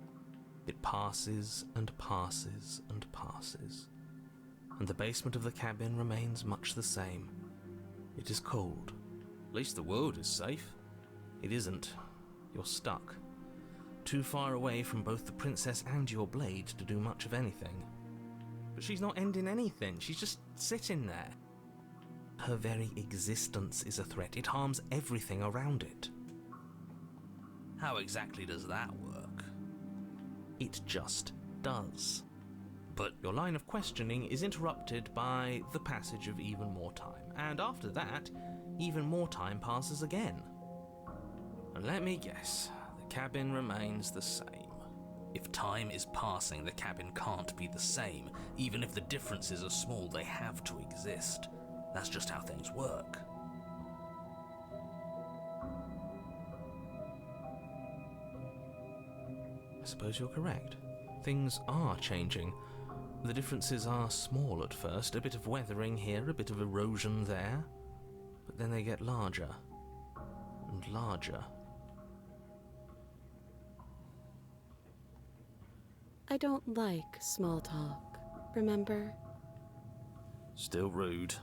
Speaker 6: It passes and passes and passes. And the basement of the cabin remains much the same. It is cold. At least the world is safe. It isn't. You're stuck. Too far away from both the princess and your blade to do much of anything. But she's not ending anything. She's just sitting there. Her very existence is a threat. It harms everything around it.
Speaker 8: How exactly does that work?
Speaker 6: It just does.
Speaker 8: But
Speaker 6: your line of questioning is interrupted by the passage of even more time. And after that, even more time passes again. And let me guess, the cabin remains the same.
Speaker 8: If time is passing, the cabin can't be the same. Even if the differences are small, they have to exist. That's just how things work.
Speaker 6: I suppose you're correct. Things are changing. The differences are small at first, a bit of weathering here, a bit of erosion there. But then they get larger and larger.
Speaker 12: I don't like small talk, remember?
Speaker 6: Still rude.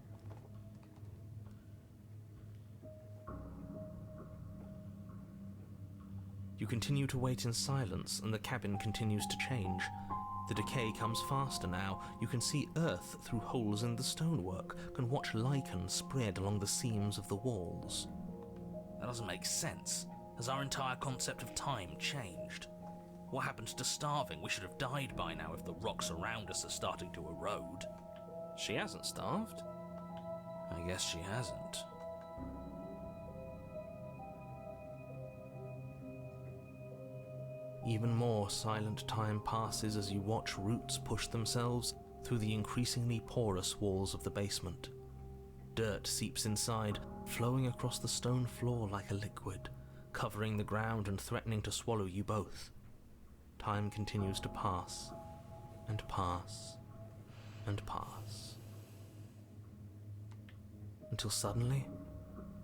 Speaker 6: You continue to wait in silence, and the cabin continues to change. The decay comes faster now. You can see earth through holes in the stonework, can watch lichen spread along the seams of the walls.
Speaker 8: That doesn't make sense. Has our entire concept of time changed? What happens to starving? We should have died by now if the rocks around us are starting to erode.
Speaker 6: She hasn't starved.
Speaker 8: I guess she hasn't.
Speaker 6: Even more silent time passes as you watch roots push themselves through the increasingly porous walls of the basement. Dirt seeps inside, flowing across the stone floor like a liquid, covering the ground and threatening to swallow you both. Time continues to pass, and pass, and pass. Until suddenly,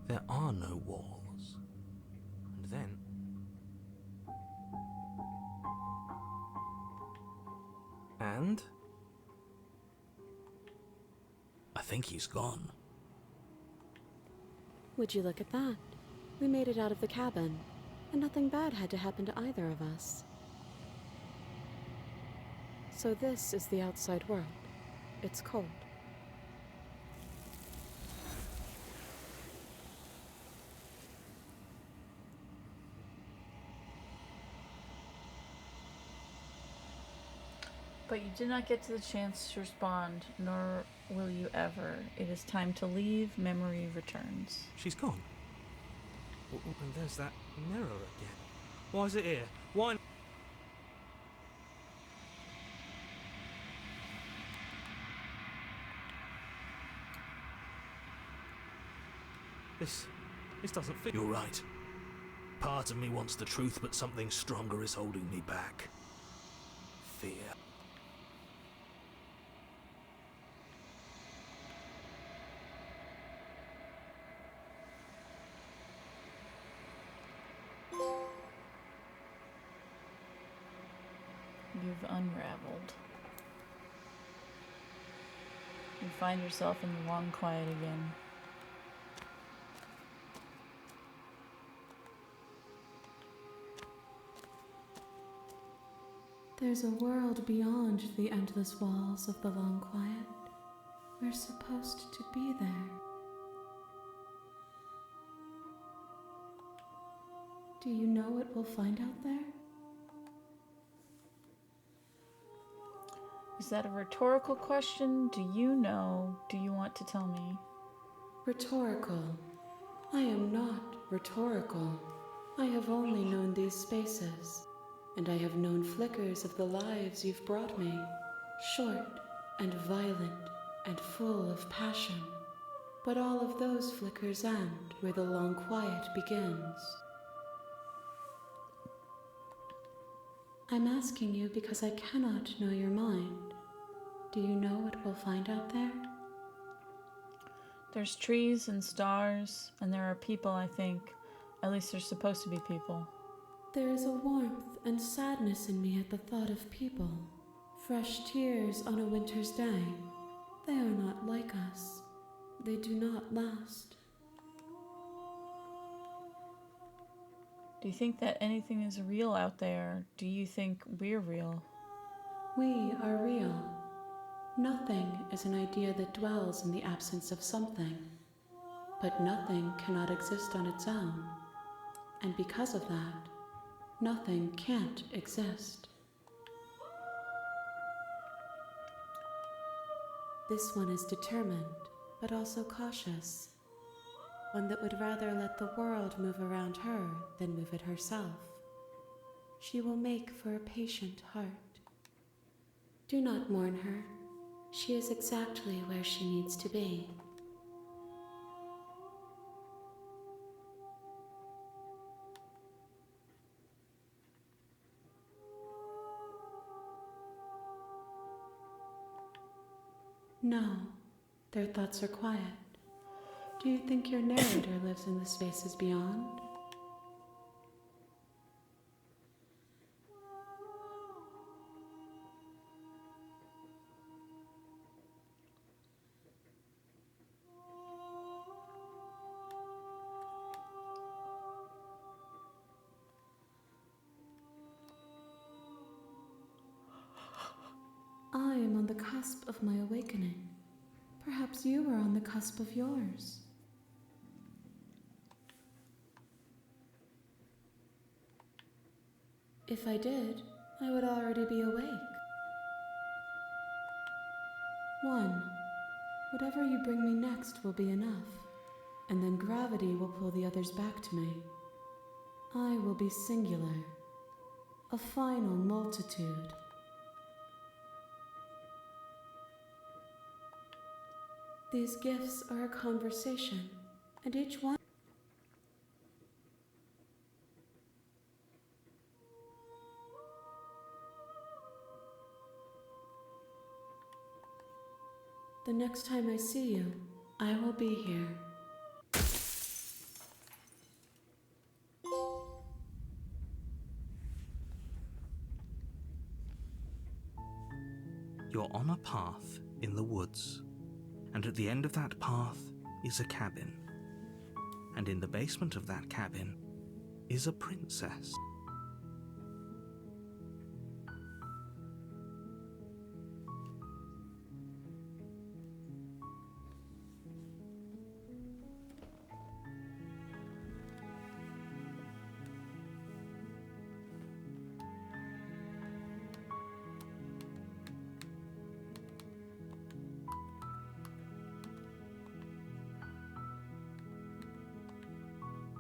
Speaker 6: there are no walls. And then... And?
Speaker 8: I think he's gone.
Speaker 11: Would you look at that? We made it out of the cabin, and nothing bad had to happen to either of us. So this is the outside world. It's cold.
Speaker 1: But you did not get to the chance to respond, nor will you ever. It is time to leave. Memory returns.
Speaker 6: She's gone. And there's that mirror again. Why is it here? Why... This doesn't fit.
Speaker 8: You're right. Part of me wants the truth, but something stronger is holding me back. Fear.
Speaker 1: You've unraveled. You find yourself in the long quiet again.
Speaker 5: There's a world beyond the endless walls of the long quiet. We're supposed to be there. Do you know what we'll find out there?
Speaker 1: Is that a rhetorical question? Do you know? Do you want to tell me?
Speaker 5: Rhetorical. I am not rhetorical. I have only known these spaces, and I have known flickers of the lives you've brought me, short and violent and full of passion. But all of those flickers end where the long quiet begins. I'm asking you because I cannot know your mind. Do you know what we'll find out there?
Speaker 1: There's trees and stars, and there are people, I think. At least there's supposed to be people.
Speaker 5: There is a warmth and sadness in me at the thought of people. Fresh tears on a winter's day. They are not like us. They do not last.
Speaker 1: Do you think that anything is real out there? Do you think we're real?
Speaker 5: We are real. Nothing is an idea that dwells in the absence of something. But nothing cannot exist on its own. And because of that, nothing can't exist. This one is determined, but also cautious. One that would rather let the world move around her than move it herself. She will make for a patient heart. Do not mourn her. She is exactly where she needs to be. No, their thoughts are quiet. Do you think your narrator lives in the spaces beyond? cusp of my awakening. Perhaps you are on the cusp of yours. If I did, I would already be awake. 1. Whatever you bring me next will be enough, and then gravity will pull the others back to me. I will be singular, a final multitude. These gifts are a conversation, and each one. The next time I see you, I will be here.
Speaker 2: You're on a path in the woods, and at the end of that path is a cabin. And in the basement of that cabin is a princess.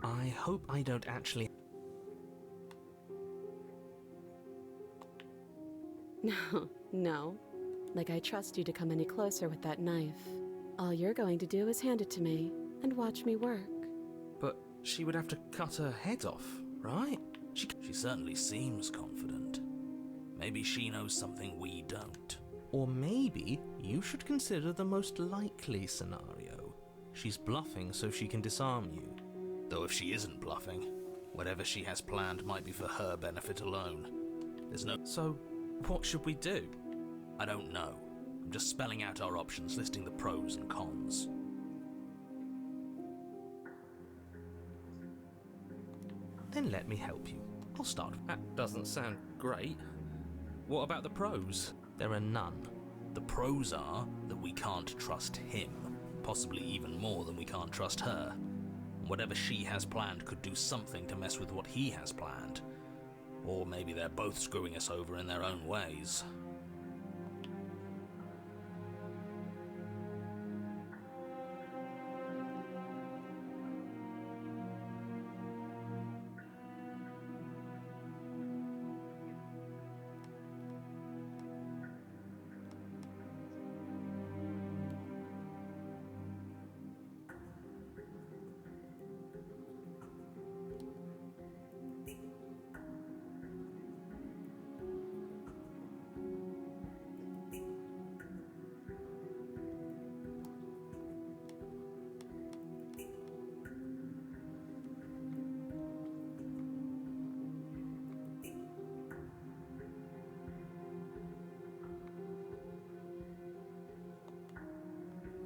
Speaker 6: I hope I don't actually...
Speaker 3: No. Like I trust you to come any closer with that knife. All you're going to do is hand it to me and watch me work.
Speaker 6: But she would have to cut her head off, right?
Speaker 8: She certainly seems confident. Maybe she knows something we don't.
Speaker 6: Or maybe you should consider the most likely scenario. She's bluffing so she can disarm you.
Speaker 8: Though if she isn't bluffing, whatever she has planned might be for her benefit alone. There's no...
Speaker 6: So, what should we do?
Speaker 8: I don't know. I'm just spelling out our options, listing the pros and cons.
Speaker 6: Then let me help you. I'll start. That doesn't sound great. What about the pros? There are none.
Speaker 8: The pros are that we can't trust him, possibly even more than we can't trust her. Whatever she has planned could do something to mess with what he has planned. Or maybe they're both screwing us over in their own ways.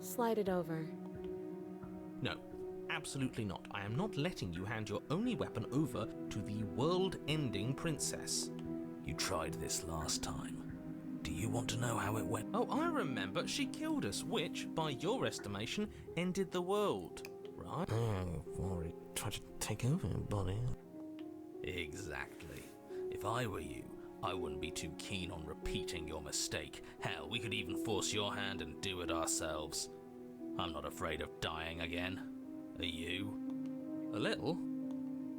Speaker 3: Slide it over.
Speaker 6: No, absolutely not. I am not letting you hand your only weapon over to the world-ending princess.
Speaker 8: You tried this last time. Do you want to know how it went?
Speaker 6: Oh, I remember. She killed us, which, by your estimation, ended the world, right?
Speaker 8: I've already tried to take over, buddy. Exactly. If I were you, I wouldn't be too keen on repeating your mistake. Hell, we could even force your hand and do it ourselves. I'm not afraid of dying again. Are you?
Speaker 6: A little.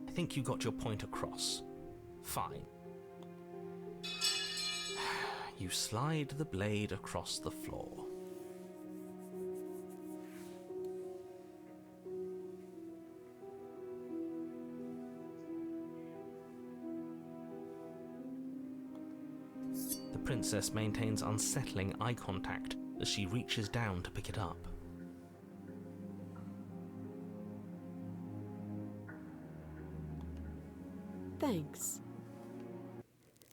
Speaker 6: I think you got your point across. Fine. You slide the blade across the floor. The princess maintains unsettling eye contact as she reaches down to pick it up.
Speaker 3: Thanks.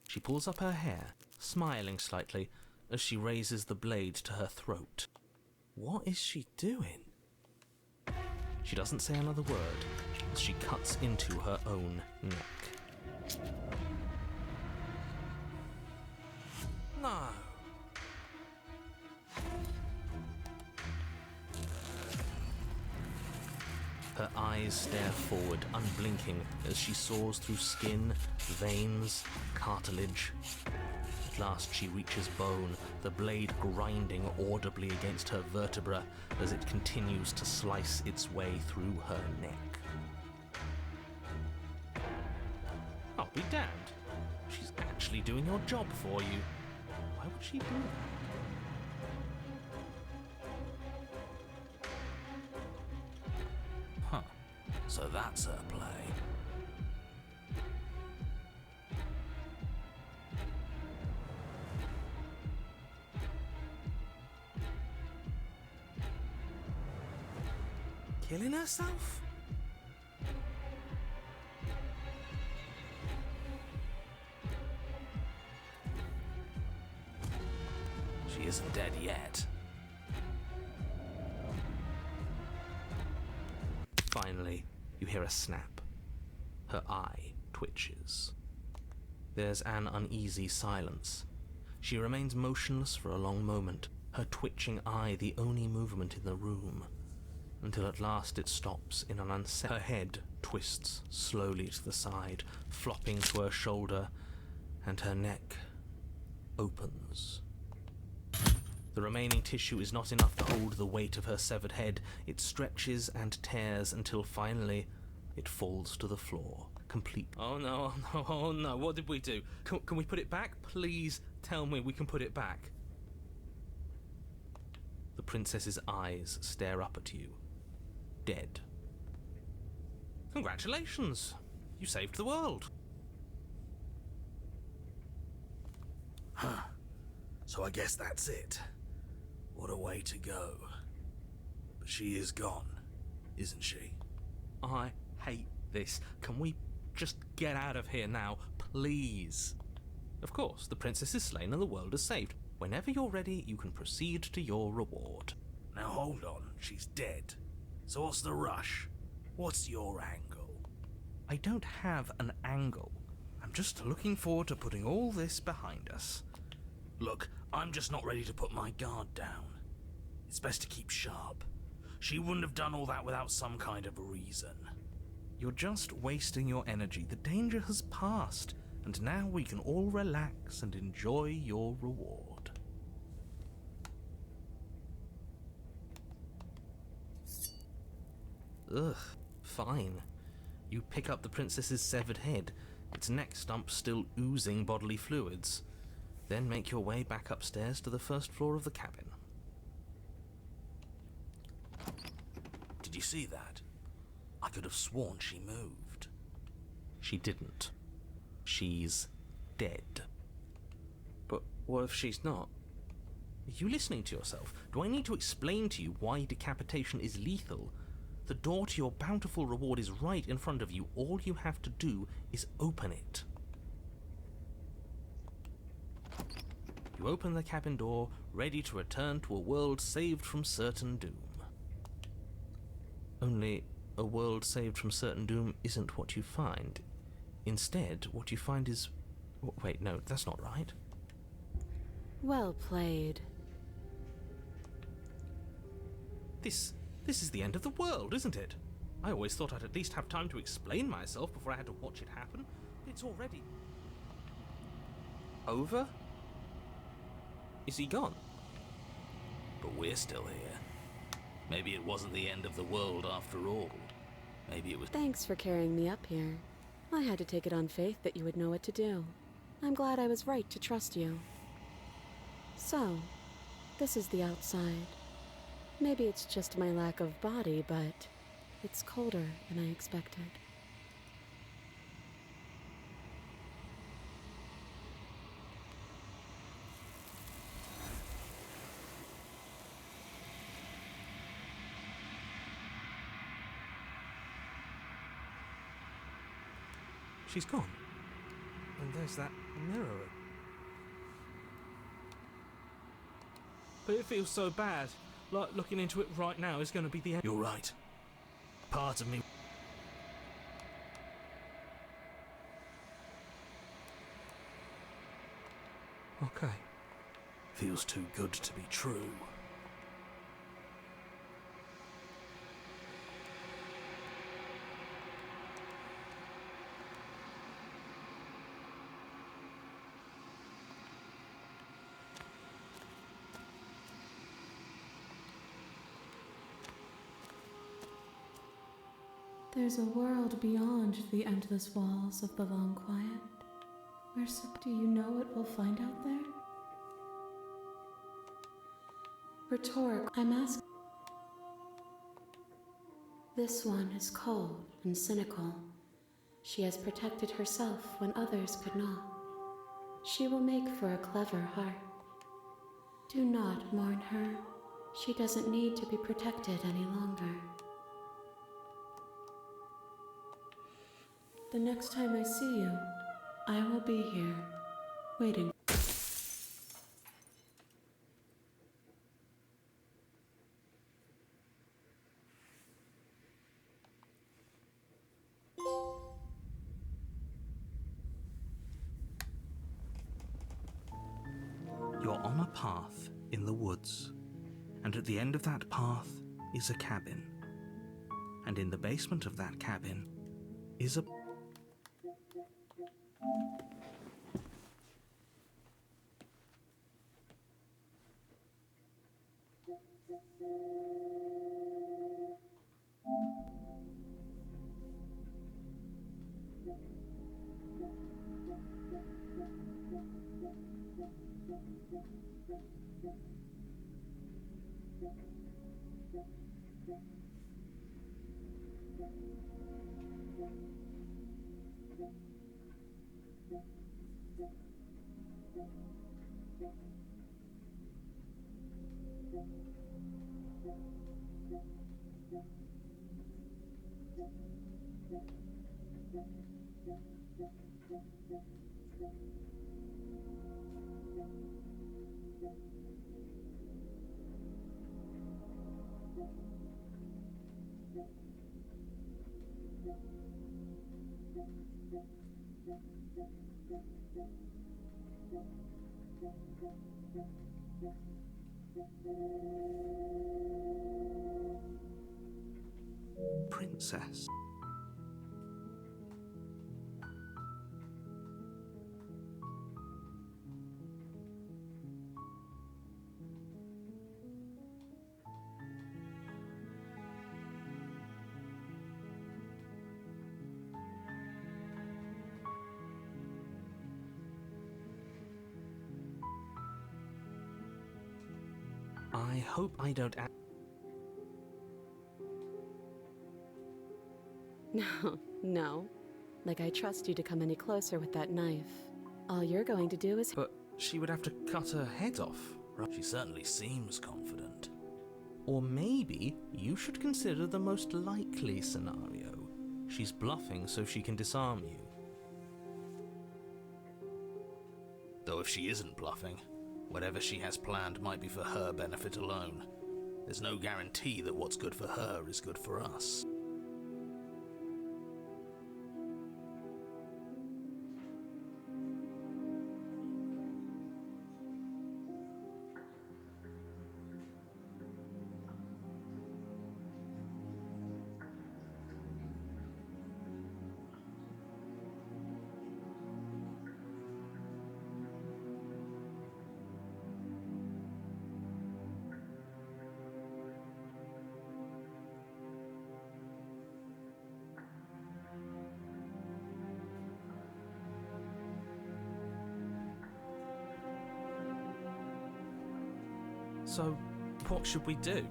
Speaker 6: She pulls up her hair, smiling slightly as she raises the blade to her throat. What is she doing? She doesn't say another word as she cuts into her own neck.
Speaker 8: No.
Speaker 6: Her eyes stare forward, unblinking, as she soars through skin, veins, cartilage. At last she reaches bone, the blade grinding audibly against her vertebra as it continues to slice its way through her neck. I'll be damned. She's actually doing your job for you. Why would she do that? Huh. So that's her play. Killing herself? She isn't dead yet. Finally, you hear a snap. Her eye twitches. There's an uneasy silence. She remains motionless for a long moment, her twitching eye the only movement in the room, until at last it stops in an unsettled... Her head twists slowly to the side, flopping to her shoulder, and her neck opens. The remaining tissue is not enough to hold the weight of her severed head. It stretches and tears until finally it falls to the floor, complete. Oh no, oh no, oh no, what did we do? Can we put it back? Please tell me we can put it back. The princess's eyes stare up at you, dead. Congratulations! You saved the world.
Speaker 8: Huh. So I guess that's it. What a way to go. But she is gone, isn't she?
Speaker 6: I hate this. Can we just get out of here now, please? Of course, the princess is slain and the world is saved. Whenever you're ready, you can proceed to your reward.
Speaker 8: Now hold on, she's dead. So what's the rush? What's your angle?
Speaker 6: I don't have an angle. I'm just looking forward to putting all this behind us.
Speaker 8: Look, I'm just not ready to put my guard down. It's best to keep sharp. She wouldn't have done all that without some kind of a reason.
Speaker 6: You're just wasting your energy. The danger has passed, and now we can all relax and enjoy your reward. Ugh, fine. You pick up the princess's severed head, its neck stump still oozing bodily fluids. Then make your way back upstairs to the first floor of the cabin.
Speaker 8: Did you see that? I could have sworn she moved.
Speaker 6: She didn't. She's dead. But what if she's not? Are you listening to yourself? Do I need to explain to you why decapitation is lethal? The door to your bountiful reward is right in front of you. All you have to do is open it. You open the cabin door, ready to return to a world saved from certain doom. Only, a world saved from certain doom isn't what you find. Instead, what you find is... Wait, no, that's not right.
Speaker 11: Well played.
Speaker 6: This is the end of the world, isn't it? I always thought I'd at least have time to explain myself before I had to watch it happen. It's already... over? Is he gone?
Speaker 8: But we're still here. Maybe it wasn't the end of the world after all. Maybe it was...
Speaker 11: Thanks for carrying me up here. I had to take it on faith that you would know what to do. I'm glad I was right to trust you. So, this is the outside. Maybe it's just my lack of body, but it's colder than I expected.
Speaker 6: She's gone. And there's that mirror. But it feels so bad. Like looking into it right now is going to be the end.
Speaker 8: You're right. Part of me...
Speaker 6: Okay.
Speaker 8: Feels too good to be true.
Speaker 5: There's a world beyond the endless walls of the long quiet. Do you know what we'll find out there? Rhetoric, I'm asking. This one is cold and cynical. She has protected herself when others could not. She will make for a clever heart. Do not mourn her. She doesn't need to be protected any longer. The next time I see you, I will be here, waiting.
Speaker 2: You're on a path in the woods, and at the end of that path is a cabin. And in the basement of that cabin is a... princess. I hope I don't...
Speaker 12: No, no. Like I trust you to come any closer with that knife. All you're going to do is...
Speaker 2: But she would have to cut her head off, right?
Speaker 6: She certainly seems confident.
Speaker 2: Or maybe you should consider the most likely scenario. She's bluffing so she can disarm you.
Speaker 6: Though if she isn't bluffing, whatever she has planned might be for her benefit alone. There's no guarantee that what's good for her is good for us.
Speaker 2: So, what should we do?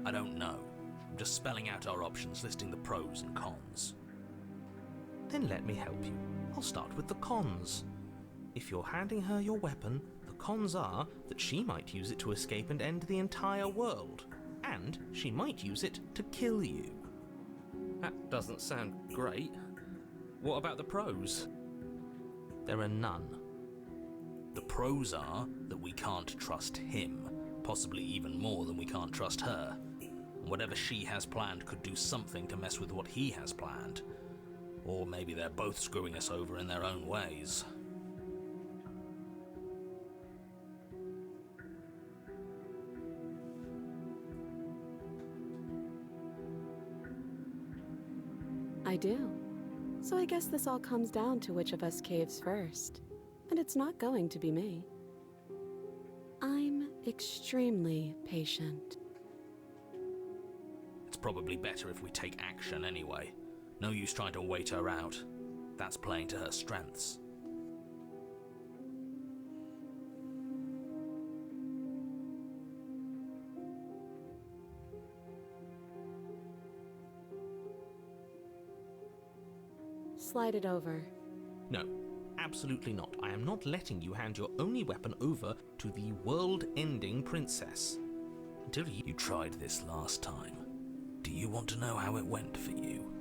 Speaker 6: I don't know. I'm just spelling out our options, listing the pros and cons.
Speaker 2: Then let me help you. I'll start with the cons. If you're handing her your weapon, the cons are that she might use it to escape and end the entire world. And she might use it to kill you. That doesn't sound great. What about the pros? There are none.
Speaker 6: The pros are that we can't trust him, possibly even more than we can't trust her. Whatever she has planned could do something to mess with what he has planned. Or maybe they're both screwing us over in their own ways.
Speaker 12: I do. So I guess this all comes down to which of us caves first. And it's not going to be me. I'm extremely patient.
Speaker 6: It's
Speaker 8: probably better if we take action anyway. No use trying to wait her out. That's playing to her strengths.
Speaker 12: Slide it over.
Speaker 6: No, absolutely not. I am not letting you hand your only weapon over to the world-ending princess. Until you tried this last time. Do you want to know how it went for you?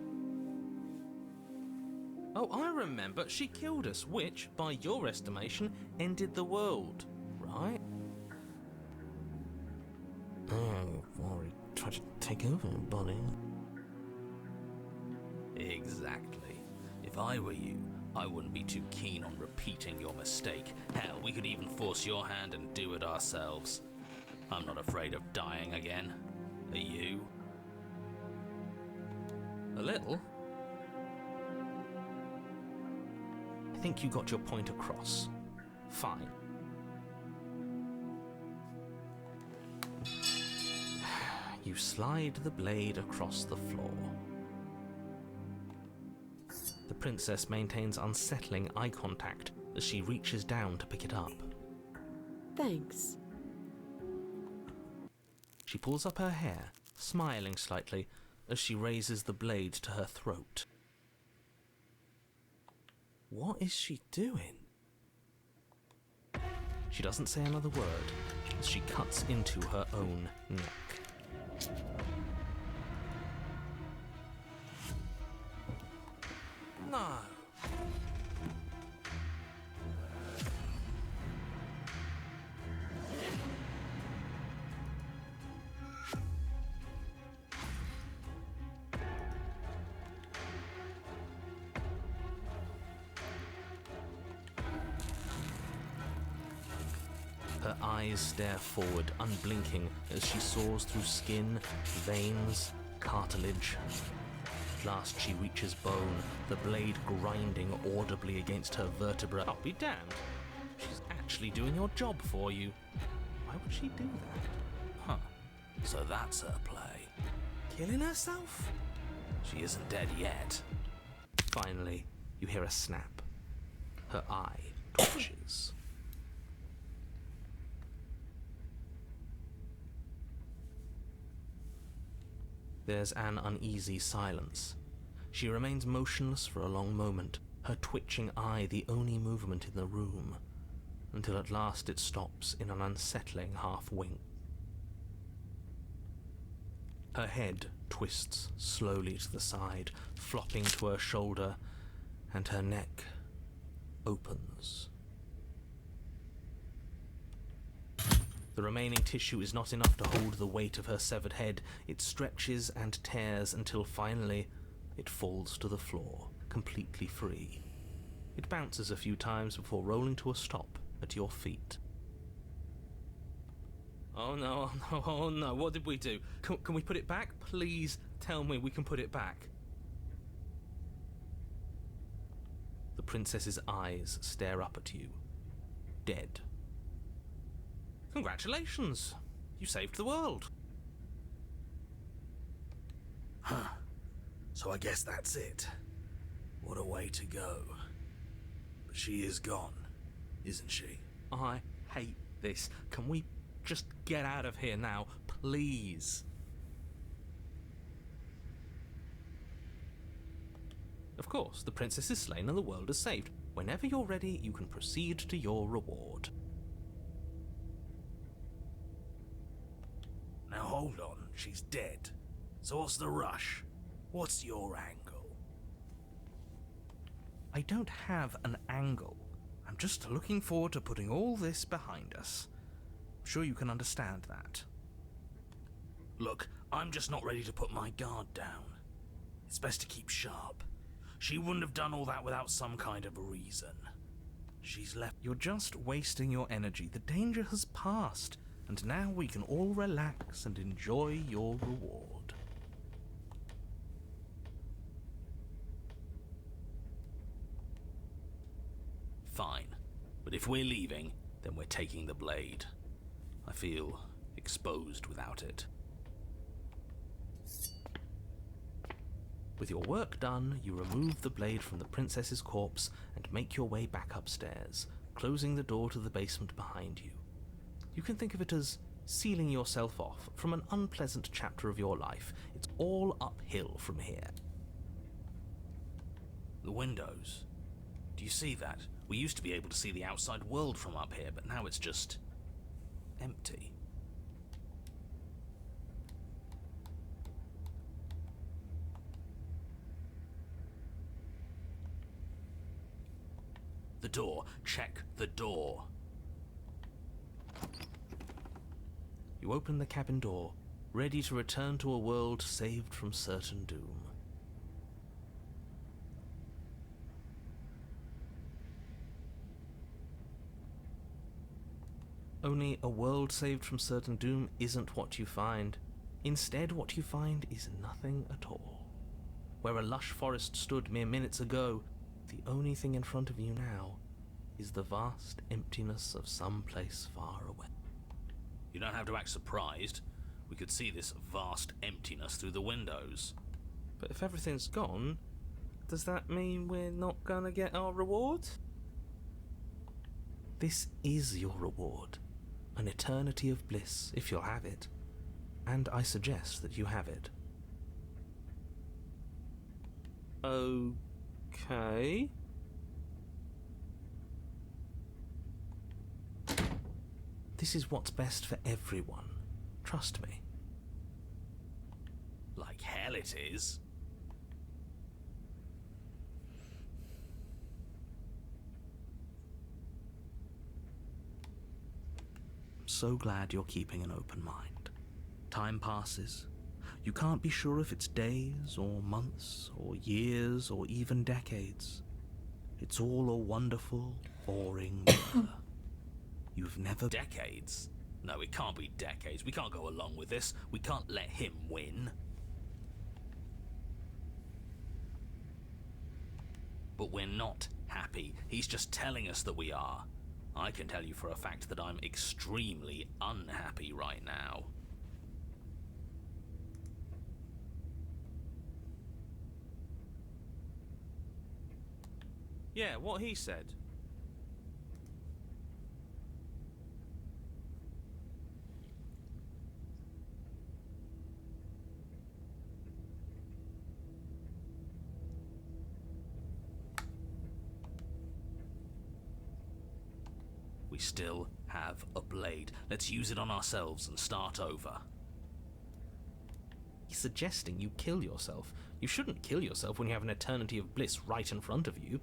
Speaker 6: Oh, I remember. She killed us, which, by your estimation, ended the world, right? Oh, worried. Tried to take over, buddy. Exactly. If I were you, I wouldn't be too keen on repeating your mistake. Hell, we could even force your hand and do it ourselves. I'm not afraid of dying again. Are you? A little. I think you got your point across. Fine. You slide the blade across the floor. The princess maintains unsettling eye contact as she reaches down to pick it up.
Speaker 12: Thanks.
Speaker 6: She pulls up her hair, smiling slightly as she raises the blade to her throat. What is she doing? She doesn't say another word as she cuts into her own neck. No. Her eyes stare forward, unblinking, as she saws through skin, veins, cartilage. At last she reaches bone, the blade grinding audibly against her vertebra. I'll be damned. She's actually doing your job for you. Why would she do that? Huh.
Speaker 8: So that's her play. Killing herself? She isn't dead yet.
Speaker 6: Finally, you hear a snap. Her eye twitches. There's an uneasy silence. She remains motionless for a long moment, her twitching eye the only movement in the room, until at last it stops in an unsettling half-wink. Her head twists slowly to the side, flopping to her shoulder, and her neck opens. The remaining tissue is not enough to hold the weight of her severed head. It stretches and tears until finally it falls to the floor, completely free. It bounces a few times before rolling to a stop at your feet. Oh no, oh no, oh no, what did we do? Can we put it back? Please tell me we can put it back. The princess's eyes stare up at you, dead. Congratulations! You saved the world.
Speaker 8: Huh. So I guess that's it. What a way to go. But she is gone, isn't she?
Speaker 6: I hate this. Can we just get out of here now, please? Of course, the princess is slain and the world is saved. Whenever you're ready, you can proceed to your reward.
Speaker 8: Now hold on, she's dead. So what's the rush? What's your angle?
Speaker 6: I don't have an angle. I'm just looking forward to putting all this behind us. I'm sure you can understand that.
Speaker 8: Look, I'm just not ready to put my guard down. It's best to keep sharp. She wouldn't have done all that without some kind of a reason. She's left...
Speaker 6: You're just wasting your energy. The danger has passed, and now we can all relax and enjoy your reward.
Speaker 8: Fine, but if we're leaving, then we're taking the blade. I feel exposed without it.
Speaker 6: With your work done, you remove the blade from the princess's corpse and make your way back upstairs, closing the door to the basement behind you. You can think of it as sealing yourself off from an unpleasant chapter of your life. It's all uphill from here.
Speaker 8: The windows. Do you see that? We used to be able to see the outside world from up here, but now it's just empty. The door. Check the door.
Speaker 6: You open the cabin door, ready to return to a world saved from certain doom. Only a world saved from certain doom isn't what you find. Instead, what you find is nothing at all. Where a lush forest stood mere minutes ago, the only thing in front of you now is the vast emptiness of some place far away.
Speaker 8: You don't have to act surprised. We could see this vast emptiness through the windows.
Speaker 6: But if everything's gone, does that mean we're not gonna get our reward? This is your reward. An eternity of bliss, if you'll have it. And I suggest that you have it. Okay. This is what's best for everyone. Trust me.
Speaker 8: Like hell it is.
Speaker 6: I'm so glad you're keeping an open mind. Time passes. You can't be sure if it's days or months or years or even decades. It's all a wonderful, boring blur. You've never...
Speaker 8: Decades? No, it can't be decades. We can't go along with this. We can't let him win. But we're not happy. He's just telling us that we are. I can tell you for a fact that I'm extremely unhappy right now.
Speaker 6: Yeah, what he said.
Speaker 8: We still have a blade. Let's use it on ourselves and start over.
Speaker 6: He's suggesting you kill yourself. You shouldn't kill yourself when you have an eternity of bliss right in front of you.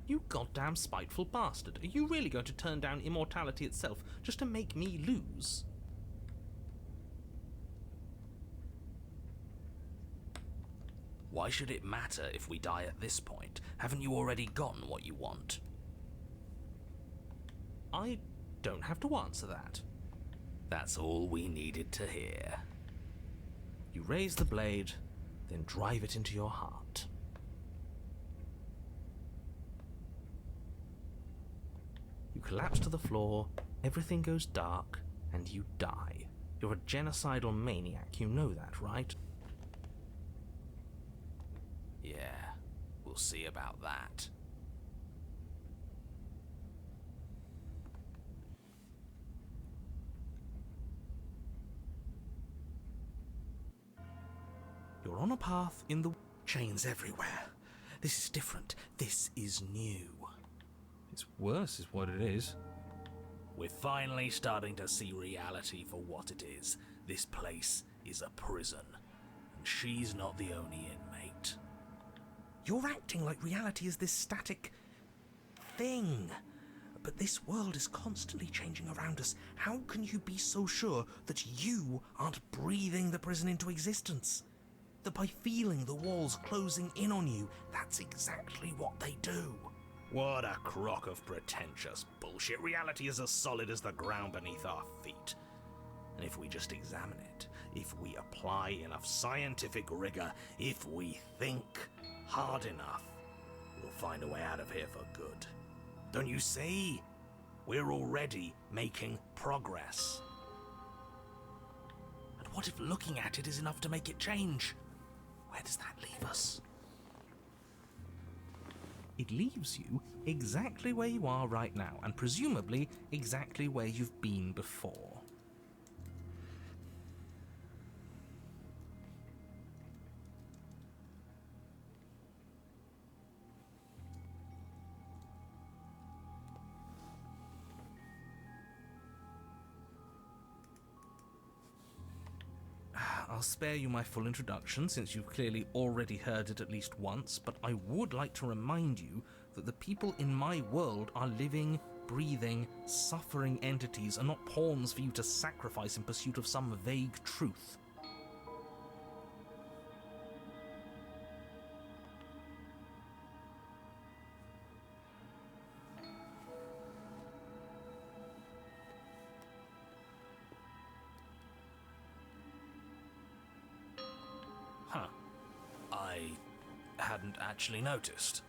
Speaker 6: You goddamn spiteful bastard. Are you really going to turn down immortality itself just to make me lose?
Speaker 8: Why should it matter if we die at this point? Haven't you already gotten what you want?
Speaker 6: I don't have to answer that.
Speaker 8: That's all we needed to hear.
Speaker 6: You raise the blade, then drive it into your heart. You collapse to the floor, everything goes dark, and you die. You're a genocidal maniac, you know that, right?
Speaker 8: Yeah, we'll see about that.
Speaker 6: You're on a path in the... Chains everywhere. This is different. This is new. It's worse is what it is.
Speaker 8: We're finally starting to see reality for what it is. This place is a prison, and she's not the only inmate.
Speaker 6: You're acting like reality is this static thing. But this world is constantly changing around us. How can you be so sure that you aren't breathing the prison into existence?
Speaker 2: that by feeling the walls closing in on you, that's exactly what they do.
Speaker 6: What a crock of pretentious bullshit. Reality is as solid as the ground beneath our feet. And if we just examine it, if we apply enough scientific rigor, if we think hard enough, we'll find a way out of here for good. Don't you see? We're already making progress. And what if looking at it is enough to make it change? Where does that leave us?
Speaker 2: It leaves you exactly where you are right now, and presumably exactly where you've been before. I'll spare you my full introduction, since you've clearly already heard it at least once, but I would like to remind you that the people in my world are living, breathing, suffering entities, and not pawns for you to sacrifice in pursuit of some vague truth.
Speaker 6: Huh. I hadn't actually noticed.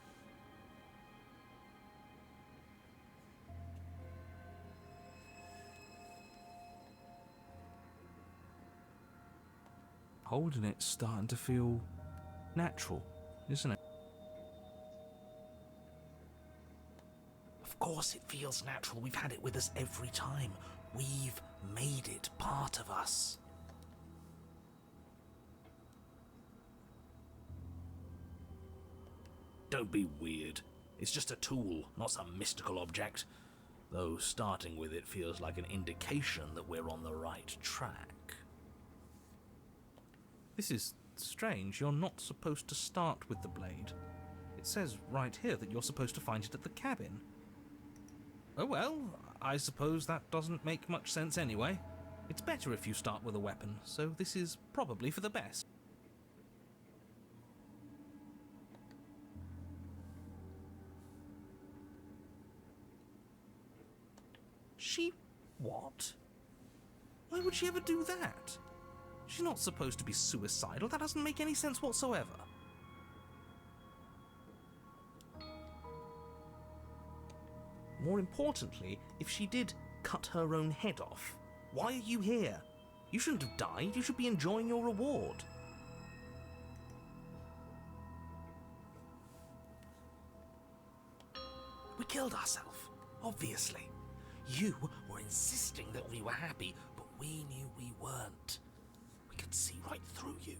Speaker 2: Holding it's starting to feel natural, isn't it?
Speaker 6: Of course it feels natural. We've had it with us every time. We've made it part of us. Don't be weird. It's just a tool, not some mystical object. Though starting with it feels like an indication that we're on the right track.
Speaker 2: This is strange. You're not supposed to start with the blade. It says right here that you're supposed to find it at the cabin. Oh well, I suppose that doesn't make much sense anyway. It's better if you start with a weapon, so this is probably for the best. She... what? Why would she ever do that? She's not supposed to be suicidal. That doesn't make any sense whatsoever. More importantly, if she did cut her own head off, why are you here? You shouldn't have died. You should be enjoying your reward.
Speaker 6: We killed ourselves, obviously. You were insisting that we were happy, but we knew we weren't. We could see right through you.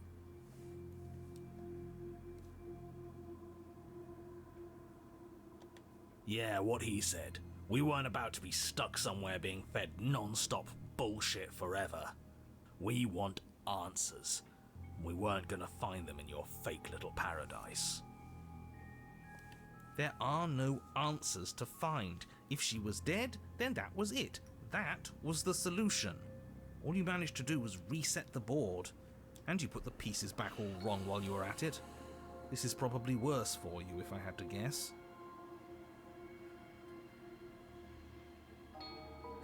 Speaker 6: Yeah, what he said. We weren't about to be stuck somewhere being fed non-stop bullshit forever. We want answers. We weren't gonna find them in your fake little paradise.
Speaker 2: There are no answers to find. If she was dead, then that was it. That was the solution. All you managed to do was reset the board. And you put the pieces back all wrong while you were at it. This is probably worse for you, if I had to guess.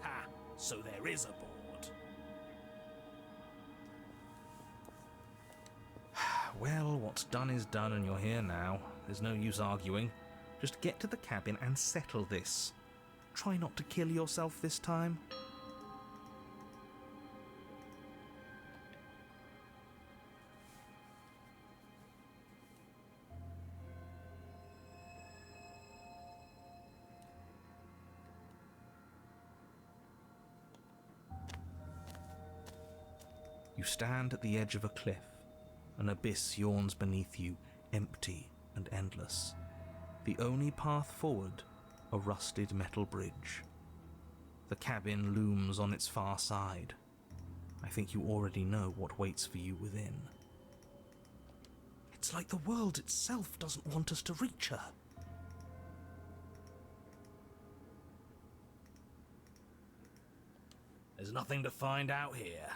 Speaker 6: Ha! So there is a board.
Speaker 2: Well, what's done is done and you're here now. There's no use arguing. Just get to the cabin and settle this. Try not to kill yourself this time. You stand at the edge of a cliff. An abyss yawns beneath you, empty and endless. The only path forward, a rusted metal bridge. The cabin looms on its far side. I think you already know what waits for you within. It's like the world itself doesn't want us to reach her.
Speaker 6: There's nothing to find out here.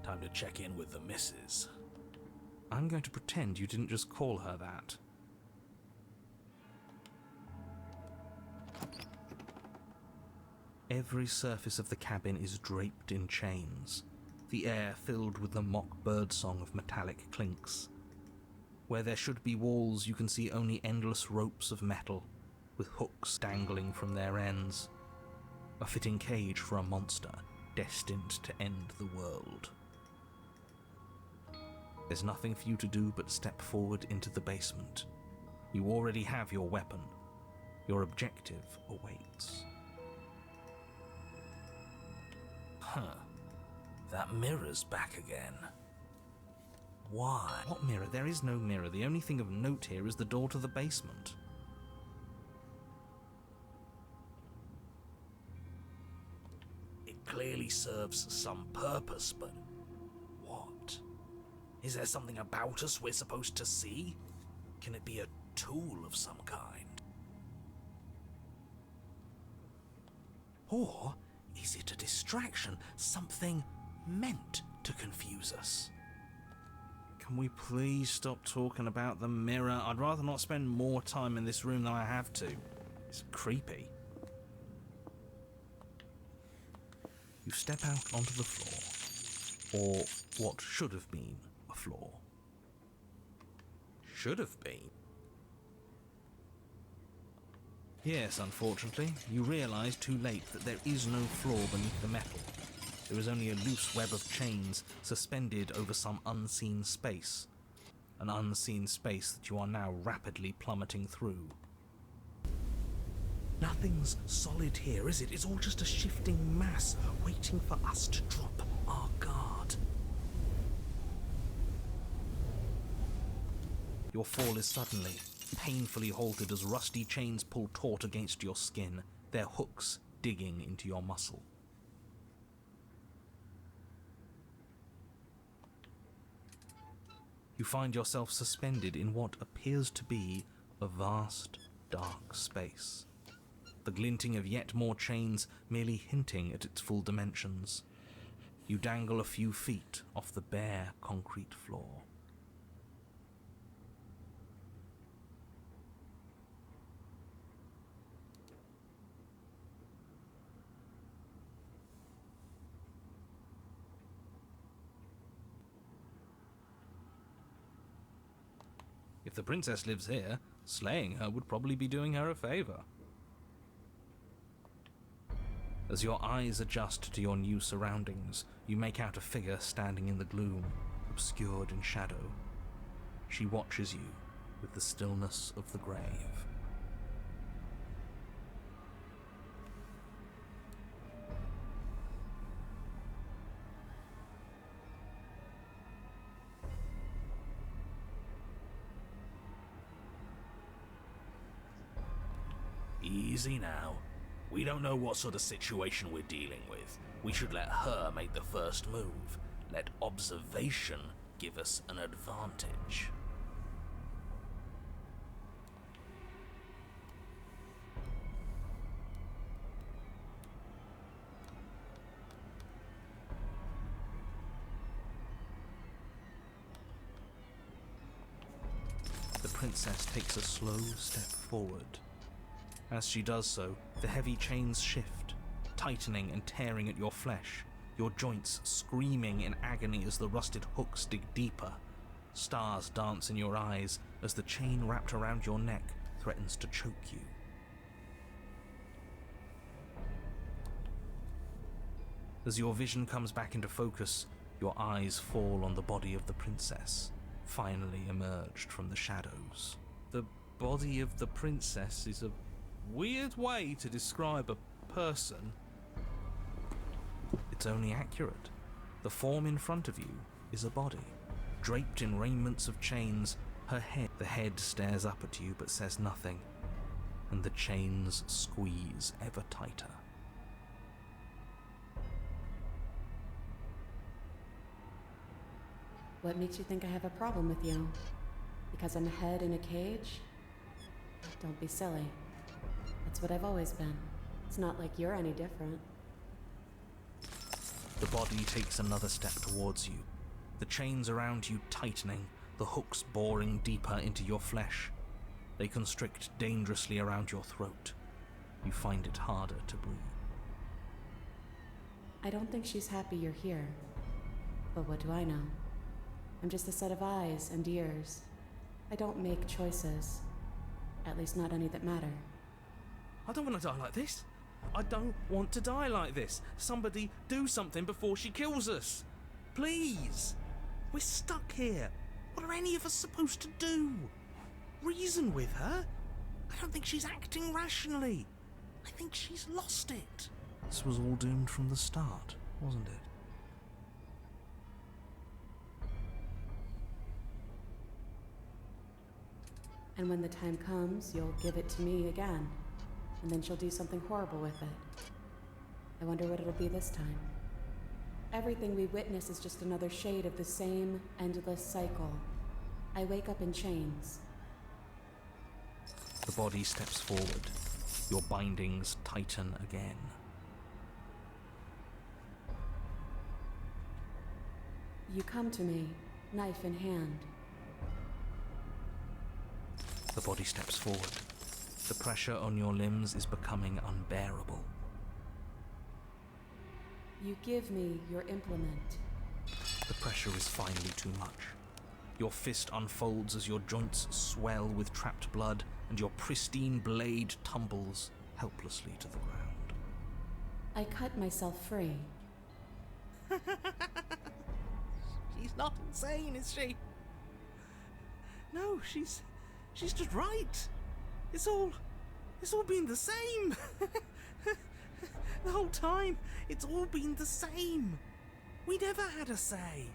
Speaker 6: Time to check in with the missus. I'm going to pretend you didn't just call her that. Every surface of the cabin is draped in chains, the air filled with the mock birdsong of metallic clinks. Where there should be walls, you can see only endless ropes of metal, with hooks dangling from their ends. A fitting cage for a monster destined to end the world. There's nothing for you to do but step forward into the basement. You already have your weapon. Your objective awaits.
Speaker 2: Huh. That mirror's back again. Why?
Speaker 6: What mirror? There is no mirror. The only thing of note here is the door to the basement.
Speaker 2: It clearly serves some purpose, but what? Is there something about us we're supposed to see? Can it be a tool of some kind? Or is it a distraction? Something meant to confuse us?
Speaker 6: Can we please stop talking about the mirror? I'd rather not spend more time in this room than I have to. It's creepy. You step out onto the floor, or what should have been a floor.
Speaker 2: Should have been.
Speaker 6: Yes, unfortunately, you realise too late that there is no floor beneath the metal. There is only a loose web of chains suspended over some unseen space. An unseen space that you are now rapidly plummeting through.
Speaker 2: Nothing's solid here, is it? It's all just a shifting mass waiting for us to drop our guard.
Speaker 6: Your fall is suddenly, painfully halted as rusty chains pull taut against your skin, their hooks digging into your muscle. You find yourself suspended in what appears to be a vast, dark space. The glinting of yet more chains merely hinting at its full dimensions. You dangle a few feet off the bare concrete floor. If the princess lives here, slaying her would probably be doing her a favor. As your eyes adjust to your new surroundings, you make out a figure standing in the gloom, obscured in shadow. She watches you with the stillness of the grave.
Speaker 2: Easy now. We don't know what sort of situation we're dealing with. We should let her make the first move. Let observation give us an advantage.
Speaker 6: The princess takes a slow step forward. As she does so, the heavy chains shift, tightening and tearing at your flesh, your joints screaming in agony as the rusted hooks dig deeper. Stars dance in your eyes as the chain wrapped around your neck threatens to choke you. As your vision comes back into focus, your eyes fall on the body of the princess, finally emerged from the shadows. The body of the princess is a weird way to describe a person. It's only accurate. The form in front of you is a body, draped in raiments of chains. The head stares up at you but says nothing, and the chains squeeze ever tighter.
Speaker 5: What makes you think I have a problem with you? Because I'm a head in a cage? Don't be silly. That's what I've always been. It's not like you're any different.
Speaker 6: The body takes another step towards you, the chains around you tightening,
Speaker 2: the hooks boring deeper into your flesh. They constrict dangerously around your throat. You find it harder to breathe.
Speaker 5: I don't think she's happy you're here. But what do I know? I'm just a set of eyes and ears. I don't make choices. At least not any that matter.
Speaker 2: I don't want to die like this. I don't want to die like this. Somebody do something before she kills us. Please. We're stuck here. What are any of us supposed to do? Reason with her? I don't think she's acting rationally. I think she's lost it. This was all doomed from the start, wasn't it?
Speaker 5: And when the time comes, you'll give it to me again. And then she'll do something horrible with it. I wonder what it'll be this time. Everything we witness is just another shade of the same endless cycle. I wake up in chains.
Speaker 2: The body steps forward. Your bindings tighten again.
Speaker 5: You come to me, knife in hand.
Speaker 2: The body steps forward. The pressure on your limbs is becoming unbearable.
Speaker 5: You give me your implement.
Speaker 2: The pressure is finally too much. Your fist unfolds as your joints swell with trapped blood, and your pristine blade tumbles helplessly to the ground.
Speaker 5: I cut myself free.
Speaker 2: She's not insane, is she? No, she's just right. It's all been the same. The whole time, it's all been the same. We never had a say.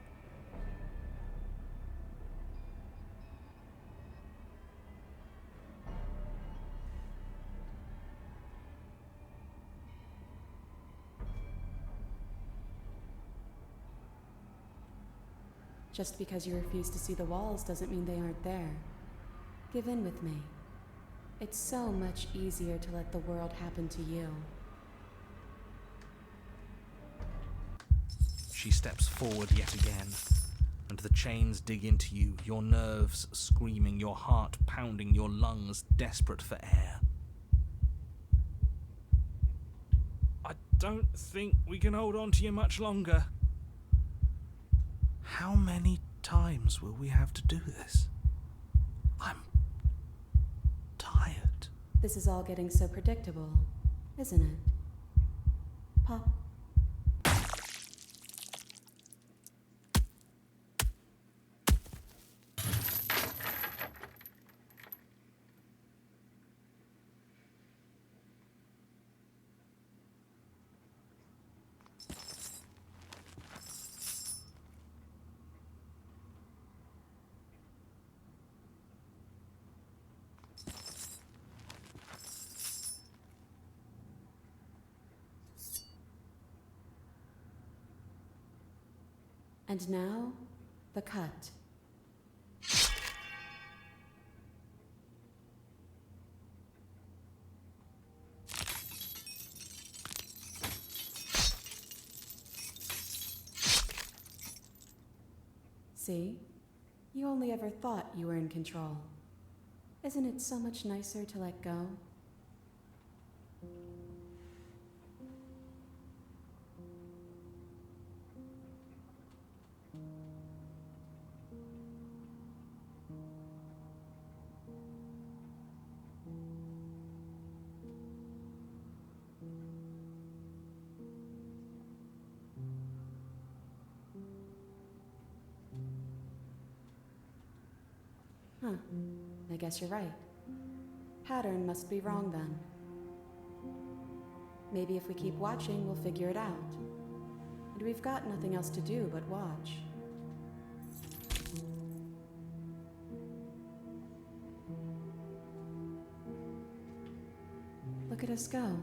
Speaker 5: Just because you refuse to see the walls doesn't mean they aren't there. Give in with me. It's so much easier to let the world happen to you.
Speaker 2: She steps forward yet again, and the chains dig into you, your nerves screaming, your heart pounding, your lungs desperate for air. I don't think we can hold on to you much longer. How many times will we have to do this? I'm tired.
Speaker 5: This is all getting so predictable, isn't it? Pop. And now, the cut. See? You only ever thought you were in control. Isn't it so much nicer to let go? Huh. I guess you're right. Pattern must be wrong then. Maybe if we keep watching, we'll figure it out. And we've got nothing else to do but watch. Look at us go.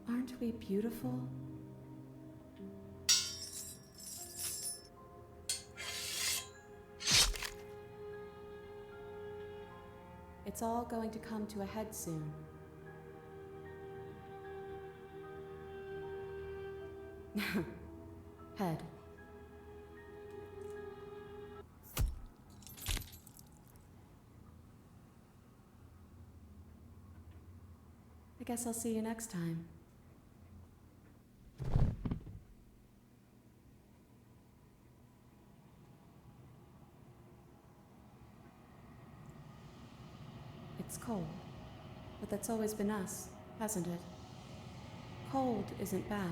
Speaker 5: Aren't we beautiful? It's all going to come to a head soon. Head. I guess I'll see you next time. It's cold, but that's always been us, hasn't it? Cold isn't bad.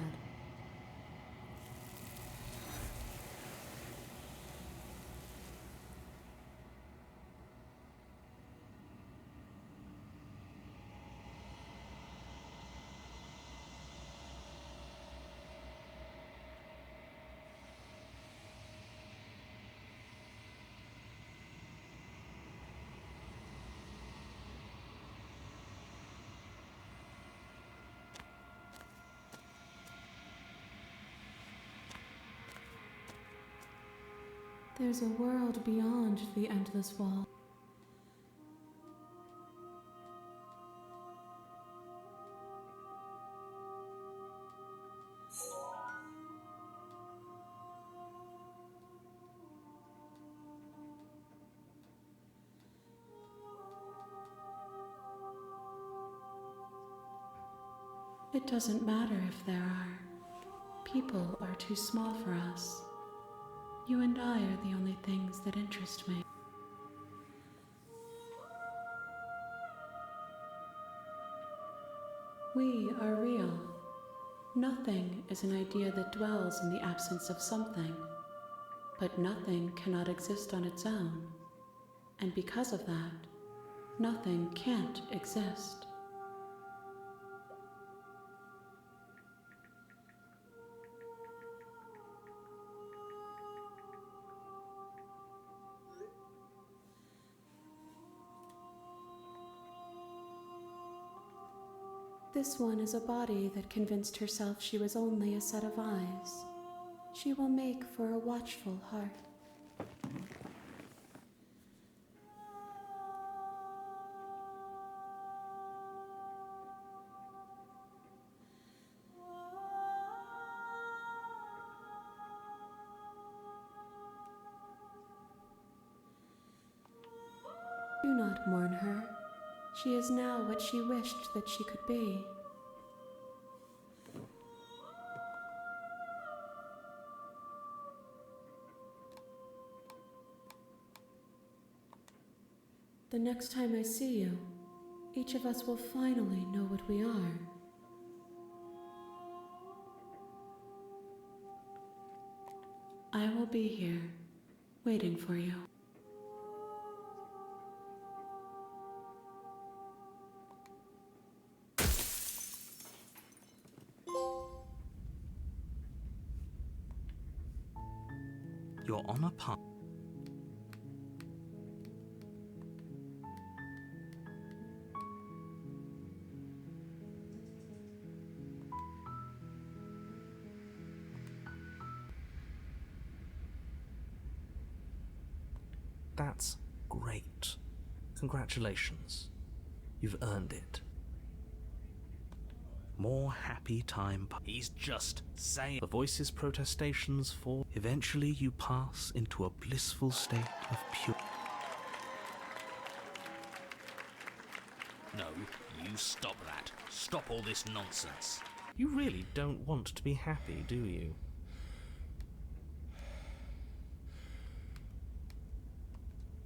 Speaker 5: There's a world beyond the endless wall. It doesn't matter if there are. People are too small for us. You and I are the only things that interest me. We are real. Nothing is an idea that dwells in the absence of something. But nothing cannot exist on its own. And because of that, nothing can't exist. This one is a body that convinced herself she was only a set of eyes. She will make for a watchful heart. Do not mourn her. She is now what she wished that she could be. The next time I see you, each of us will finally know what we are. I will be here, waiting for you.
Speaker 2: You're on a path. That's great. Congratulations. You've earned it. More happy time.
Speaker 8: He's just saying.
Speaker 2: The voice's protestations fall. Eventually you pass into a blissful state of pure...
Speaker 8: No, you stop that. Stop all this nonsense.
Speaker 2: You really don't want to be happy, do you?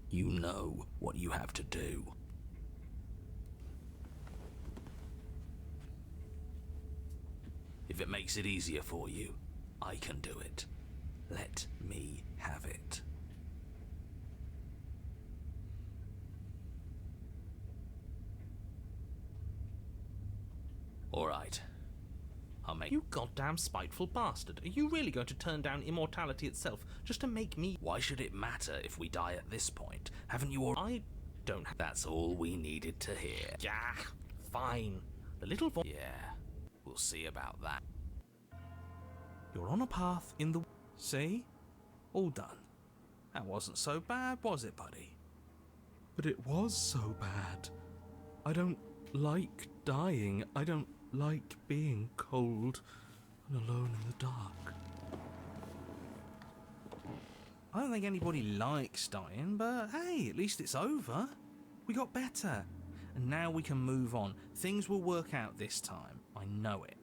Speaker 8: You know what you have to do. If it makes it easier for you, I can do it. Let me have it. All right. I'll make...
Speaker 2: You goddamn spiteful bastard. Are you really going to turn down immortality itself just to make me...
Speaker 8: Why should it matter if we die at this point? Haven't you all...
Speaker 2: I don't have...
Speaker 8: That's all we needed to hear.
Speaker 2: Yeah, fine. The little voice...
Speaker 8: Yeah, we'll see about that.
Speaker 2: You're on a path in the... See? All done. That wasn't so bad, was it, buddy? But it was so bad. I don't like dying. I don't like being cold and alone in the dark. I don't think anybody likes dying, but hey, at least it's over. We got better. and now we can move on. Things will work out this time. I know it.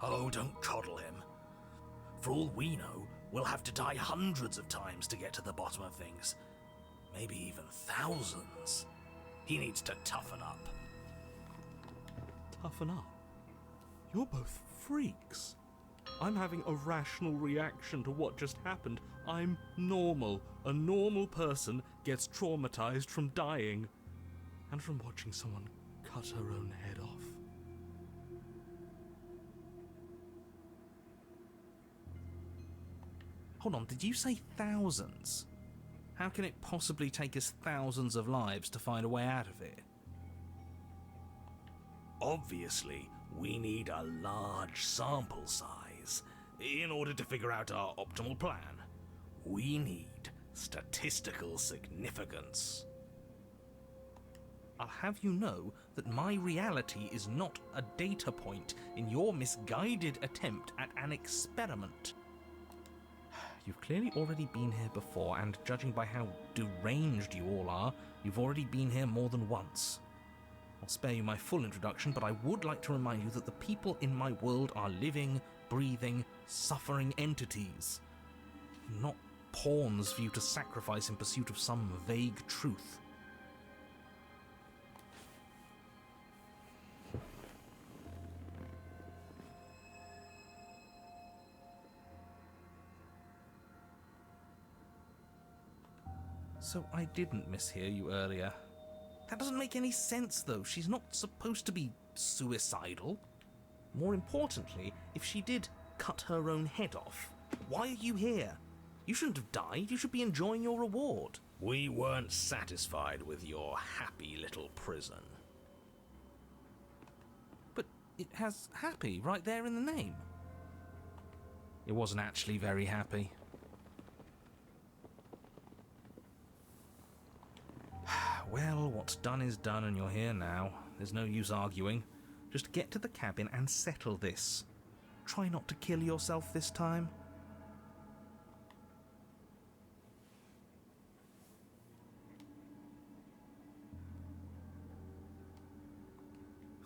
Speaker 8: Oh, don't coddle him. For all we know, we'll have to die hundreds of times to get to the bottom of things. Maybe even thousands. He needs to toughen up.
Speaker 10: Toughen up? You're both freaks. I'm having a rational reaction to what just happened. I'm normal. A normal person gets traumatized from dying. And from watching someone cut her own head off.
Speaker 2: Hold on, did you say thousands? How can it possibly take us thousands of lives to find a way out of it?
Speaker 8: Obviously, we need a large sample size in order to figure out our optimal plan. We need statistical significance.
Speaker 2: I'll have you know that my reality is not a data point in your misguided attempt at an experiment. You've clearly already been here before, and judging by how deranged you all are, you've already been here more than once. I'll spare you my full introduction, but I would like to remind you that the people in my world are living, breathing, suffering entities. Not pawns for you to sacrifice in pursuit of some vague truth. So I didn't mishear you earlier. That doesn't make any sense, though. She's not supposed to be suicidal. More importantly, if she did cut her own head off, why are you here? You shouldn't have died. You should be enjoying your reward.
Speaker 8: We weren't satisfied with your happy little prison.
Speaker 2: But it has happy right there in the name. It wasn't actually very happy. Well, what's done is done, and you're here now. There's no use arguing. Just get to the cabin and settle this. Try not to kill yourself this time.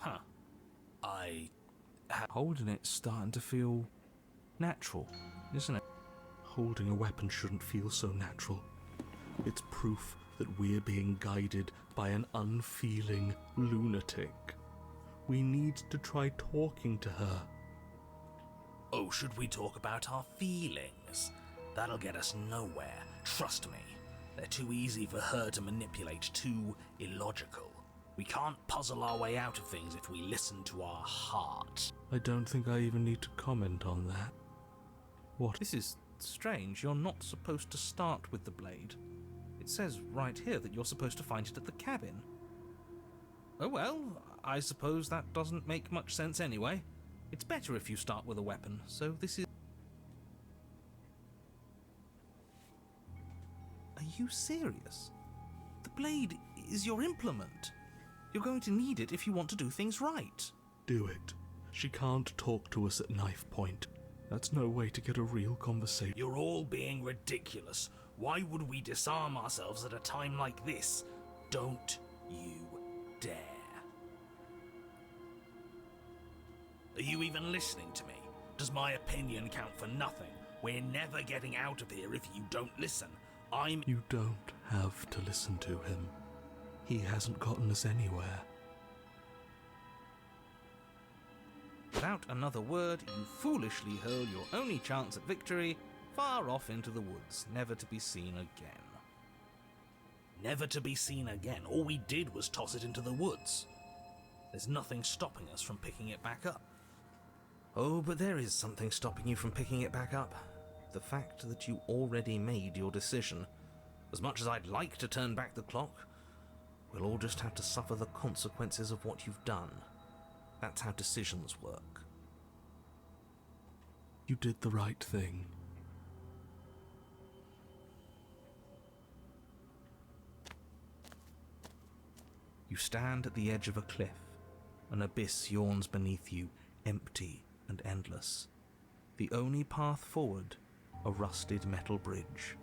Speaker 8: Huh.
Speaker 2: Holding it's starting to feel natural, isn't it?
Speaker 10: Holding a weapon shouldn't feel so natural. It's proof that we're being guided by an unfeeling lunatic. We need to try talking to her.
Speaker 8: Oh, should we talk about our feelings? That'll get us nowhere. Trust me. They're too easy for her to manipulate, too illogical. We can't puzzle our way out of things if we listen to our heart.
Speaker 10: I don't think I even need to comment on that. What?
Speaker 2: This is strange. You're not supposed to start with the blade. It says right here that you're supposed to find it at the cabin. Oh well, I suppose that doesn't make much sense anyway. It's better if you start with a weapon, so this is... Are you serious? The blade is your implement. You're going to need it if you want to do things right.
Speaker 10: Do it. She can't talk to us at knife point. That's no way to get a real conversation.
Speaker 8: You're all being ridiculous. Why would we disarm ourselves at a time like this? Don't you dare. Are you even listening to me? Does my opinion count for nothing? We're never getting out of here if you don't listen.
Speaker 10: You don't have to listen to him. He hasn't gotten us anywhere.
Speaker 2: Without another word, you foolishly hurl your only chance at victory far off into the woods, never to be seen again.
Speaker 8: Never to be seen again. All we did was toss it into the woods. There's nothing stopping us from picking it back up.
Speaker 2: Oh, but there is something stopping you from picking it back up. The fact that you already made your decision. As much as I'd like to turn back the clock, we'll all just have to suffer the consequences of what you've done. That's how decisions work.
Speaker 10: You did the right thing.
Speaker 2: You stand at the edge of a cliff. An abyss yawns beneath you, empty and endless. The only path forward, a rusted metal bridge.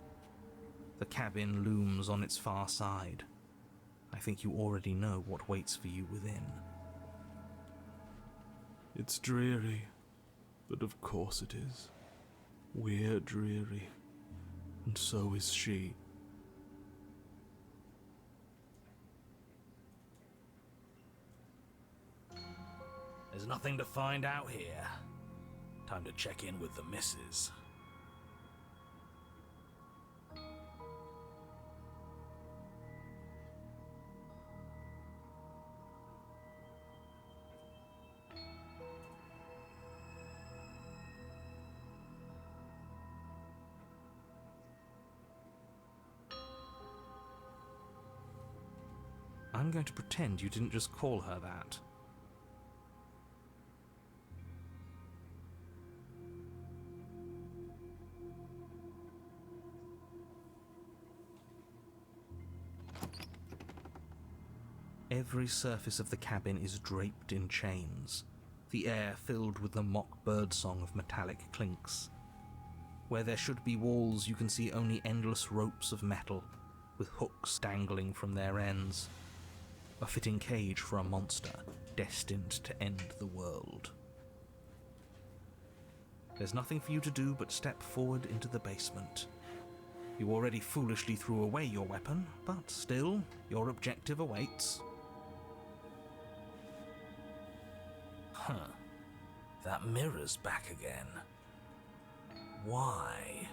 Speaker 2: The cabin looms on its far side. I think you already know what waits for you within.
Speaker 10: It's dreary, but of course it is. We're dreary, and so is she.
Speaker 8: There's nothing to find out here. Time to check in with the missus.
Speaker 2: I'm going to pretend you didn't just call her that. Every surface of the cabin is draped in chains, the air filled with the mock birdsong of metallic clinks. Where there should be walls, you can see only endless ropes of metal, with hooks dangling from their ends. A fitting cage for a monster destined to end the world. There's nothing for you to do but step forward into the basement. You already foolishly threw away your weapon, but still, your objective awaits.
Speaker 8: Huh. That mirror's back again. Why?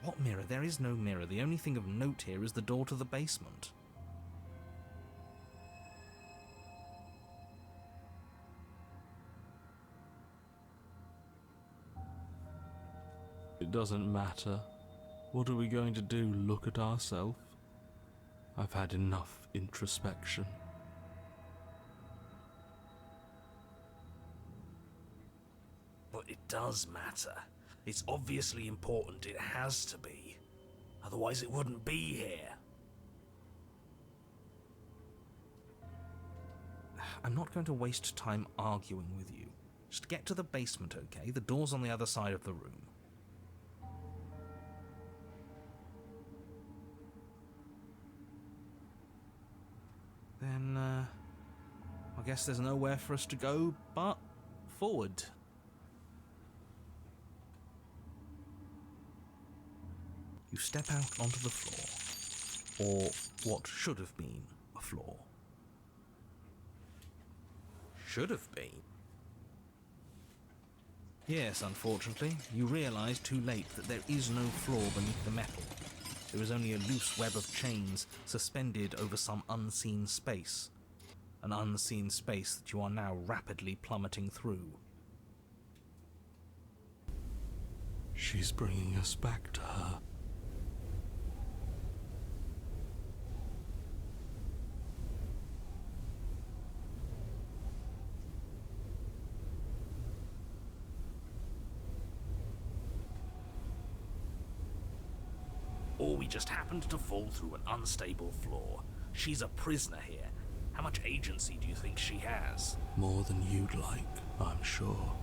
Speaker 2: What mirror? There is no mirror. The only thing of note here is the door to the basement.
Speaker 10: It doesn't matter. What are we going to do, look at ourselves? I've had enough introspection.
Speaker 8: But it does matter. It's obviously important. It has to be. Otherwise it wouldn't be here.
Speaker 2: I'm not going to waste time arguing with you. Just get to the basement, okay? The door's on the other side of the room. Then, I guess there's nowhere for us to go but forward. You step out onto the floor, or what should have been a floor.
Speaker 8: Should have been.
Speaker 2: Yes, unfortunately, you realise too late that there is no floor beneath the metal. There is only a loose web of chains suspended over some unseen space. An unseen space that you are now rapidly plummeting through.
Speaker 10: She's bringing us back to her.
Speaker 8: Or we just happened to fall through an unstable floor. She's a prisoner here. How much agency do you think she has?
Speaker 10: More than you'd like, I'm sure.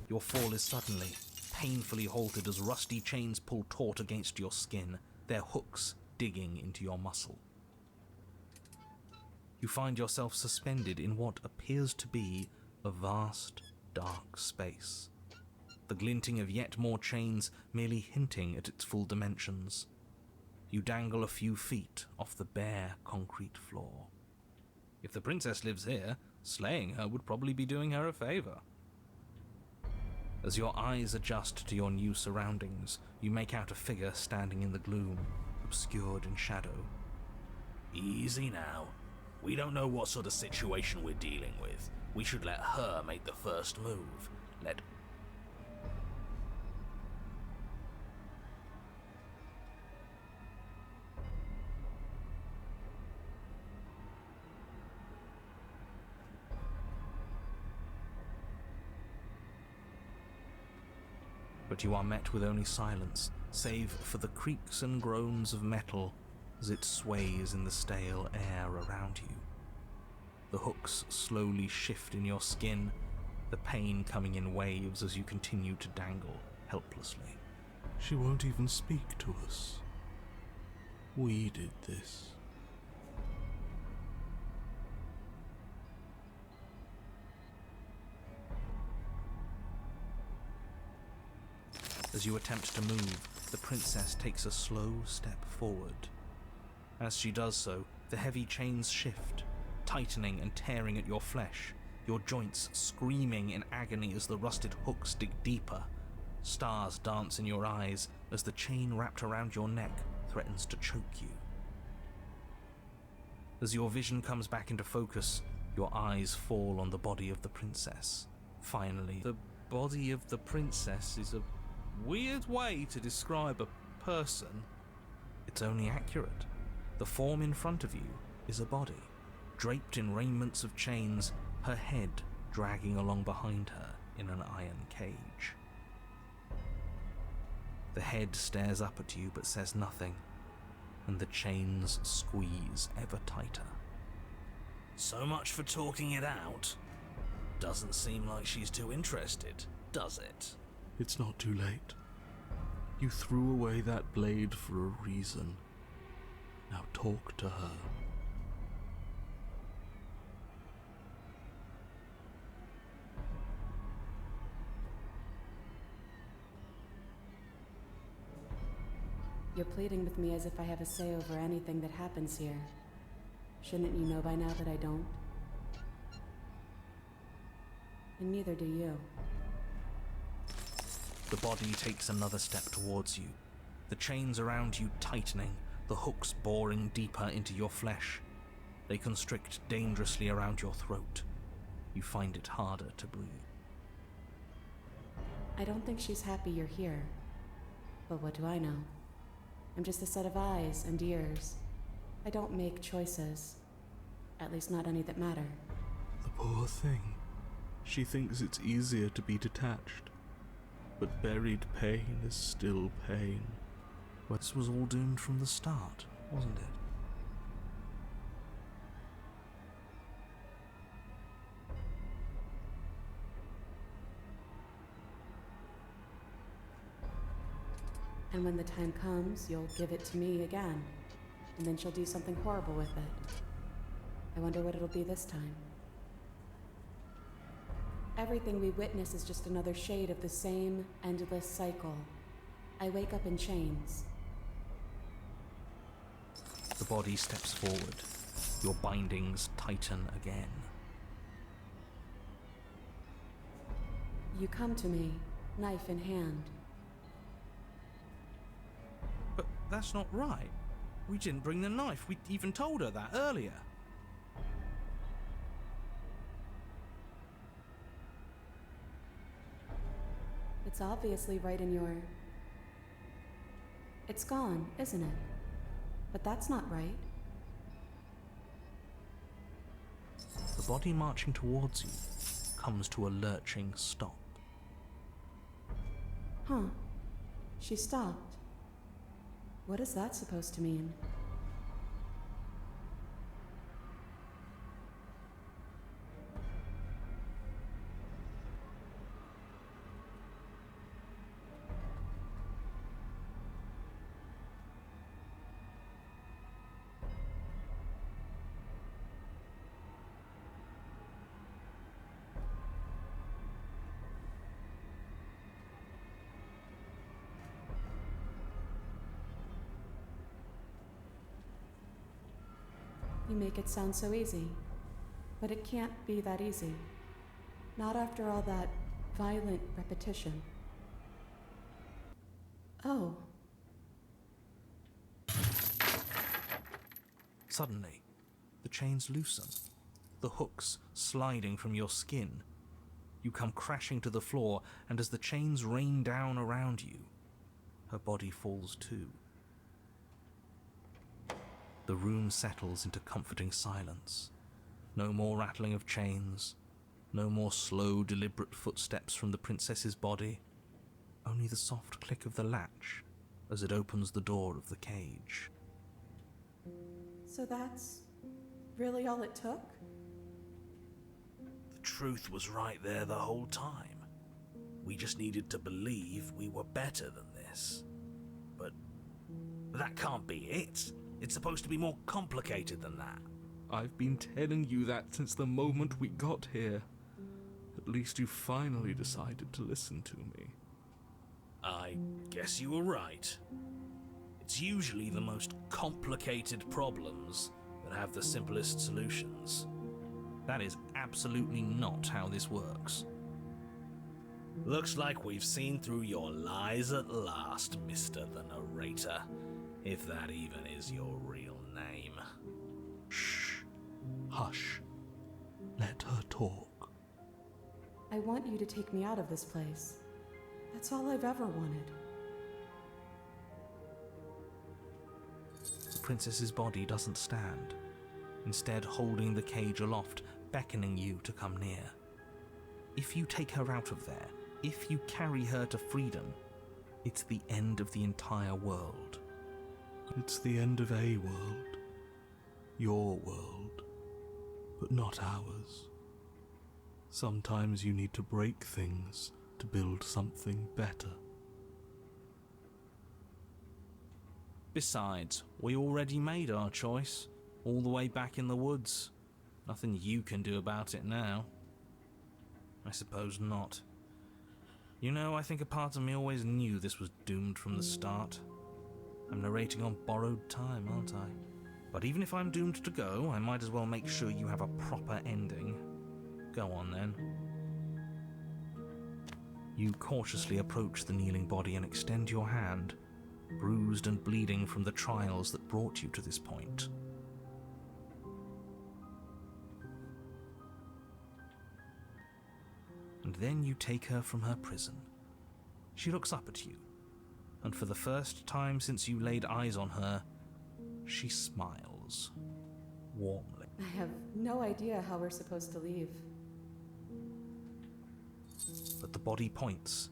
Speaker 2: Your fall is suddenly, painfully halted as rusty chains pull taut against your skin, their hooks digging into your muscle. You find yourself suspended in what appears to be a vast, dark space. The glinting of yet more chains merely hinting at its full dimensions. You dangle a few feet off the bare concrete floor. If the princess lives here, slaying her would probably be doing her a favor. As your eyes adjust to your new surroundings, you make out a figure standing in the gloom, obscured in shadow.
Speaker 8: Easy now. We don't know what sort of situation we're dealing with. We should let her make the first move. Let
Speaker 2: but you are met with only silence, save for the creaks and groans of metal as it sways in the stale air around you. The hooks slowly shift in your skin, the pain coming in waves as you continue to dangle helplessly.
Speaker 10: She won't even speak to us. We did this.
Speaker 2: As you attempt to move, the princess takes a slow step forward. As she does so, the heavy chains shift, tightening and tearing at your flesh, your joints screaming in agony as the rusted hooks dig deeper. Stars dance in your eyes as the chain wrapped around your neck threatens to choke you. As your vision comes back into focus, your eyes fall on the body of the princess. Finally,
Speaker 10: The body of the princess is a weird way to describe a person.
Speaker 2: it's only accurate. The form in front of you is a body, draped in raiments of chains, her head dragging along behind her in an iron cage. The head stares up at you but says nothing, and the chains squeeze ever tighter.
Speaker 8: So much for talking it out. Doesn't seem like she's too interested, does it?
Speaker 10: It's not too late. You threw away that blade for a reason. Now talk to her.
Speaker 12: You're pleading with me as if I have a say over anything that happens here. Shouldn't you know by now that I don't? And neither do you.
Speaker 2: The body takes another step towards you, the chains around you tightening, the hooks boring deeper into your flesh. They constrict dangerously around your throat. You find it harder to breathe.
Speaker 12: I don't think she's happy you're here. But what do I know? I'm just a set of eyes and ears. I don't make choices. At least not any that matter.
Speaker 10: The poor thing. She thinks it's easier to be detached. But buried pain is still pain.
Speaker 2: This was all doomed from the start, wasn't it?
Speaker 12: And when the time comes, you'll give it to me again. And then she'll do something horrible with it. I wonder what it'll be this time. Everything we witness is just another shade of the same endless cycle. I wake up in chains.
Speaker 2: The body steps forward. Your bindings tighten again.
Speaker 12: You come to me, knife in hand.
Speaker 2: But that's not right. We didn't bring the knife. We even told her that earlier.
Speaker 12: It's obviously right in your... It's gone, isn't it? But that's not right.
Speaker 2: The body marching towards you comes to a lurching stop.
Speaker 12: Huh. She stopped. What is that supposed to mean? You make it sound so easy. But it can't be that easy. Not after all that violent repetition. Oh.
Speaker 2: Suddenly, the chains loosen, the hooks sliding from your skin. You come crashing to the floor, and as the chains rain down around you, her body falls too. The room settles into comforting silence. No more rattling of chains, no more slow, deliberate footsteps from the princess's body.
Speaker 6: only the soft click of the latch as it opens the door of the cage.
Speaker 11: So that's really all it took?
Speaker 8: The truth was right there the whole time. We just needed to believe we were better than this. But that can't be it. It's supposed to be more complicated than that.
Speaker 10: I've been telling you that since the moment we got here. At least you finally decided to listen to me.
Speaker 8: I guess you were right. It's usually the most complicated problems that have the simplest solutions.
Speaker 6: That is absolutely not how this works.
Speaker 8: Looks like we've seen through your lies at last, Mr. the Narrator. If that even is your real name.
Speaker 10: Shh. Hush. Let her talk.
Speaker 11: I want you to take me out of this place. That's all I've ever wanted.
Speaker 6: The princess's body doesn't stand, instead holding the cage aloft, beckoning you to come near. If you take her out of there, if you carry her to freedom, it's the end of the entire world.
Speaker 10: It's the end of a world. Your world. But not ours. Sometimes you need to break things to build something better.
Speaker 6: Besides, we already made our choice, all the way back in the woods. Nothing you can do about it now. I suppose not. You know, I think a part of me always knew this was doomed from the start. I'm narrating on borrowed time, aren't I? But even if I'm doomed to go, I might as well make sure you have a proper ending. Go on then. You cautiously approach the kneeling body and extend your hand, bruised and bleeding from the trials that brought you to this point. And then you take her from her prison. She looks up at you, and for the first time since you laid eyes on her, she smiles warmly.
Speaker 11: I have no idea how we're supposed to leave.
Speaker 6: But the body points,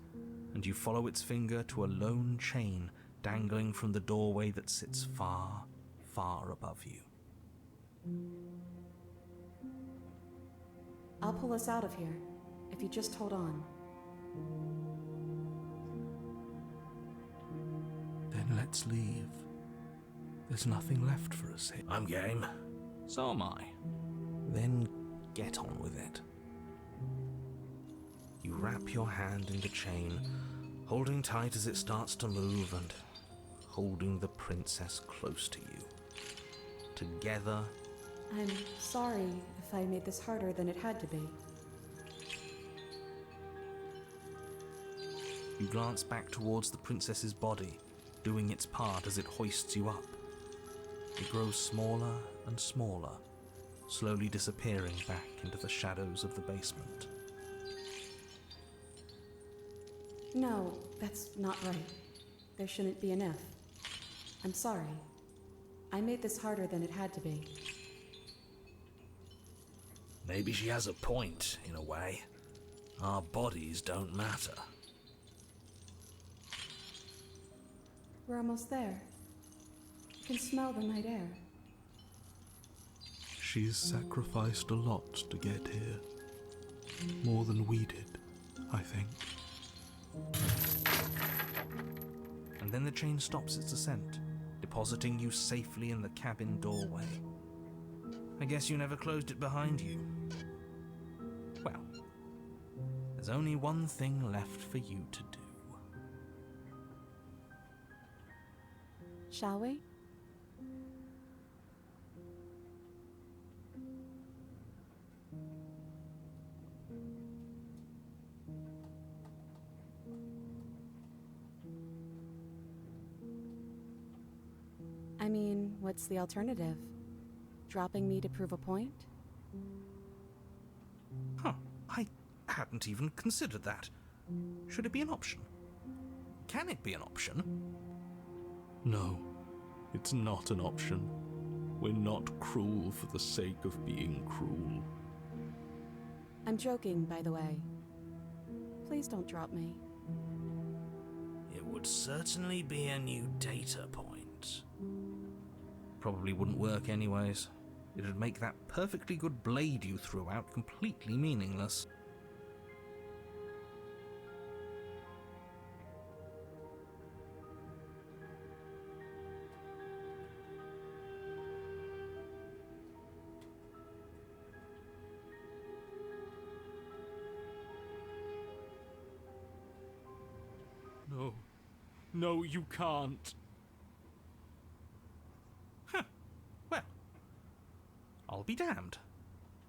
Speaker 6: and you follow its finger to a lone chain dangling from the doorway that sits far, far above you.
Speaker 11: I'll pull us out of here, if you just hold on.
Speaker 10: Then let's leave. There's nothing left for us here.
Speaker 8: I'm game.
Speaker 6: So am I. Then get on with it. You wrap your hand in the chain, holding tight as it starts to move and holding the princess close to you. Together.
Speaker 11: I'm sorry if I made this harder than it had to be.
Speaker 6: You glance back towards the princess's body, doing its part as it hoists you up. It grows smaller and smaller, slowly disappearing back into the shadows of the basement.
Speaker 11: No, that's not right. There shouldn't be an if. I'm sorry. I made this harder than it had to be.
Speaker 8: Maybe she has a point, in a way. Our bodies don't matter.
Speaker 11: We're almost there. You can smell the night air.
Speaker 10: She's sacrificed a lot to get here. More than we did, I think.
Speaker 6: And then the chain stops its ascent, depositing you safely in the cabin doorway. I guess you never closed it behind you. Well, there's only one thing left for you to do.
Speaker 11: Shall we? I mean, what's the alternative? Dropping me to prove a point?
Speaker 6: Huh, I hadn't even considered that. Should it be an option? Can it be an option?
Speaker 10: No, it's not an option. We're not cruel for the sake of being cruel.
Speaker 11: I'm joking, by the way. Please don't drop me.
Speaker 8: would certainly be a new data point. Probably wouldn't work anyways. It'd make that perfectly good blade you threw out completely meaningless.
Speaker 10: No. No, you can't.
Speaker 8: Huh. Well, I'll be damned.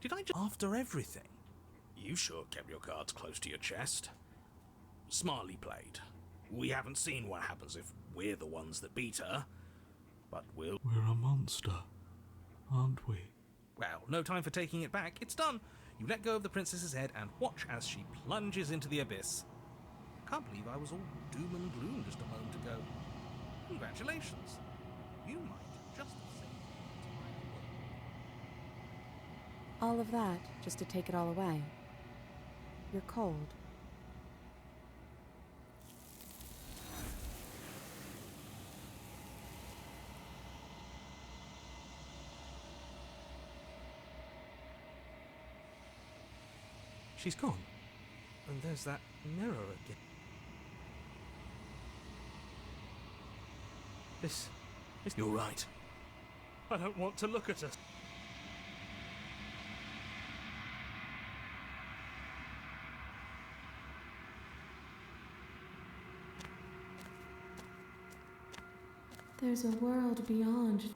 Speaker 8: Did I just... After everything, you sure kept your cards close to your chest. Smartly played. We haven't seen what happens if we're the ones that beat her, but we'll...
Speaker 10: We're a monster, aren't we?
Speaker 8: Well, no time for taking it back. It's done. You let go of the princess's head and watch as she plunges into the abyss. Can't believe I was all doom and gloom just a moment ago. Congratulations. You might just have saved the
Speaker 11: All of that just to take it all away. You're cold.
Speaker 8: She's gone. And there's that mirror again. This... You're right.
Speaker 10: I don't want to look at us.
Speaker 5: There's a world beyond.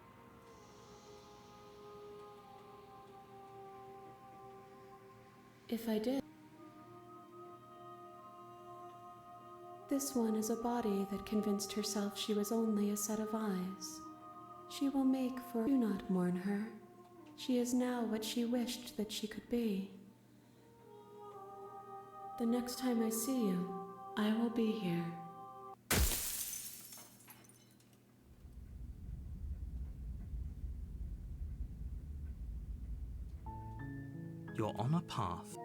Speaker 5: If I did. This one is a body that convinced herself she was only a set of eyes. She will make for... Do not mourn her. She is now what she wished that she could be. The next time I see you, I will be here.
Speaker 8: You're on a path.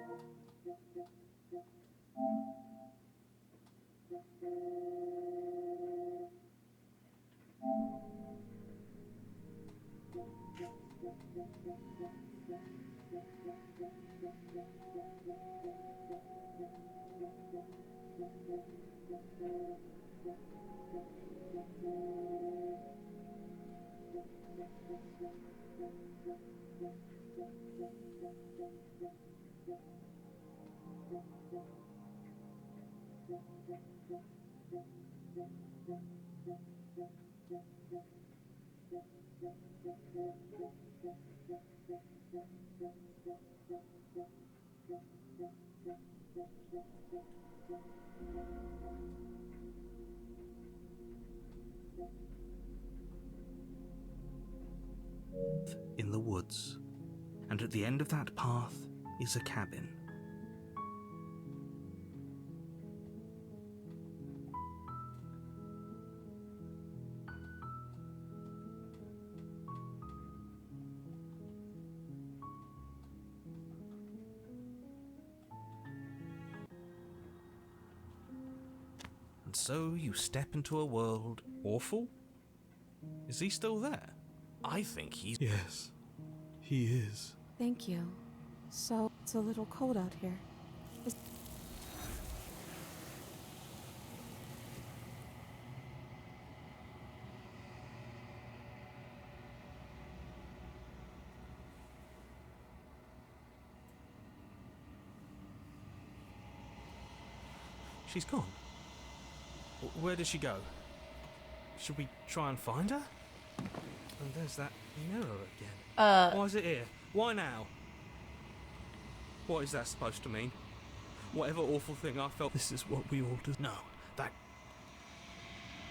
Speaker 8: In the woods, and at the end of that path is a cabin. And so you step into a world awful? Is he still there? I think he's...
Speaker 10: Yes, he is.
Speaker 11: Thank you. So, it's a little cold out here.
Speaker 8: She's gone. Where did she go? Should we try and find her? And there's that mirror again. Why is it here? Why now? What is that supposed to mean? Whatever awful thing I felt...
Speaker 10: This is what we all did.
Speaker 8: No, that...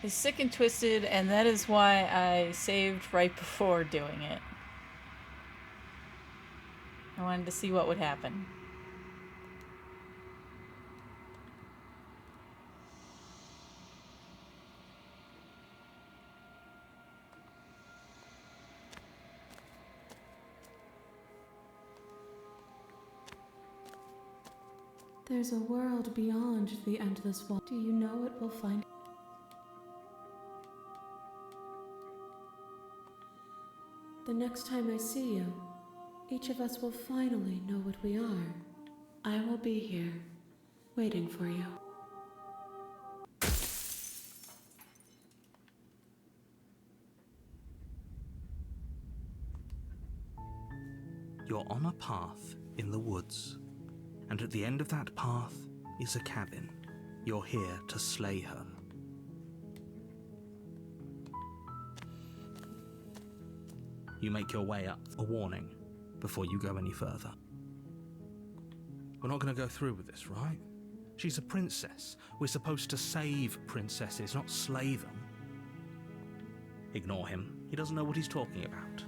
Speaker 1: It's sick and twisted, and that is why I saved right before doing it. I wanted to see what would happen.
Speaker 5: There's a world beyond the endless wall. Do you know it will find? The next time I see you, each of us will finally know what we are. I will be here, waiting for you.
Speaker 2: You're on a path in the woods, and at the end of that path is a cabin. You're here to slay her. You make your way up. A warning before you go any further. We're not going to go through with this, right? She's a princess. We're supposed to save princesses, not slay them. Ignore him. He doesn't know what he's talking about.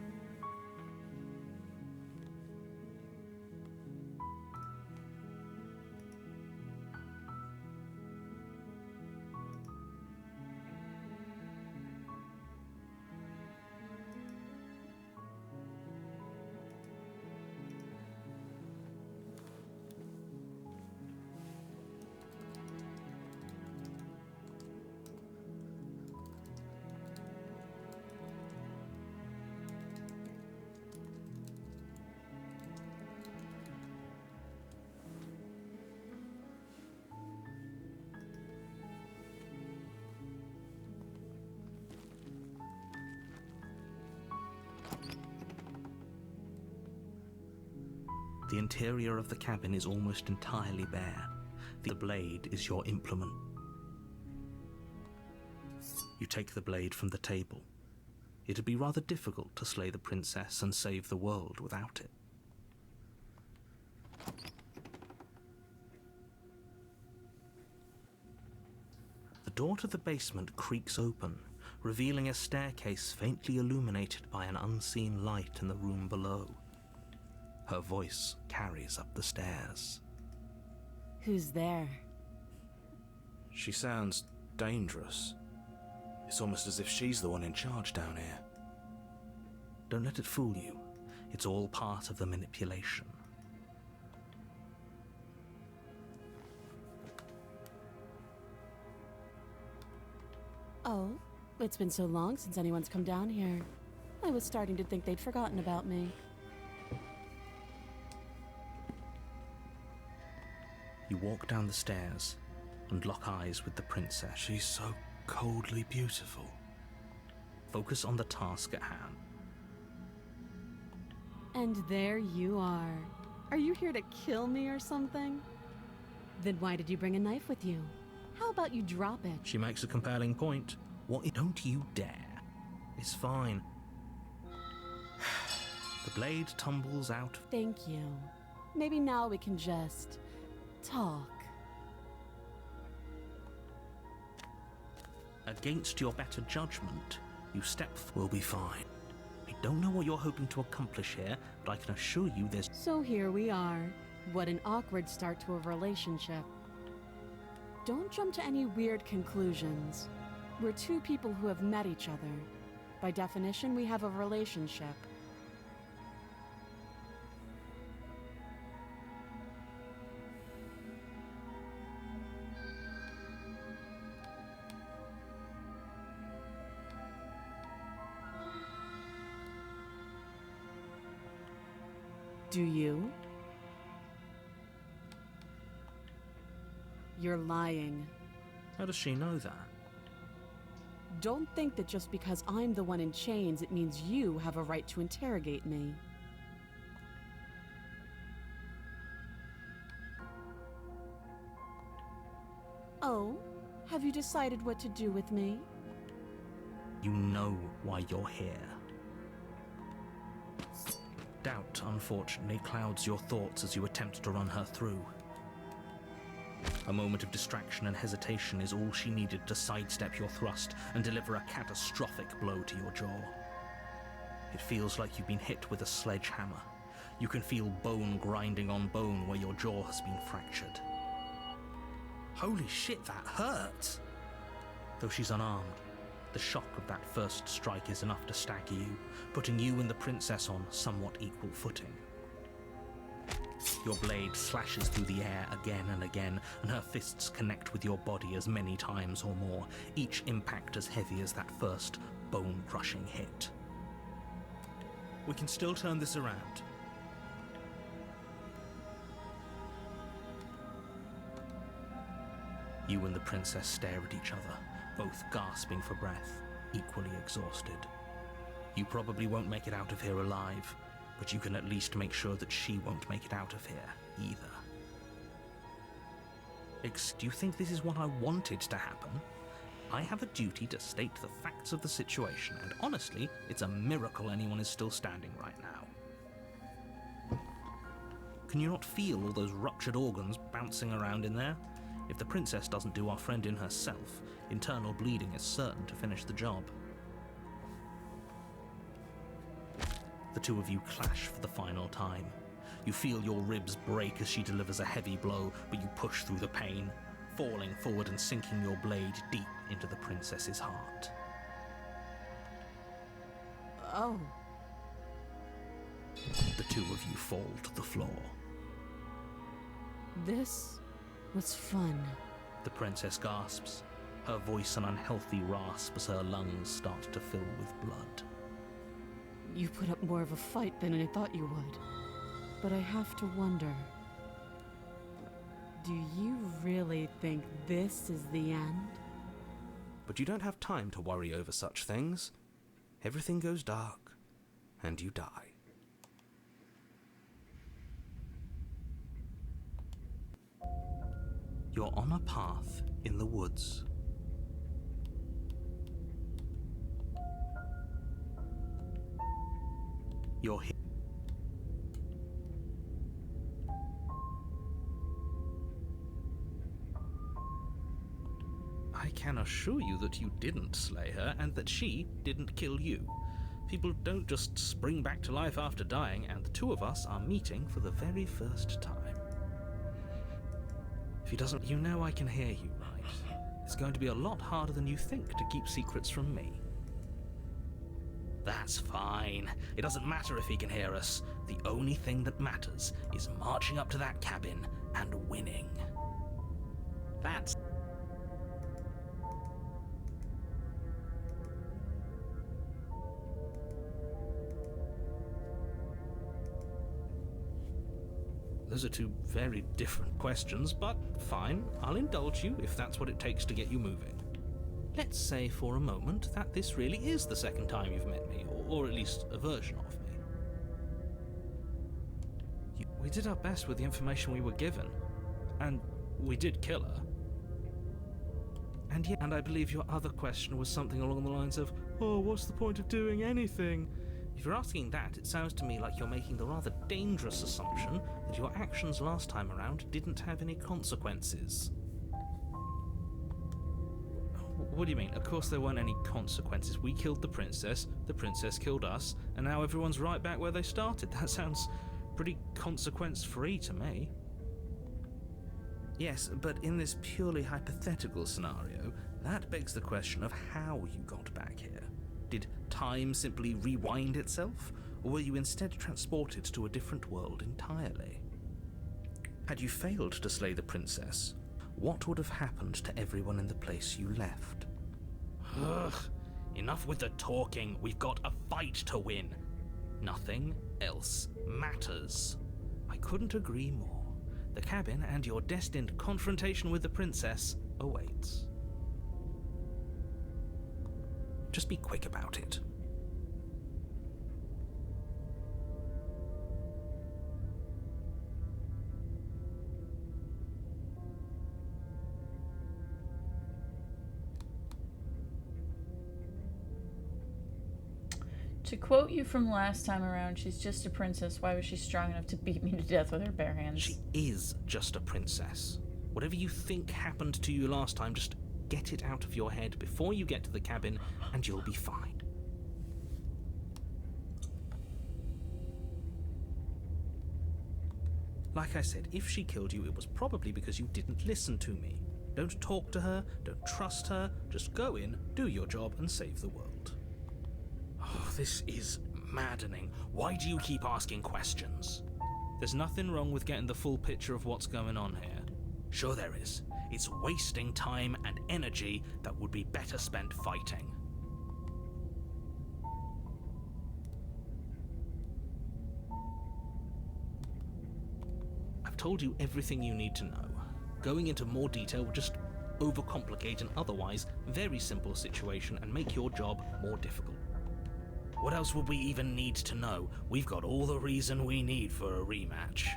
Speaker 2: The interior of the cabin is almost entirely bare. The blade is your implement. You take the blade from the table. It'd be rather difficult to slay the princess and save the world without it. The door to the basement creaks open, revealing a staircase faintly illuminated by an unseen light in the room below. Her voice carries up the stairs.
Speaker 12: Who's there?
Speaker 6: She sounds dangerous. It's almost as if she's the one in charge down here.
Speaker 2: Don't let it fool you. It's all part of the manipulation.
Speaker 12: Oh, it's been so long since anyone's come down here. I was starting to think they'd forgotten about me.
Speaker 2: You walk down the stairs and lock eyes with the princess.
Speaker 6: She's so coldly beautiful.
Speaker 2: Focus on the task at hand.
Speaker 12: And there you are. Are you here to kill me or something? Then why did you bring a knife with you? How about you drop it?
Speaker 2: She makes a compelling point. Don't you dare. It's fine. The blade tumbles out.
Speaker 12: Thank you. Maybe now we can just talk.
Speaker 2: Against your better judgment, you step. We'll be fine. I don't know what you're hoping to accomplish here, but I can assure you there's.
Speaker 12: So here we are. What an awkward start to a relationship. Don't jump to any weird conclusions. We're two people who have met each other. By definition, we have a relationship. Do you? You're lying.
Speaker 2: How does she know that?
Speaker 12: Don't think that just because I'm the one in chains, it means you have a right to interrogate me. Oh, have you decided what to do with me?
Speaker 2: You know why you're here. Doubt, unfortunately, clouds your thoughts as you attempt to run her through. A moment of distraction and hesitation is all she needed to sidestep your thrust and deliver a catastrophic blow to your jaw. It feels like you've been hit with a sledgehammer. You can feel bone grinding on bone where your jaw has been fractured. Holy shit, that hurts! Though she's unarmed, the shock of that first strike is enough to stagger you, putting you and the princess on somewhat equal footing. Your blade slashes through the air again and again, and her fists connect with your body as many times or more, each impact as heavy as that first bone-crushing hit. We can still turn this around. You and the princess stare at each other, both gasping for breath, equally exhausted. You probably won't make it out of here alive, but you can at least make sure that she won't make it out of here either. Do you think this is what I wanted to happen? I have a duty to state the facts of the situation, and honestly, it's a miracle anyone is still standing right now. Can you not feel all those ruptured organs bouncing around in there? If the princess doesn't do our friend in herself, internal bleeding is certain to finish the job. The two of you clash for the final time. You feel your ribs break as she delivers a heavy blow, but you push through the pain, falling forward and sinking your blade deep into the princess's heart.
Speaker 12: Oh.
Speaker 2: The two of you fall to the floor.
Speaker 12: This was fun.
Speaker 2: The princess gasps, her voice an unhealthy rasp as her lungs start to fill with blood.
Speaker 12: You put up more of a fight than I thought you would. But I have to wonder, do you really think this is the end?
Speaker 6: But you don't have time to worry over such things. Everything goes dark, and you die.
Speaker 2: You're on a path in the woods. You're here. I can assure you that you didn't slay her and that she didn't kill you. People don't just spring back to life after dying, and the two of us are meeting for the very first time. If he doesn't, you know I can hear you, right? It's going to be a lot harder than you think to keep secrets from me. That's fine. It doesn't matter if he can hear us. The only thing that matters is marching up to that cabin and winning. That's... Those are two very different questions, but fine, I'll indulge you if that's what it takes to get you moving. Let's say for a moment that this really is the second time you've met me, or at least a version of me. We did our best with the information we were given, and we did kill her. And I believe your other question was something along the lines of, oh, what's the point of doing anything? If you're asking that, it sounds to me like you're making the rather dangerous assumption that your actions last time around didn't have any consequences. What do you mean? Of course there weren't any consequences. We killed the princess killed us, and now everyone's right back where they started. That sounds pretty consequence-free to me. Yes, but in this purely hypothetical scenario, that begs the question of how you got back here. Did time simply rewind itself, or were you instead transported to a different world entirely? Had you failed to slay the princess, what would have happened to everyone in the place you left? Ugh, enough with the talking. We've got a fight to win. Nothing else matters. I couldn't agree more. The cabin and your destined confrontation with the princess awaits. Just be quick about it.
Speaker 1: To quote you from last time around, she's just a princess. Why was she strong enough to beat me to death with her bare hands?
Speaker 2: She is just a princess. Whatever you think happened to you last time, just get it out of your head before you get to the cabin, and you'll be fine. Like I said, if she killed you, it was probably because you didn't listen to me. Don't talk to her, don't trust her, just go in, do your job, and save the world. Oh, this is maddening. Why do you keep asking questions? There's nothing wrong with getting the full picture of what's going on here. Sure there is. It's wasting time and energy that would be better spent fighting. told you everything you need to know. Going into more detail would just overcomplicate an otherwise very simple situation and make your job more difficult. What else would we even need to know? We've got all the reason we need for a rematch.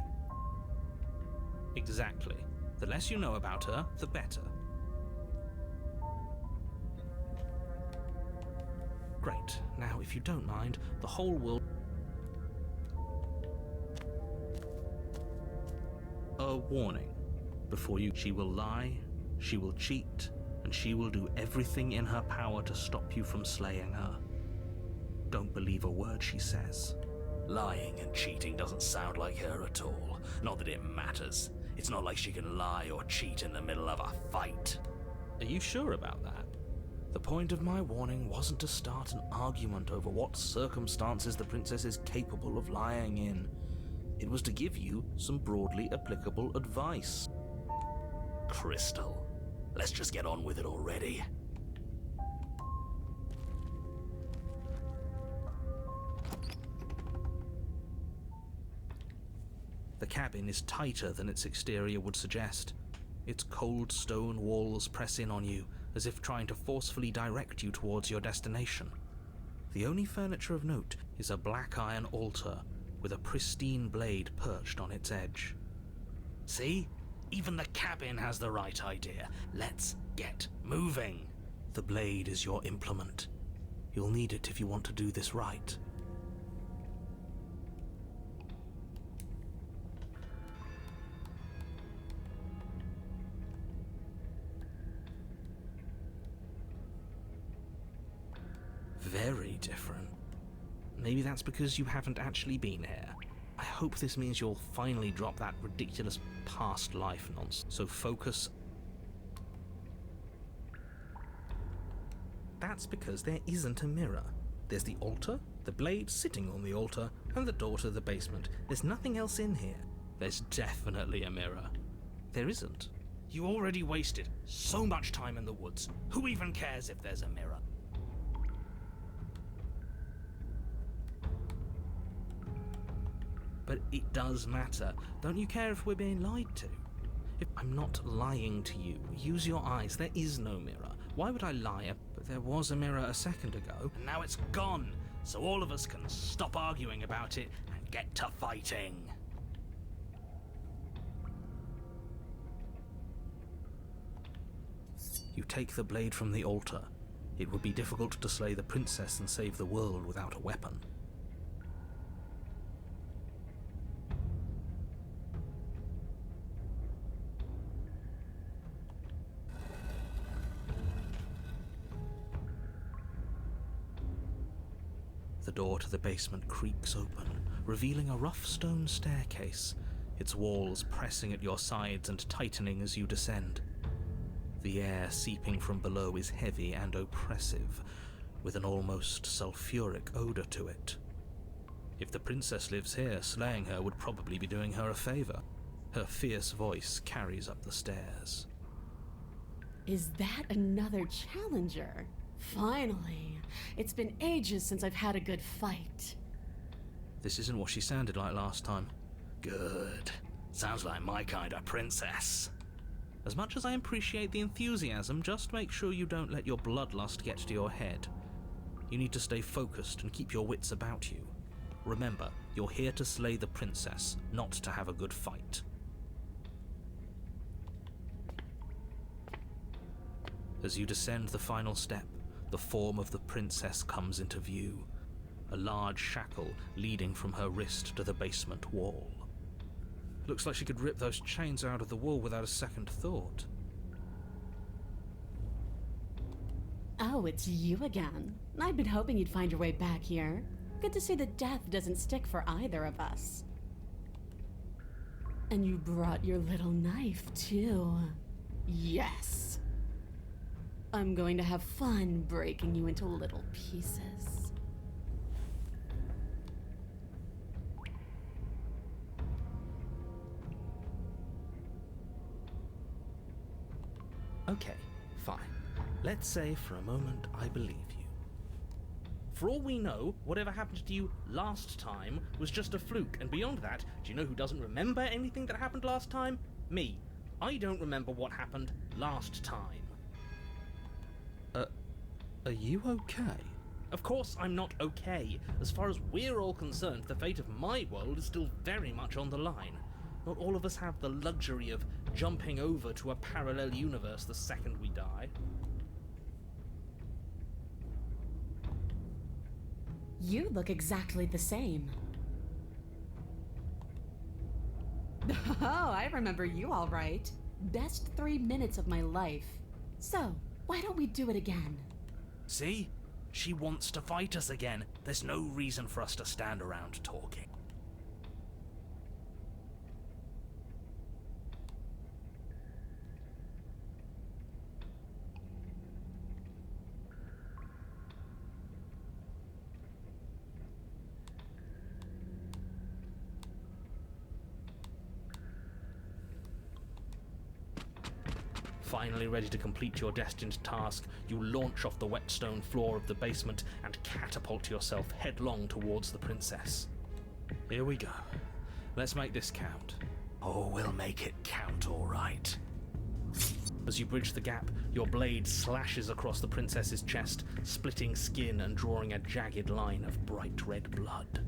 Speaker 2: Exactly. The less you know about her, the better. Great. Now, if you don't mind, the whole world... A warning. Before you, she will lie, she will cheat, and she will do everything in her power to stop you from slaying her. Don't believe a word she says.
Speaker 6: Lying and cheating doesn't sound like her at all. Not that it matters. It's not like she can lie or cheat in the middle of a fight.
Speaker 2: Are you sure about that? The point of my warning wasn't to start an argument over what circumstances the princess is capable of lying in. It was to give you some broadly applicable advice.
Speaker 6: Crystal, let's just get on with it already.
Speaker 2: The cabin is tighter than its exterior would suggest. Its cold stone walls press in on you, as if trying to forcefully direct you towards your destination. The only furniture of note is a black iron altar with a pristine blade perched on its edge.
Speaker 6: See? Even the cabin has the right idea. Let's get moving.
Speaker 2: The blade is your implement. You'll need it if you want to do this right. Very different. Maybe that's because you haven't actually been here. I hope this means you'll finally drop that ridiculous past life nonsense. So focus. That's because there isn't a mirror. There's the altar, the blade sitting on the altar, and the door to the basement. There's nothing else in here. There's definitely a mirror. There isn't.
Speaker 6: You already wasted so much time in the woods. Who even cares if there's a mirror?
Speaker 2: But it does matter. Don't you care if we're being lied to? If I'm not lying to you, use your eyes. There is no mirror. Why would I lie? But there was a mirror a second ago.
Speaker 6: And now it's gone, so all of us can stop arguing about it and get to fighting.
Speaker 2: You take the blade from the altar. It would be difficult to slay the princess and save the world without a weapon. The door to the basement creaks open, revealing a rough stone staircase, its walls pressing at your sides and tightening as you descend. The air seeping from below is heavy and oppressive, with an almost sulphuric odor to it. If the princess lives here, slaying her would probably be doing her a favor. Her fierce voice carries up the stairs.
Speaker 12: Is that another challenger? Finally. It's been ages since I've had a good fight.
Speaker 2: This isn't what she sounded like last time.
Speaker 6: Good. Sounds like my kind of princess.
Speaker 2: As much as I appreciate the enthusiasm, just make sure you don't let your bloodlust get to your head. You need to stay focused and keep your wits about you. Remember, you're here to slay the princess, not to have a good fight. As you descend the final step, the form of the princess comes into view, a large shackle leading from her wrist to the basement wall. Looks like she could rip those chains out of the wall without a second thought.
Speaker 12: Oh, it's you again. I've been hoping you'd find your way back here. Good to see that death doesn't stick for either of us. And you brought your little knife, too. Yes. I'm going to have fun breaking you into little pieces.
Speaker 2: Okay, fine. Let's say for a moment I believe you. For all we know, whatever happened to you last time was just a fluke, and beyond that, do you know who doesn't remember anything that happened last time? Me. I don't remember what happened last time.
Speaker 6: Are you okay?
Speaker 2: Of course I'm not okay. As far as we're all concerned, the fate of my world is still very much on the line. Not all of us have the luxury of jumping over to a parallel universe the second we die.
Speaker 12: You look exactly the same. Oh, I remember you all right. Best 3 minutes of my life. So, why don't we do it again?
Speaker 2: See? She wants to fight us again. There's no reason for us to stand around talking. Finally ready to complete your destined task, you launch off the wet stone floor of the basement and catapult yourself headlong towards the princess.
Speaker 6: Here we go. Let's make this count.
Speaker 2: Oh, we'll make it count, all right. As you bridge the gap, your blade slashes across the princess's chest, splitting skin and drawing a jagged line of bright red blood.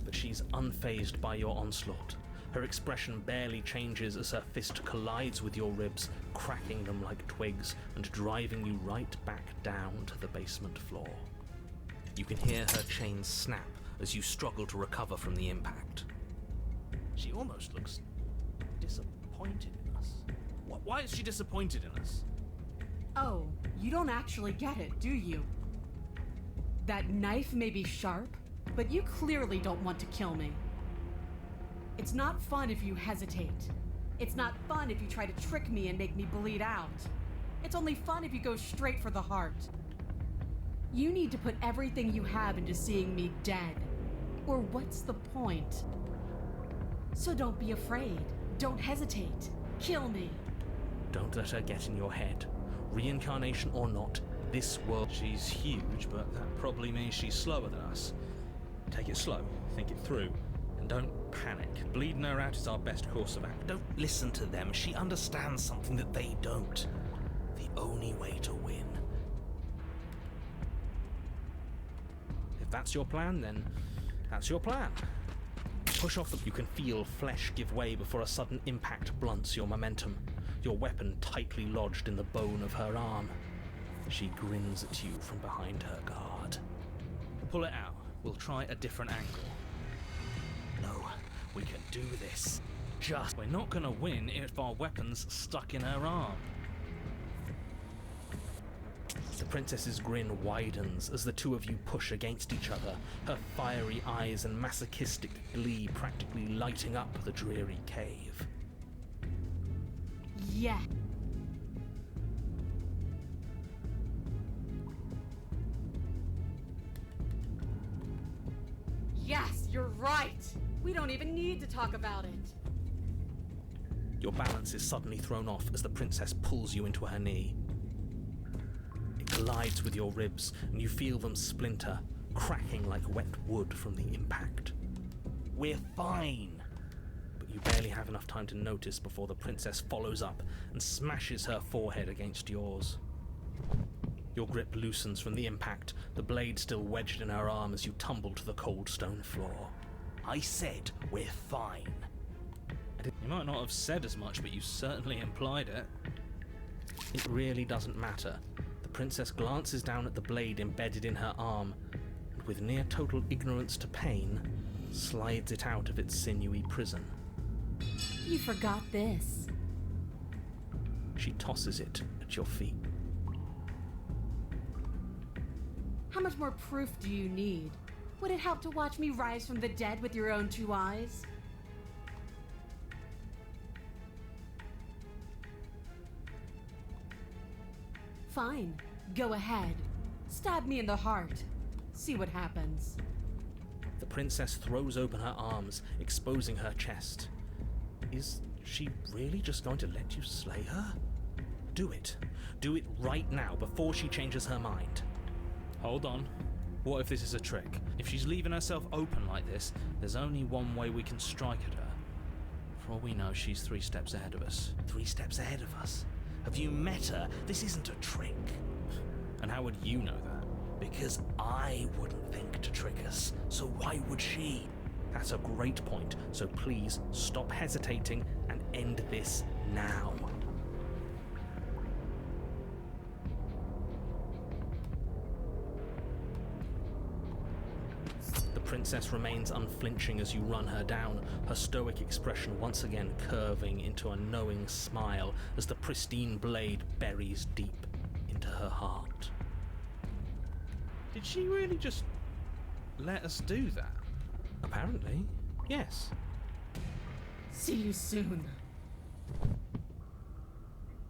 Speaker 2: But she's unfazed by your onslaught. Her expression barely changes as her fist collides with your ribs, cracking them like twigs and driving you right back down to the basement floor. You can hear her chains snap as you struggle to recover from the impact. She almost looks disappointed in us. Why is she disappointed in us?
Speaker 12: Oh, you don't actually get it, do you? That knife may be sharp, but you clearly don't want to kill me. It's not fun if you hesitate. It's not fun if you try to trick me and make me bleed out. It's only fun if you go straight for the heart. You need to put everything you have into seeing me dead. Or what's the point? So don't be afraid. Don't hesitate. Kill me.
Speaker 2: Don't let her get in your head. Reincarnation or not, this world...
Speaker 6: She's huge, but that probably means she's slower than us. Take it slow, think it through, and don't panic. Bleeding her out is our best course of action.
Speaker 2: Don't listen to them. She understands something that they don't. The only way to win. If that's your plan, then that's your plan. Push off the... You can feel flesh give way before a sudden impact blunts your momentum. Your weapon tightly lodged in the bone of her arm. She grins at you from behind her guard. Pull it out. We'll try a different angle. No, we can do this. We're not gonna win if our weapon's stuck in her arm. The princess's grin widens as the two of you push against each other, her fiery eyes and masochistic glee practically lighting up the dreary cave.
Speaker 12: Yeah. Yes, you're right. We don't even need to talk about it.
Speaker 2: Your balance is suddenly thrown off as the princess pulls you into her knee. It collides with your ribs, and you feel them splinter, cracking like wet wood from the impact. We're fine! But you barely have enough time to notice before the princess follows up and smashes her forehead against yours. Your grip loosens from the impact, the blade still wedged in her arm as you tumble to the cold stone floor. I said we're fine.
Speaker 6: You might not have said as much, but you certainly implied it.
Speaker 2: It really doesn't matter. The princess glances down at the blade embedded in her arm, and with near total ignorance to pain, slides it out of its sinewy prison.
Speaker 12: You forgot this.
Speaker 2: She tosses it at your feet.
Speaker 12: How much more proof do you need? Would it help to watch me rise from the dead with your own two eyes? Fine. Go ahead. Stab me in the heart. See what happens.
Speaker 2: The princess throws open her arms, exposing her chest. Is she really just going to let you slay her? Do it. Do it right now, before she changes her mind. Hold on. What if this is a trick? If she's leaving herself open like this, there's only one way we can strike at her. For all we know, she's 3 steps ahead of us.
Speaker 8: 3 steps ahead of us? Have you met her? This isn't a trick.
Speaker 2: And how would you know that?
Speaker 8: Because I wouldn't think to trick us, so why would she?
Speaker 2: That's a great point, so please stop hesitating and end this now. The princess remains unflinching as you run her down, her stoic expression once again curving into a knowing smile as the pristine blade buries deep into her heart. Did she really just let us do that? Apparently, yes.
Speaker 12: See you soon.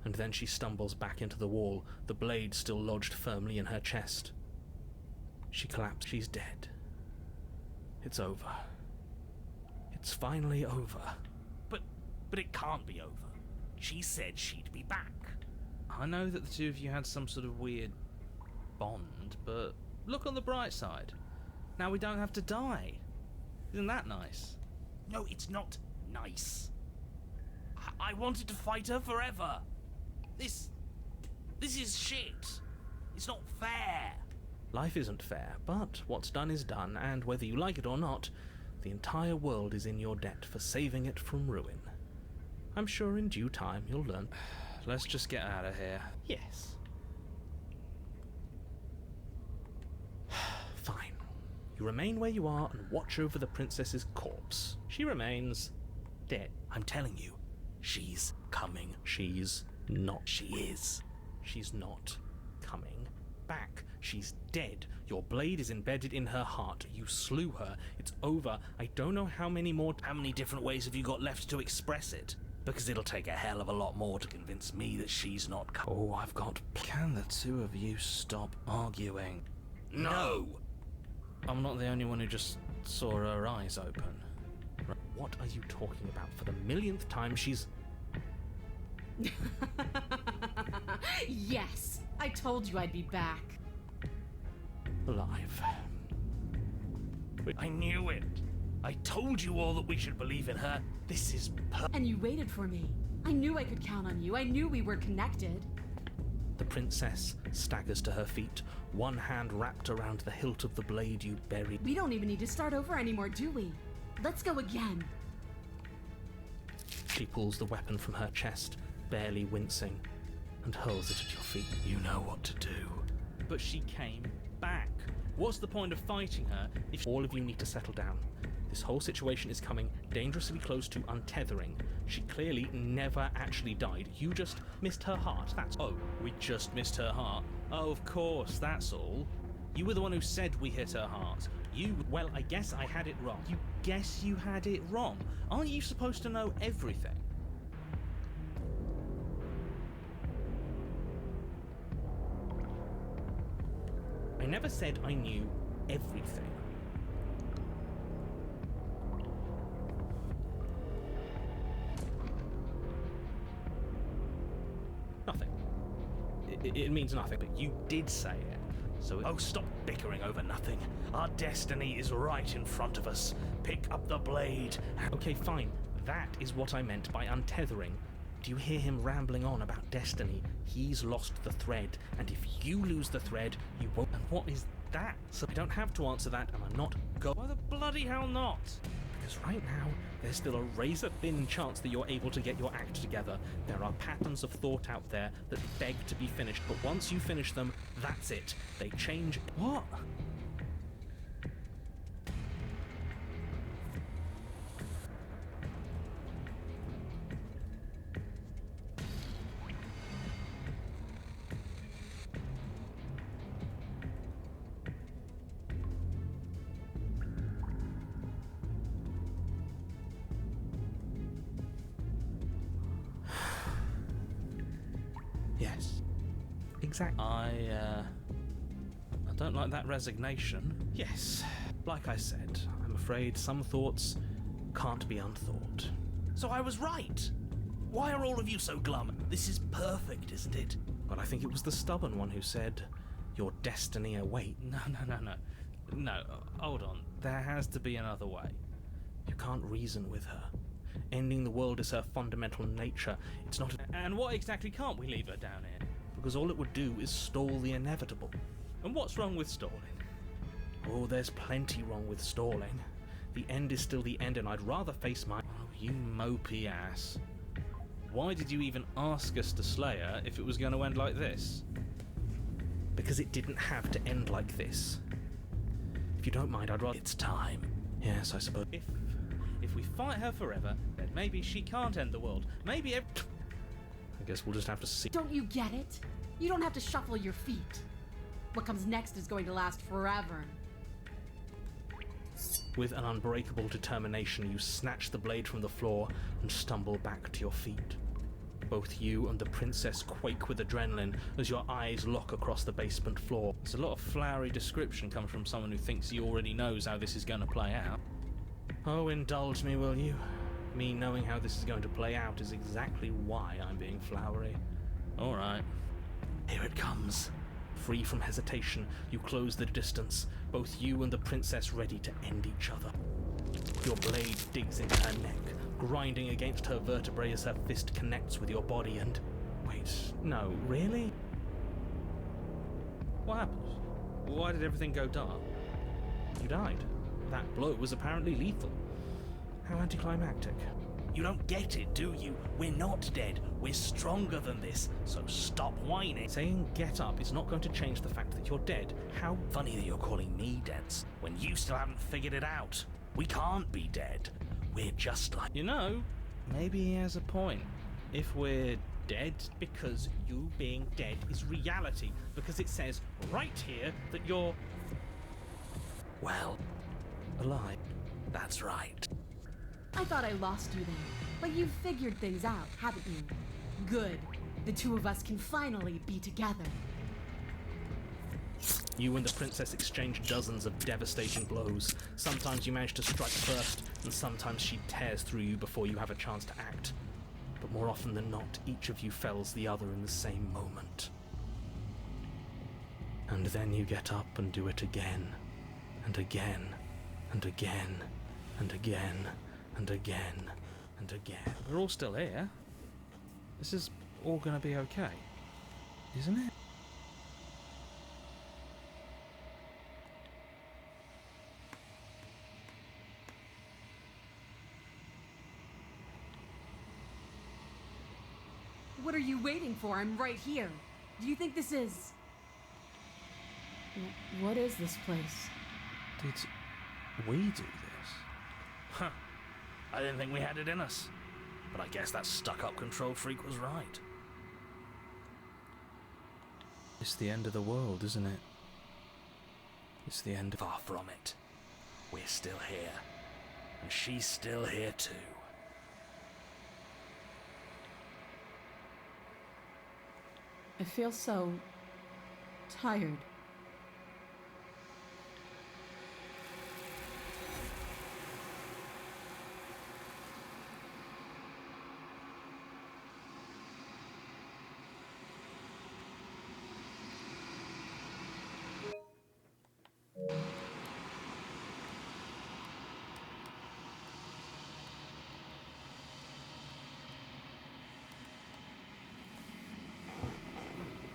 Speaker 2: And then she stumbles back into the wall, the blade still lodged firmly in her chest. She collapses. She's dead. It's over. It's finally over.
Speaker 8: But it can't be over. She said she'd be back.
Speaker 2: I know that the two of you had some sort of weird bond, but look on the bright side. Now we don't have to die. Isn't that nice?
Speaker 8: No, it's not nice. I wanted to fight her forever. This is shit. It's not fair.
Speaker 2: Life isn't fair, but what's done is done, and whether you like it or not, the entire world is in your debt for saving it from ruin. I'm sure in due time you'll learn. Let's just get out of here.
Speaker 8: Yes.
Speaker 2: Fine. You remain where you are and watch over the princess's corpse. She remains dead.
Speaker 8: I'm telling you, she's coming.
Speaker 2: She's not.
Speaker 8: She is.
Speaker 2: She's not coming back. She's dead. Your blade is embedded in her heart. You slew her. It's over. I don't know how many
Speaker 8: different ways have you got left to express it? Because it'll take a hell of a lot more to convince me that she's not coming.
Speaker 2: Oh, I've got... Can the two of you stop arguing?
Speaker 8: No!
Speaker 2: I'm not the only one who just saw her eyes open. What are you talking about? For the millionth time, she's...
Speaker 12: Yes! I told you I'd be back.
Speaker 2: Alive.
Speaker 8: I knew it. I told you all that we should believe in her. This is
Speaker 12: And you waited for me. I knew I could count on you. I knew we were connected.
Speaker 2: The princess staggers to her feet, one hand wrapped around the hilt of the blade you buried.
Speaker 12: We don't even need to start over anymore, do we? Let's go again.
Speaker 2: She pulls the weapon from her chest, barely wincing, and hurls it at your feet.
Speaker 8: You know what to do.
Speaker 2: But she came back. What's the point of fighting her if all of you need to settle down? This whole situation is coming dangerously close to untethering. She clearly never actually died. You just missed her heart, that's... Oh, we just missed her heart? Oh, of course, that's all. You were the one who said we hit her heart. Well, I guess I had it wrong. You guess you had it wrong? Aren't you supposed to know everything? I never said I knew everything. Nothing. It means nothing, but you did say it. So
Speaker 8: Oh, stop bickering over nothing. Our destiny is right in front of us. Pick up the blade.
Speaker 2: Okay, fine. That is what I meant by untethering. Do you hear him rambling on about destiny? He's lost the thread, and if you lose the thread, you won't... And what is that? So I don't have to answer that, and I'm not go... Why the bloody hell not? Because right now, there's still a razor-thin chance that you're able to get your act together. There are patterns of thought out there that beg to be finished, but once you finish them, that's it. They change... What? Yes. Exactly. I don't like that resignation. Yes. Like I said, I'm afraid some thoughts can't be unthought.
Speaker 8: So I was right. Why are all of you so glum? This is perfect, isn't it?
Speaker 2: But I think it was the stubborn one who said, Your destiny await. No. No, hold on. There has to be another way. You can't reason with her. Ending the world is her fundamental nature. It's not. And what exactly can't we leave her down here? Because all it would do is stall the inevitable. And what's wrong with stalling? Oh, there's plenty wrong with stalling. The end is still the end, and I'd rather face my. Oh, you mopey ass. Why did you even ask us to slay her if it was going to end like this? Because it didn't have to end like this. If you don't mind, I'd rather. It's time. Yes, I suppose. If we fight her forever, then maybe she can't end the world. Maybe I guess we'll just have to see.
Speaker 13: Don't you get it? You don't have to shuffle your feet. What comes next is going to last forever.
Speaker 2: With an unbreakable determination, you snatch the blade from the floor and stumble back to your feet. Both you and the princess quake with adrenaline as your eyes lock across the basement floor. There's a lot of flowery description comes from someone who thinks he already knows how this is going to play out. Oh, indulge me, will you? Me knowing how this is going to play out is exactly why I'm being flowery. Alright. Here it comes. Free from hesitation, you close the distance, both you and the princess ready to end each other. Your blade digs into her neck, grinding against her vertebrae as her fist connects with your body and... Wait, no, really? What happened? Why did everything go dark? You died. That blow was apparently lethal. How anticlimactic.
Speaker 8: You don't get it, do you? We're not dead. We're stronger than this, so stop whining.
Speaker 2: Saying get up is not going to change the fact that you're dead. How
Speaker 8: Funny that you're calling me dead, when you still haven't figured it out. We can't be dead. We're just like...
Speaker 2: You know, maybe he has a point. If we're dead, because you being dead is reality, because it says right here that you're...
Speaker 8: Well,
Speaker 2: alive.
Speaker 8: That's right.
Speaker 13: I thought I lost you then, but you've figured things out, haven't you? Good. The two of us can finally be together.
Speaker 2: You and the princess exchange dozens of devastating blows. Sometimes you manage to strike first, and sometimes she tears through you before you have a chance to act. But more often than not, each of you fells the other in the same moment. And then you get up and do it again, and again, and again, and again, and again, and again. We're all still here. This is all gonna be okay, isn't it?
Speaker 13: What are you waiting for? I'm right here. Do you think this is...
Speaker 12: What is this place?
Speaker 2: Did we do this?
Speaker 8: Huh. I didn't think we had it in us. But I guess that stuck-up control freak was right.
Speaker 2: It's the end of the world, isn't it? It's the end of...
Speaker 8: Far from it. We're still here. And she's still here too.
Speaker 12: I feel so... tired.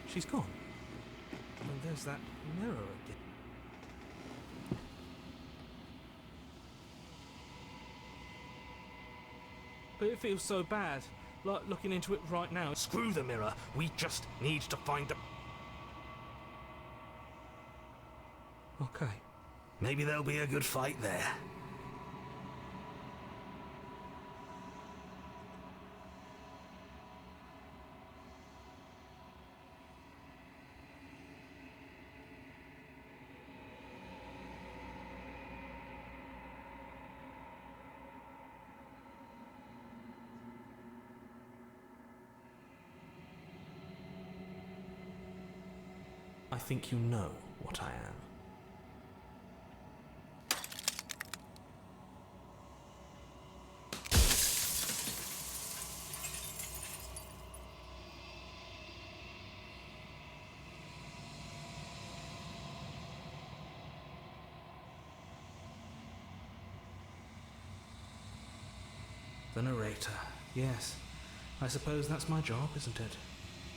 Speaker 2: She's gone. And there's that mirror again. But it feels so bad, like looking into it right now.
Speaker 8: Screw the mirror. We just need to find the...
Speaker 2: Okay.
Speaker 8: Maybe there'll be a good fight there.
Speaker 2: I think you know what I am.
Speaker 6: The narrator. Yes. I suppose that's my job, isn't it?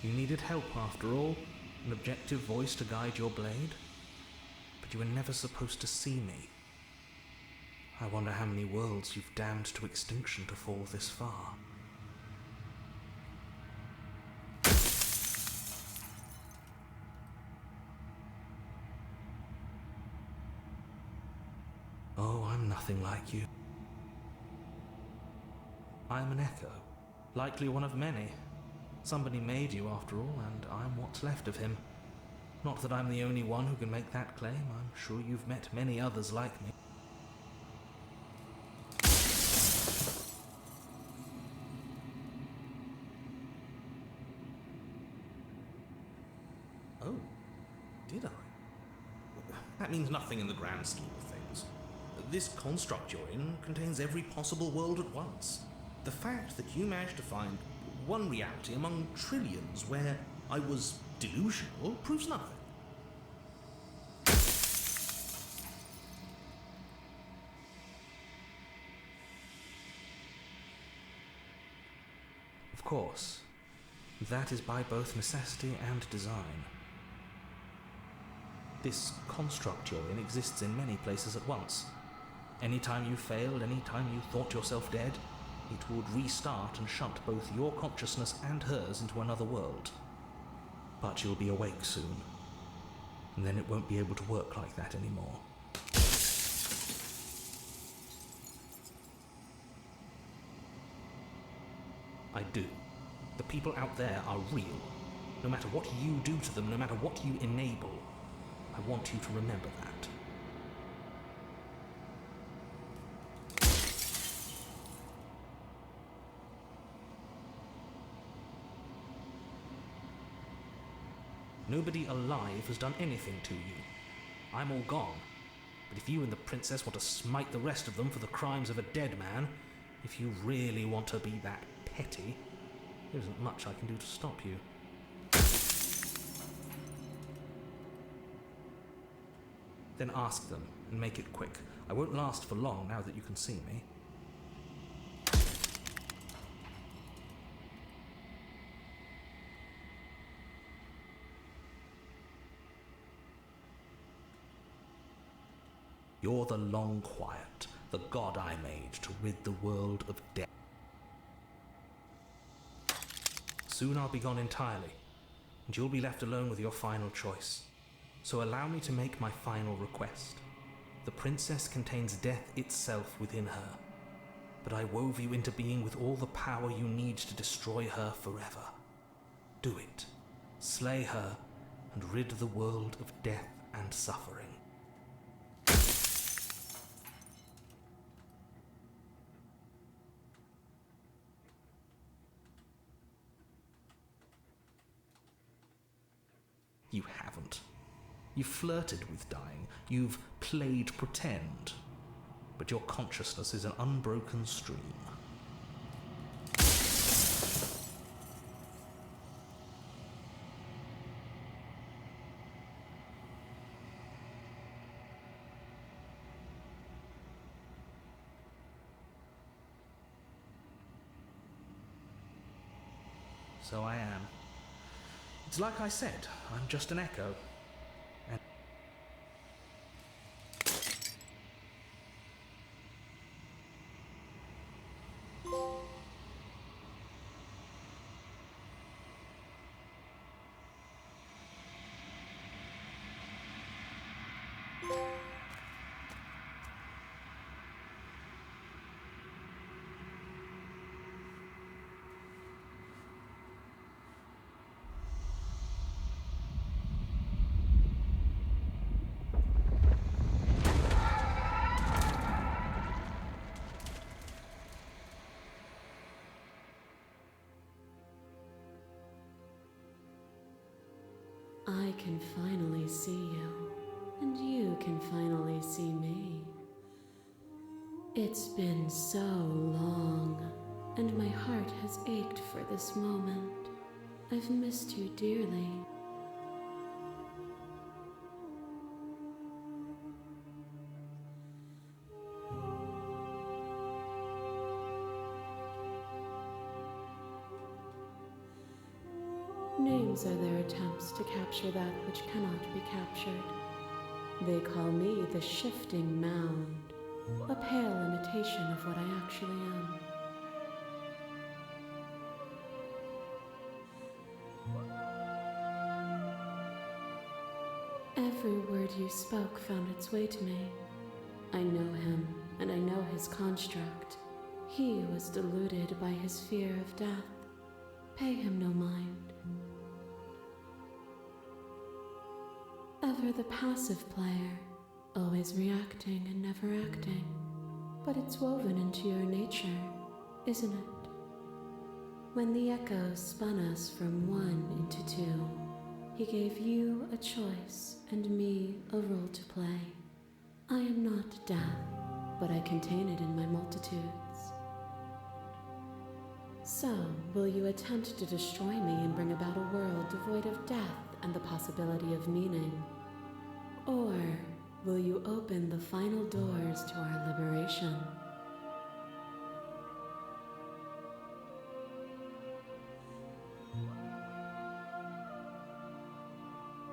Speaker 6: You needed help after all, an objective voice to guide your blade. But you were never supposed to see me. I wonder how many worlds you've damned to extinction to fall this far. Oh, I'm nothing like you. I'm an echo, likely one of many. Somebody made you after all, and I'm what's left of him. Not that I'm the only one who can make that claim. I'm sure you've met many others like me.
Speaker 2: Oh, did I? That means nothing in the grand scheme of things. This construct you're in contains every possible world at once. The fact that you managed to find one reality among trillions where I was delusional proves nothing.
Speaker 6: Of course, that is by both necessity and design. This construct you're in exists in many places at once. Anytime you failed, anytime you thought yourself dead, it would restart and shunt both your consciousness and hers into another world. But you'll be awake soon, and then it won't be able to work like that anymore. I do. The people out there are real. No matter what you do to them, no matter what you enable, I want you to remember that. Nobody alive has done anything to you. I'm all gone. But if you and the princess want to smite the rest of them for the crimes of a dead man, if you really want to be that petty, there isn't much I can do to stop you. Then ask them, and make it quick. I won't last for long now that you can see me. You're the long quiet, the god I made to rid the world of death. Soon I'll be gone entirely, and you'll be left alone with your final choice. So allow me to make my final request. The princess contains death itself within her, but I wove you into being with all the power you need to destroy her forever. Do it. Slay her, and rid the world of death and suffering. You haven't. You've flirted with dying. You've played pretend. But your consciousness is an unbroken stream. So I am. It's like I said, I'm just an echo. And
Speaker 5: I can finally see you, and you can finally see me. It's been so long, and my heart has ached for this moment. I've missed you dearly. names are their attempts to capture that which cannot be captured. They call me the shifting mound, a pale imitation of what I actually am. Every word you spoke found its way to me. I know him, and I know his construct. He was deluded by his fear of death. Pay him no mind. Ever the passive player, always reacting and never acting. But it's woven into your nature, isn't it? When the echo spun us from one into two, he gave you a choice and me a role to play. I am not death, but I contain it in my multitudes. So, will you attempt to destroy me and bring about a world devoid of death and the possibility of meaning? Or will you open the final doors to our liberation?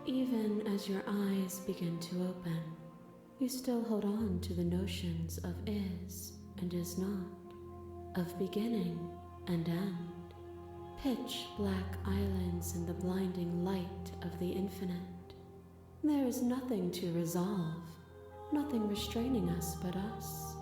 Speaker 5: Even as your eyes begin to open, you still hold on to the notions of is and is not, of beginning and end, pitch black islands in the blinding light of the infinite. There is nothing to resolve, nothing restraining us but us.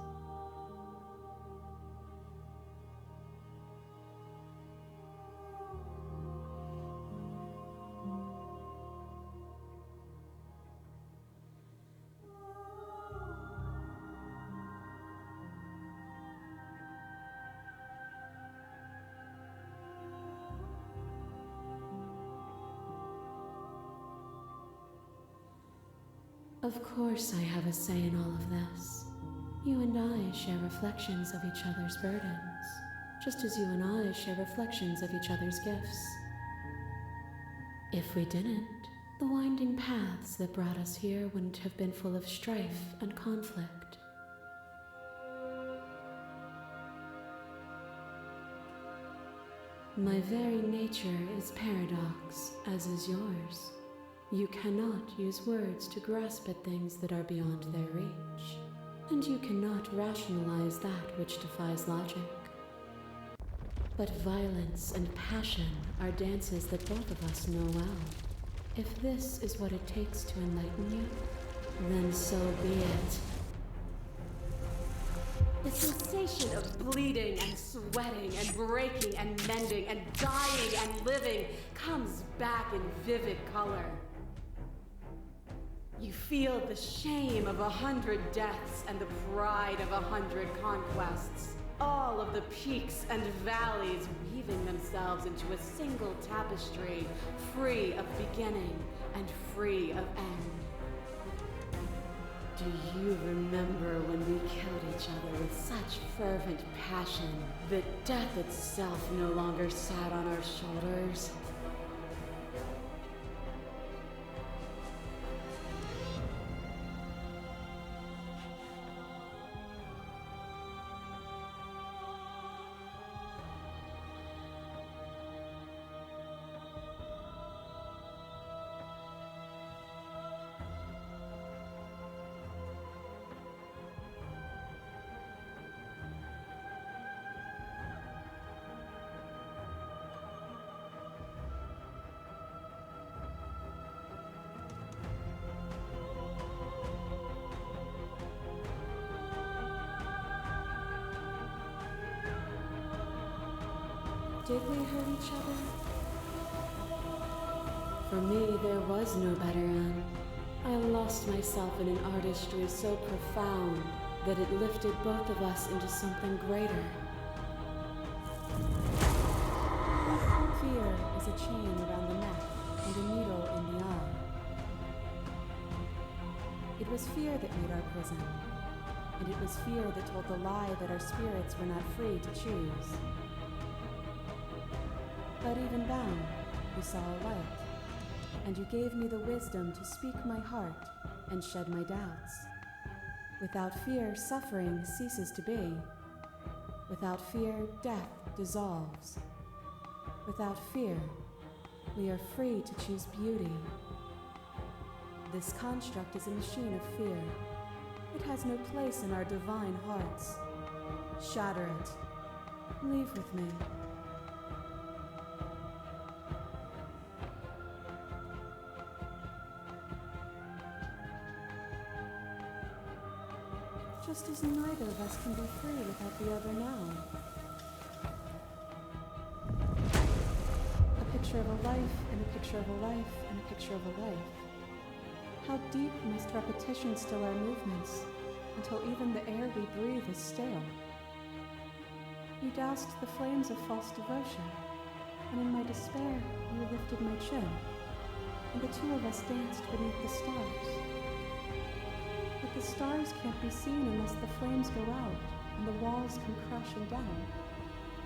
Speaker 5: Of course I have a say in all of this. You and I share reflections of each other's burdens, just as you and I share reflections of each other's gifts. If we didn't, the winding paths that brought us here wouldn't have been full of strife and conflict. My very nature is paradox, as is yours. You cannot use words to grasp at things that are beyond their reach, and you cannot rationalize that which defies logic. But violence and passion are dances that both of us know well. If this is what it takes to enlighten you, then so be it.
Speaker 13: The sensation of bleeding and sweating and breaking and mending and dying and living comes back in vivid color. You feel the shame of 100 deaths and the pride of 100 conquests. All of the peaks and valleys weaving themselves into a single tapestry, free of beginning and free of end. Do you remember when we killed each other with such fervent passion that death itself no longer sat on our shoulders?
Speaker 5: Did we hurt each other? For me, there was no better end. I lost myself in an artistry so profound that it lifted both of us into something greater.
Speaker 11: Fear is a chain around the neck and a needle in the eye. It was fear that made our prison, and it was fear that told the lie that our spirits were not free to choose. But even bound, you saw a light, and you gave me the wisdom to speak my heart and shed my doubts. Without fear, suffering ceases to be. Without fear, death dissolves. Without fear, We are free to choose beauty. This construct is a machine of fear. It has no place in our divine hearts. Shatter it. Leave with me. Just as neither of us can be free without the other now. A picture of a life, and a picture of a life, and a picture of a life. How deep must repetition still our movements, until even the air we breathe is stale? You doused the flames of false devotion, and in my despair you lifted my chin, and the two of us danced beneath the stars. But the stars can't be seen unless the flames go out, and the walls come crashing down.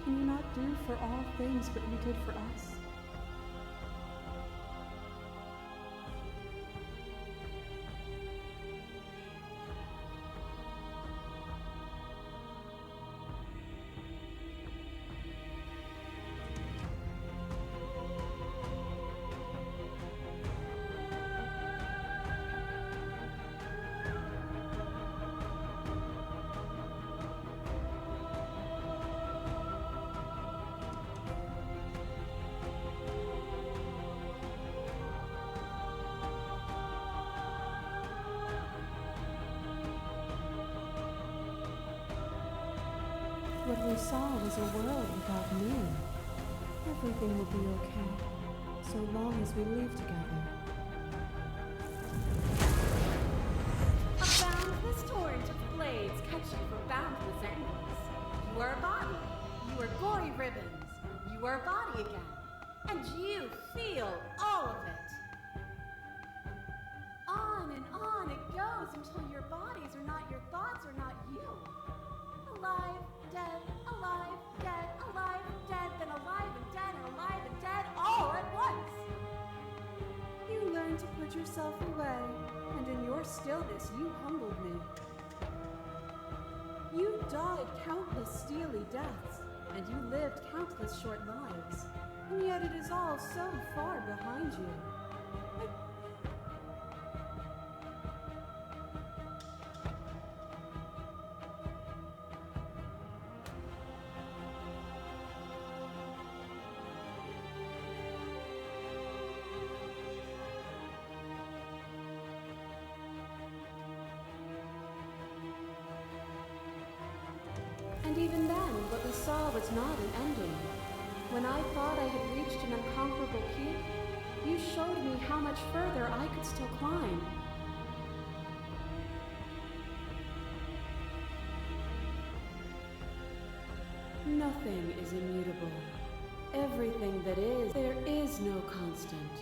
Speaker 11: Can you not do for all things what you did for us? What we saw was a world without me. Everything will be okay, so long as we leave together.
Speaker 13: A boundless torrent of blades cut you for boundless angles. You are a body. You are gory ribbons. You are a body again. And you feel all of it. On and on it goes until your bodies are not your thoughts, are not you. Alive, dead, alive, dead, alive, dead, then alive and dead and alive and dead all at once.
Speaker 11: You learned to put yourself away, and in your stillness you humbled me. You died countless steely deaths, and you lived countless short lives, and yet it is all so far behind you.
Speaker 13: And even then, what we saw was not an ending. When I thought I had reached an unconquerable peak, you showed me how much further I could still climb.
Speaker 11: Nothing is immutable. Everything that is, there is no constant.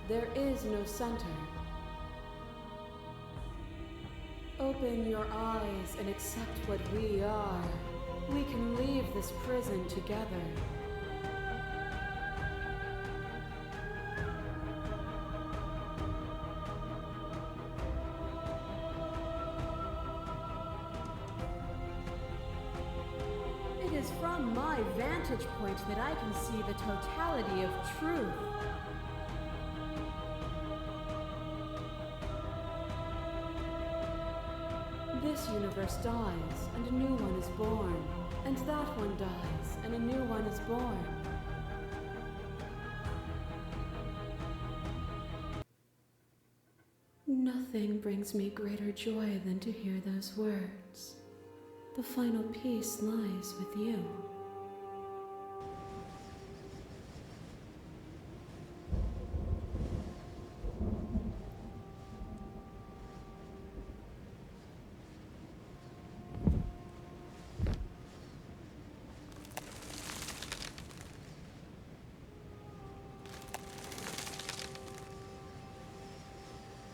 Speaker 11: There is no center. Open your eyes and accept what we are. We can leave this prison together.
Speaker 13: It is from my vantage point that I can see the totality of truth.
Speaker 11: This universe dies, and a new one is born. And that one dies, and a new one is born. Nothing brings me greater joy than to hear those words. The final peace lies with you.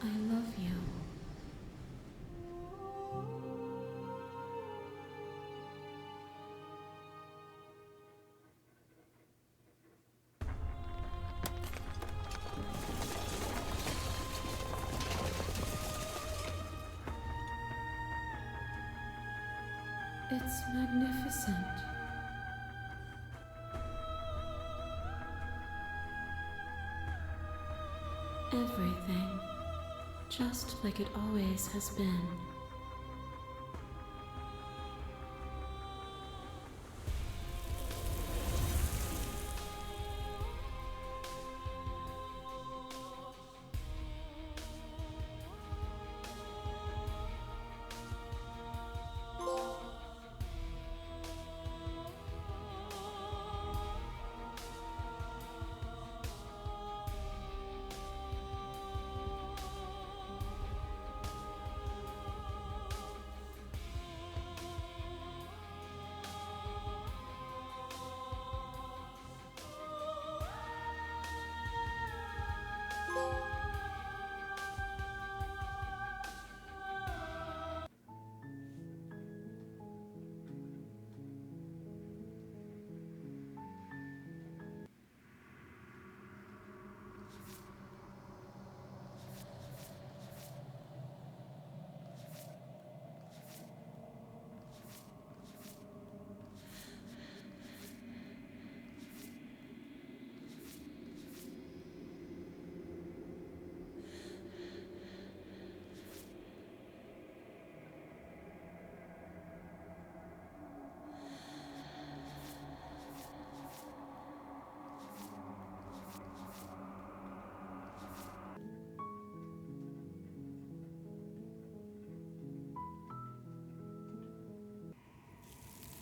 Speaker 11: I love you. It's magnificent.
Speaker 5: everything, just like it always has been.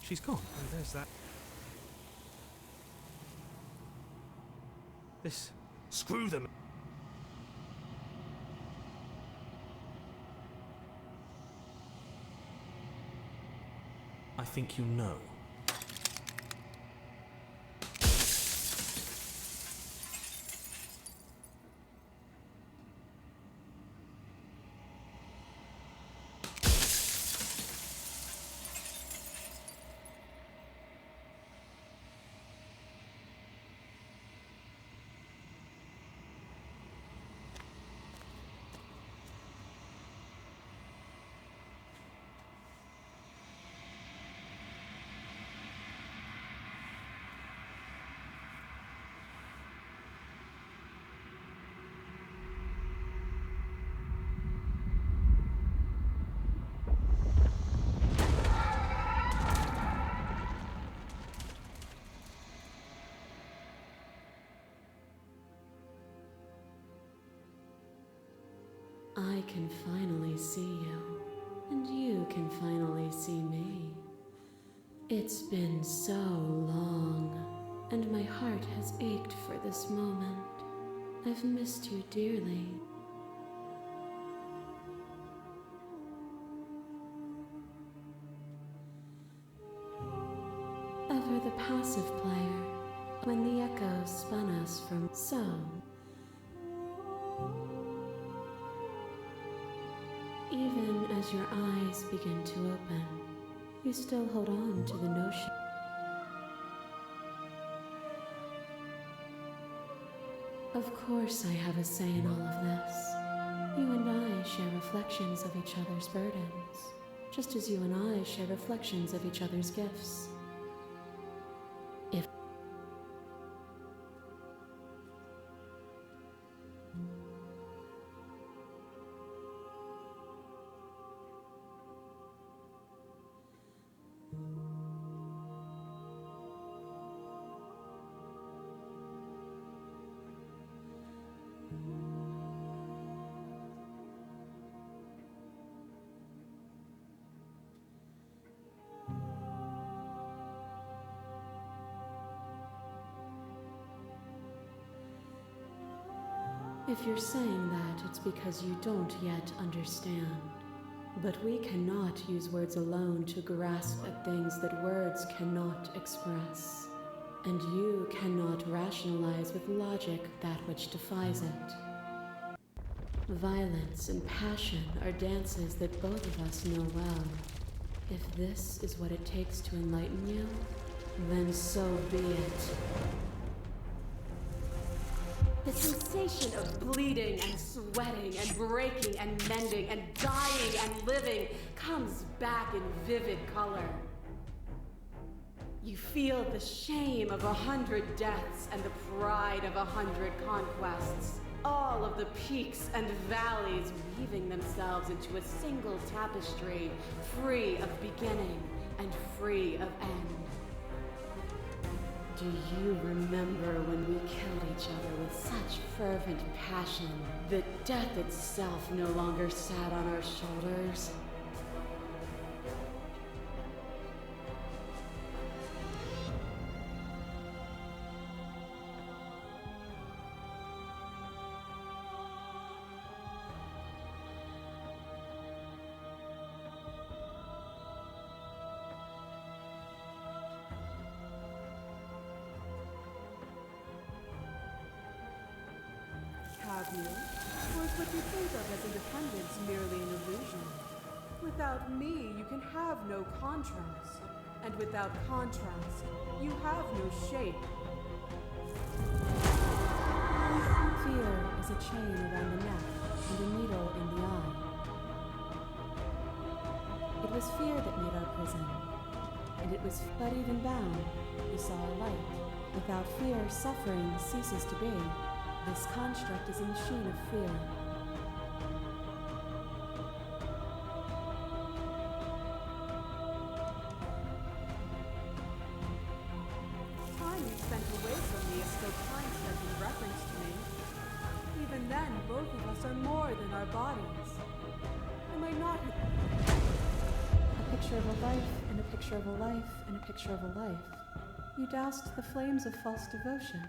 Speaker 2: She's gone. And there's that. This.
Speaker 7: Screw them!
Speaker 2: I think you know.
Speaker 5: I can finally see you, and you can finally see me. It's been so long, and my heart has ached for this moment. I've missed you dearly. Ever the passive player, when the echoes spun us from so. Even as your eyes begin to open, you still hold on to the notion. Of course I have a say in all of this. You and I share reflections of each other's burdens, just as you and I share reflections of each other's gifts. If you're saying that, it's because you don't yet understand. But we cannot use words alone to grasp at things that words cannot express. And you cannot rationalize with logic that which defies it. Violence and passion are dances that both of us know well. If this is what it takes to enlighten you, then so be it.
Speaker 13: The sensation of bleeding and sweating and breaking and mending and dying and living comes back in vivid color. You feel the shame of 100 deaths and the pride of 100 conquests. all of the peaks and valleys weaving themselves into a single tapestry, free of beginning and free of end. Do you remember when we killed each other with such fervent passion that death itself no longer sat on our shoulders?
Speaker 11: Have you? Or is what you think of as independence merely an illusion? Without me, you can have no contrast. And without contrast, you have no shape. Fear is a chain around the neck and a needle in the eye. It was fear that made our prison. And it was, but even bound, we saw a light. Without fear, suffering ceases to be. This construct is a machine of fear. Time you spent away from me is still time spent in reference to me. Even then, both of us are more than our bodies. Am I not a picture of a life, and a picture of a life, and a picture of a life? You doused the flames of false devotion.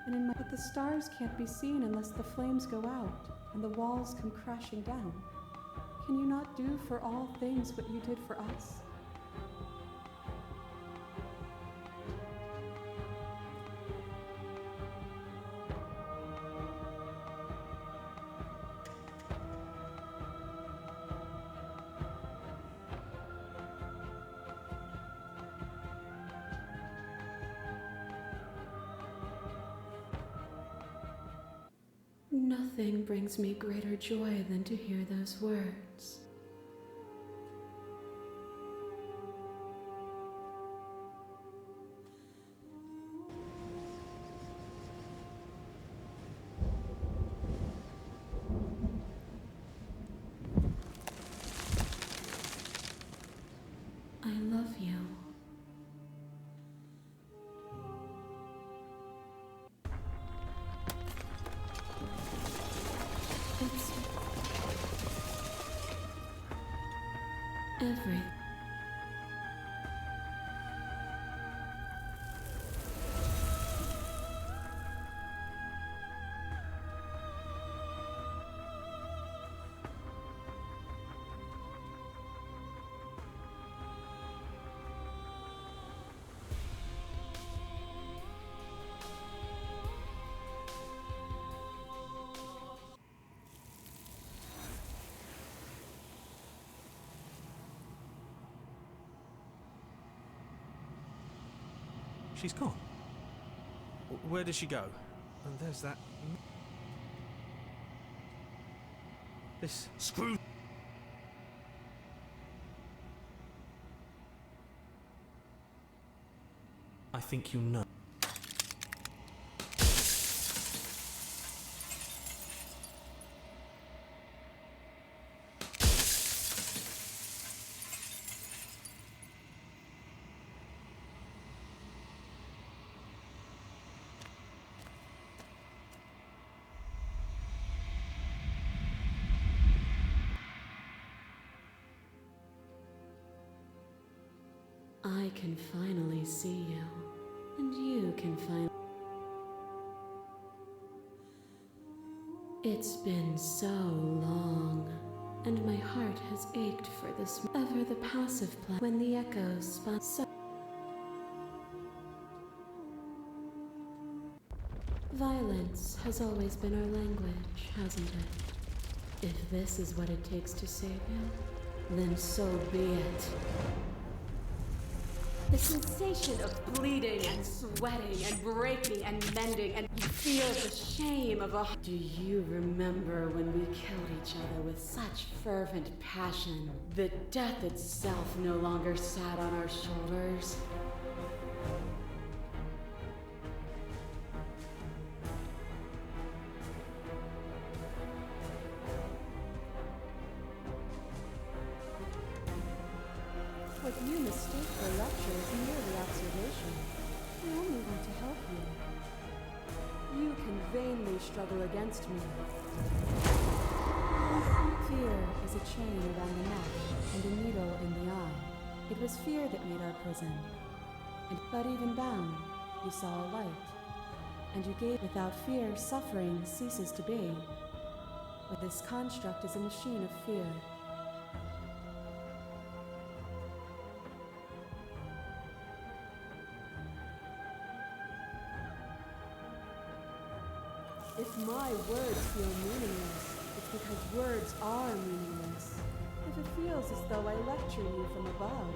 Speaker 11: And in my, but the stars can't be seen unless the flames go out and the walls come crashing down. Can you not do for all things what you did for us? Nothing brings me greater joy than to hear those words. I love you. Every.
Speaker 2: She's gone.
Speaker 7: Where did she go? And there's that... This...
Speaker 2: Screw... I think you know.
Speaker 5: I can finally see you, and you can finally... It's been so long, and my heart has ached for this ever the passive play when the echoes spun so... Violence has always been our language, hasn't it? If this is what it takes to save you, then so be it.
Speaker 13: The sensation of bleeding and sweating and breaking and mending, and you feel the shame of a...
Speaker 12: Do you remember when we killed each other with such fervent passion that death itself no longer sat on our shoulders? What you mistake for lecture is merely observation. I only want to help you. You can vainly struggle against me. Fear is a chain around the neck and a needle in the eye. It was fear that made our prison. But even bound, you saw a light. And you gave. Without fear, suffering ceases to be. But this construct is a machine of fear. If my words feel meaningless, it's because words are meaningless. If it feels as though I lecture you from above,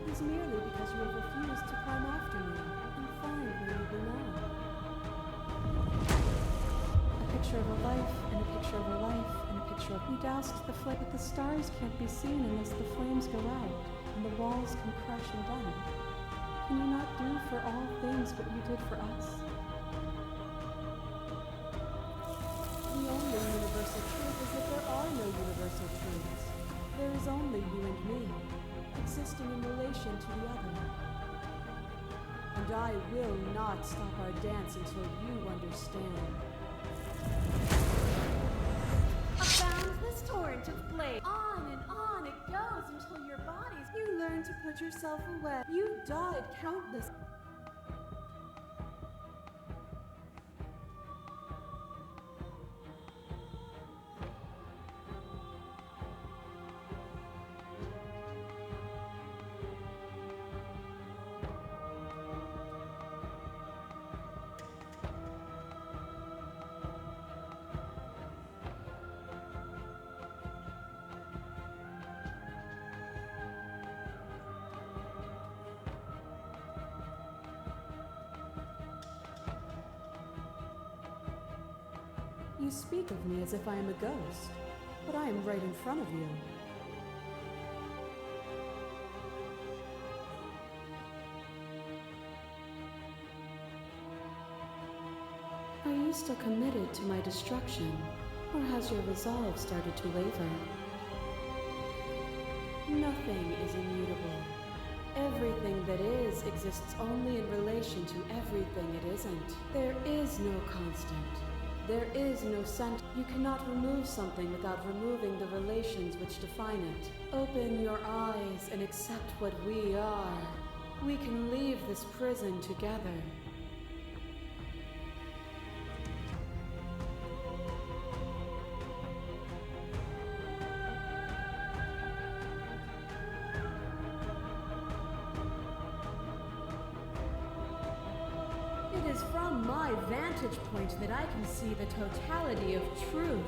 Speaker 12: it is merely because you have refused to climb after me and find where you belong. A picture of a life, and a picture of a life, and a picture of... You doused the flame, but the stars can't be seen unless the flames go out, and the walls come crashing down. Can you not do for all things what you did for us? The only universal truth is that there are no universal truths. There is only you and me, existing in relation to the other. And I will not stop our dance until you understand. A boundless torrent of flame. On it goes until your bodies... You learn to put yourself away. You died countless... You speak of me as if I am a ghost, but I am right in front of you. Are you still committed to my destruction, or has your resolve started to waver? Nothing is immutable. Everything that is exists only in relation to everything it isn't. There is no constant. There is no center. You cannot remove something without removing the relations which define it. Open your eyes and accept what we are. We can leave this prison together. It is from my vantage point that I can see the totality of truth.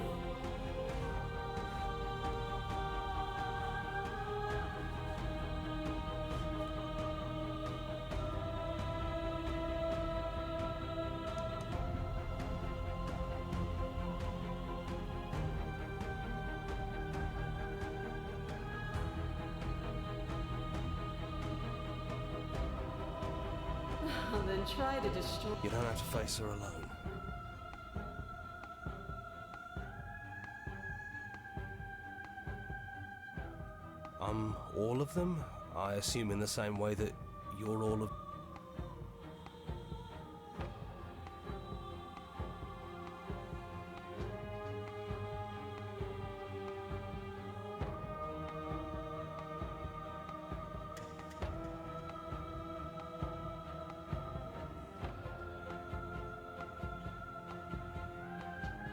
Speaker 12: Then try to destroy...
Speaker 7: You don't have to face her alone. All of them? I assume in the same way that you're all of...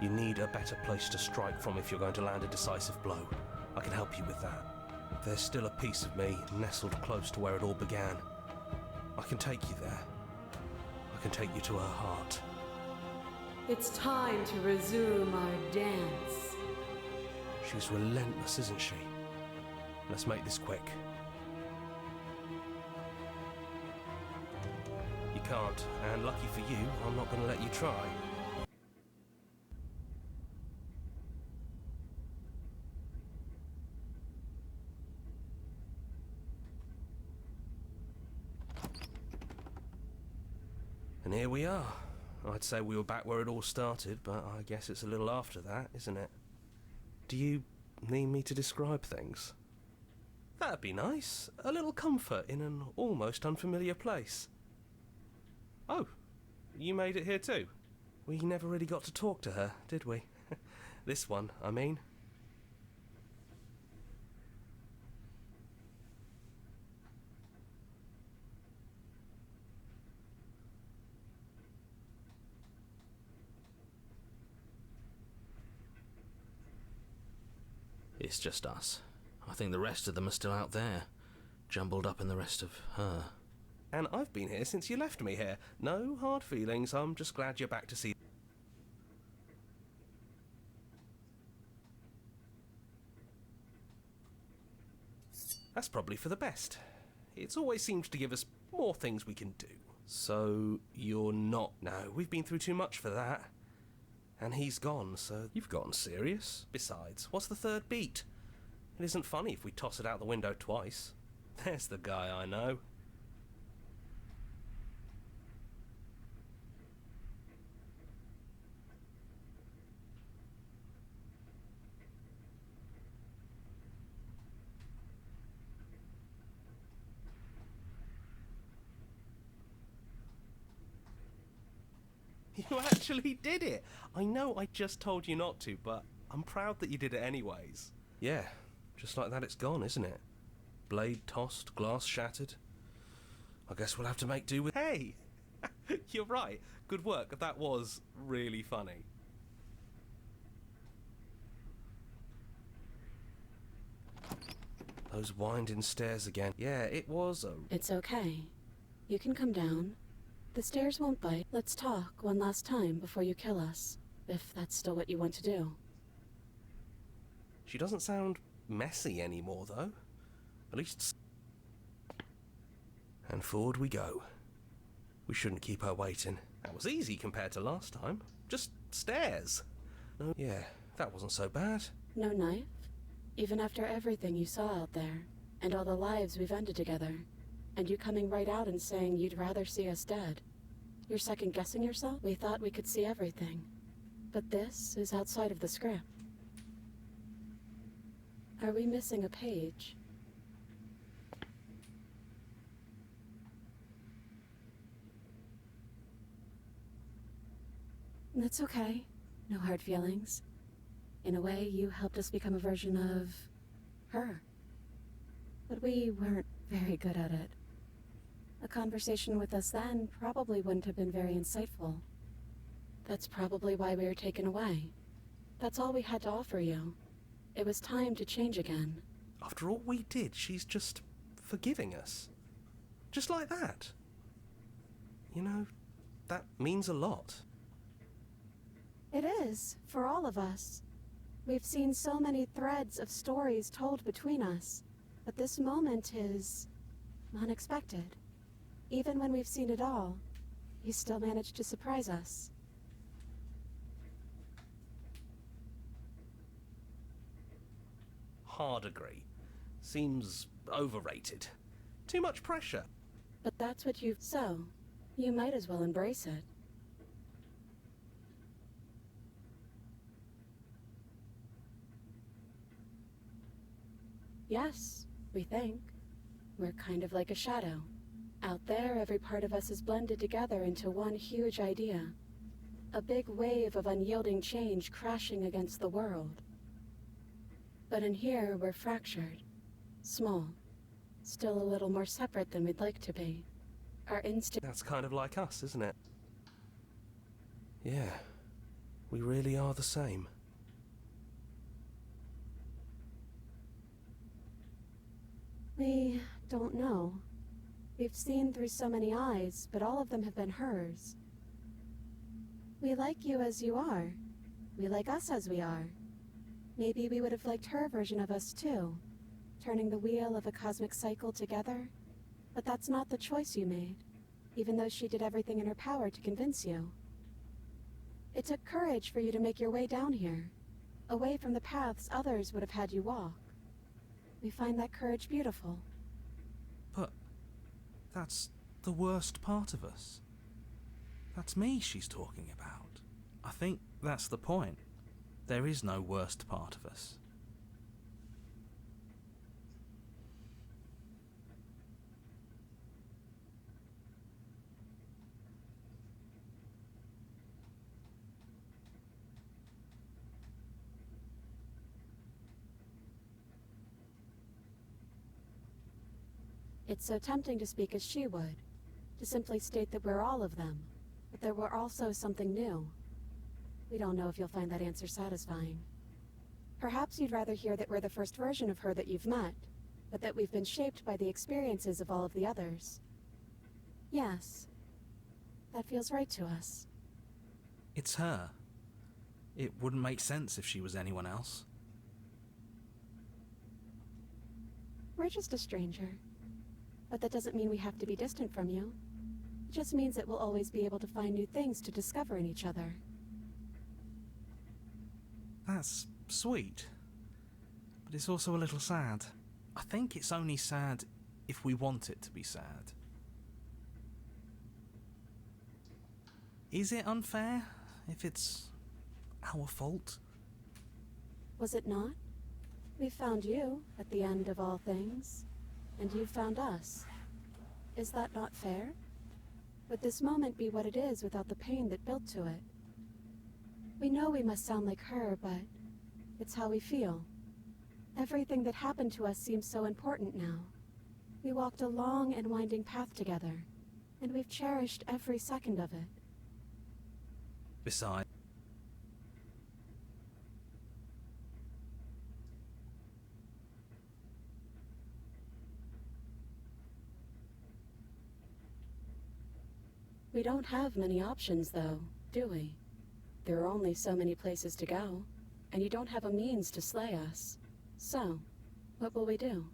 Speaker 7: You need a better place to strike from if you're going to land a decisive blow. I can help you with that. There's still a piece of me nestled close to where it all began. I can take you there. I can take you to her heart.
Speaker 12: It's time to resume our dance.
Speaker 7: She's relentless, isn't she? Let's make this quick. You can't, and lucky for you, I'm not going to let you try. And here we are. I'd say we were back where it all started, but I guess it's a little after that, isn't it? Do you need me to describe things? That'd be nice. A little comfort in an almost unfamiliar place. Oh, you made it here too? We never really got to talk to her, did we? This one, I mean.
Speaker 6: It's just us. I think the rest of them are still out there, jumbled up in the rest of her.
Speaker 7: And I've been here since you left me here. No hard feelings, I'm just glad you're back to see. That's probably for the best. It's always seems to give us more things we can do. So, you're not... No, we've been through too much for that. And he's gone, so you've gotten serious. Besides, what's the third beat? It isn't funny if we toss it out the window twice. There's the guy I know. You actually did it! I know I just told you not to, but I'm proud that you did it anyways. Yeah, just like that it's gone, isn't it? Blade tossed, glass shattered. I guess we'll have to make do with... Hey! You're right. Good work. That was really funny. Those winding stairs again. Yeah, it was a...
Speaker 5: It's okay. You can come down. The stairs won't bite. Let's talk one last time before you kill us, if that's still what you want to do.
Speaker 7: She doesn't sound messy anymore, though. At least... And forward we go. We shouldn't keep her waiting. That was easy compared to last time. Just stairs. No, yeah, that wasn't so bad.
Speaker 5: No knife? Even after everything you saw out there, and all the lives we've ended together, and you coming right out and saying you'd rather see us dead. You're second-guessing yourself? We thought we could see everything. But this is outside of the script. Are we missing a page? That's okay. No hard feelings. In a way, you helped us become a version of... her. But we weren't very good at it. A conversation with us then probably wouldn't have been very insightful. That's probably why we were taken away. That's all we had to offer you. It was time to change again.
Speaker 7: After all we did, she's just forgiving us. Just like that. You know, that means a lot.
Speaker 11: It is, for all of us. We've seen so many threads of stories told between us, but this moment is unexpected. Even when we've seen it all, you still managed to surprise us.
Speaker 7: Hard agree. Seems overrated. Too much pressure.
Speaker 5: But that's what you've... So, you might as well embrace it. Yes, we think. We're kind of like a shadow. Out there, every part of us is blended together into one huge idea. A big wave of unyielding change crashing against the world. But in here, we're fractured. Small. Still a little more separate than we'd like to be. Our instinct...
Speaker 7: That's kind of like us, isn't it? Yeah. We really are the same.
Speaker 11: We don't know. We've seen through so many eyes, but all of them have been hers. We like you as you are. We like us as we are. Maybe we would have liked her version of us too, turning the wheel of a cosmic cycle together. But that's not the choice you made, even though she did everything in her power to convince you. It took courage for you to make your way down here, away from the paths others would have had you walk. We find that courage beautiful.
Speaker 2: But that's the worst part of us. That's me she's talking about. I think that's the point. There is no worst part of us.
Speaker 11: It's so tempting to speak as she would, to simply state that we're all of them, but that we're also something new. We don't know if you'll find that answer satisfying. Perhaps you'd rather hear that we're the first version of her that you've met, but that we've been shaped by the experiences of all of the others. Yes, that feels right to us.
Speaker 2: It's her. It wouldn't make sense if she was anyone else.
Speaker 11: We're just a stranger. But that doesn't mean we have to be distant from you. It just means that we'll always be able to find new things to discover in each other.
Speaker 2: That's sweet. But it's also a little sad. I think it's only sad if we want it to be sad. Is it unfair if it's our fault?
Speaker 11: Was it not? We found you at the end of all things, and you found us. Is that not fair? Would this moment be what it is without the pain that built to it? We know we must sound like her, but it's how we feel. Everything that happened to us seems so important now. We walked a long and winding path together, and we've cherished every second of it.
Speaker 2: Besides,
Speaker 11: we don't have many options, though, do we? There are only so many places to go, and you don't have a means to slay us. So, what will we do?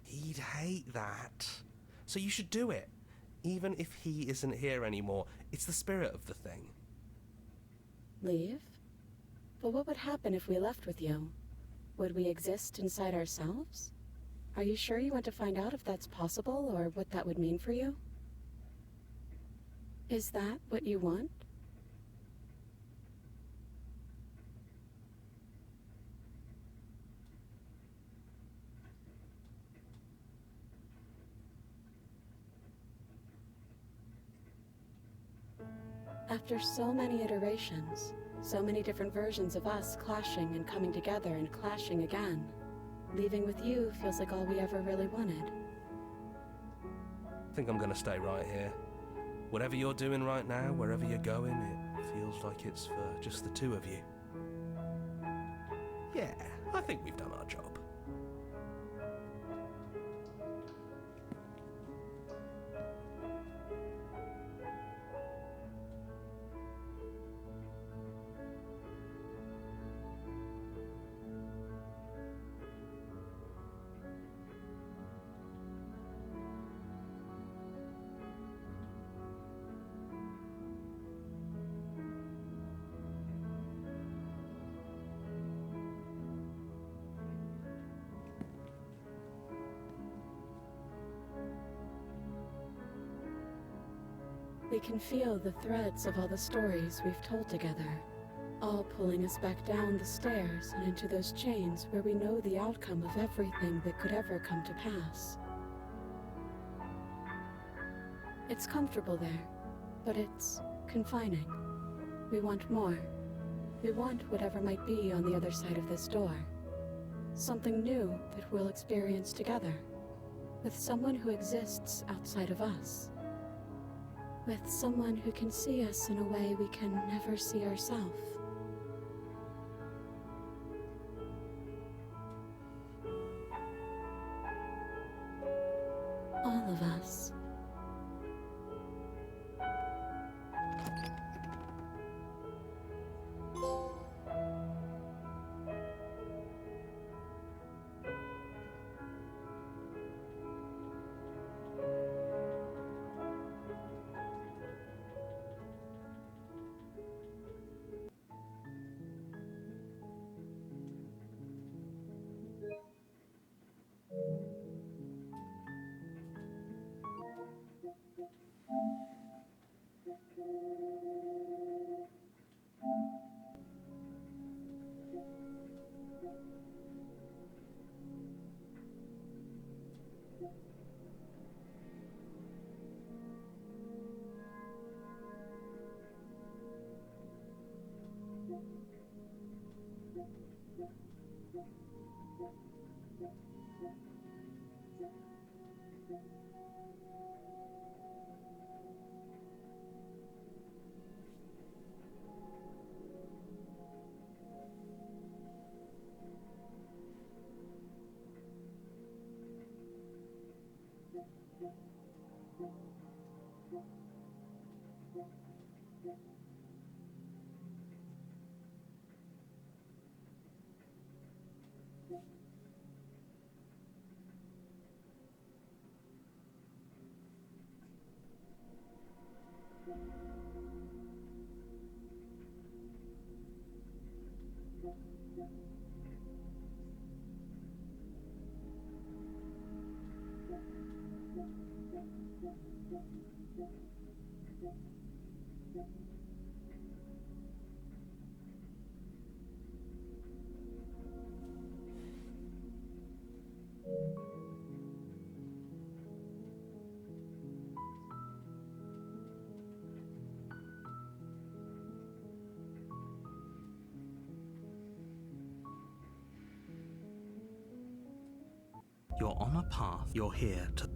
Speaker 7: He'd hate that. So you should do it. Even if he isn't here anymore, it's the spirit of the thing.
Speaker 11: Leave? But what would happen if we left with you? Would we exist inside ourselves? Are you sure you want to find out if that's possible, or what that would mean for you? Is that what you want? After so many iterations, so many different versions of us clashing and coming together and clashing again, leaving with you feels like all we ever really wanted.
Speaker 7: I think I'm gonna stay right here. Whatever you're doing right now, wherever you're going, it feels like it's for just the two of you. Yeah, I think we've done our job.
Speaker 11: We can feel the threads of all the stories we've told together, all pulling us back down the stairs and into those chains where we know the outcome of everything that could ever come to pass. It's comfortable there, but it's confining. We want more. We want whatever might be on the other side of this door. Something new that we'll experience together, with someone who exists outside of us. With someone who can see us in a way we can never see ourselves. All of us.
Speaker 2: You're on a path. You're here to...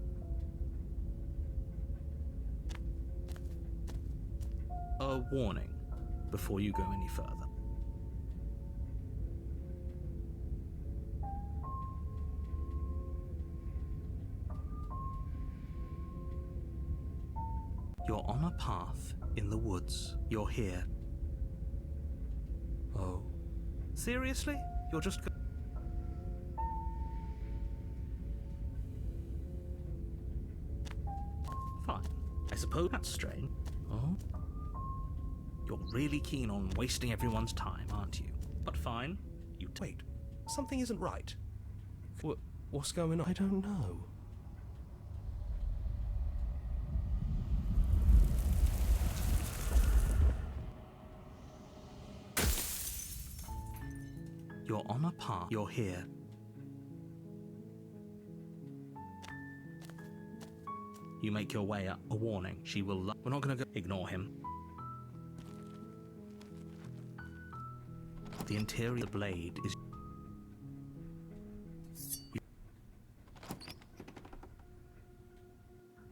Speaker 2: A warning before you go any further. You're on a path in the woods. You're here. Oh. Seriously? You're just... Fine. I suppose that's strange. Oh? You're really keen on wasting everyone's time, aren't you? But fine. You
Speaker 7: Wait. Something isn't right. What's going on? I don't know.
Speaker 2: You're on a path. You're here. You make your way up. A warning. She will... We're not gonna go... Ignore him. The interior blade is...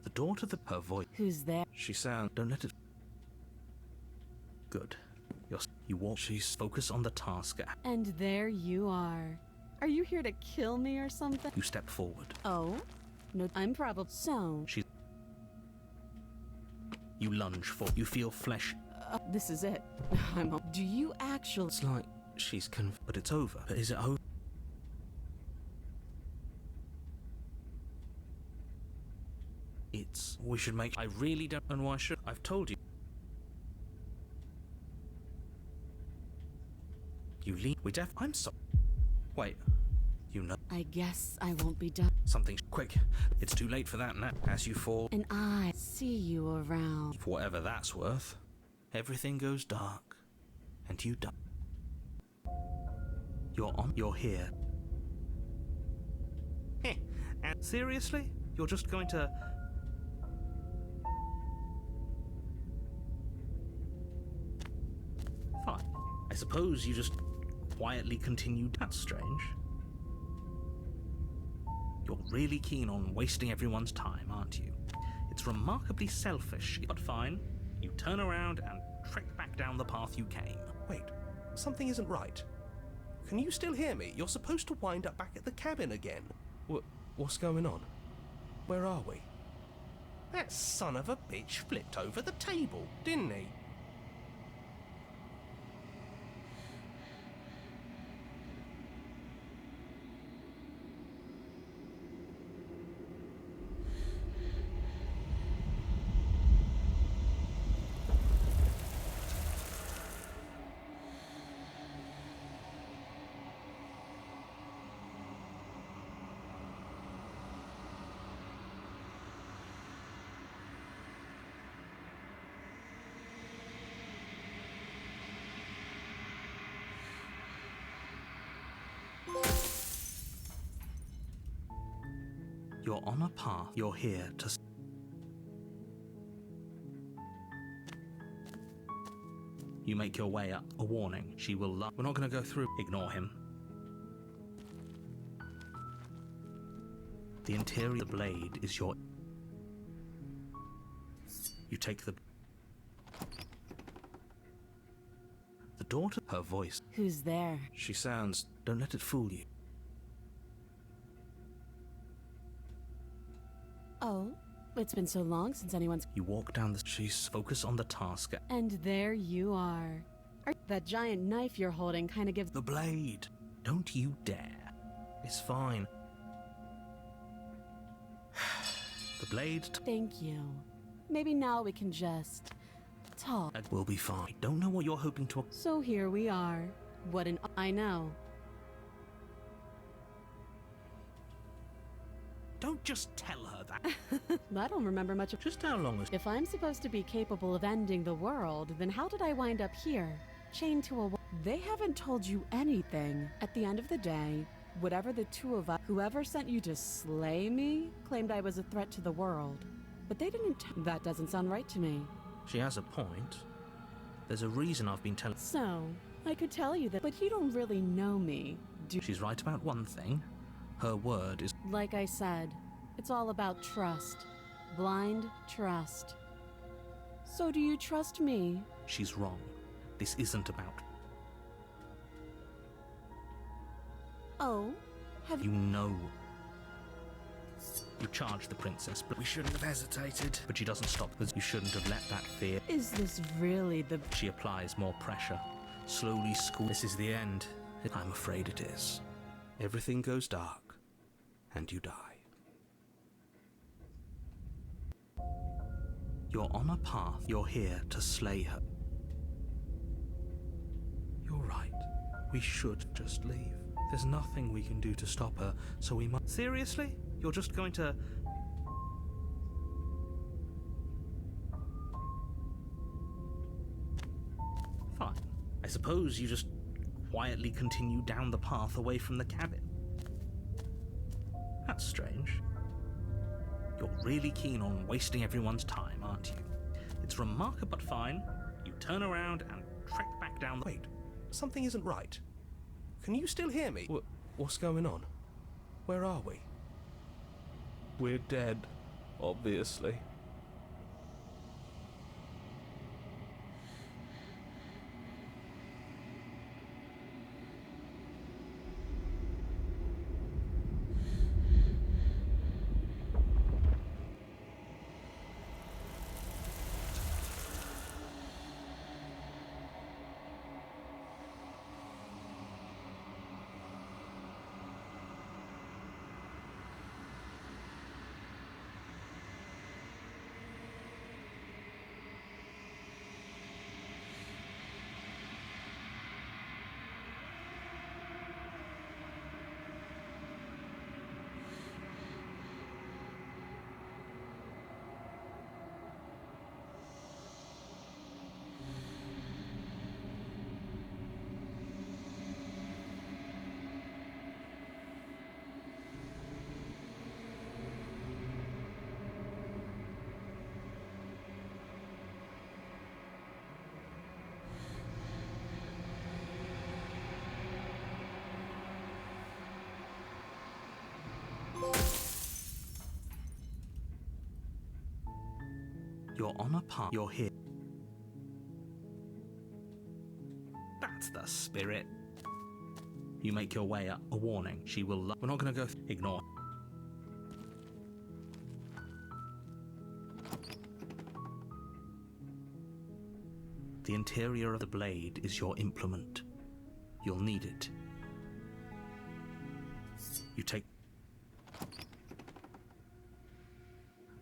Speaker 2: The door to the... Her voice...
Speaker 12: Who's there?
Speaker 2: She sounds... Don't let it... Good. You walk... She's... Focus on the task at...
Speaker 12: And there you are. Are you here to kill me or something?
Speaker 2: You step forward.
Speaker 12: Oh? No, I'm probably... So...
Speaker 2: She's... You lunge for... You feel flesh...
Speaker 12: this is it. Do you actually...
Speaker 2: It's like... She's but it's over. But is it over? It's... We should make... I really don't... And why should... I've told you. You leave... I'm sorry. Wait. You know...
Speaker 12: I guess I won't be done.
Speaker 2: Something... Quick. It's too late for that now. As you fall...
Speaker 12: And I see you around.
Speaker 2: For whatever that's worth. Everything goes dark. And you die. You're on... You're here. And seriously? You're just going to... Fine. I suppose you just quietly continued. That's strange. You're really keen on wasting everyone's time, aren't you? It's remarkably selfish, but fine. You turn around and trek back down the path you came.
Speaker 7: Wait, something isn't right. Can you still hear me? You're supposed to wind up back at the cabin again. What's going on? Where are we? That son of a bitch flipped over the table, didn't he?
Speaker 2: You're on a path. You're here to... You make your way up. A warning. She will... We're not going to go through... Ignore him. The interior of the blade is your... You take the door to her voice.
Speaker 12: Who's there?
Speaker 2: She sounds... Don't let it fool you.
Speaker 12: Oh, it's been so long since anyone's...
Speaker 2: You walk down the... She's focused on the task.
Speaker 12: And there you are. That giant knife you're holding kind of gives...
Speaker 2: The blade! Don't you dare. It's fine. The blade...
Speaker 12: Thank you. Maybe now we can just... talk.
Speaker 2: We'll be fine. I don't know what you're hoping to...
Speaker 12: So here we are. What an... I know.
Speaker 2: Don't just tell her that.
Speaker 12: I don't remember much of...
Speaker 2: Just how long is...
Speaker 12: If I'm supposed to be capable of ending the world, then how did I wind up here? Chained to a... They haven't told you anything. At the end of the day, whatever the two of us... Whoever sent you to slay me claimed I was a threat to the world. But they didn't... That doesn't sound right to me.
Speaker 2: She has a point. There's a reason I've been telling...
Speaker 12: So, I could tell you that, but you don't really know me.
Speaker 2: She's right about one thing. Her word is...
Speaker 12: Like I said, it's all about trust. Blind trust. So do you trust me?
Speaker 2: She's wrong. This isn't about...
Speaker 12: Oh? Have
Speaker 2: you... know... You charge the princess, but we shouldn't have hesitated. But she doesn't stop because you shouldn't have let that fear...
Speaker 12: Is this really the...
Speaker 2: She applies more pressure. Slowly school... This is the end. I'm afraid it is. Everything goes dark. And you die. You're on a path. You're here to slay her. You're right. We should just leave. There's nothing we can do to stop her, so we must... Seriously? You're just going to... Fine. I suppose you just quietly continue down the path away from the cabin. That's strange. You're really keen on wasting everyone's time, aren't you? It's remarkable, but fine. You turn around and trek back down the...
Speaker 7: Wait, something isn't right. Can you still hear me? What's going on? Where are we?
Speaker 10: We're dead, obviously.
Speaker 2: You're on a path. You're here. That's the spirit. You make your way up. A warning. She will... We're not going to go... Ignore. The interior of the blade is your implement. You'll need it. You take...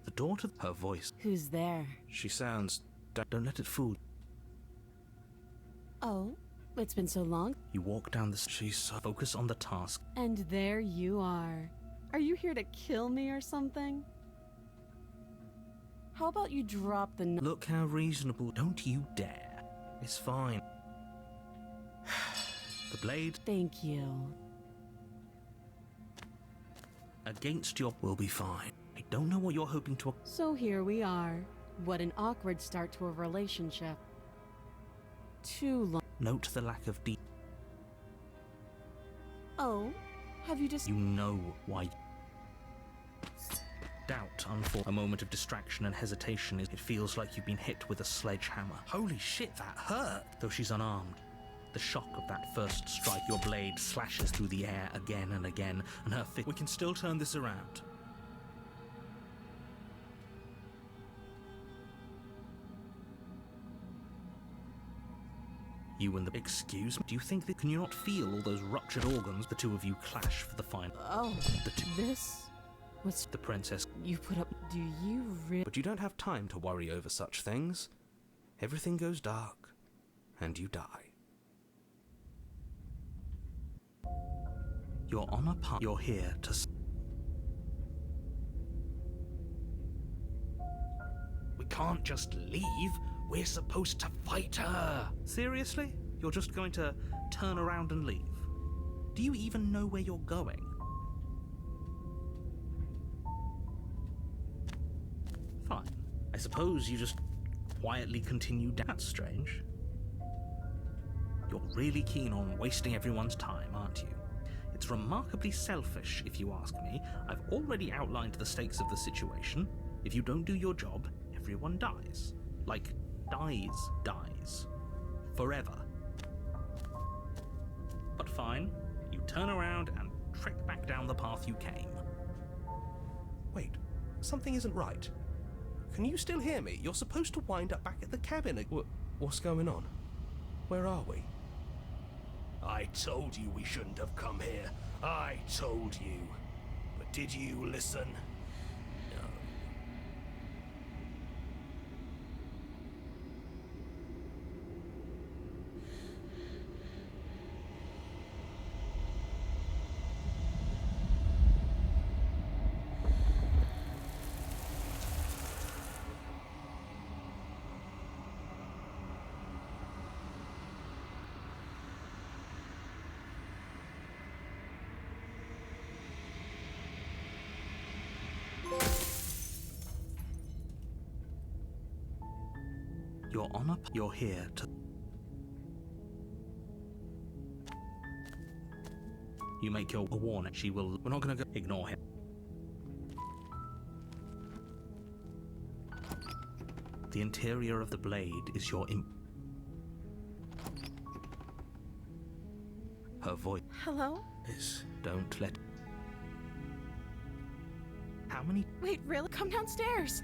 Speaker 2: The door to her voice.
Speaker 12: Who's there?
Speaker 2: She sounds... Don't let it fool.
Speaker 12: Oh, it's been so long.
Speaker 2: You walk down the... She's focused on the task.
Speaker 12: And there you are. Are you here to kill me or something? How about you drop the...
Speaker 2: Look how reasonable... Don't you dare. It's fine. The blade...
Speaker 12: Thank you.
Speaker 2: Against your... Will be fine. I don't know what you're hoping to...
Speaker 12: So here we are. What an awkward start to a relationship. Too long.
Speaker 2: Note the lack of deep...
Speaker 12: Oh, have you just...
Speaker 2: You know why... Doubt unfolds. A moment of distraction and hesitation. It feels like you've been hit with a sledgehammer. Holy shit, that hurt! Though she's unarmed. The shock of that first strike, your blade slashes through the air again and again, and her We can still turn this around. You and the... Excuse me? Do you think that... Can you not feel all those ruptured organs? The two of you clash for the final...
Speaker 12: Oh, this was...
Speaker 2: The princess...
Speaker 12: You put up... Do you really...
Speaker 6: But you don't have time to worry over such things. Everything goes dark, and you die.
Speaker 2: You're on a path. You're here to...
Speaker 6: We can't just leave. We're supposed to fight her.
Speaker 2: Seriously? You're just going to turn around and leave? Do you even know where you're going? Fine. I suppose you just quietly continue down. That's strange. You're really keen on wasting everyone's time, aren't you? It's remarkably selfish, if you ask me. I've already outlined the stakes of the situation. If you don't do your job, everyone dies. Like, dies. Forever. But fine, you turn around and trek back down the path you came.
Speaker 7: Wait, something isn't right. Can you still hear me? You're supposed to wind up back at the cabin. What's going on? Where are we?
Speaker 14: I told you we shouldn't have come here. I told you. But did you listen? No.
Speaker 2: You're here to... You make your warning. She will... We're not gonna go... Ignore him. The interior of the blade is your Her voice...
Speaker 11: Hello?
Speaker 2: Don't let... How many...
Speaker 11: Wait, really? Come downstairs.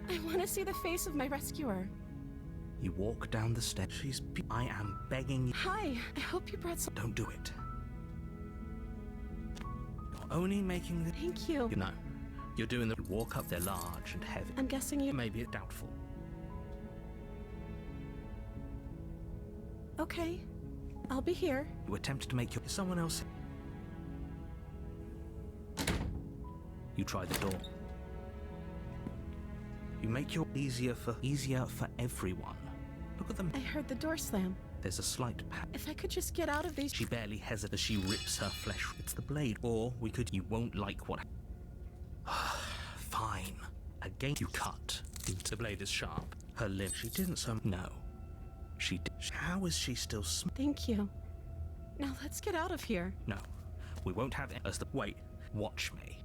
Speaker 11: I want to see the face of my rescuer.
Speaker 2: You walk down the steps. I am begging you.
Speaker 11: Hi, I hope you brought some...
Speaker 2: Don't do it. You're only making the...
Speaker 11: Thank you.
Speaker 2: No. You're doing the... Walk up, they're large and heavy.
Speaker 11: I'm guessing you...
Speaker 2: Maybe it's doubtful.
Speaker 11: Okay. I'll be here.
Speaker 2: You attempt to make your... Someone else... You try the door. You make your... Easier for everyone. Look at them.
Speaker 11: I heard the door slam.
Speaker 2: There's a slight
Speaker 11: If I could just get out of these...
Speaker 2: She barely hesitates as she rips her flesh. It's the blade. Or we could... You won't like what... Fine. Again, you cut. The blade is sharp. Her lip... She didn't so... No. She did... How is she still
Speaker 11: Thank you. Now let's get out of here.
Speaker 2: No. We won't have it as the... Wait. Watch me.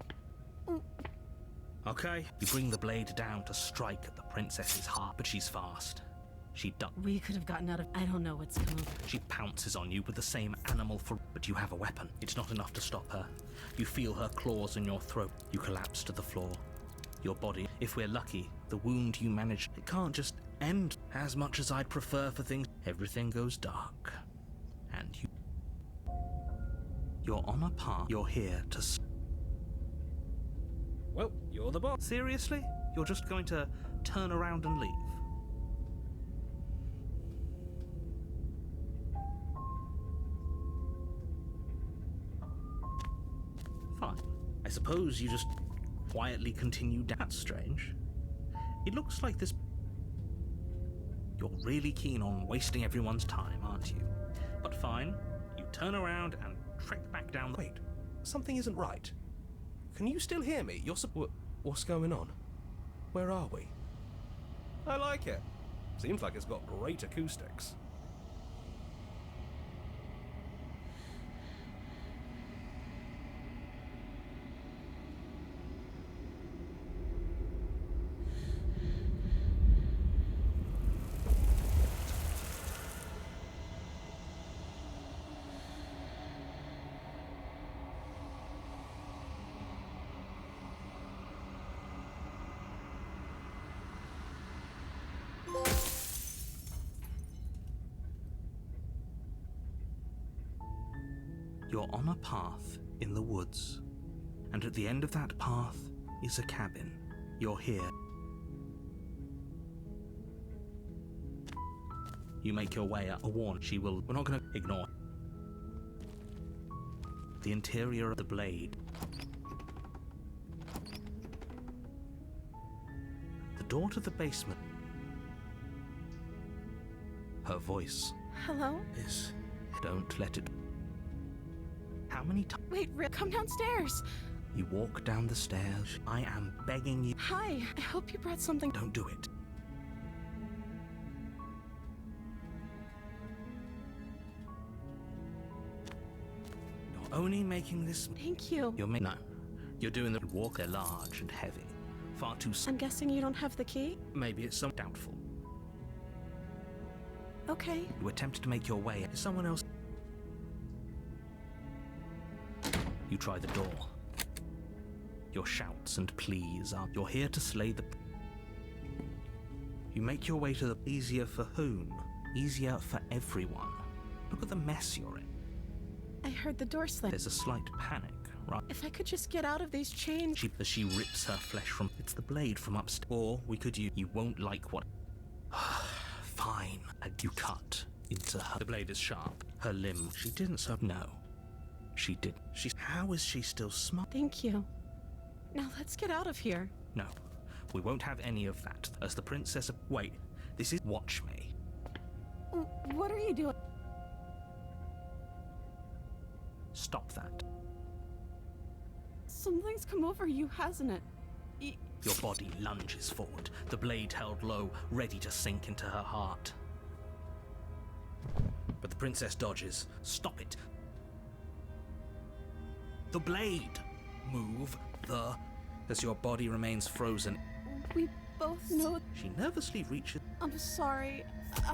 Speaker 2: Okay? You bring the blade down to strike at the princess's heart, but she's fast. She ducks.
Speaker 12: We could have gotten out of... I don't know what's come over.
Speaker 2: She pounces on you with the same animal but you have a weapon. It's not enough to stop her. You feel her claws in your throat. You collapse to the floor. Your body, if we're lucky, the wound you managed, it can't just end. As much as I'd prefer for things, everything goes dark. And you're on a path. You're here to... Well, you're the boss. Seriously? You're just going to turn around and leave? Fine. I suppose you just quietly continue down. That's strange. It looks like this... You're really keen on wasting everyone's time, aren't you? But fine. You turn around and trek back down the...
Speaker 7: Wait, something isn't right. Can you still hear me? What's going on? Where are we? I like it. Seems like it's got great acoustics.
Speaker 2: You're on a path in the woods, and at the end of that path is a cabin. You're here. You make your way up a warn. We're not going to ignore. The interior of the blade. The door to the basement. Her voice.
Speaker 12: Hello?
Speaker 2: Is. Don't let it. How many times?
Speaker 12: Wait, Rick, come downstairs.
Speaker 2: You walk down the stairs. I am begging you.
Speaker 12: Hi, I hope you brought something.
Speaker 2: Don't do it. You're only making this.
Speaker 12: Thank you.
Speaker 2: No. You're doing the walk. They're large and heavy. Far too.
Speaker 12: I'm guessing you don't have the key?
Speaker 2: Maybe it's some doubtful.
Speaker 12: Okay.
Speaker 2: You attempt to make your way. Is someone else? You try the door. Your shouts and pleas are. You're here to slay the. You make your way to the. Easier for whom? Easier for everyone. Look at the mess you're in.
Speaker 12: I heard the door slam.
Speaker 2: There's a slight panic, right?
Speaker 12: If I could just get out of these chains.
Speaker 2: She rips her flesh from. It's the blade from upstairs. Or we could use. You won't like what. Fine. You cut into her. The blade is sharp. Her limb. She didn't so. No. She did. How is she still smart?
Speaker 12: Thank you. Now let's get out of here.
Speaker 2: No. We won't have any of that. As the princess. Wait. This is. Watch me.
Speaker 12: What are you doing?
Speaker 2: Stop that.
Speaker 12: Something's come over you, hasn't it?
Speaker 2: Your body lunges forward, the blade held low, ready to sink into her heart. But the princess dodges. Stop it. The blade! Move the... As your body remains frozen.
Speaker 12: We both know...
Speaker 2: She nervously reaches...
Speaker 12: I'm sorry.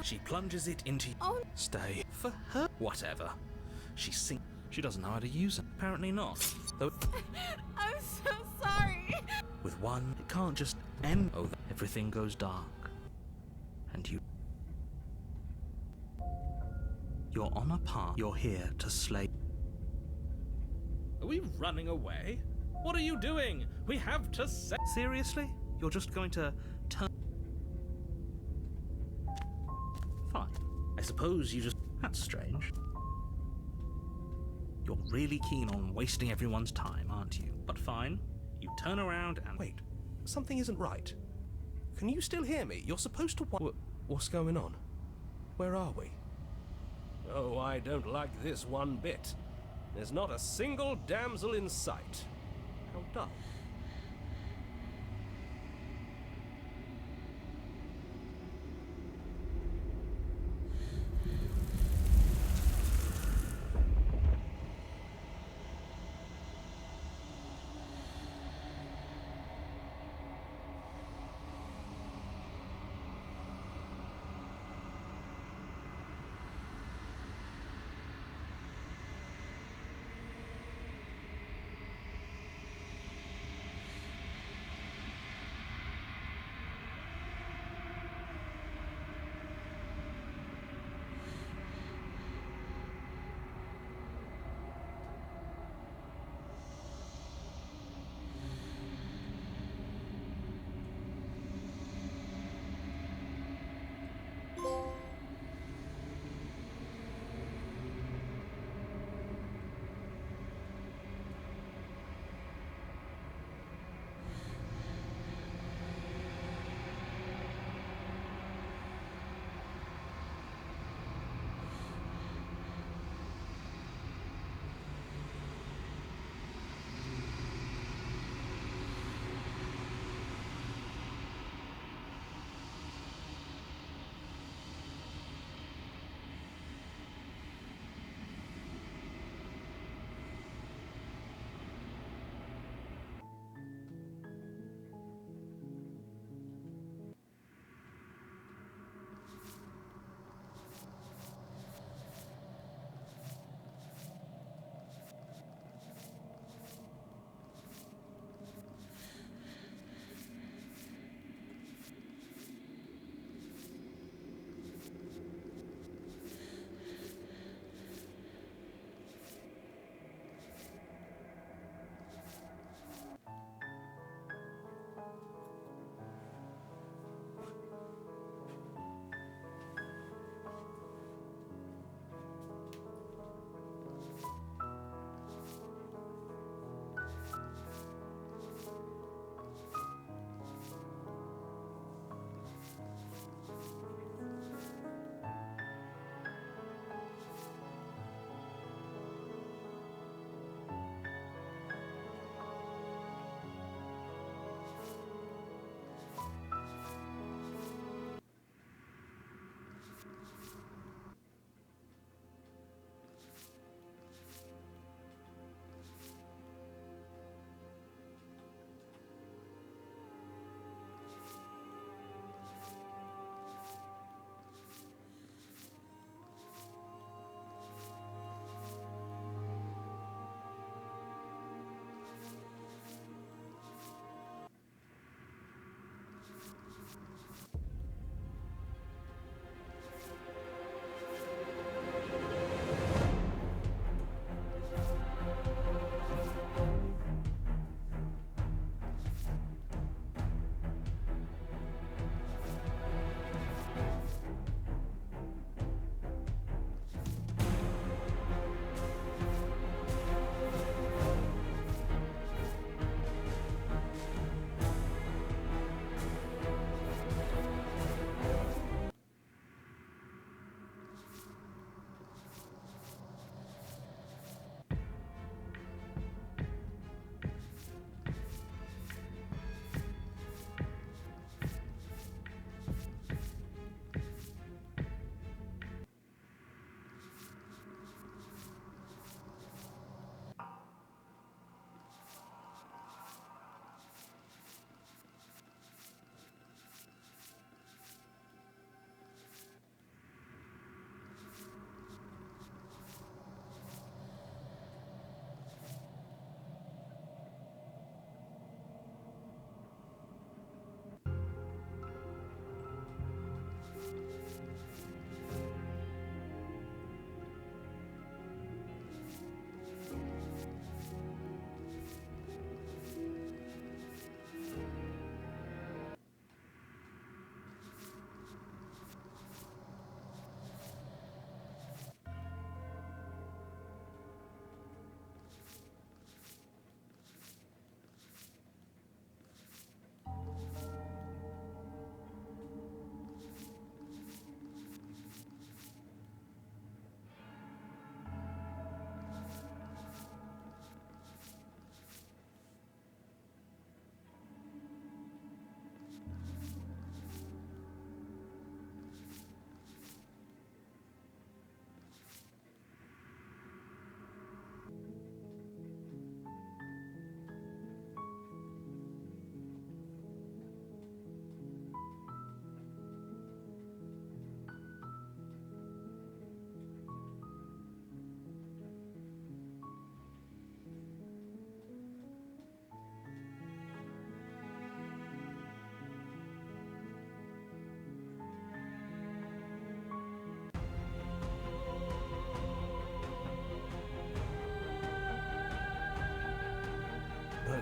Speaker 2: She plunges it into...
Speaker 12: Oh...
Speaker 2: Stay. For her... Whatever. She sinks... She doesn't know how to use it. Apparently not. Though...
Speaker 12: I'm so sorry.
Speaker 2: With one, it can't just end. Oh, everything goes dark. And you... You're on a path. You're here to slay...
Speaker 10: Are we running away? What are you doing? We have to say...
Speaker 2: Seriously? You're just going to turn... Fine. I suppose you just... That's strange. You're really keen on wasting everyone's time, aren't you? But fine. You turn around and...
Speaker 7: Wait. Something isn't right. Can you still hear me? You're supposed to... What's going on? Where are we?
Speaker 14: Oh, I don't like this one bit. There's not a single damsel in sight.
Speaker 7: How dull.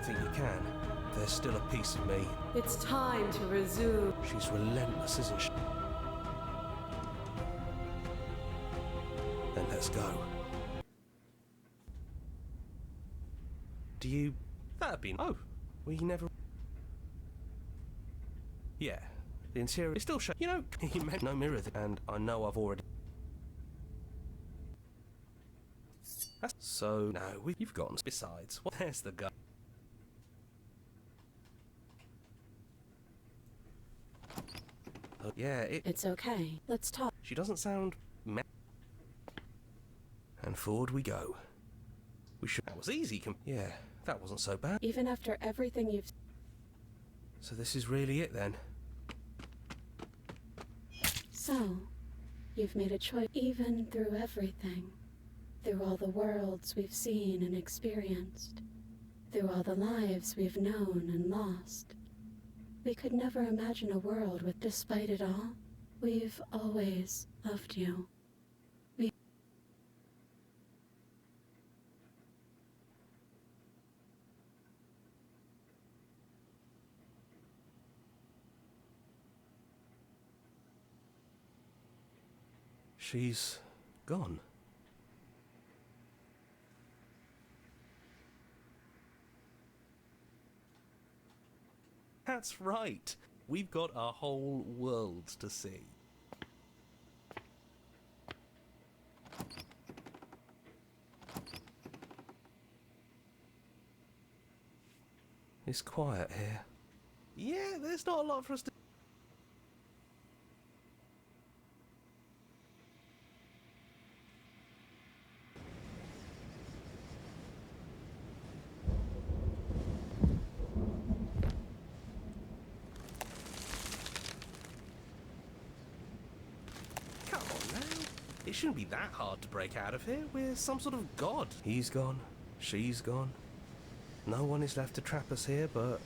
Speaker 7: think you can. There's still a piece of me.
Speaker 13: It's time to resume.
Speaker 7: She's relentless, isn't she? Then let's go. Do you... That'd be... Oh, we never... Yeah, the interior is still you know, he meant no mirror and I know I've already... So, no, you've gotten... Besides, well, there's the gun. Yeah,
Speaker 5: It's okay. Let's talk.
Speaker 7: She doesn't sound... And forward we go. We should... That was easy, yeah, that wasn't so bad.
Speaker 5: Even after everything you've...
Speaker 7: So this is really it, then?
Speaker 5: So, you've made a choice even through everything. Through all the worlds we've seen and experienced. Through all the lives we've known and lost. We could never imagine a world with, despite it all, we've always loved you.
Speaker 7: She's gone. That's right. We've got a whole world to see. It's quiet here. Yeah, there's not a lot for us to... It shouldn't be that hard to break out of here. We're some sort of god. He's gone. She's gone. No one is left to trap us here, but...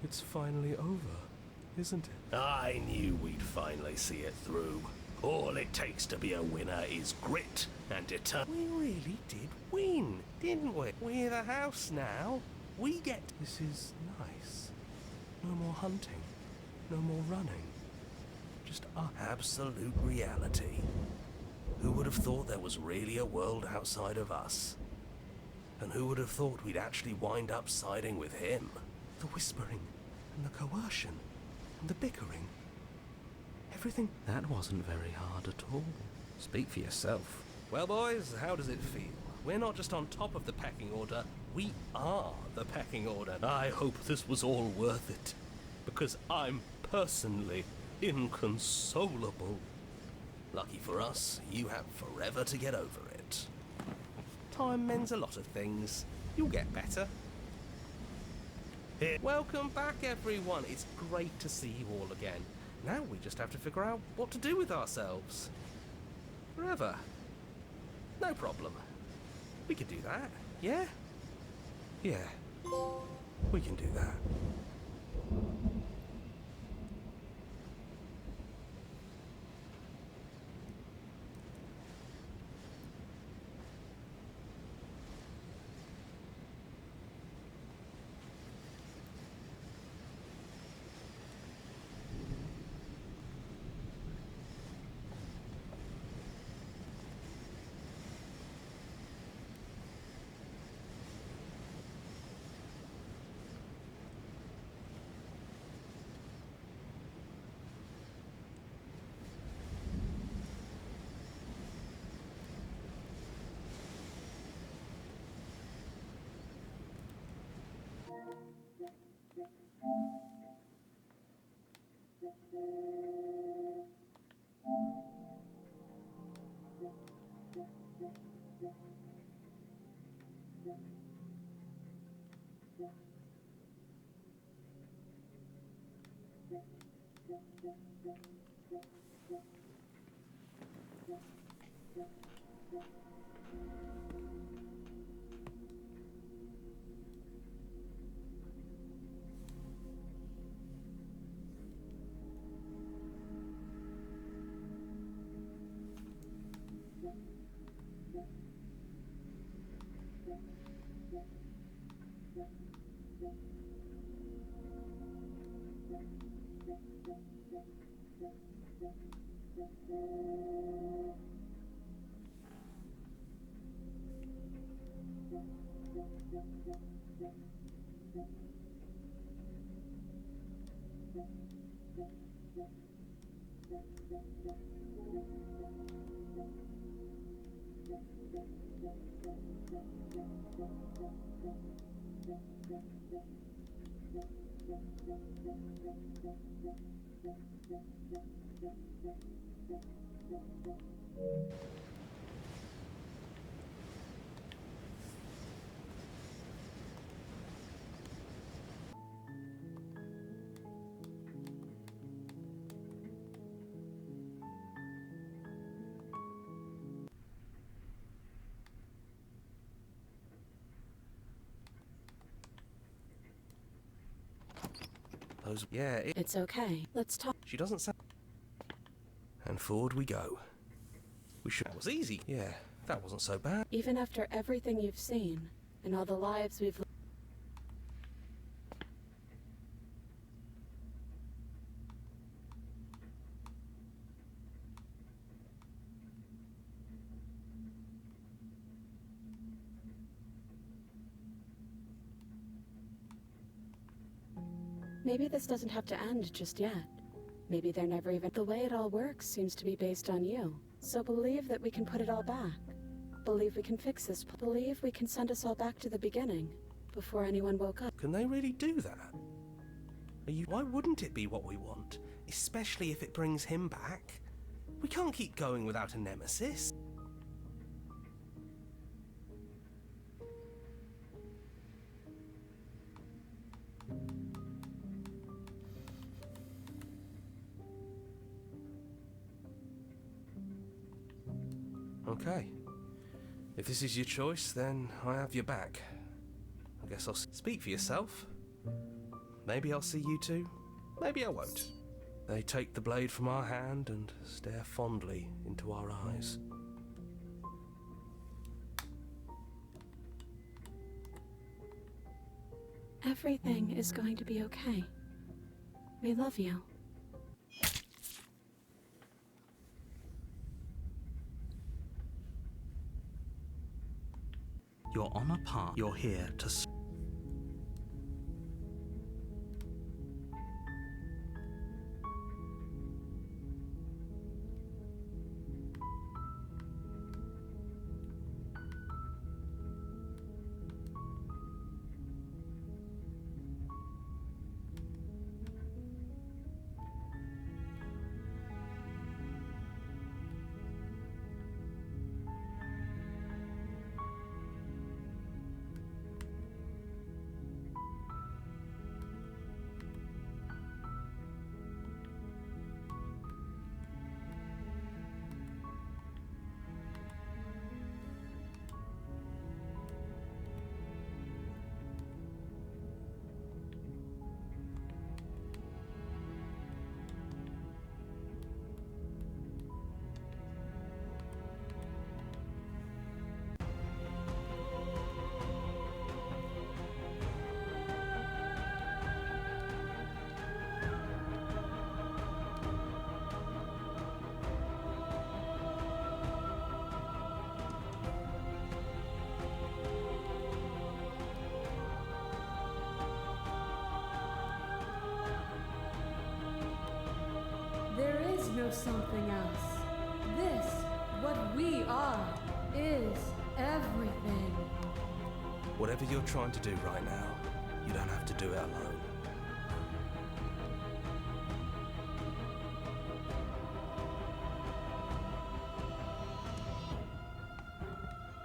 Speaker 7: It's finally over, isn't it?
Speaker 14: I knew we'd finally see it through. All it takes to be a winner is grit and determination.
Speaker 7: We really did win, didn't we? We're the house now. We get... This is nice. No more hunting. No more running. Just
Speaker 14: absolute reality. Who would have thought there was really a world outside of us? And who would have thought we'd actually wind up siding with him?
Speaker 7: The whispering, and the coercion, and the bickering. Everything... That wasn't very hard at all. Speak for yourself. Well, boys, how does it feel? We're not just on top of the pecking order, we are the pecking order. I hope this was all worth it, because I'm personally inconsolable.
Speaker 14: Lucky for us, you have forever to get over it. Time mends a lot of things. You'll get better.
Speaker 7: Here. Welcome back, everyone. It's great to see you all again. Now we just have to figure out what to do with ourselves. Forever. No problem. We can do that, yeah? Yeah, we can do that.
Speaker 12: It's okay. Let's talk.
Speaker 7: She doesn't sound. And forward we go. We should.
Speaker 6: That was easy.
Speaker 7: Yeah, that wasn't so bad.
Speaker 12: Even after everything you've seen, and all the lives we've lived. Maybe this doesn't have to end just yet. Maybe they're never even. The way it all works seems to be based on you. So believe that we can put it all back. Believe we can fix this. Believe we can send us all back to the beginning, before anyone woke up.
Speaker 7: Can they really do that? Why wouldn't it be what we want? Especially if it brings him back. We can't keep going without a nemesis. Okay. If this is your choice, then I have your back. I guess I'll speak for yourself. Maybe I'll see you two. Maybe I won't. They take the blade from our hand and stare fondly into our eyes.
Speaker 12: Everything is going to be okay. We love you.
Speaker 2: You're on a path. You're here to...
Speaker 13: There is no something else. This, what we are, is everything.
Speaker 7: Whatever you're trying to do right now, you don't have to do it alone.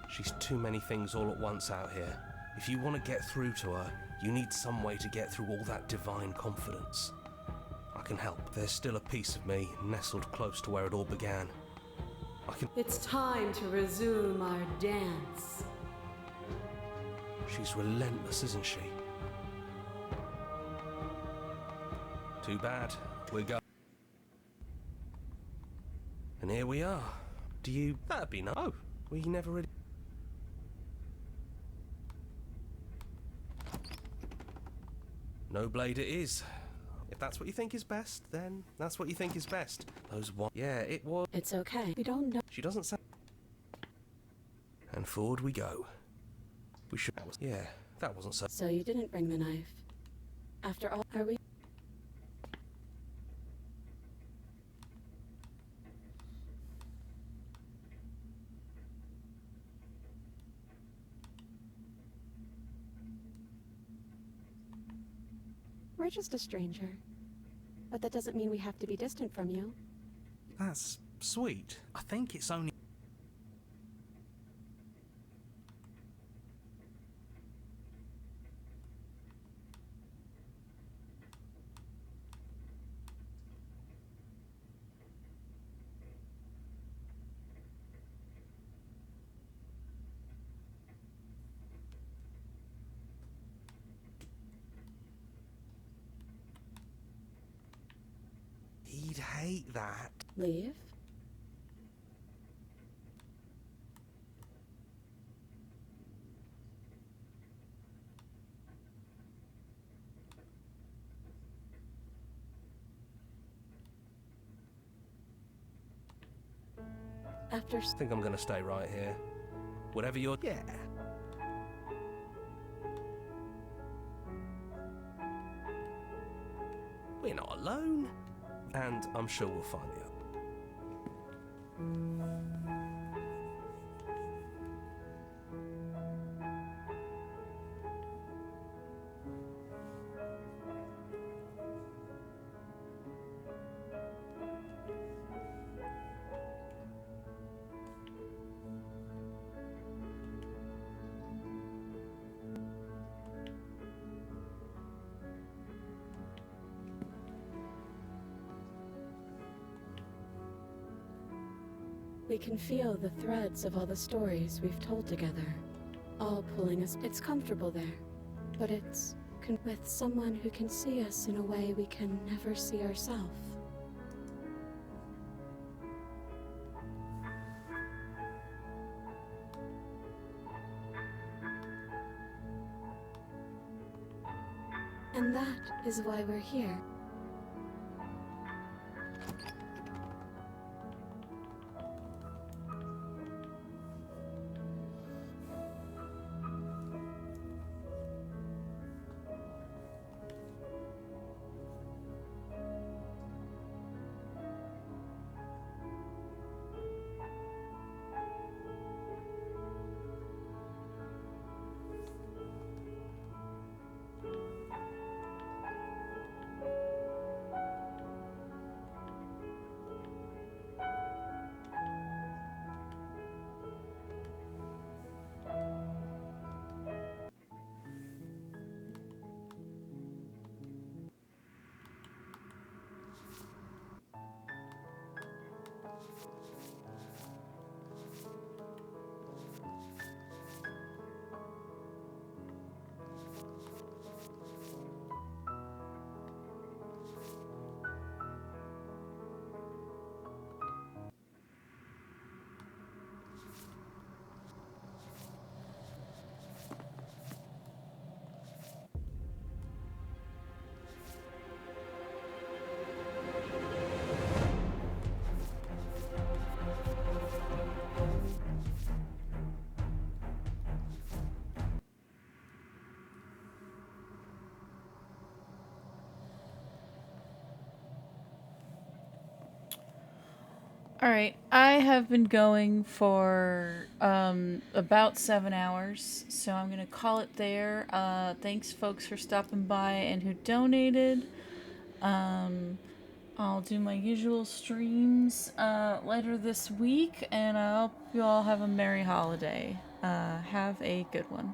Speaker 7: She's too many things all at once out here. If you want to get through to her, you need some way to get through all that divine confidence. I can help. There's still a piece of me nestled close to where it all began.
Speaker 13: It's time to resume our dance.
Speaker 7: She's relentless, isn't she? Too bad. We're going. And here we are. That'd be nice. Oh, we never really... No blade it is. If that's what you think is best, then that's what you think is best. Yeah, it was...
Speaker 12: It's okay. We don't know.
Speaker 7: She doesn't sound... And forward we go. We should. Yeah, that wasn't so.
Speaker 12: So you didn't bring the knife. After all, are we? We're just a stranger. But that doesn't mean we have to be distant from you.
Speaker 2: That's sweet. I think it's only...
Speaker 14: He'd hate that.
Speaker 12: Leave? After...
Speaker 7: I think I'm gonna stay right here. Whatever you're...
Speaker 14: Yeah.
Speaker 7: We're not alone. And I'm sure we'll find the other.
Speaker 12: We can feel the threads of all the stories we've told together, all pulling us. It's comfortable there, but it's with someone who can see us in a way we can never see ourselves. And that is why we're here.
Speaker 1: Alright, I have been going for about 7 hours, so I'm gonna call it there. Thanks folks for stopping by and who donated. I'll do my usual streams later this week, and I hope you all have a merry holiday. Have a good one.